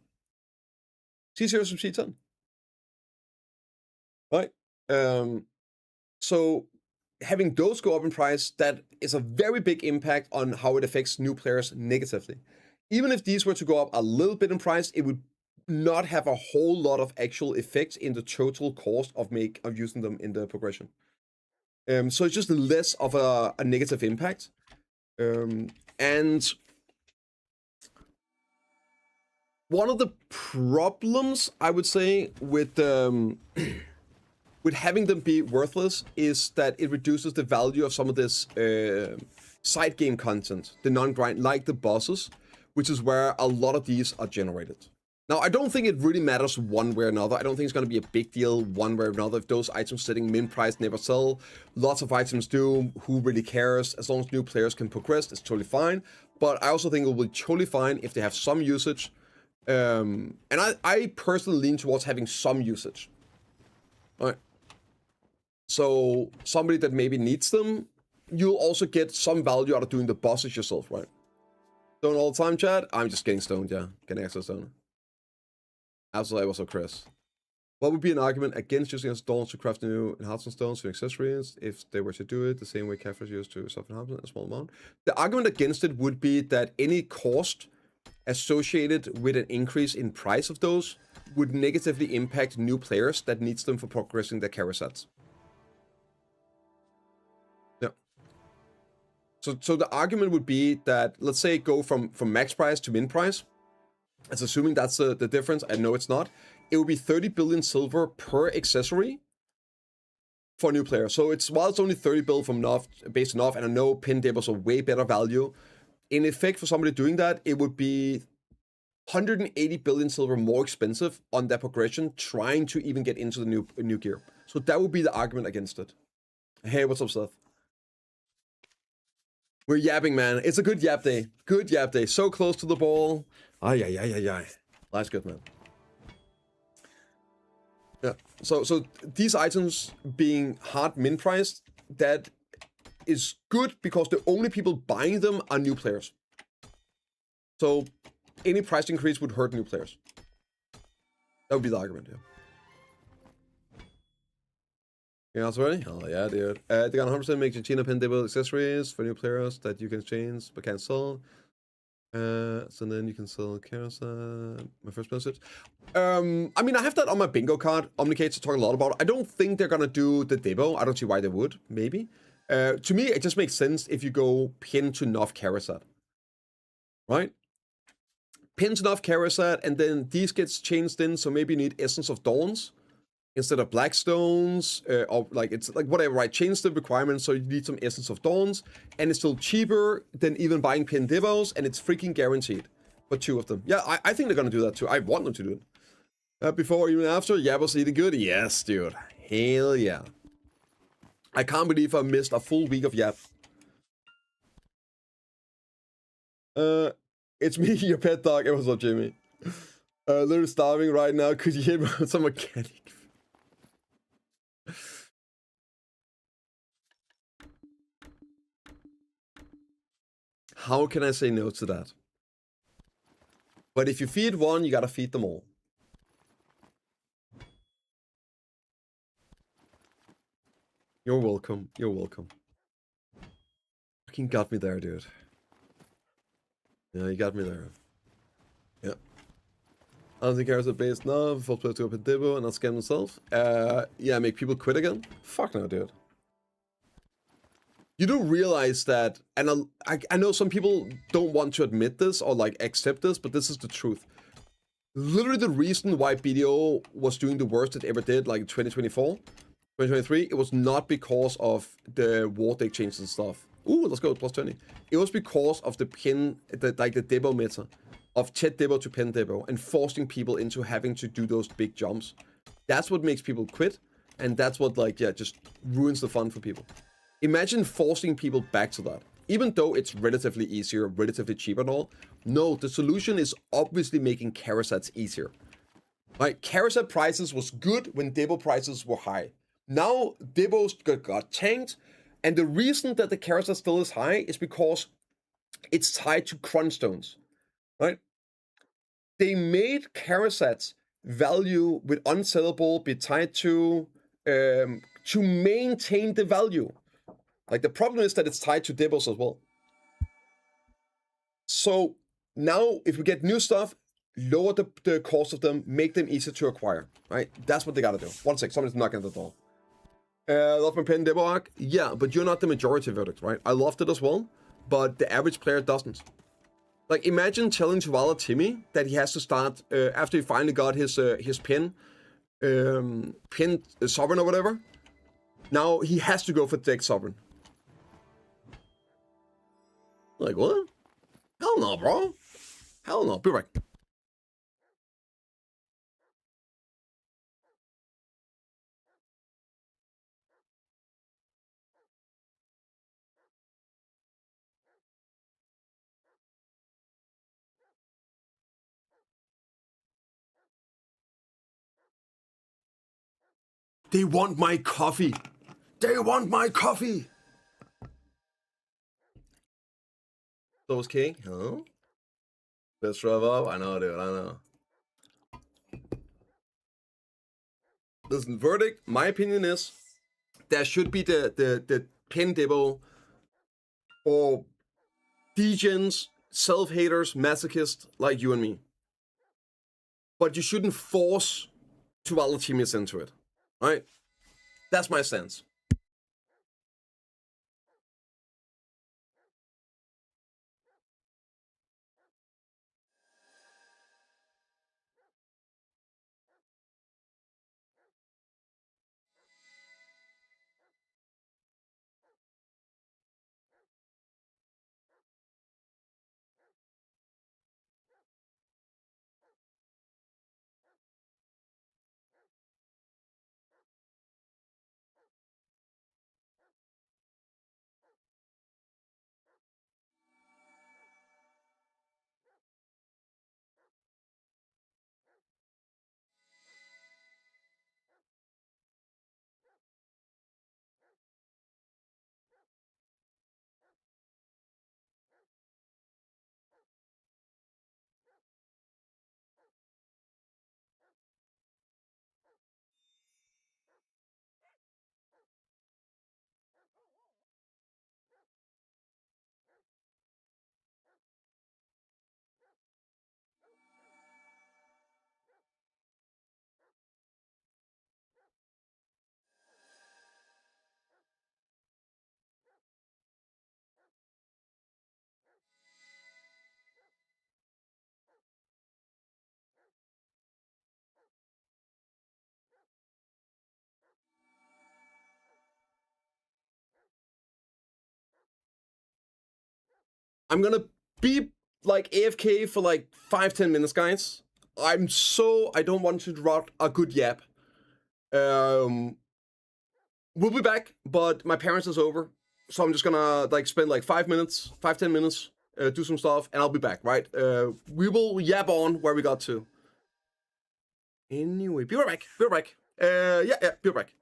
C0 to C10. Right? So having those go up in price, that is a very big impact on how it affects new players negatively. Even if these were to go up a little bit in price, it would not have a whole lot of actual effects in the total cost of using them in the progression. So it's just less of a negative impact. And one of the problems, I would say, with having them be worthless is that it reduces the value of some of this side game content, the non-grind, like the bosses, which is where a lot of these are generated. Now, I don't think it really matters one way or another. I don't think it's going to be a big deal one way or another. If those items sitting min price never sell, lots of items do. Who really cares? As long as new players can progress, it's totally fine. But I also think it will be totally fine if they have some usage. And I personally lean towards having some usage. All right. So somebody that maybe needs them, you'll also get some value out of doing the bosses yourself, right? Stone all the time, chat? I'm just getting stoned, yeah. Getting extra stone. Absolutely, also Chris. What would be an argument against using stones to craft new enhancement stones for accessories if they were to do it the same way Caphras used to self-enhancement, a small amount? The argument against it would be that any cost associated with an increase in price of those would negatively impact new players that needs them for progressing their Karasats. Yeah. So the argument would be that, let's say, go from max price to min price. It's assuming that's the difference. I know it's not. It would be 30 billion silver per accessory for a new player. So while it's only 30 bill from Nov, based on Nov, and I know pin dip was a way better value. In effect, for somebody doing that, it would be 180 billion silver more expensive on their progression trying to even get into the new gear. So that would be the argument against it. Hey, what's up, Seth? We're yapping, man. It's a good yap day. Good yap day. So close to the ball. Ay, ay, ay, ay, ay. Life's good, man. Yeah. So these items being hard min priced, that is good because the only people buying them are new players. So any price increase would hurt new players. That would be the argument, yeah. Anything else already? Oh yeah, dude. They got 100% make China pin-table accessories for new players that you can change but can't sell. So then you can sell carousel. My first message. I mean, I have that on my bingo card. Omnicates talking a lot about. I don't think they're gonna do the Debo. I don't see why they would. Maybe. To me, it just makes sense if you go pin to Nov Karasat. Right? Pin to Nov Karasat, and then these gets changed in, so maybe you need Essence of Dawns instead of Blackstones, or like, it's like whatever, right? Change the requirements so you need some Essence of Dawns, and it's still cheaper than even buying pin Devos, and it's freaking guaranteed for 2 of them. Yeah, I think they're gonna do that too. I want them to do it. Before or even after, Yabos eating good? Yes, dude. Hell yeah. I can't believe I missed a full week of Yap. It's me, your pet dog. What's up, Jimmy? Literally starving right now. Could you hear me with some mechanic? How can I say no to that? But if you feed one, you gotta feed them all. You're welcome. You're welcome. Fucking got me there, dude. Yeah, you got me there. Yeah. I don't think cares are based now. First player to open Debo and not scam themselves. Yeah, make people quit again? Fuck no, dude. You do realize that, and I know some people don't want to admit this or like accept this, but this is the truth. Literally the reason why BDO was doing the worst it ever did, like 2024, 2023, it was not because of the war deck changes and stuff. Ooh, let's go, plus 20. It was because of the pin, like the Debo meta, of Chet Debo to Pin Debo, and forcing people into having to do those big jumps. That's what makes people quit, and that's what, like, yeah, just ruins the fun for people. Imagine forcing people back to that. Even though it's relatively easier, relatively cheap and all, no, the solution is obviously making Karasats easier. Right? Karasat prices was good when Debo prices were high. Now, Debo's got tanked, and the reason that the Karasat still is high is because it's tied to crunch stones. Right? They made Karasat's value with unsellable be tied to maintain the value. Like, the problem is that it's tied to Debos as well. So now, if we get new stuff, lower the cost of them, make them easier to acquire, right? That's what they gotta do. One sec, somebody's knocking at the door. Love my pen Debo arc? Yeah, but you're not the majority verdict, right? I loved it as well, but the average player doesn't. Like, imagine telling Chihuahua Timmy that he has to start, after he finally got his pin Sovereign or whatever, now he has to go for deck Sovereign. Like, what? Hell no, bro. Hell no. Be right. They want my coffee. They want my coffee. Those king? Huh? Let's rev up. I know, dude. I know. Listen, verdict. My opinion is there should be the pin Debo or degens, self-haters, masochists like you and me. But you shouldn't force two teammates into it. Right? That's my stance. I'm gonna be like AFK for like 5-10 minutes, guys. I don't want to drop a good yap. We'll be back, but my parents is over, so I'm just gonna like spend like 5 minutes, 5-10 minutes, do some stuff, and I'll be back, right? We will yap on where we got to. Anyway, be right back. Be right back. Yeah, be right back.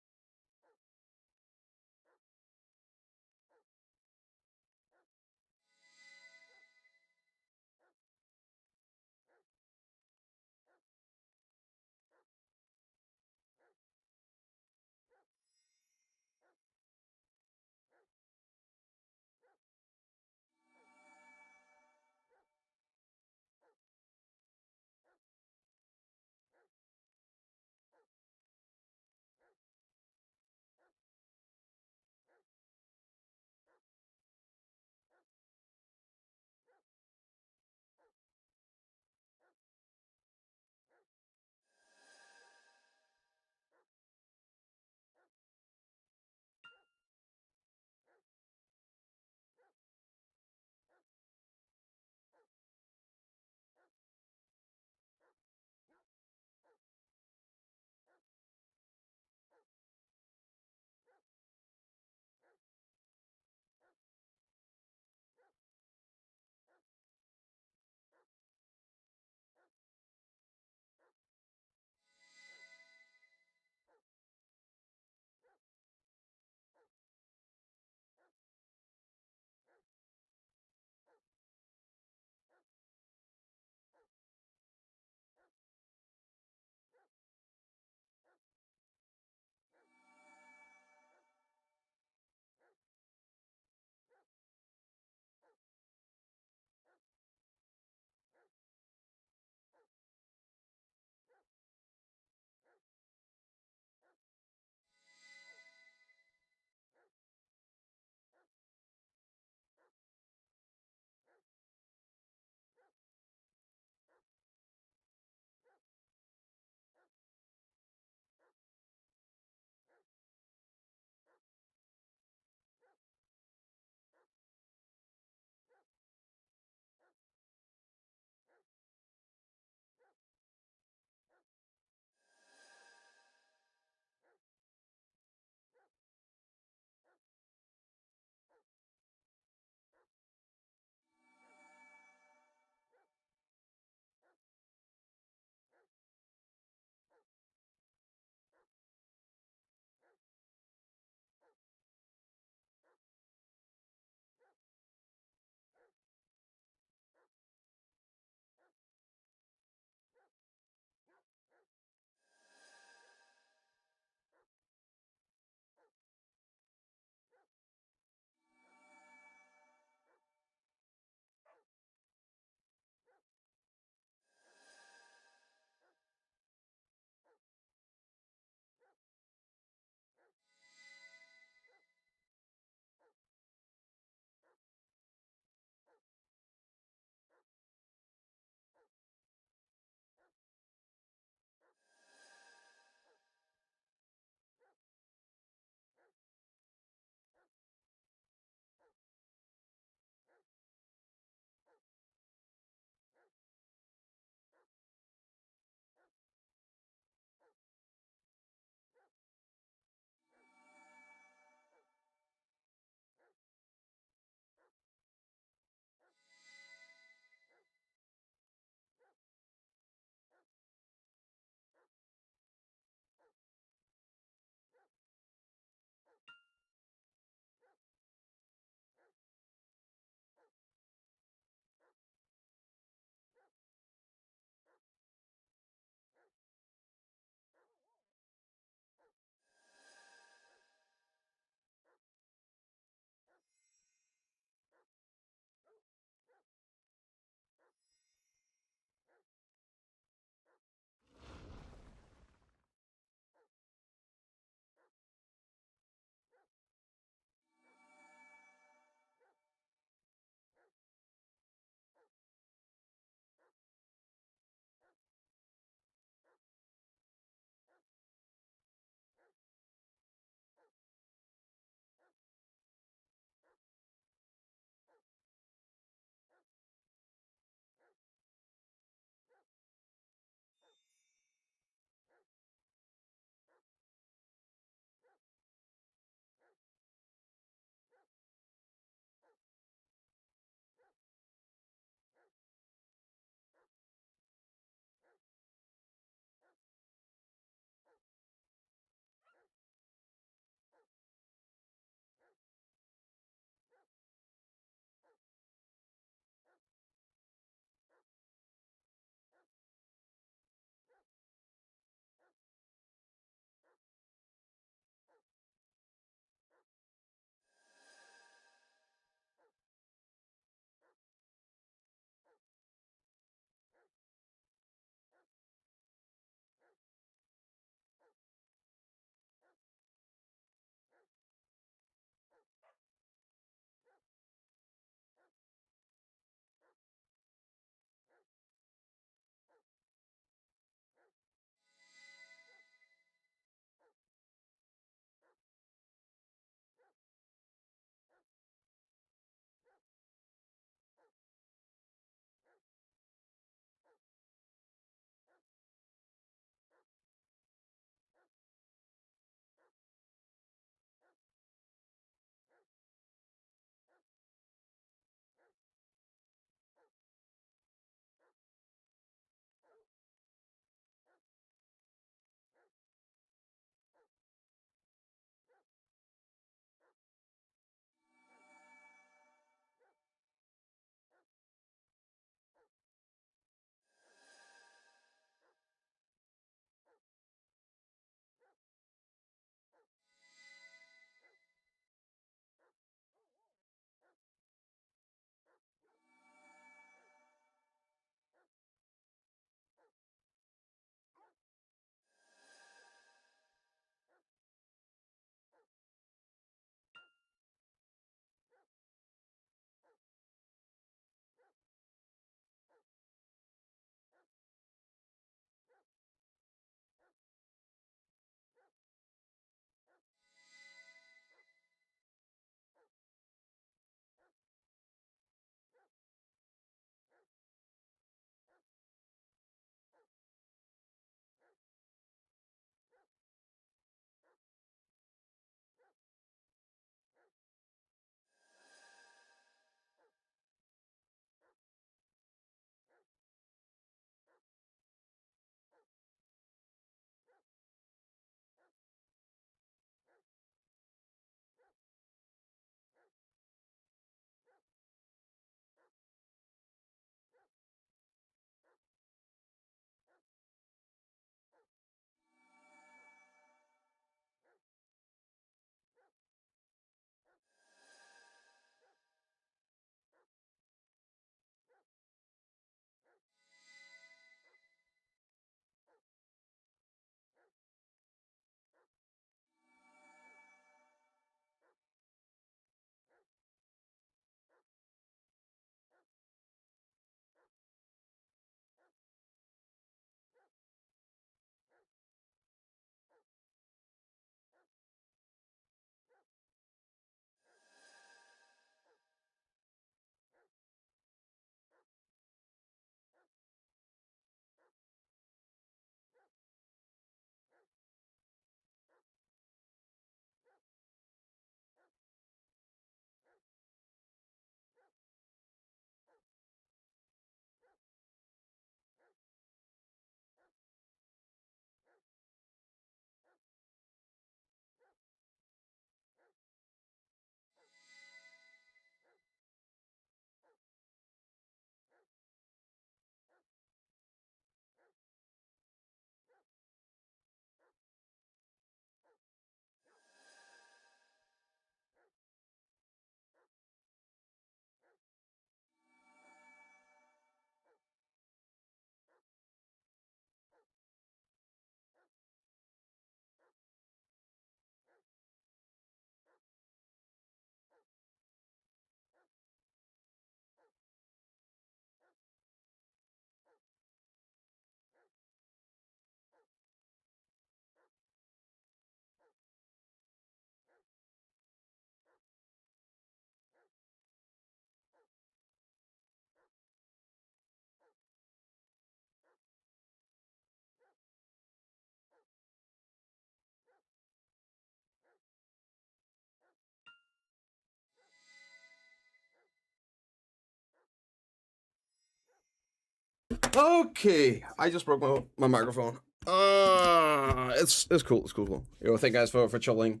Okay, I just broke my microphone. It's cool. It's cool. Thank you guys for chilling.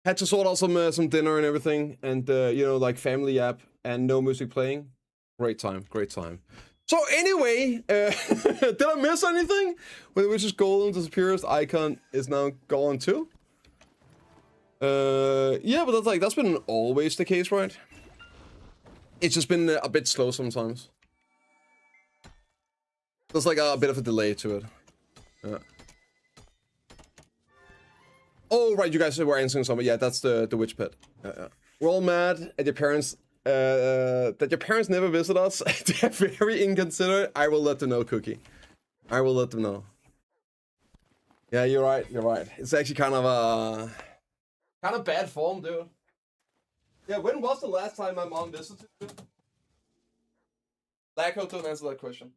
Had to sort out some dinner and everything, and like family app and no music playing. Great time. So anyway, did I miss anything? When the witch's golden disappears, icon is now gone too. Yeah, but that's been always the case, right? It's just been a bit slow sometimes. There's like a bit of a delay to it. Yeah. Oh, right, you guys were answering something. Yeah, that's the witch pit. We're all mad at your parents, that your parents never visit us. They're very inconsiderate. I will let them know, Cookie. I will let them know. Yeah, you're right. It's actually kind of bad form, dude. Yeah, when was the last time my mom visited you? Lacko, don't answer that question.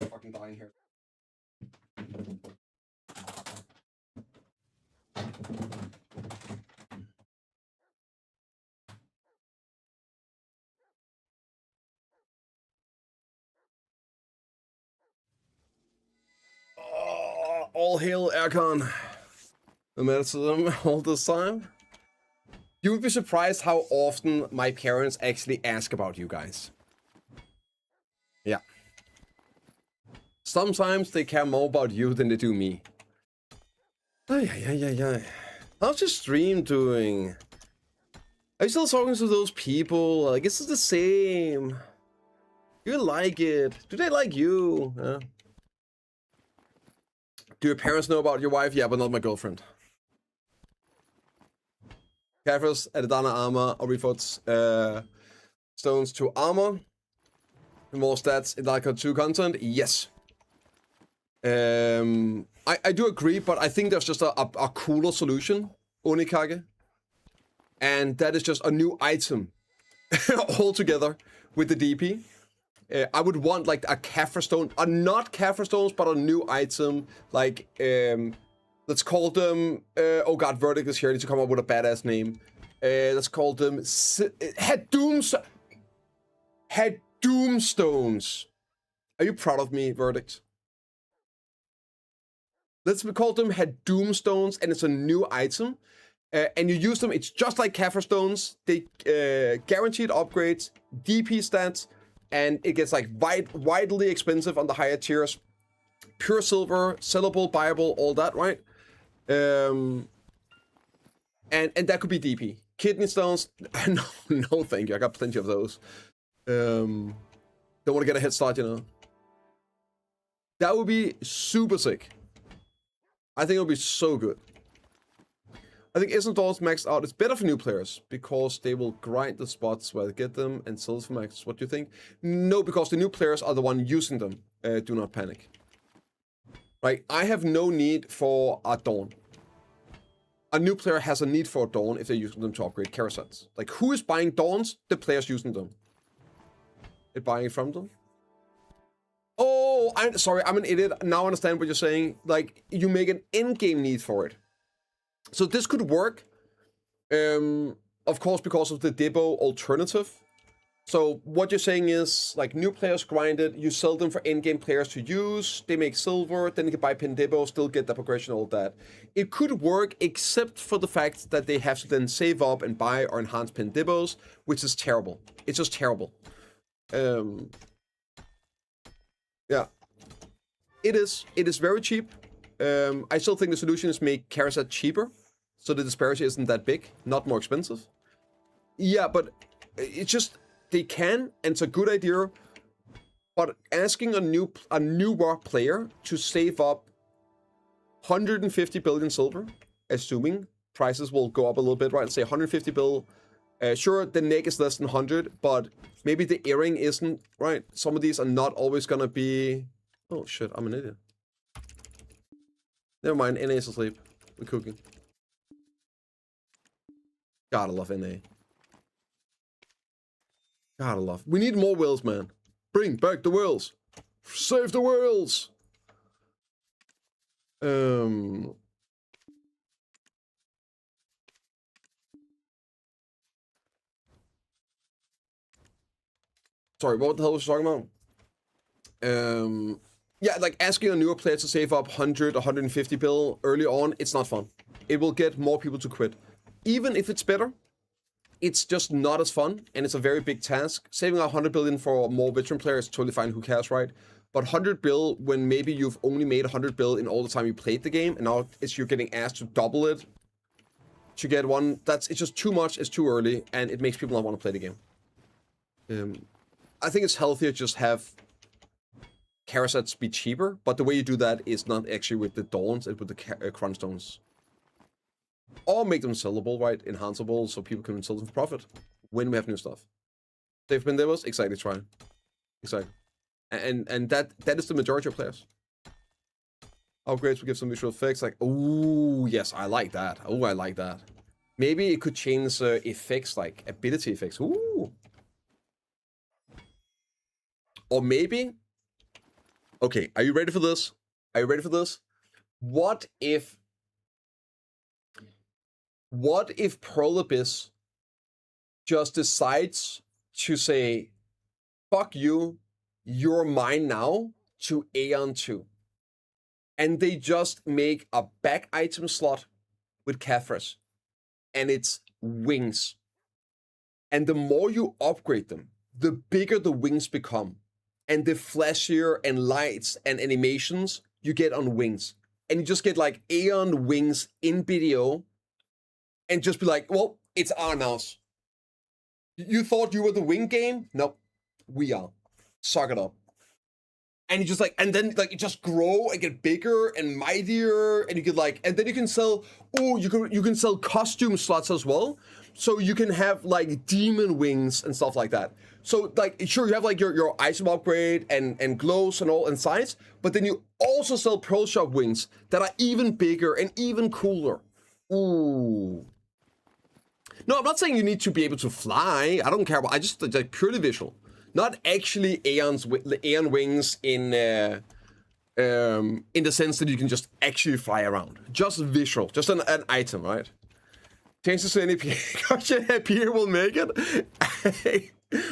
I'm fucking dying here. Oh, all hail Erkan. The medicine all this time. You would be surprised how often my parents actually ask about you guys. Yeah. Sometimes they care more about you than they do me. Yeah. How's your stream doing? Are you still talking to those people? Like, is it the same? Do you like it? Do they like you? Do your parents know about your wife? Yeah, but not my girlfriend. Kaffers, Adidana armor, or refots stones to armor. More stats in like 2 content? Yes. I do agree, but I think there's just a cooler solution, Onikage. And that is just a new item altogether with the DP. I would want like a Kaffir stone, not Kaffir stones, but a new item, like, let's call them, oh god, Verdict is here, I need to come up with a badass name. Let's call them, Doomstones. Are you proud of me, Verdict? Let's call them Doomstones, and it's a new item. And you use them, it's just like Kaffir stones. They guaranteed upgrades, DP stats, and it gets like widely expensive on the higher tiers. Pure silver, sellable, buyable, all that, right? And that could be DP. Kidney stones, no thank you, I got plenty of those. Don't want to get a head start, you know. That would be super sick. I think it would be so good. I think Isn't Dolls maxed out is better for new players because they will grind the spots where they get them and sell for max. What do you think? No, because the new players are the one using them. Do not panic. Right, I have no need for a Dawn. A new player has a need for a Dawn if they're using them to upgrade carousels. Like, who is buying Dawns? The players using them. They're buying from them. Oh, I'm sorry, I'm an idiot. Now I understand what you're saying. Like, you make an in-game need for it. So this could work, of course, because of the Debo alternative. So what you're saying is, like, new players grind it, you sell them for in-game players to use, they make silver, then you can buy pin Debo, still get the progression, all that. It could work, except for the fact that they have to then save up and buy or enhance pin Debos, which is terrible. It's just terrible. Yeah. It is very cheap. I still think the solution is make carousel cheaper, so the disparity isn't that big, not more expensive. Yeah, but it's just, they can, and it's a good idea, but asking a newer player to save up 150 billion silver, assuming prices will go up a little bit, right? Say 150 bill, sure, the neck is less than 100, but maybe the earring isn't, right? Some of these are not always gonna be... Oh shit, I'm an idiot. Never mind, NA is asleep. We're cooking. Gotta love NA. Gotta love. We need more whales, man. Bring back the whales. Save the whales. Sorry, what the hell was I talking about? Yeah, like asking a newer player to save up 100, 150 bill early on, it's not fun. It will get more people to quit. Even if it's better, it's just not as fun, and it's a very big task. Saving 100 billion for more veteran players is totally fine, who cares, right? But 100 bill when maybe you've only made 100 bill in all the time you played the game, and now you're getting asked to double it to get one, it's just too much, it's too early, and it makes people not want to play the game. I think it's healthier just have Carasets be cheaper, but the way you do that is not actually with the Dawns, it's with the Crunch Stones. Or make them sellable, right? Enhanceable, so people can sell them for profit when we have new stuff. They've been there, exactly, try. Exactly. And that is the majority of players. Upgrades will give some visual effects, like, oh, yes, I like that. Oh, I like that. Maybe it could change effects, like ability effects. Ooh. Or maybe... Okay, are you ready for this? Are you ready for this? What if Pearl Abyss just decides to say, fuck you, you're mine now, to Aeon 2? And they just make a back item slot with Cathras, and it's wings. And the more you upgrade them, the bigger the wings become. And the flashier and lights and animations you get on wings. And you just get like Aeon wings in BDO. And just be like, well, it's our mouse. You thought you were the wing game? Nope. We are. Suck it up. And you just like, and then like you just grow and get bigger and mightier, and you can like, and then you can sell, you can sell costume slots as well. So you can have like demon wings and stuff like that. So like, sure, you have like your item upgrade and glows and all and size, but then you also sell Pearl Shop wings that are even bigger and even cooler. Ooh. No, I'm not saying you need to be able to fly. I don't care about, I just like purely visual. Not actually Aeon wings in the sense that you can just actually fly around. Just visual, just an item, right? Changes to any Pierre will make it.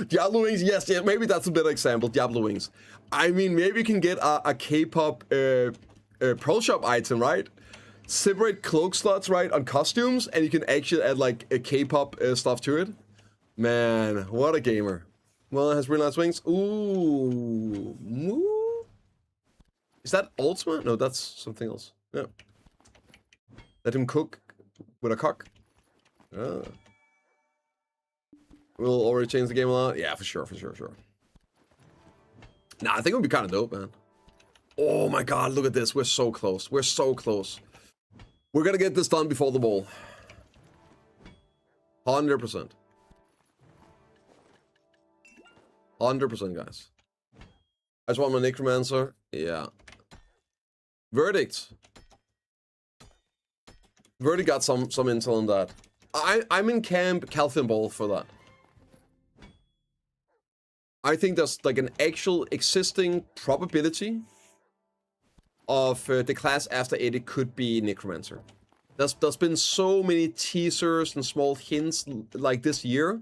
Diablo wings, yes, maybe that's a better example. Diablo wings. I mean, maybe you can get a K-pop Pearl Shop item, right? Separate cloak slots, right, on costumes, and you can actually add like a K-pop stuff to it. Man, what a gamer. Well, it has really nice wings. Ooh. Is that Ultima? No, that's something else. Yeah. Let him cook with a cock. Ah. We'll already change the game a lot. Yeah, for sure. Nah, I think it would be kind of dope, man. Oh my god, look at this. We're so close. We're so close. We're gonna get this done before the bowl. 100%. 100%, guys. I just want my Necromancer. Yeah. Verdict. Verdict got some intel on that. I'm in camp Calcium Ball for that. I think there's like an actual existing probability of the class after Edit could be Necromancer. There's been so many teasers and small hints like this year,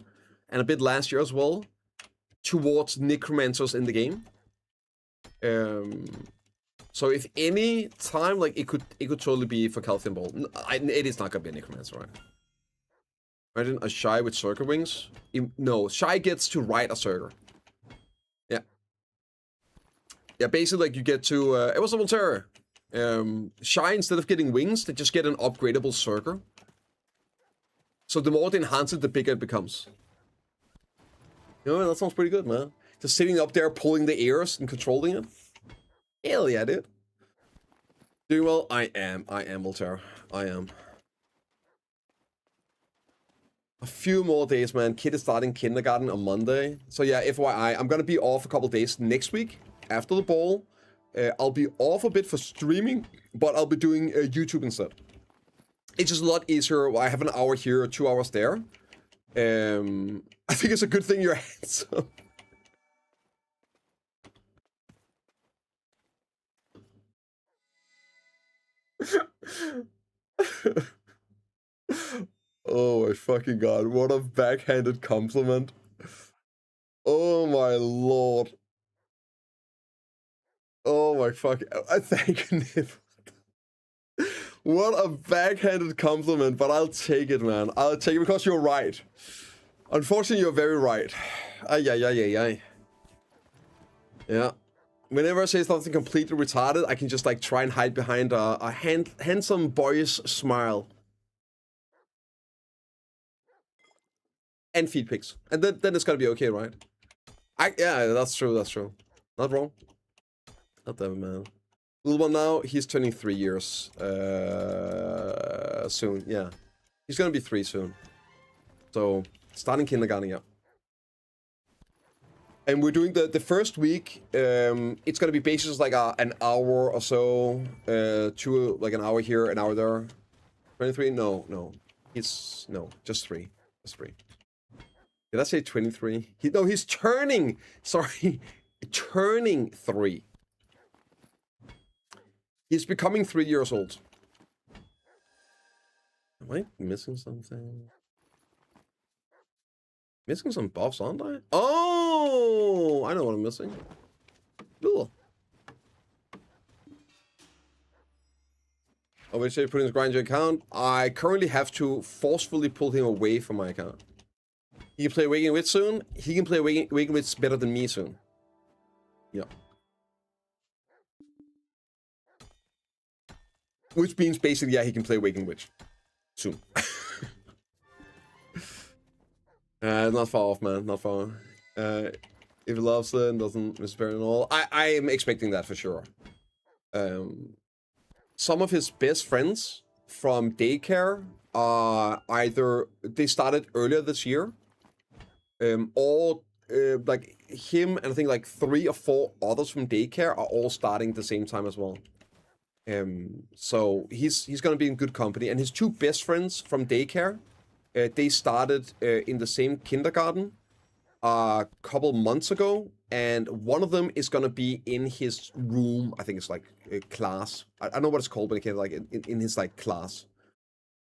and a bit last year as well, towards Necromancers in the game. So if any time, like it could totally be for Calcium Ball. It is not gonna be a Necromancer, right? Imagine a Shy with Circle Wings. No, Shy gets to ride a Circle. Yeah. Yeah, basically like you get to it was a Volterra. Shy, instead of getting wings, they just get an upgradable Circle. So the more they enhance it, the bigger it becomes. You know, that sounds pretty good, man. Just sitting up there, pulling the ears and controlling it. Hell yeah, dude. Doing well? I am, Volterra. I am. A few more days, man. Kid is starting kindergarten on Monday. So yeah, FYI, I'm gonna be off a couple days next week after the ball. I'll be off a bit for streaming, but I'll be doing YouTube instead. It's just a lot easier. I have an hour here, 2 hours there. I think it's a good thing you're handsome. Oh my fucking god, what a backhanded compliment. Oh my lord. Oh my fuck. I thank you. What a backhanded compliment, but I'll take it, man. I'll take it because you're right. Unfortunately, you're very right. Ay, ay, ay, ay, ay. Yeah. Whenever I say something completely retarded, I can just like try and hide behind a handsome boyish smile. And feed pics. And then it's gonna be okay, right? Yeah, that's true, that's true. Not wrong. Not that man. Little one now, he's turning 3 years soon, yeah. He's gonna be 3 soon. So, starting kindergarten, yeah. And we're doing the first week, it's gonna be basically just like an hour or so, like an hour here, an hour there. 23? No. No, just 3. Just 3. Did I say 23? No, he's turning, sorry, turning 3. He's becoming 3 years old. Am I missing something? Missing some buffs, aren't I? Oh, I know what I'm missing. Cool. Oh, wait, say put in his grind account. I currently have to forcefully pull him away from my account. He can play Waking Witch soon. He can play Waking Witch better than me soon. Yeah. Which means basically, yeah, he can play Waking Witch soon. Not far off, man. Not far. If he loves it and doesn't miss it at all, I am expecting that for sure. Some of his best friends from daycare are either they started earlier this year, or like him and I think like 3 or 4 others from daycare are all starting at the same time as well. So he's gonna be in good company, and his 2 best friends from daycare, they started in the same kindergarten a couple months ago, and one of them is gonna be in his room. I think it's like a class. I don't know what it's called, but like in his like class.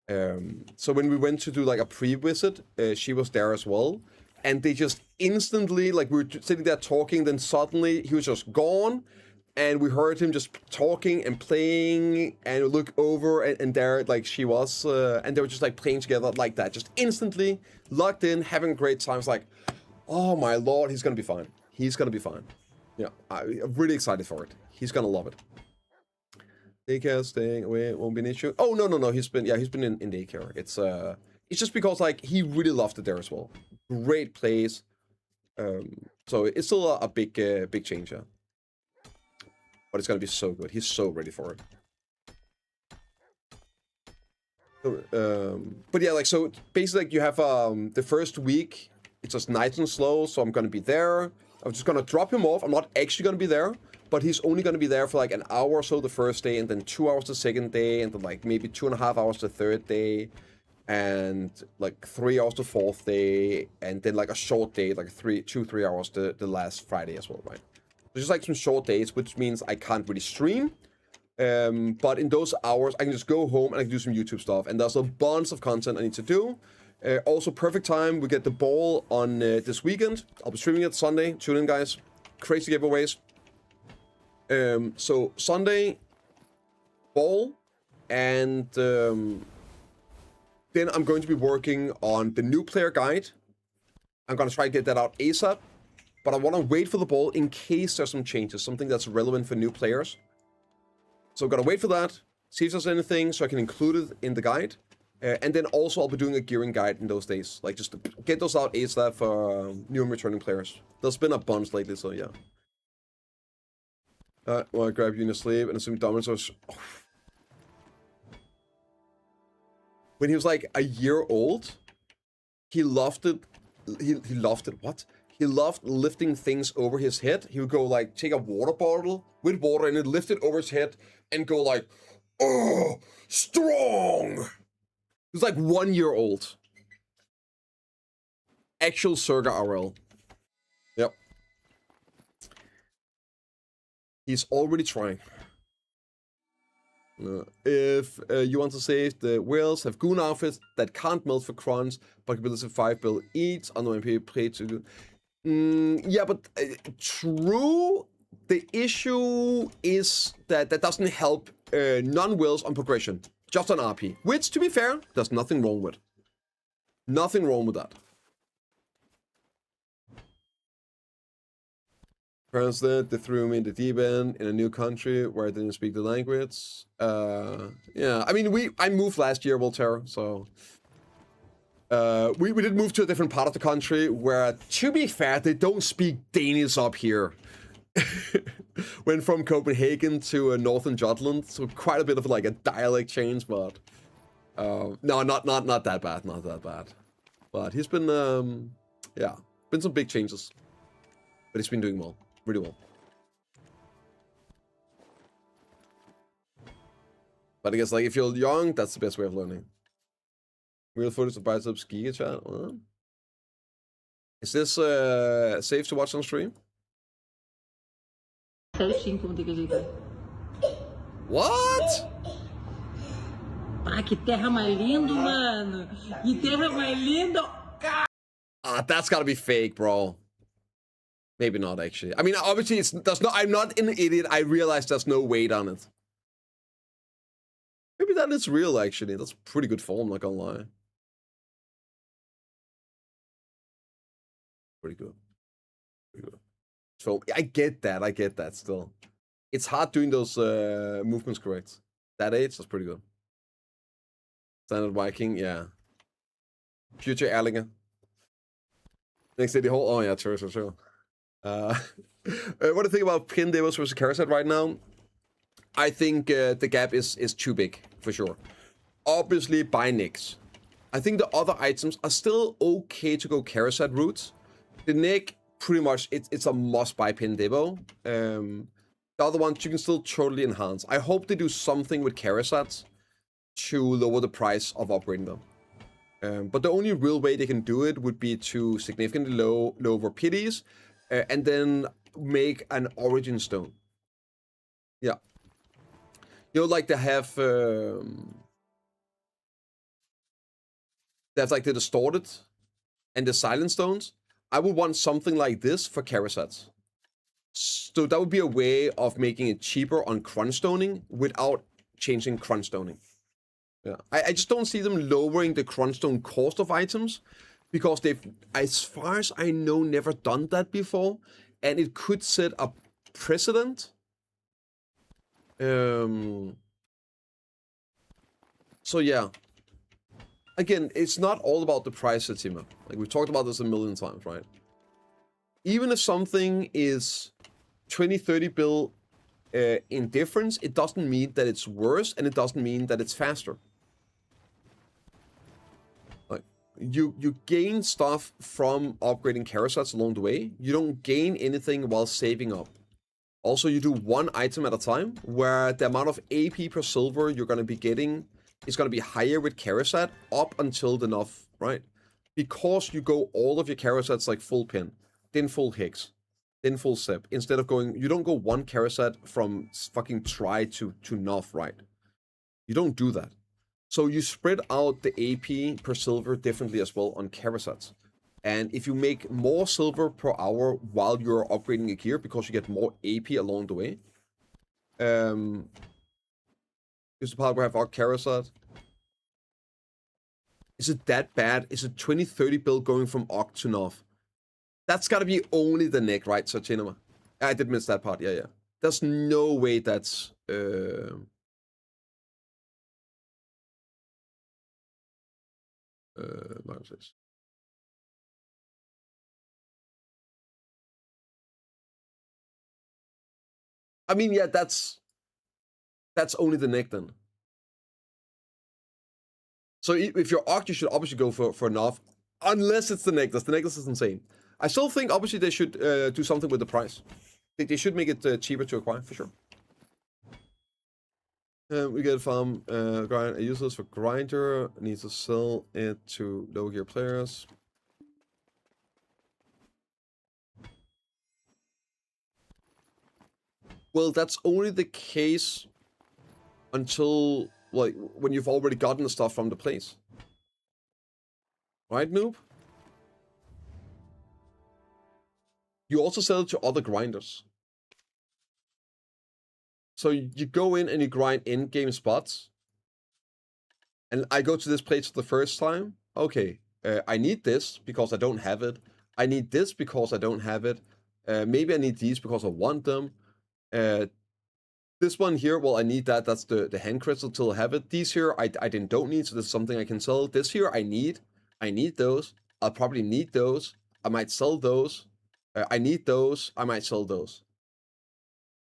So when we went to do like a pre-visit, she was there as well, and they just instantly, like, we were sitting there talking, then suddenly he was just gone. And we heard him just talking and playing, and look over, and there, like, she was, and they were just, like, playing together like that. Just instantly locked in, having a great time. It's like, oh my lord, he's gonna be fine. He's gonna be fine. Yeah, I'm really excited for it. He's gonna love it. Daycare staying away won't be an issue. Oh, no. He's been in daycare. It's just because, like, he really loved it there as well. Great place. So it's still a big change, yeah. But it's gonna be so good. He's so ready for it. But yeah, like, so basically, like, you have the first week, it's just nice and slow, so I'm gonna be there. I'm just gonna drop him off. I'm not actually gonna be there, but he's only gonna be there for like an hour or so the first day, and then 2 hours the second day, and then like maybe 2.5 hours the third day, and like 3 hours the fourth day, and then like a short day, like 3 hours the last Friday as well, right? Just like some short days, which means I can't really stream. But in those hours, I can just go home and I can do some YouTube stuff. And there's a bunch of content I need to do. Also, perfect time. We get the ball on this weekend. I'll be streaming it Sunday. Tune in, guys. Crazy giveaways. So Sunday, ball, and then I'm going to be working on the new player guide. I'm gonna try to get that out ASAP. But I want to wait for the ball in case there's some changes, something that's relevant for new players. So I'm going to wait for that, see if there's anything so I can include it in the guide. And then also I'll be doing a gearing guide in those days. Like, just to get those out ASAP for new and returning players. There's been a bunch lately, so yeah. Well, I grab you in your sleep and assume dominance was... Oh. When he was like a year old, he loved it. He loved it. What? He loved lifting things over his head. He would go like, take a water bottle with water and then lift it over his head and go like, oh, strong. He was like 1 year old. Actual Surga RL. Yep. He's already trying. If you want to save, the whales have goon outfits that can't melt for crons, but can build a 5 bill each. On the MP play to... Yeah, but true. The issue is that that doesn't help non-wills on progression, just on RP. Which, to be fair, there's nothing wrong with. Nothing wrong with that. Parents that they threw me in the deep end in a new country where I didn't speak the language. Yeah, I mean, I moved last year, Voltaire, so we did move to a different part of the country where, to be fair, they don't speak Danish up here. Went from Copenhagen to northern Jutland, so quite a bit of like a dialect change, but no, not that bad, not that bad. But he's been yeah, been some big changes, but he's been doing well. Really well. But I guess, like, if you're young, that's the best way of learning. Real footage of Biceps Giga chat. Is this safe to watch on stream? What? Ah, que terra mais lindo, mano. Que terra mais lindo. Ah, that's gotta be fake, bro. Maybe not, actually. I mean, obviously, I'm not an idiot. I realize there's no weight on it. Maybe that is real, actually. That's pretty good form, not gonna lie. Pretty good. Pretty good. So, I get that still. It's hard doing those movements correct. That age, that's pretty good. Standard Viking, yeah. Future Erlinger. Next City Hall, oh yeah, true. What do you think about Pin Devils versus Karasat right now? I think the gap is too big, for sure. Obviously, buy Nicks. I think the other items are still okay to go Karasat routes. The Nick, pretty much, it's a must-buy Pin Devo. The other ones, you can still totally enhance. I hope they do something with Karasats to lower the price of upgrading them. But the only real way they can do it would be to significantly lower pities, and then make an origin stone. Yeah. You know, like they have like the distorted and the silent stones. I would want something like this for Karasats. So that would be a way of making it cheaper on crunch stoning without changing crunch stoning. Yeah, I just don't see them lowering the crunch stone cost of items, because they've, as far as I know, never done that before, and it could set a precedent. So yeah, again, it's not all about the price, Satima. Like, we've talked about this a million times, right? Even if something is 20-30 bill in difference, it doesn't mean that it's worse, and it doesn't mean that it's faster. Like, you gain stuff from upgrading Karasats along the way. You don't gain anything while saving up. Also, you do one item at a time, where the amount of AP per silver you're going to be getting is going to be higher with Karasat up until the Nuff, right? Because you go all of your Karasats like full pin, then full Higgs, then full Sip. Instead of going, you don't go one Karasat from fucking try to Nuff, right? You don't do that. So you spread out the AP per silver differently as well on Karasats. And if you make more silver per hour while you're upgrading a gear, because you get more AP along the way, is the part where I have our Karasat. Is it that bad? Is it 20-30 build going from Oct to Nuff? That's gotta be only the neck, right, Sachinama? I did miss that part, yeah. There's no way that's... I mean, yeah, that's only the neck then. So if you're Oct, you should obviously go for Nuff, unless it's the necklace. The necklace is insane. I still think obviously they should do something with the price. They should make it cheaper to acquire, for sure. We get farm grind. I use this for grinder. Needs to sell it to low gear players. Well, that's only the case until, like, when you've already gotten the stuff from the place. Right, noob? you also sell it to other grinders. So you go in and you grind in-game spots. And I go to this place for the first time. Okay, I need this because I don't have it. I need this because I don't have it. Maybe I need these because I want them. This one here, well, I need that. That's the hand crystal till I have it. These here, I don't need, so this is something I can sell. This here, I need. I need those. I'll probably need those. I might sell those. I need those. I might sell those.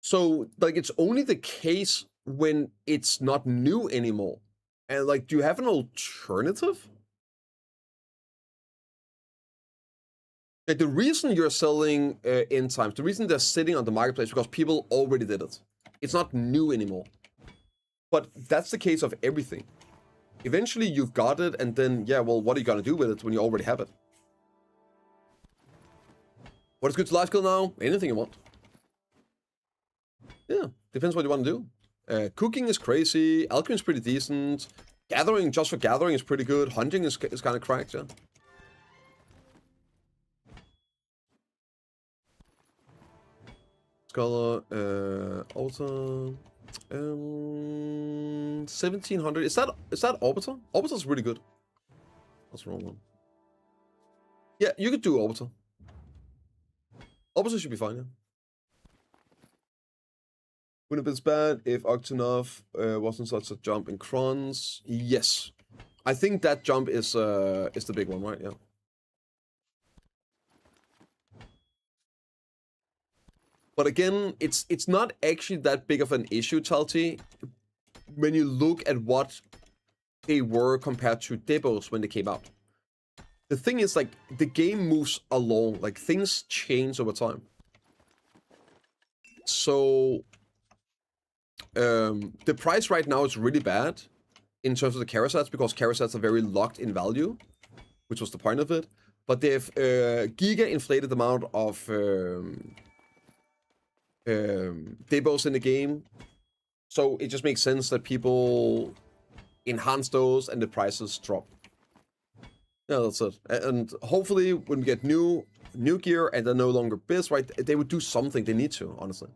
So, like, it's only the case when it's not new anymore. And, like, do you have an alternative? Like, the reason you're selling end times, the reason they're sitting on the marketplace, because people already did it. It's not new anymore. But that's the case of everything. Eventually, you've got it, and then, yeah, well, what are you going to do with it when you already have it? What is good to life skill now? Anything you want. Yeah, depends what you want to do. Cooking is crazy. Alchemy is pretty decent. Gathering, just for gathering, is pretty good. Hunting is kind of cracked, yeah. Scholar, Altar, 1700. Is that Orbiter? Orbiter's really good. That's the wrong one. Yeah, you could do Orbiter. Orbiter should be fine, yeah. Wouldn't have been bad if Octanov wasn't such a jump in crons. Yes. I think that jump is the big one, right? Yeah. But again, it's not actually that big of an issue, Talti, when you look at what they were compared to demos when they came out. The thing is, like, the game moves along, like, things change over time. So, the price right now is really bad in terms of the Karasats, because Karasats are very locked in value, which was the point of it. But they've giga inflated the amount of demos in the game, so it just makes sense that people enhance those and the prices drop. Yeah, that's it. And hopefully, when we get new gear and they're no longer biz, right, they would do something. They need to, honestly.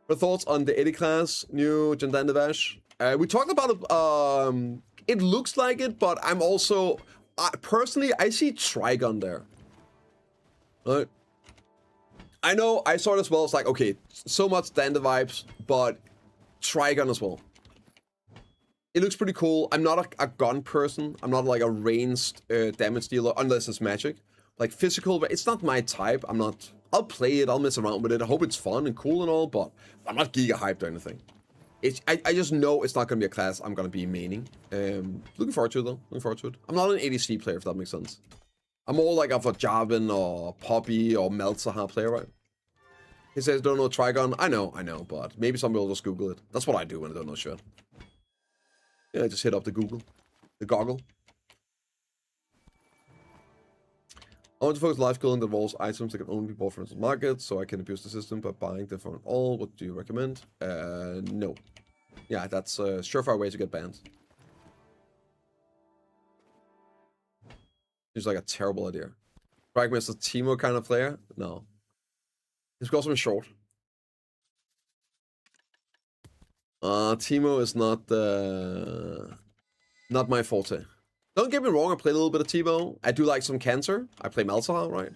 Your thoughts on the Eddie class, new Jandandevash? We talked about it. It looks like it, but I'm also personally, I see Trigon there. Right? I know, I saw it as well. It's like, okay, so much Dander vibes, but Trigon as well. It looks pretty cool. I'm not a gun person. I'm not like a ranged damage dealer, unless it's magic. Like physical, but it's not my type. I'll play it, I'll mess around with it. I hope it's fun and cool and all, but I'm not giga hyped or anything. I just know it's not going to be a class I'm going to be maining. Looking forward to it though. Looking forward to it. I'm not an ADC player, if that makes sense. I'm more like of a Jarvan or Poppy or Meltzaha player, right? He says, don't know Trigon. I know, but maybe somebody will just Google it. That's what I do when I don't know shit. Yeah, just hit up the goggle. I want to focus life skill that involves items that can only be bought from the market, so I can abuse the system by buying them from all. What do you recommend? No. Yeah, that's a surefire way to get banned. It's like a terrible idea. Fragment's a Teemo kind of player? No. He's got some short. Teemo is not my forte. Don't get me wrong, I play a little bit of Teemo. I do like some Cancer. I play Malzahar, right?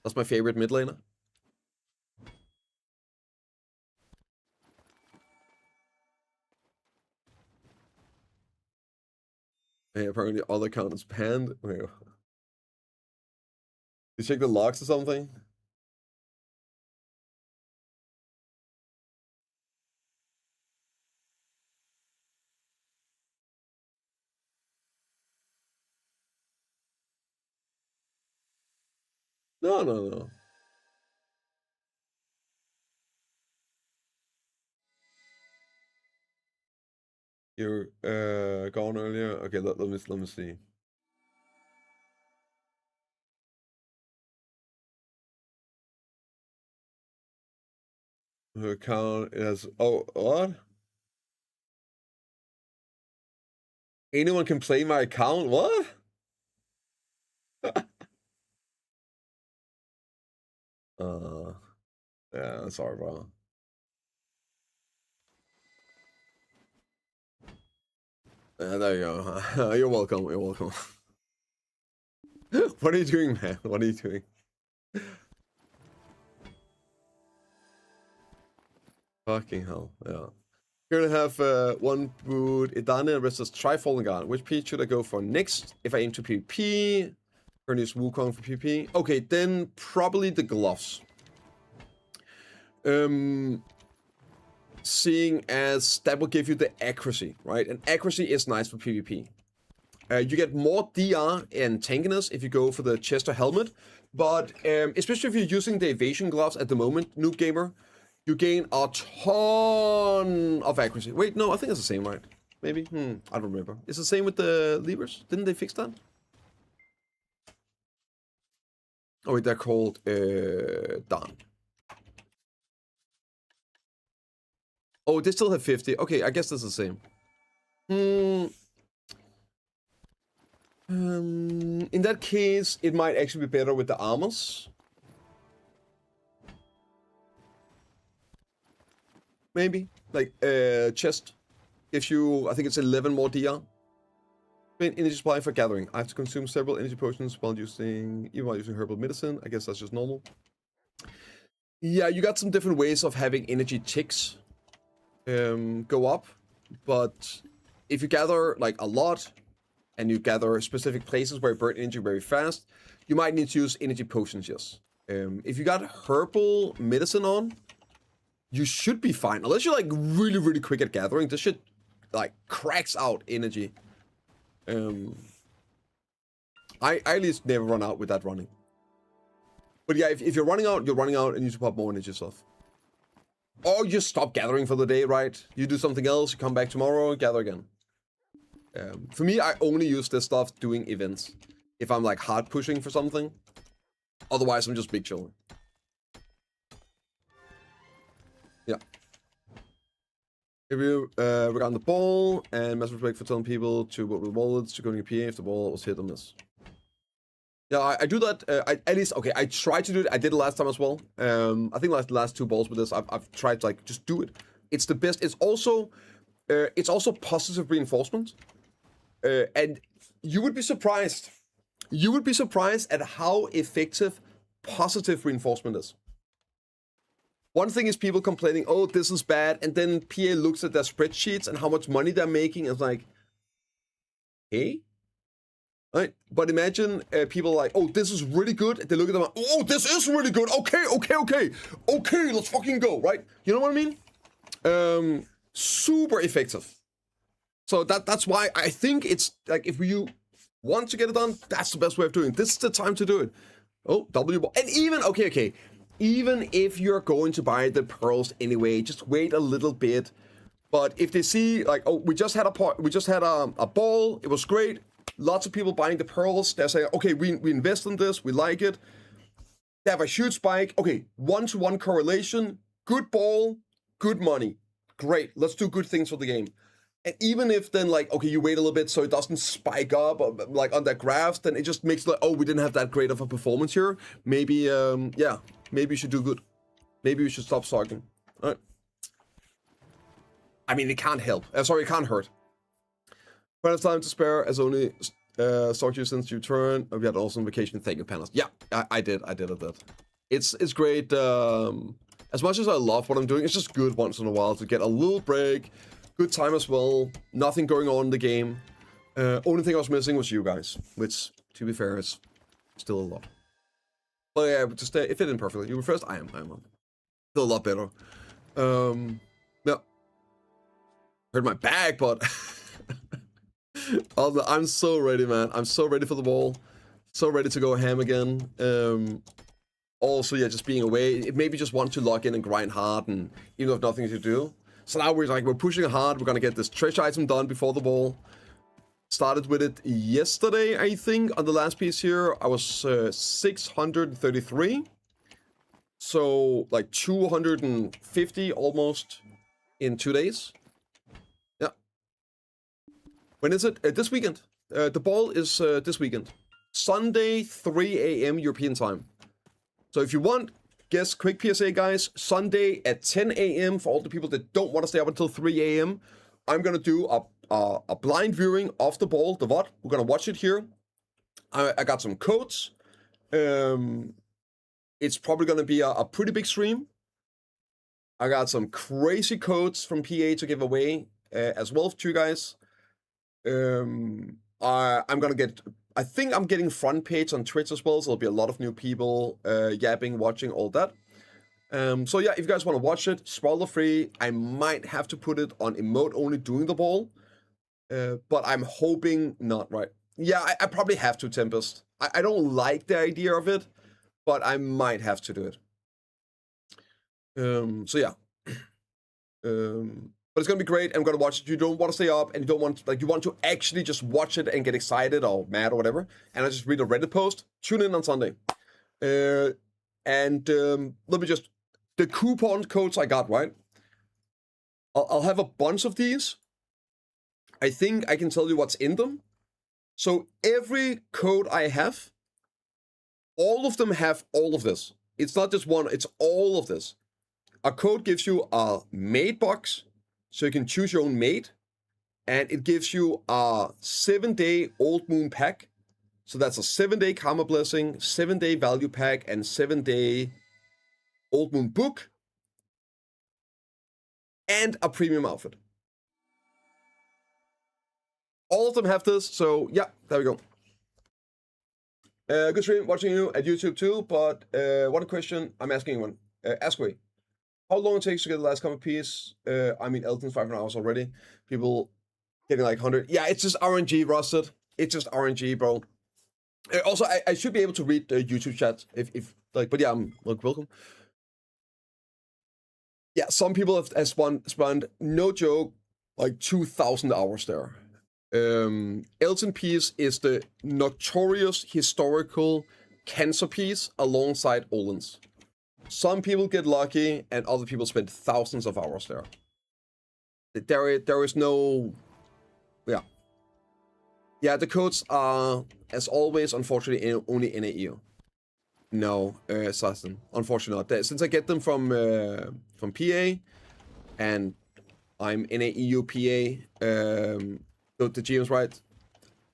That's my favorite mid laner. Hey, apparently the other account is banned. Wait. You check the logs or something? No. You're gone earlier. Okay, let me see. Her account is what? Anyone can play my account? What? Yeah, sorry, bro. There you go. You're welcome. You're welcome. What are you doing, man? What are you doing? Fucking hell, yeah. Here to have one boot Idane versus Tri-Fallen Guard. Which P should I go for next if I aim to PvP? Turn this Wukong for PvP. Okay, then probably the gloves. Seeing as that will give you the accuracy, right? And accuracy is nice for PvP. You get more DR and tankiness if you go for the chest or helmet, but especially if you're using the evasion gloves at the moment, noob gamer, you gain a ton of accuracy. Wait, no, I think it's the same, right? Maybe? I don't remember. It's the same with the levers? Didn't they fix that? Oh wait, they're called Dawn. Oh, they still have 50. Okay, I guess that's the same. In that case, it might actually be better with the armors. Maybe. Like, chest. Gives you, I think it's 11 more DR. Energy supply for gathering. I have to consume several energy potions while using herbal medicine. I guess that's just normal. Yeah, you got some different ways of having energy ticks go up, but if you gather like a lot and you gather specific places where you burn energy very fast, you might need to use energy potions. Yes. If you got herbal medicine on, you should be fine, unless you're like really quick at gathering. This shit like cracks out energy. I at least never run out with that running. But yeah, if you're running out, and you need to pop more energy stuff. Or you just stop gathering for the day, right? You do something else, you come back tomorrow, gather again. For me, I only use this stuff doing events. If I'm like hard pushing for something. Otherwise, I'm just big chilling. Yeah. If you regarding the ball, and massive respect for telling people to vote with wallets to go to your PA if the ball was hit or miss. Yeah, I do that. At least, okay, I try to do it. I did it last time as well. I think like the last 2 balls with this, I've tried to like just do it. It's the best. It's also positive reinforcement. And you would be surprised. You would be surprised at how effective positive reinforcement is. One thing is people complaining, oh, this is bad, and then PA looks at their spreadsheets and how much money they're making, and it's like, hey. Right, but imagine people like, oh, this is really good. They look at them, oh, this is really good. Okay, let's fucking go, right? You know what I mean? Super effective. So that's why I think it's like, if you want to get it done, that's the best way of doing it. This is the time to do it. Oh, W ball, and even okay. Even if you're going to buy the pearls anyway, just wait a little bit. But if they see like, oh, we just had a ball, it was great. Lots of people buying the pearls. They're saying, okay, we invest in this. We like it. They have a huge spike. Okay, 1-to-1 correlation. Good ball, good money. Great. Let's do good things for the game. And even if then like, okay, you wait a little bit so it doesn't spike up like on that graphs, then it just makes like, oh, we didn't have that great of a performance here. Maybe, yeah, maybe you should do good. Maybe you should stop sucking. All right. I mean, it can't help. Sorry, it can't hurt. But it's time to spare, as only stalked you since you turned. We had also on vacation. Thank you, panelists. Yeah, I did that. It's great. As much as I love what I'm doing, it's just good once in a while to get a little break. Good time as well. Nothing going on in the game. Only thing I was missing was you guys, which, to be fair, is still a lot. But yeah, just it fit in perfectly. You were first. I am. Still a lot better. Yeah. Hurt my back, but. I'm so ready, man. I'm so ready for the ball. So ready to go ham again. Also, yeah, just being away. It maybe just want to log in and grind hard, and even if nothing to do. So now we're pushing hard. We're gonna get this treasure item done before the ball. Started with it yesterday, I think. On the last piece here, I was 633. So like 250 almost in 2 days. When is it? This weekend. The ball is this weekend. Sunday, 3 a.m. European time. So if you want, guess, quick PSA, guys. Sunday at 10 a.m. for all the people that don't want to stay up until 3 a.m. I'm gonna do a blind viewing of the ball, the VOD. We're gonna watch it here. I got some codes. It's probably gonna be a pretty big stream. I got some crazy codes from PA to give away as well to you guys. I'm gonna get. I think I'm getting front page on Twitch as well, so there'll be a lot of new people yapping, watching, all that. So yeah, if you guys want to watch it, spoiler free, I might have to put it on emote only doing the ball. But I'm hoping not, right? Yeah, I probably have to, Tempest. I don't like the idea of it, but I might have to do it. So yeah. But it's gonna be great. I'm gonna watch it. You don't want to stay up, and you don't want you want to actually just watch it and get excited or mad or whatever. And I just read a Reddit post. Tune in on Sunday. Let me just the coupon codes I got, right? I'll have a bunch of these. I think I can tell you what's in them. So every code I have, all of them have all of this. It's not just one. It's all of this. A code gives you a maid box. So you can choose your own mate, and it gives you a 7-day Old Moon pack. So that's a 7-day Karma Blessing, 7-day Value Pack, and 7-day Old Moon book, and a premium outfit. All of them have this, so yeah, there we go. Good stream, watching you at YouTube too, but one question I'm asking you one. Ask away. How long it takes to get the last comic piece? I mean, Elton's 500 hours already. People getting like 100. Yeah, it's just RNG, Rusted. It's just RNG, bro. Also, I should be able to read the YouTube chat if like, but yeah, I'm like, welcome. Yeah, some people have spent, no joke, like 2,000 hours there. Elton piece is the notorious historical cancer piece alongside Olin's. Some people get lucky, and other people spend thousands of hours there. There is no... Yeah. Yeah, the codes are, as always, unfortunately, only NAEO. No, Assassin. Unfortunately not. Since I get them from PA, and I'm NAEU PA, the GM's right.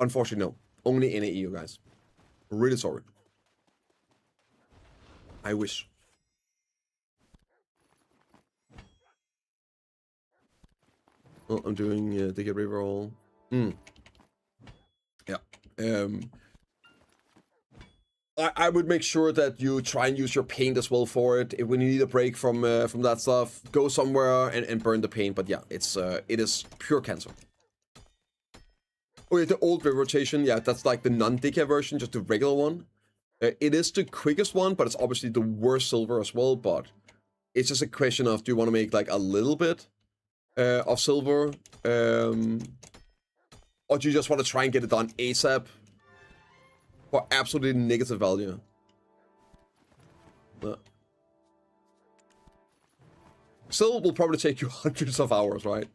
Unfortunately, no. Only NAEU, guys. Really sorry. I wish. Oh, I'm doing the get reroll. Yeah. I would make sure that you try and use your paint as well for it. When you need a break from that stuff, go somewhere and burn the paint. But yeah, it is pure cancer. Oh yeah, the old rotation. Yeah, that's like the non-decay version, just the regular one. It is the quickest one, but it's obviously the worst silver as well. But it's just a question of, do you want to make like a little bit of silver, or do you just want to try and get it done ASAP for absolutely negative value? Still will probably take you hundreds of hours, right?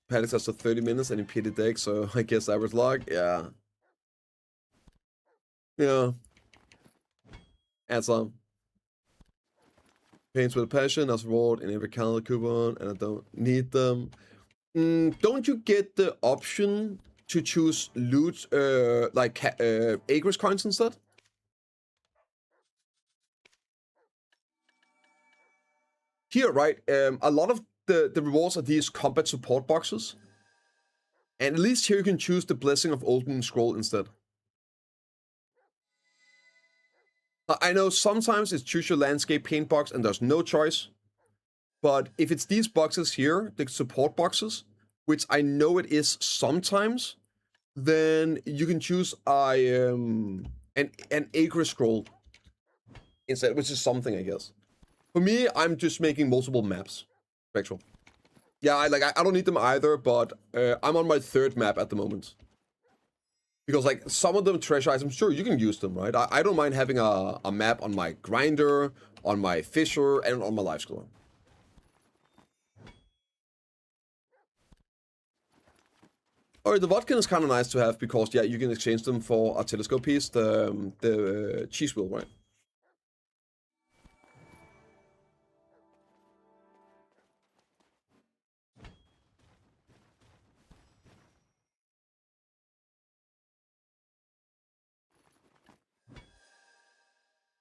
Paddock has to 30 minutes and he pitted deck, so I guess average log, yeah. Yeah. Add some. Paints with a passion as reward in every calendar coupon, and I don't need them. Don't you get the option to choose loot, like Acres coins instead? Here, right, a lot of the rewards are these combat support boxes. And at least here you can choose the Blessing of Old Moon Scroll instead. I know sometimes it's choose your landscape paint box and there's no choice. But if it's these boxes here, the support boxes, which I know it is sometimes, then you can choose an Acre Scroll instead, which is something, I guess. For me, I'm just making multiple maps. Spectral. Yeah, I don't need them either, but I'm on my 3rd map at the moment. Because like some of them treasure items, sure, you can use them, right? I don't mind having a map on my grinder, on my fisher, and on my life score. Or the vodka is kind of nice to have because, yeah, you can exchange them for a telescope piece, the cheese wheel, right?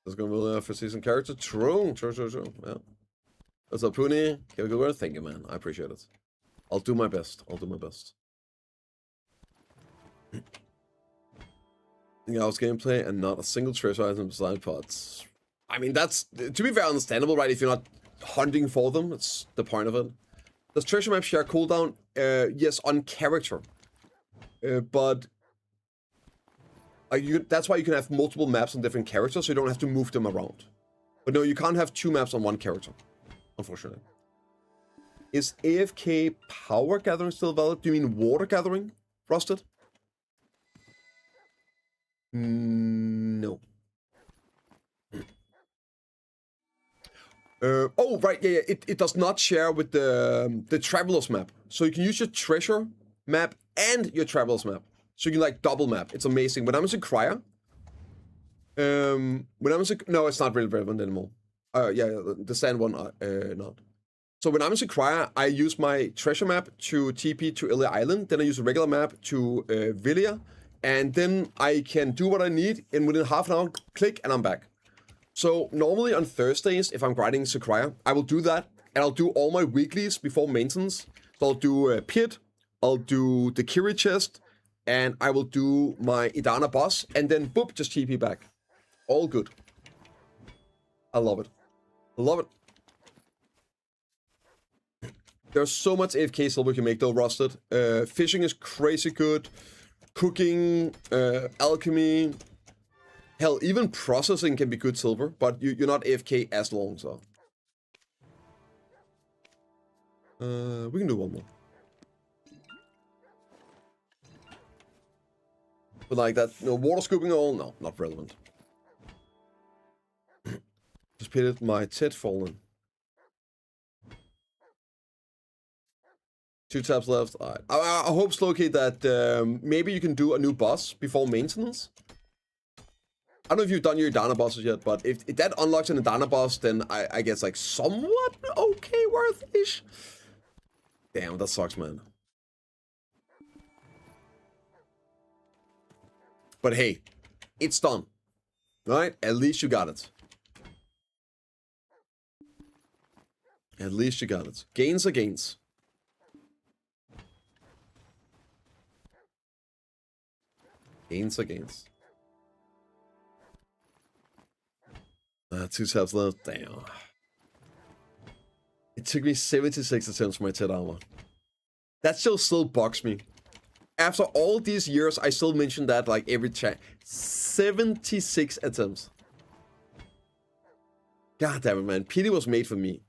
That's gonna be a first season character. True. Yeah. What's up, Puni? Have a good word. Thank you, man. I appreciate it. I'll do my best. Yeah, I was gameplay and not a single treasure item beside pots. I mean, that's, to be very understandable, right? If you're not hunting for them, that's the point of it. Does treasure map share cooldown? Yes, on character. But that's why you can have multiple maps on different characters, so you don't have to move them around. But no, you can't have 2 maps on one character, unfortunately. Is AFK power gathering still valid? Do you mean water gathering, Frosted? No. Oh, right, yeah. It does not share with the Travelers map. So you can use your treasure map and your Travelers map. So you can, like, double map. It's amazing. When I was in Cryer... no, it's not really relevant anymore. Yeah, the sand one, not. So when I'm in Cryer, I use my treasure map to TP to Ilya Island. Then I use a regular map to Villia. And then I can do what I need, and within half an hour, click, and I'm back. So normally on Thursdays, if I'm grinding Sakurai, I will do that, and I'll do all my weeklies before maintenance. So I'll do Pit, I'll do the Kiri chest, and I will do my Idana boss, and then boop, just TP back. All good. I love it. I love it. There's so much AFK silver you can make though, Rusted. Fishing is crazy good. Cooking, alchemy, hell, even processing can be good silver, but you're not AFK as long, so. We can do one more. But like that, no, water scooping all? No, not relevant. Just pitted my tit fallen. 2 tabs left. I hope, Slowkey, that maybe you can do a new boss before maintenance. I don't know if you've done your Idana bosses yet, but if that unlocks an Idana boss, then I guess like somewhat okay worth-ish. Damn, that sucks, man. But hey, it's done. Right? At least you got it. At least you got it. Gains are gains. Gains are gains. 2 tabs left. Damn. It took me 76 attempts for my 10 armor. That still bugs me. After all these years, I still mention that like every chat. 76 attempts. God damn it, man. Pity was made for me.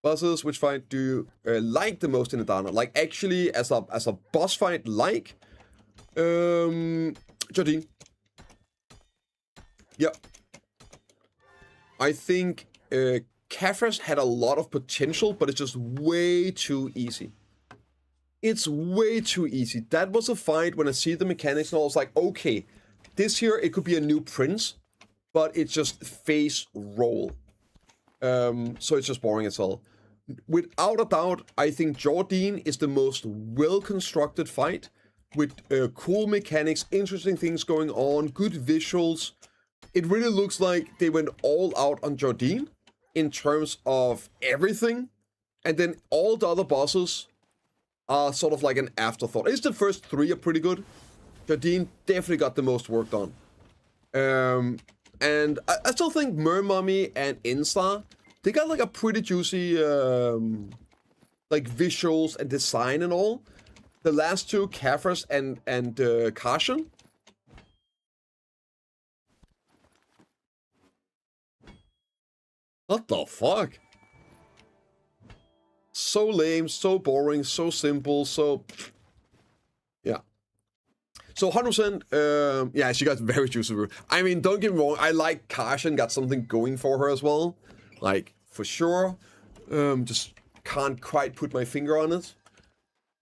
Bosses, which fight do you like the most in Idana? Like actually, as a boss fight, like Jardine. Yeah. I think Kafras had a lot of potential, but it's just way too easy. It's way too easy. That was a fight when I see the mechanics and I was like, okay, this here, it could be a new prince, but it's just face roll. So it's just boring as hell. Without a doubt, I think Jardine is the most well-constructed fight with cool mechanics, interesting things going on, good visuals. It really looks like they went all out on Jardine in terms of everything. And then all the other bosses are sort of like an afterthought. At least the first 3 are pretty good. Jardine definitely got the most work done. And I still think Mermummy and Instar, they got like a pretty juicy like visuals and design and all. The last 2, Kafras and Karshan. What the fuck? So lame, so boring, so simple, so... Yeah. So 100%, yeah, she got very juicy. I mean, don't get me wrong, I like Karshan got something going for her as well. Like, for sure. Just can't quite put my finger on it.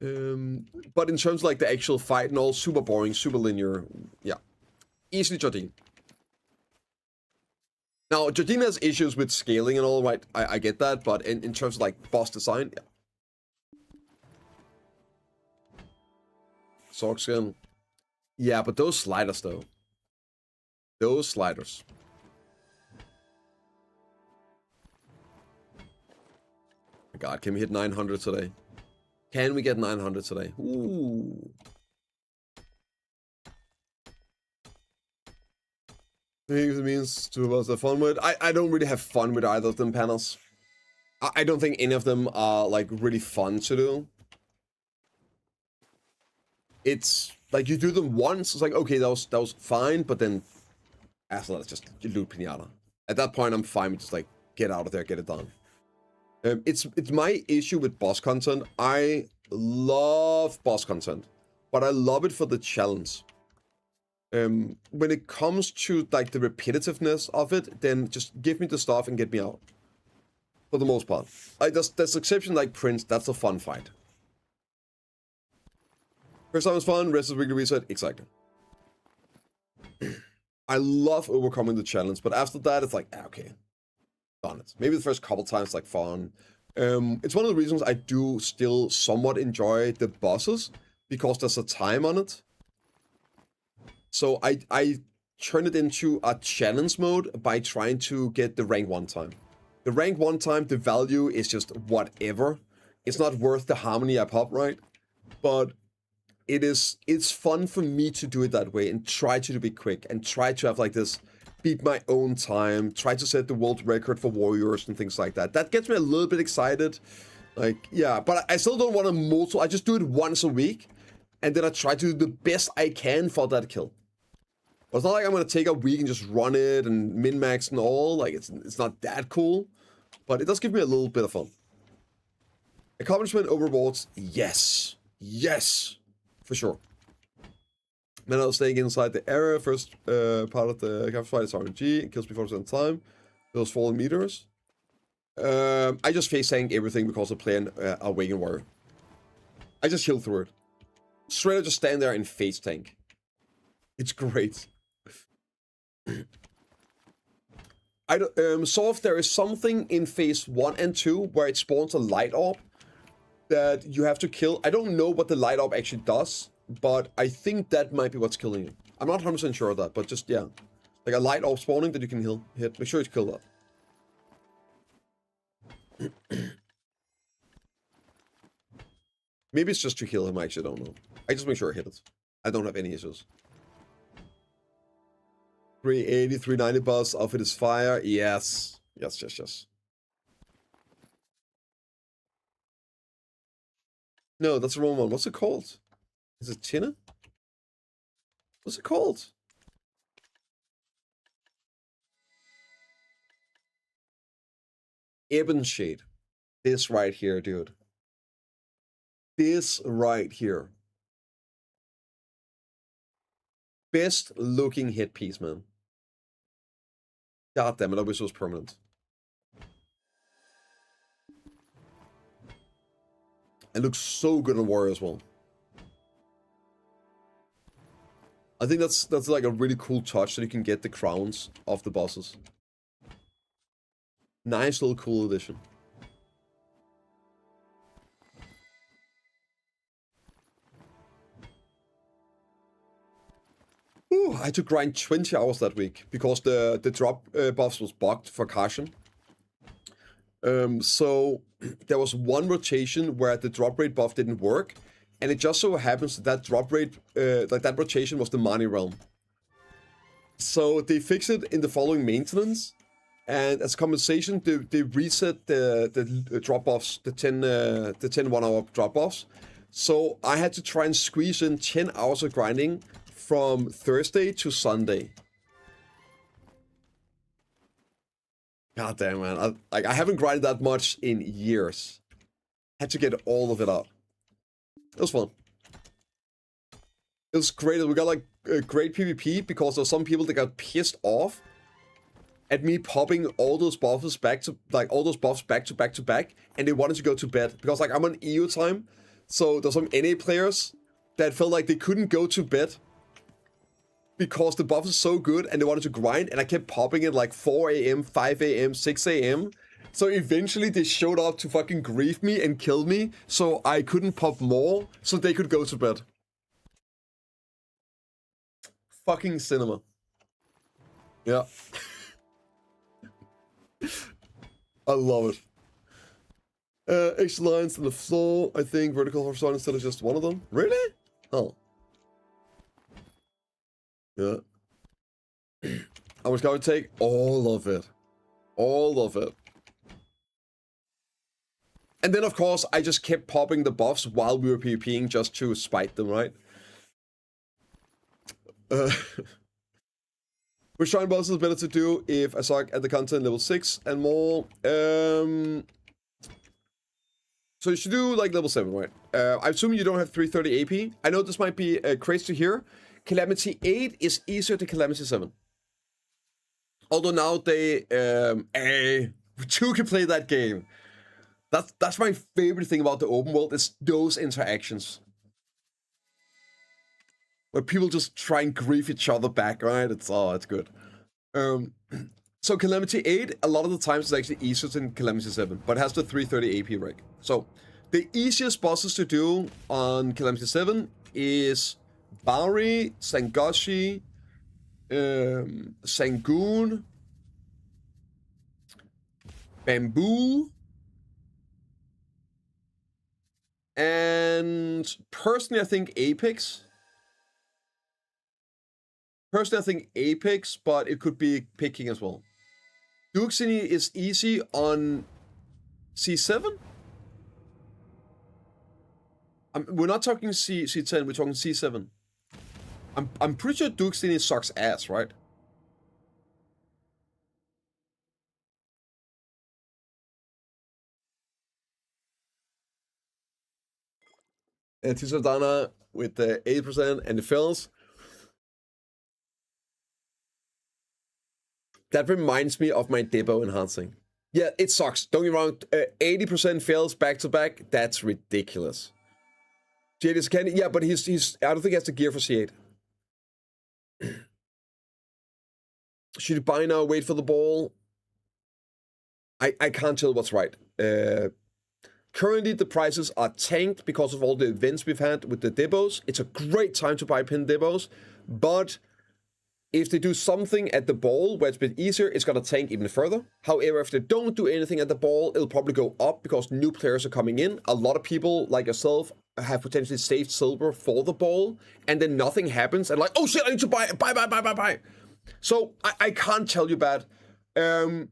But in terms of like the actual fight and all, super boring, super linear. Yeah, easily Jardine. Now, Jardine has issues with scaling and all, right? I get that, but in terms of like boss design, yeah. Sorg skin. Yeah, but those sliders though. Those sliders. My God, can we hit 900 today? Can we get 900 today? Ooh. I think it means to us the fun with. I don't really have fun with either of them panels. I don't think any of them are like really fun to do. It's like you do them once, it's like okay, that was fine, but then after that it's just you loot pinata. At that point I'm fine with just like get out of there, get it done. It's my issue with boss content. I love boss content, but I love it for the challenge. When it comes to like the repetitiveness of it, then just give me the stuff and get me out. For the most part, there's exception like Prince. That's a fun fight. First time was fun. Rest is weekly reset. Exactly. I love overcoming the challenge, but after that, it's like okay, done it. Maybe the first couple times like fun. It's one of the reasons I do still somewhat enjoy the bosses because there's a time on it. So I turn it into a challenge mode by trying to get the rank 1 time. The rank 1 time, the value is just whatever. It's not worth the harmony I pop, right? But it's fun for me to do it that way and try to be quick and try to have like this beat my own time, try to set the world record for warriors and things like that. That gets me a little bit excited. Like, yeah, but I still don't want to I just do it once a week and then I try to do the best I can for that kill. But it's not like I'm going to take a week and just run it and min-max and all. Like, it's not that cool. But it does give me a little bit of fun. Accomplishment over rewards, yes. Yes. For sure. Then I'll stay inside the area. First part of the capture fight is RNG. It kills me 40% of the time. Those fallen meters. I just face tank everything because I'm playing Awakened Warrior. I just heal through it. Straight up just stand there and face tank. It's great. I don't, so if there is something in phase 1 and 2 where it spawns a light orb that you have to kill. I don't know what the light orb actually does, but I think that might be what's killing you. I'm not 100% sure of that, but just, yeah. Like a light orb spawning that you can hit. Make sure you kill that. Maybe it's just to heal him, I actually don't know. I just make sure I hit it. I don't have any issues. 380, 390 boss, outfit is fire. Yes. Yes, yes, yes. No, that's the wrong one. What's it called? Is it Tina? What's it called? Ebon Shade. This right here, dude. This right here. Best looking hit piece, man. God damn it, I wish it was permanent. It looks so good on Warrior as well. I think that's like a really cool touch that you can get the crowns of the bosses. Nice little cool addition. Ooh, I had to grind 20 hours that week because the drop buffs was bugged for Caution. So there was one rotation where the drop rate buff didn't work, and it just so happens that drop rate, like that rotation was the Mani realm. So they fixed it in the following maintenance, and as compensation, they reset the drop buffs, the 10 1-hour drop buffs. So I had to try and squeeze in 10 hours of grinding from Thursday to Sunday. God damn, man. I haven't grinded that much in years. Had to get all of it out. It was fun. It was great. We got like a great PvP because there were some people that got pissed off at me popping all those buffs back to back, and they wanted to go to bed because like I'm on EU time. So there's some NA players that felt like they couldn't go to bed because the buff is so good and they wanted to grind, and I kept popping it like 4 a.m., 5 a.m., 6 a.m. So eventually they showed up to fucking grief me and kill me, so I couldn't pop more, so they could go to bed. Fucking cinema. Yeah. I love it. Extra lines on the floor. I think vertical horizontal instead of just one of them. Really? Oh. Yeah. I was going to take all of it. All of it. And then, of course, I just kept popping the buffs while we were PvPing just to spite them, right? Which shrine boss is better to do if I suck at the content level 6 and more? So you should do like level 7, right? I assume you don't have 330 AP. I know this might be crazy to hear. Calamity 8 is easier to Calamity 7. Although now they, two can play that game. That's my favorite thing about the open world is those interactions. Where people just try and grief each other back, right? It's good. So Calamity 8, a lot of the times, is actually easier than Calamity 7, but it has the 330 AP rig. So the easiest bosses to do on Calamity 7 is Bari, Sangoshi, Sangoon, Bamboo, and personally I think Apex. Personally I think Apex, but it could be picking as well. Duxini is easy on C7? We're not talking C10, we're talking C7. I'm pretty sure Duxini sucks ass, right? Tisodana with the 8% and the fills. That reminds me of my Debo enhancing. Yeah, it sucks. Don't get me wrong. 80% fails back to back. That's ridiculous. Jade is candy. Yeah, but he's. I don't think he has the gear for C8. Should you buy now? Wait for the ball. I can't tell what's right. Currently, the prices are tanked because of all the events we've had with the Debos. It's a great time to buy pin Debos, but if they do something at the ball where it's a bit easier, it's going to tank even further. However, if they don't do anything at the ball, it'll probably go up because new players are coming in. A lot of people, like yourself, have potentially saved silver for the ball, and then nothing happens, and like, oh shit, I need to buy. So, I can't tell you bad. There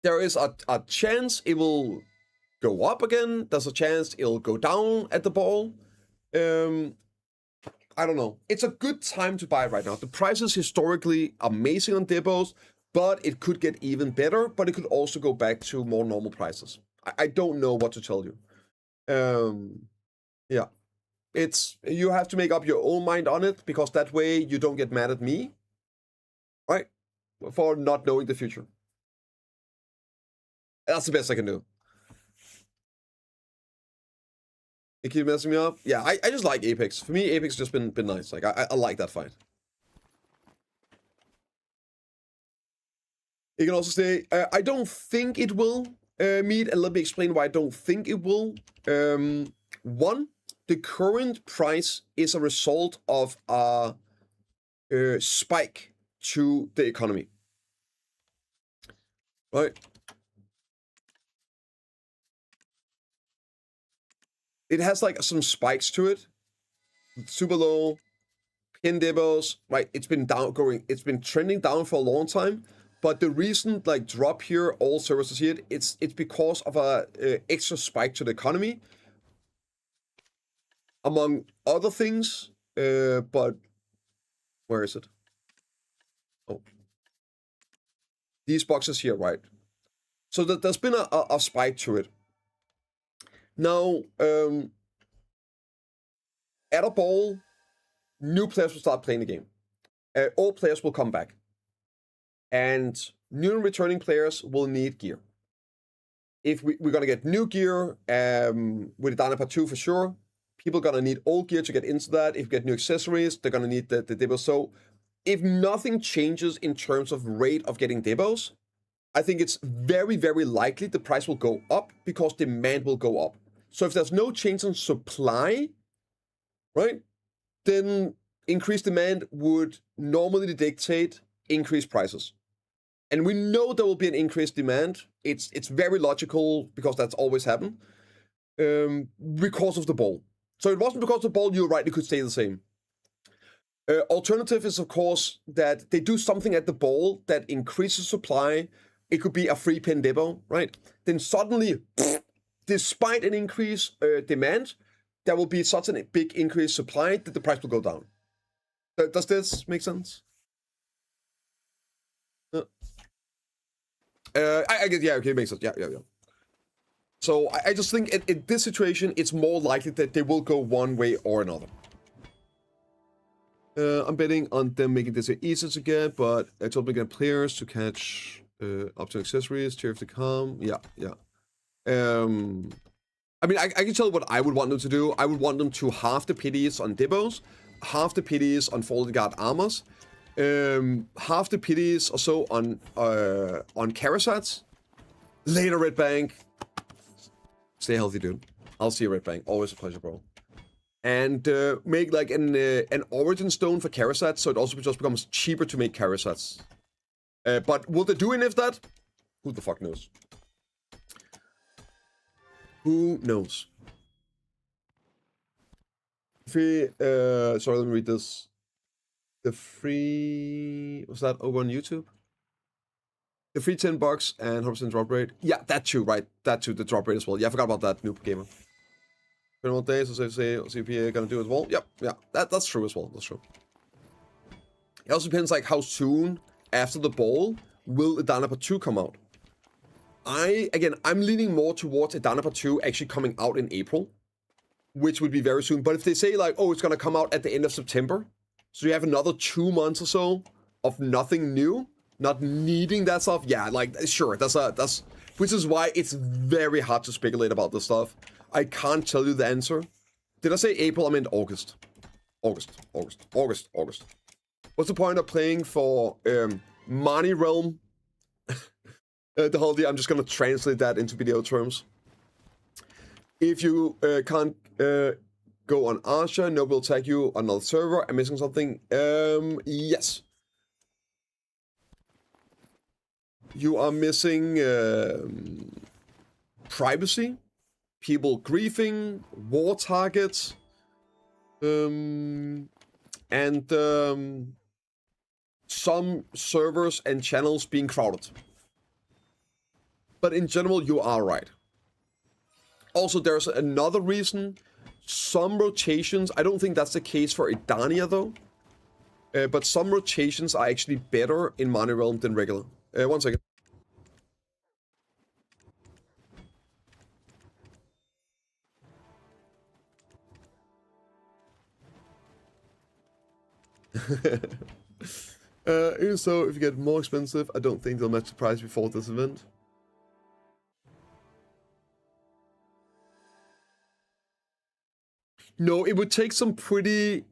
is a chance it will go up again. There's a chance it'll go down at the ball. I don't know. It's a good time to buy right now. The price is historically amazing on Debos, but it could get even better, but it could also go back to more normal prices. I don't know what to tell you. Yeah. You have to make up your own mind on it, because that way you don't get mad at me, right? For not knowing the future. That's the best I can do. It keeps messing me up. Yeah, I just like Apex. For me, Apex has just been nice. Like, I like that fight. You can also say, I don't think it will meet, and let me explain why I don't think it will. One, the current price is a result of a spike to the economy. Right? It has like some spikes to it. Super low, pin debos, right? It's been trending down for a long time. But the recent like drop here, all services here, it's because of a extra spike to the economy, among other things. But where is it? Oh, these boxes here, right? So there's been a spike to it. Now, at a ball, new players will start playing the game. All players will come back. And new and returning players will need gear. if we're gonna get new gear with the Dynapod 2 for sure. People are gonna need old gear to get into that. If you get new accessories, they're gonna need the debos. So if nothing changes in terms of rate of getting debos, I think it's very, very likely the price will go up because demand will go up. So if there's no change in supply, right, then increased demand would normally dictate increased prices. And we know there will be an increased demand. It's very logical because that's always happened because of the ball. So it wasn't because of the ball, you're right, it could stay the same. Alternative is, of course, that they do something at the ball that increases supply. It could be a free pin debo, right? Then suddenly, despite an increased demand, there will be such a big increased supply that the price will go down. Does this make sense? I guess, yeah, okay, it makes sense. Yeah. So I just think in this situation, it's more likely that they will go one way or another. I'm betting on them making this easier to get, but I told me get players to catch up to accessories, tier if they come. Yeah. I mean, I can tell you what I would want them to do. I would want them to halve the pities on dibos, halve the pities on folded guard armors, half the pities or so on Karasats. Later, Red Bank. Stay healthy, dude. I'll see you, Red Bank. Always a pleasure, bro. And make like an origin stone for Karasats, so it also just becomes cheaper to make Karasats. But will they do any of that? Who the fuck knows? Who knows? Sorry, let me read this. The free... Was that over on YouTube? The free $10 and 100% drop rate. Yeah, that too, right? That too, the drop rate as well. Yeah, I forgot about that, noob gamer. 21 days, so say CPA gonna do it as well. Yep, yeah, that's true as well. That's true. It also depends like how soon after the ball will the Dynapod 2 come out. I'm leaning more towards a Dynapod 2 actually coming out in April, which would be very soon. But if they say like, oh, it's gonna come out at the end of September, so you have another 2 months or so of nothing new, not needing that stuff. Yeah, like sure, that's which is why it's very hard to speculate about this stuff. I can't tell you the answer. Did I say April? I meant August. August. What's the point of playing for Money Realm? The whole deal. I'm just gonna translate that into video terms. If you can't go on Asha, no will tag you on another server. I'm missing something. Yes. You are missing privacy, people griefing, war targets, and some servers and channels being crowded. But in general, you are right. Also, there's another reason. Some rotations, I don't think that's the case for Idania though, but some rotations are actually better in Money Realm than regular. 1 second. Even so, if you get more expensive, I don't think they'll match the price before this event. No, it would take some pretty...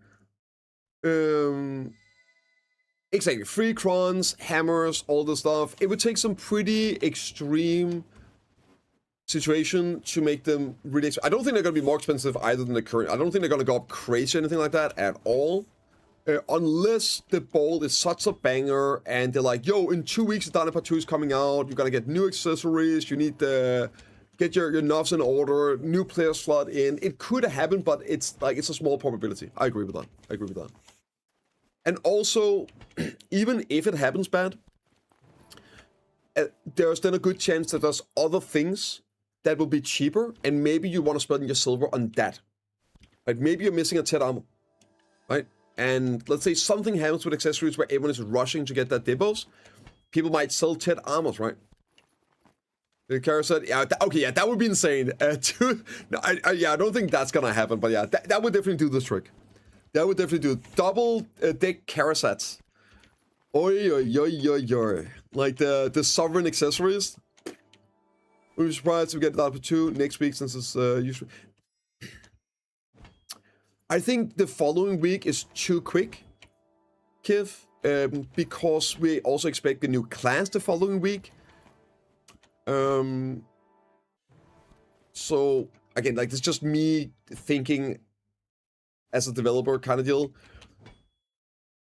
Exactly, free crons, hammers, all the stuff. It would take some pretty extreme situation to make them really... I don't think they're going to be more expensive either than the current... I don't think they're going to go up crazy or anything like that at all. Unless the ball is such a banger and they're like, yo, in 2 weeks the Dynapod 2 is coming out, you're going to get new accessories, you need to get your knobs in order, new player slot in. It could have happened, but it's a small probability. I agree with that. And also, even if it happens bad, there's then a good chance that there's other things that will be cheaper, and maybe you want to spend your silver on that. Like maybe you're missing a TED armor, right? And let's say something happens with accessories where everyone is rushing to get that dibos. People might sell TED armors, right? The Kara said, yeah, that would be insane. I don't think that's gonna happen, but yeah, that would definitely do this trick. That would definitely do double deck Karasats. Oi. Like the sovereign accessories. We'll be surprised if we get that for 2 next week since it's usually. I think the following week is too quick, Kiv, because we also expect a new class the following week. So again, like, it's just me thinking as a developer kind of deal.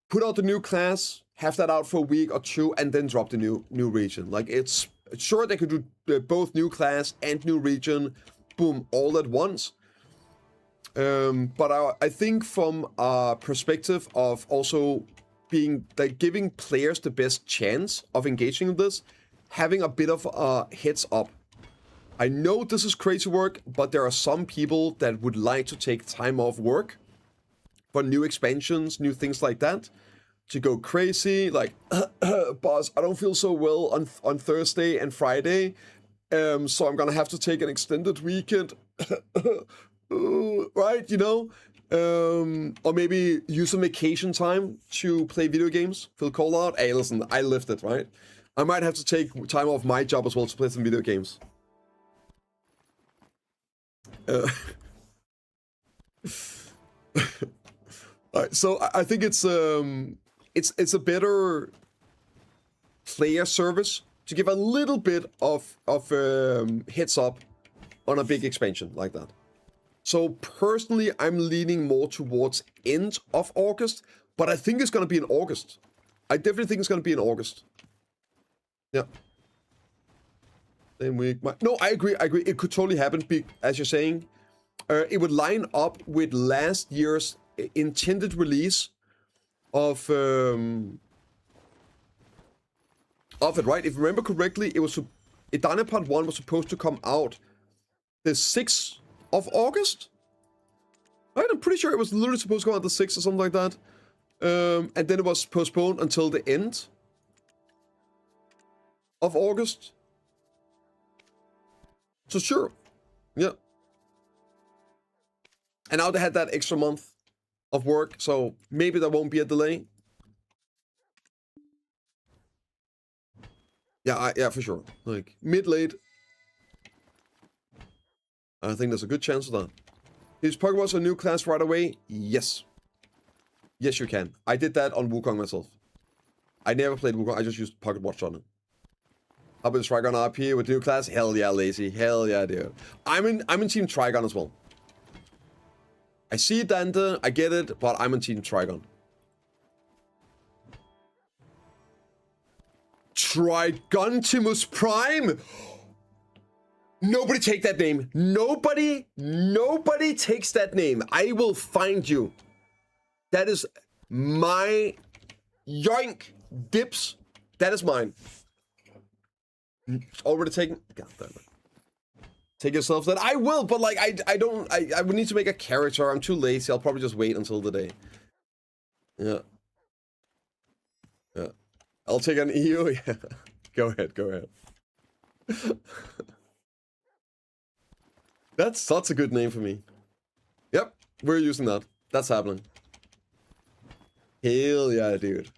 Put out the new class, have that out for a week or 2, and then drop the new region. Like, it's sure they could do both new class and new region, boom, all at once. But I think from a perspective of also being, like, giving players the best chance of engaging in this, having a bit of a heads up. I know this is crazy work, but there are some people that would like to take time off work for new expansions, new things like that, to go crazy, like, boss, I don't feel so well on Thursday and Friday, so I'm gonna have to take an extended weekend, right, you know? Or maybe use some vacation time to play video games. Feel called out? Hey, listen, I lived it, right? I might have to take time off my job as well to play some video games. Alright, so I think it's a better player service to give a little bit of heads up on a big expansion like that. So personally, I'm leaning more towards end of August, but I think it's gonna be in August. I definitely think it's gonna be in August. Yeah. Same week. No, I agree. It could totally happen. As you're saying, it would line up with last year's intended release of it, right? If you remember correctly, it was Idana Part 1 was supposed to come out the 6th of August, right? I'm pretty sure it was literally supposed to come out the 6th or something like that, and then it was postponed until the end of August. So sure, yeah. And now they had that extra month of work, so maybe there won't be a delay. Yeah, yeah, for sure. Like mid-late. I think there's a good chance of that. Is Pokemon a new class right away? Yes. Yes, you can. I did that on Wukong myself. I never played Wukong, I just used Pocket Watch on it. How about Trigon RP with new class? Hell yeah, lazy. Hell yeah, dude. I'm in Team Trigon as well. I see Dante, I get it, but I'm in Team Trigon. BiceptimusPrime? Nobody take that name. Nobody takes that name. I will find you. That is my yoink dips. That is mine. Already taken. God damn it. Take yourself that. I will, but like I would need to make a character. I'm too lazy. I'll probably just wait until the day. Yeah. Yeah. I'll take an EU. Yeah. Go ahead. That's such a good name for me. Yep, we're using that. That's happening. Hell yeah, dude.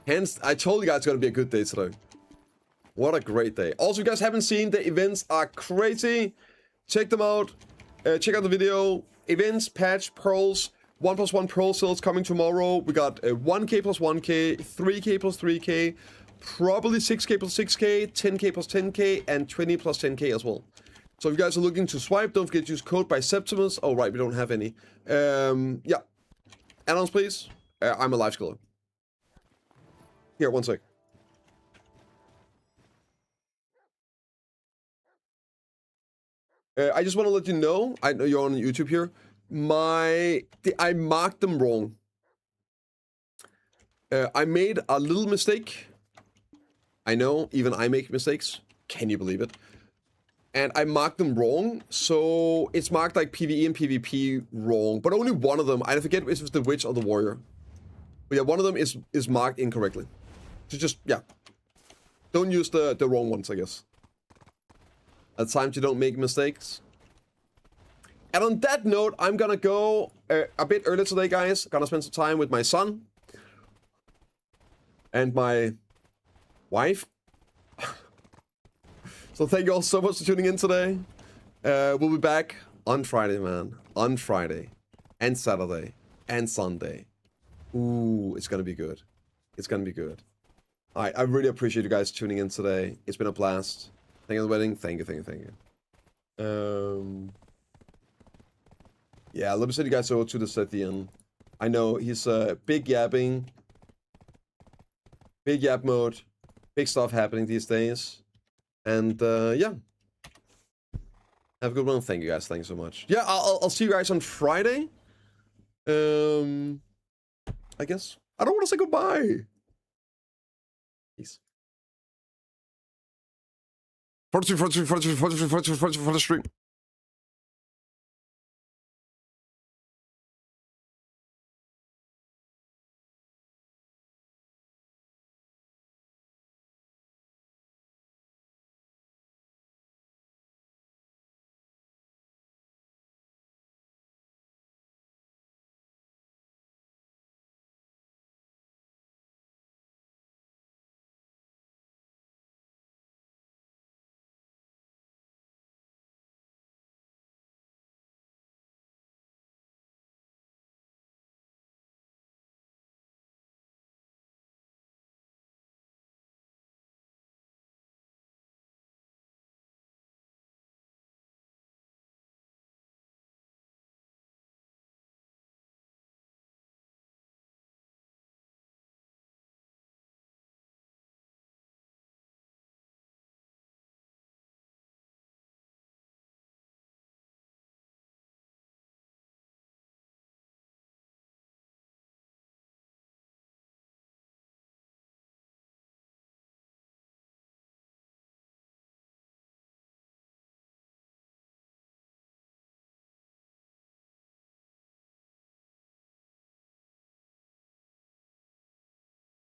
Hence, I told you guys it's gonna be a good day today. What a great day. Also, if you guys haven't seen, the events are crazy. Check them out. Check out the video. Events, patch, pearls. 1+1 pearl sales coming tomorrow. We got 1k plus 1k, 3k plus 3k, probably 6k plus 6k, 10k plus 10k, and 20 plus 10k as well. So if you guys are looking to swipe, don't forget to use code BiceptimusPrime. Oh, right, we don't have any. Yeah. Add-ons, please. I'm a life skiller. Here, one sec. I just want to let you know, I know you're on YouTube here, I marked them wrong. I made a little mistake. I know, even I make mistakes. Can you believe it? And I marked them wrong, so it's marked like PvE and PvP wrong, but only one of them, I forget if it was the Witch or the Warrior. But yeah, one of them is marked incorrectly. So just, yeah. Don't use the wrong ones, I guess. At times you don't make mistakes. And on that note, I'm gonna go a bit early today, guys. Gonna spend some time with my son. And my wife. So thank you all so much for tuning in today. We'll be back on Friday, man. On Friday. And Saturday. And Sunday. Ooh, it's gonna be good. It's gonna be good. Alright, I really appreciate you guys tuning in today. It's been a blast. Thank you for the wedding. Thank you. Yeah, let me send you guys over to the Sethian. I know he's big yapping. Big yap mode. Big stuff happening these days. And yeah. Have a good one. Thank you guys. Thank you so much. Yeah, I'll see you guys on Friday. I guess. I don't want to say goodbye. Peace. For the stream.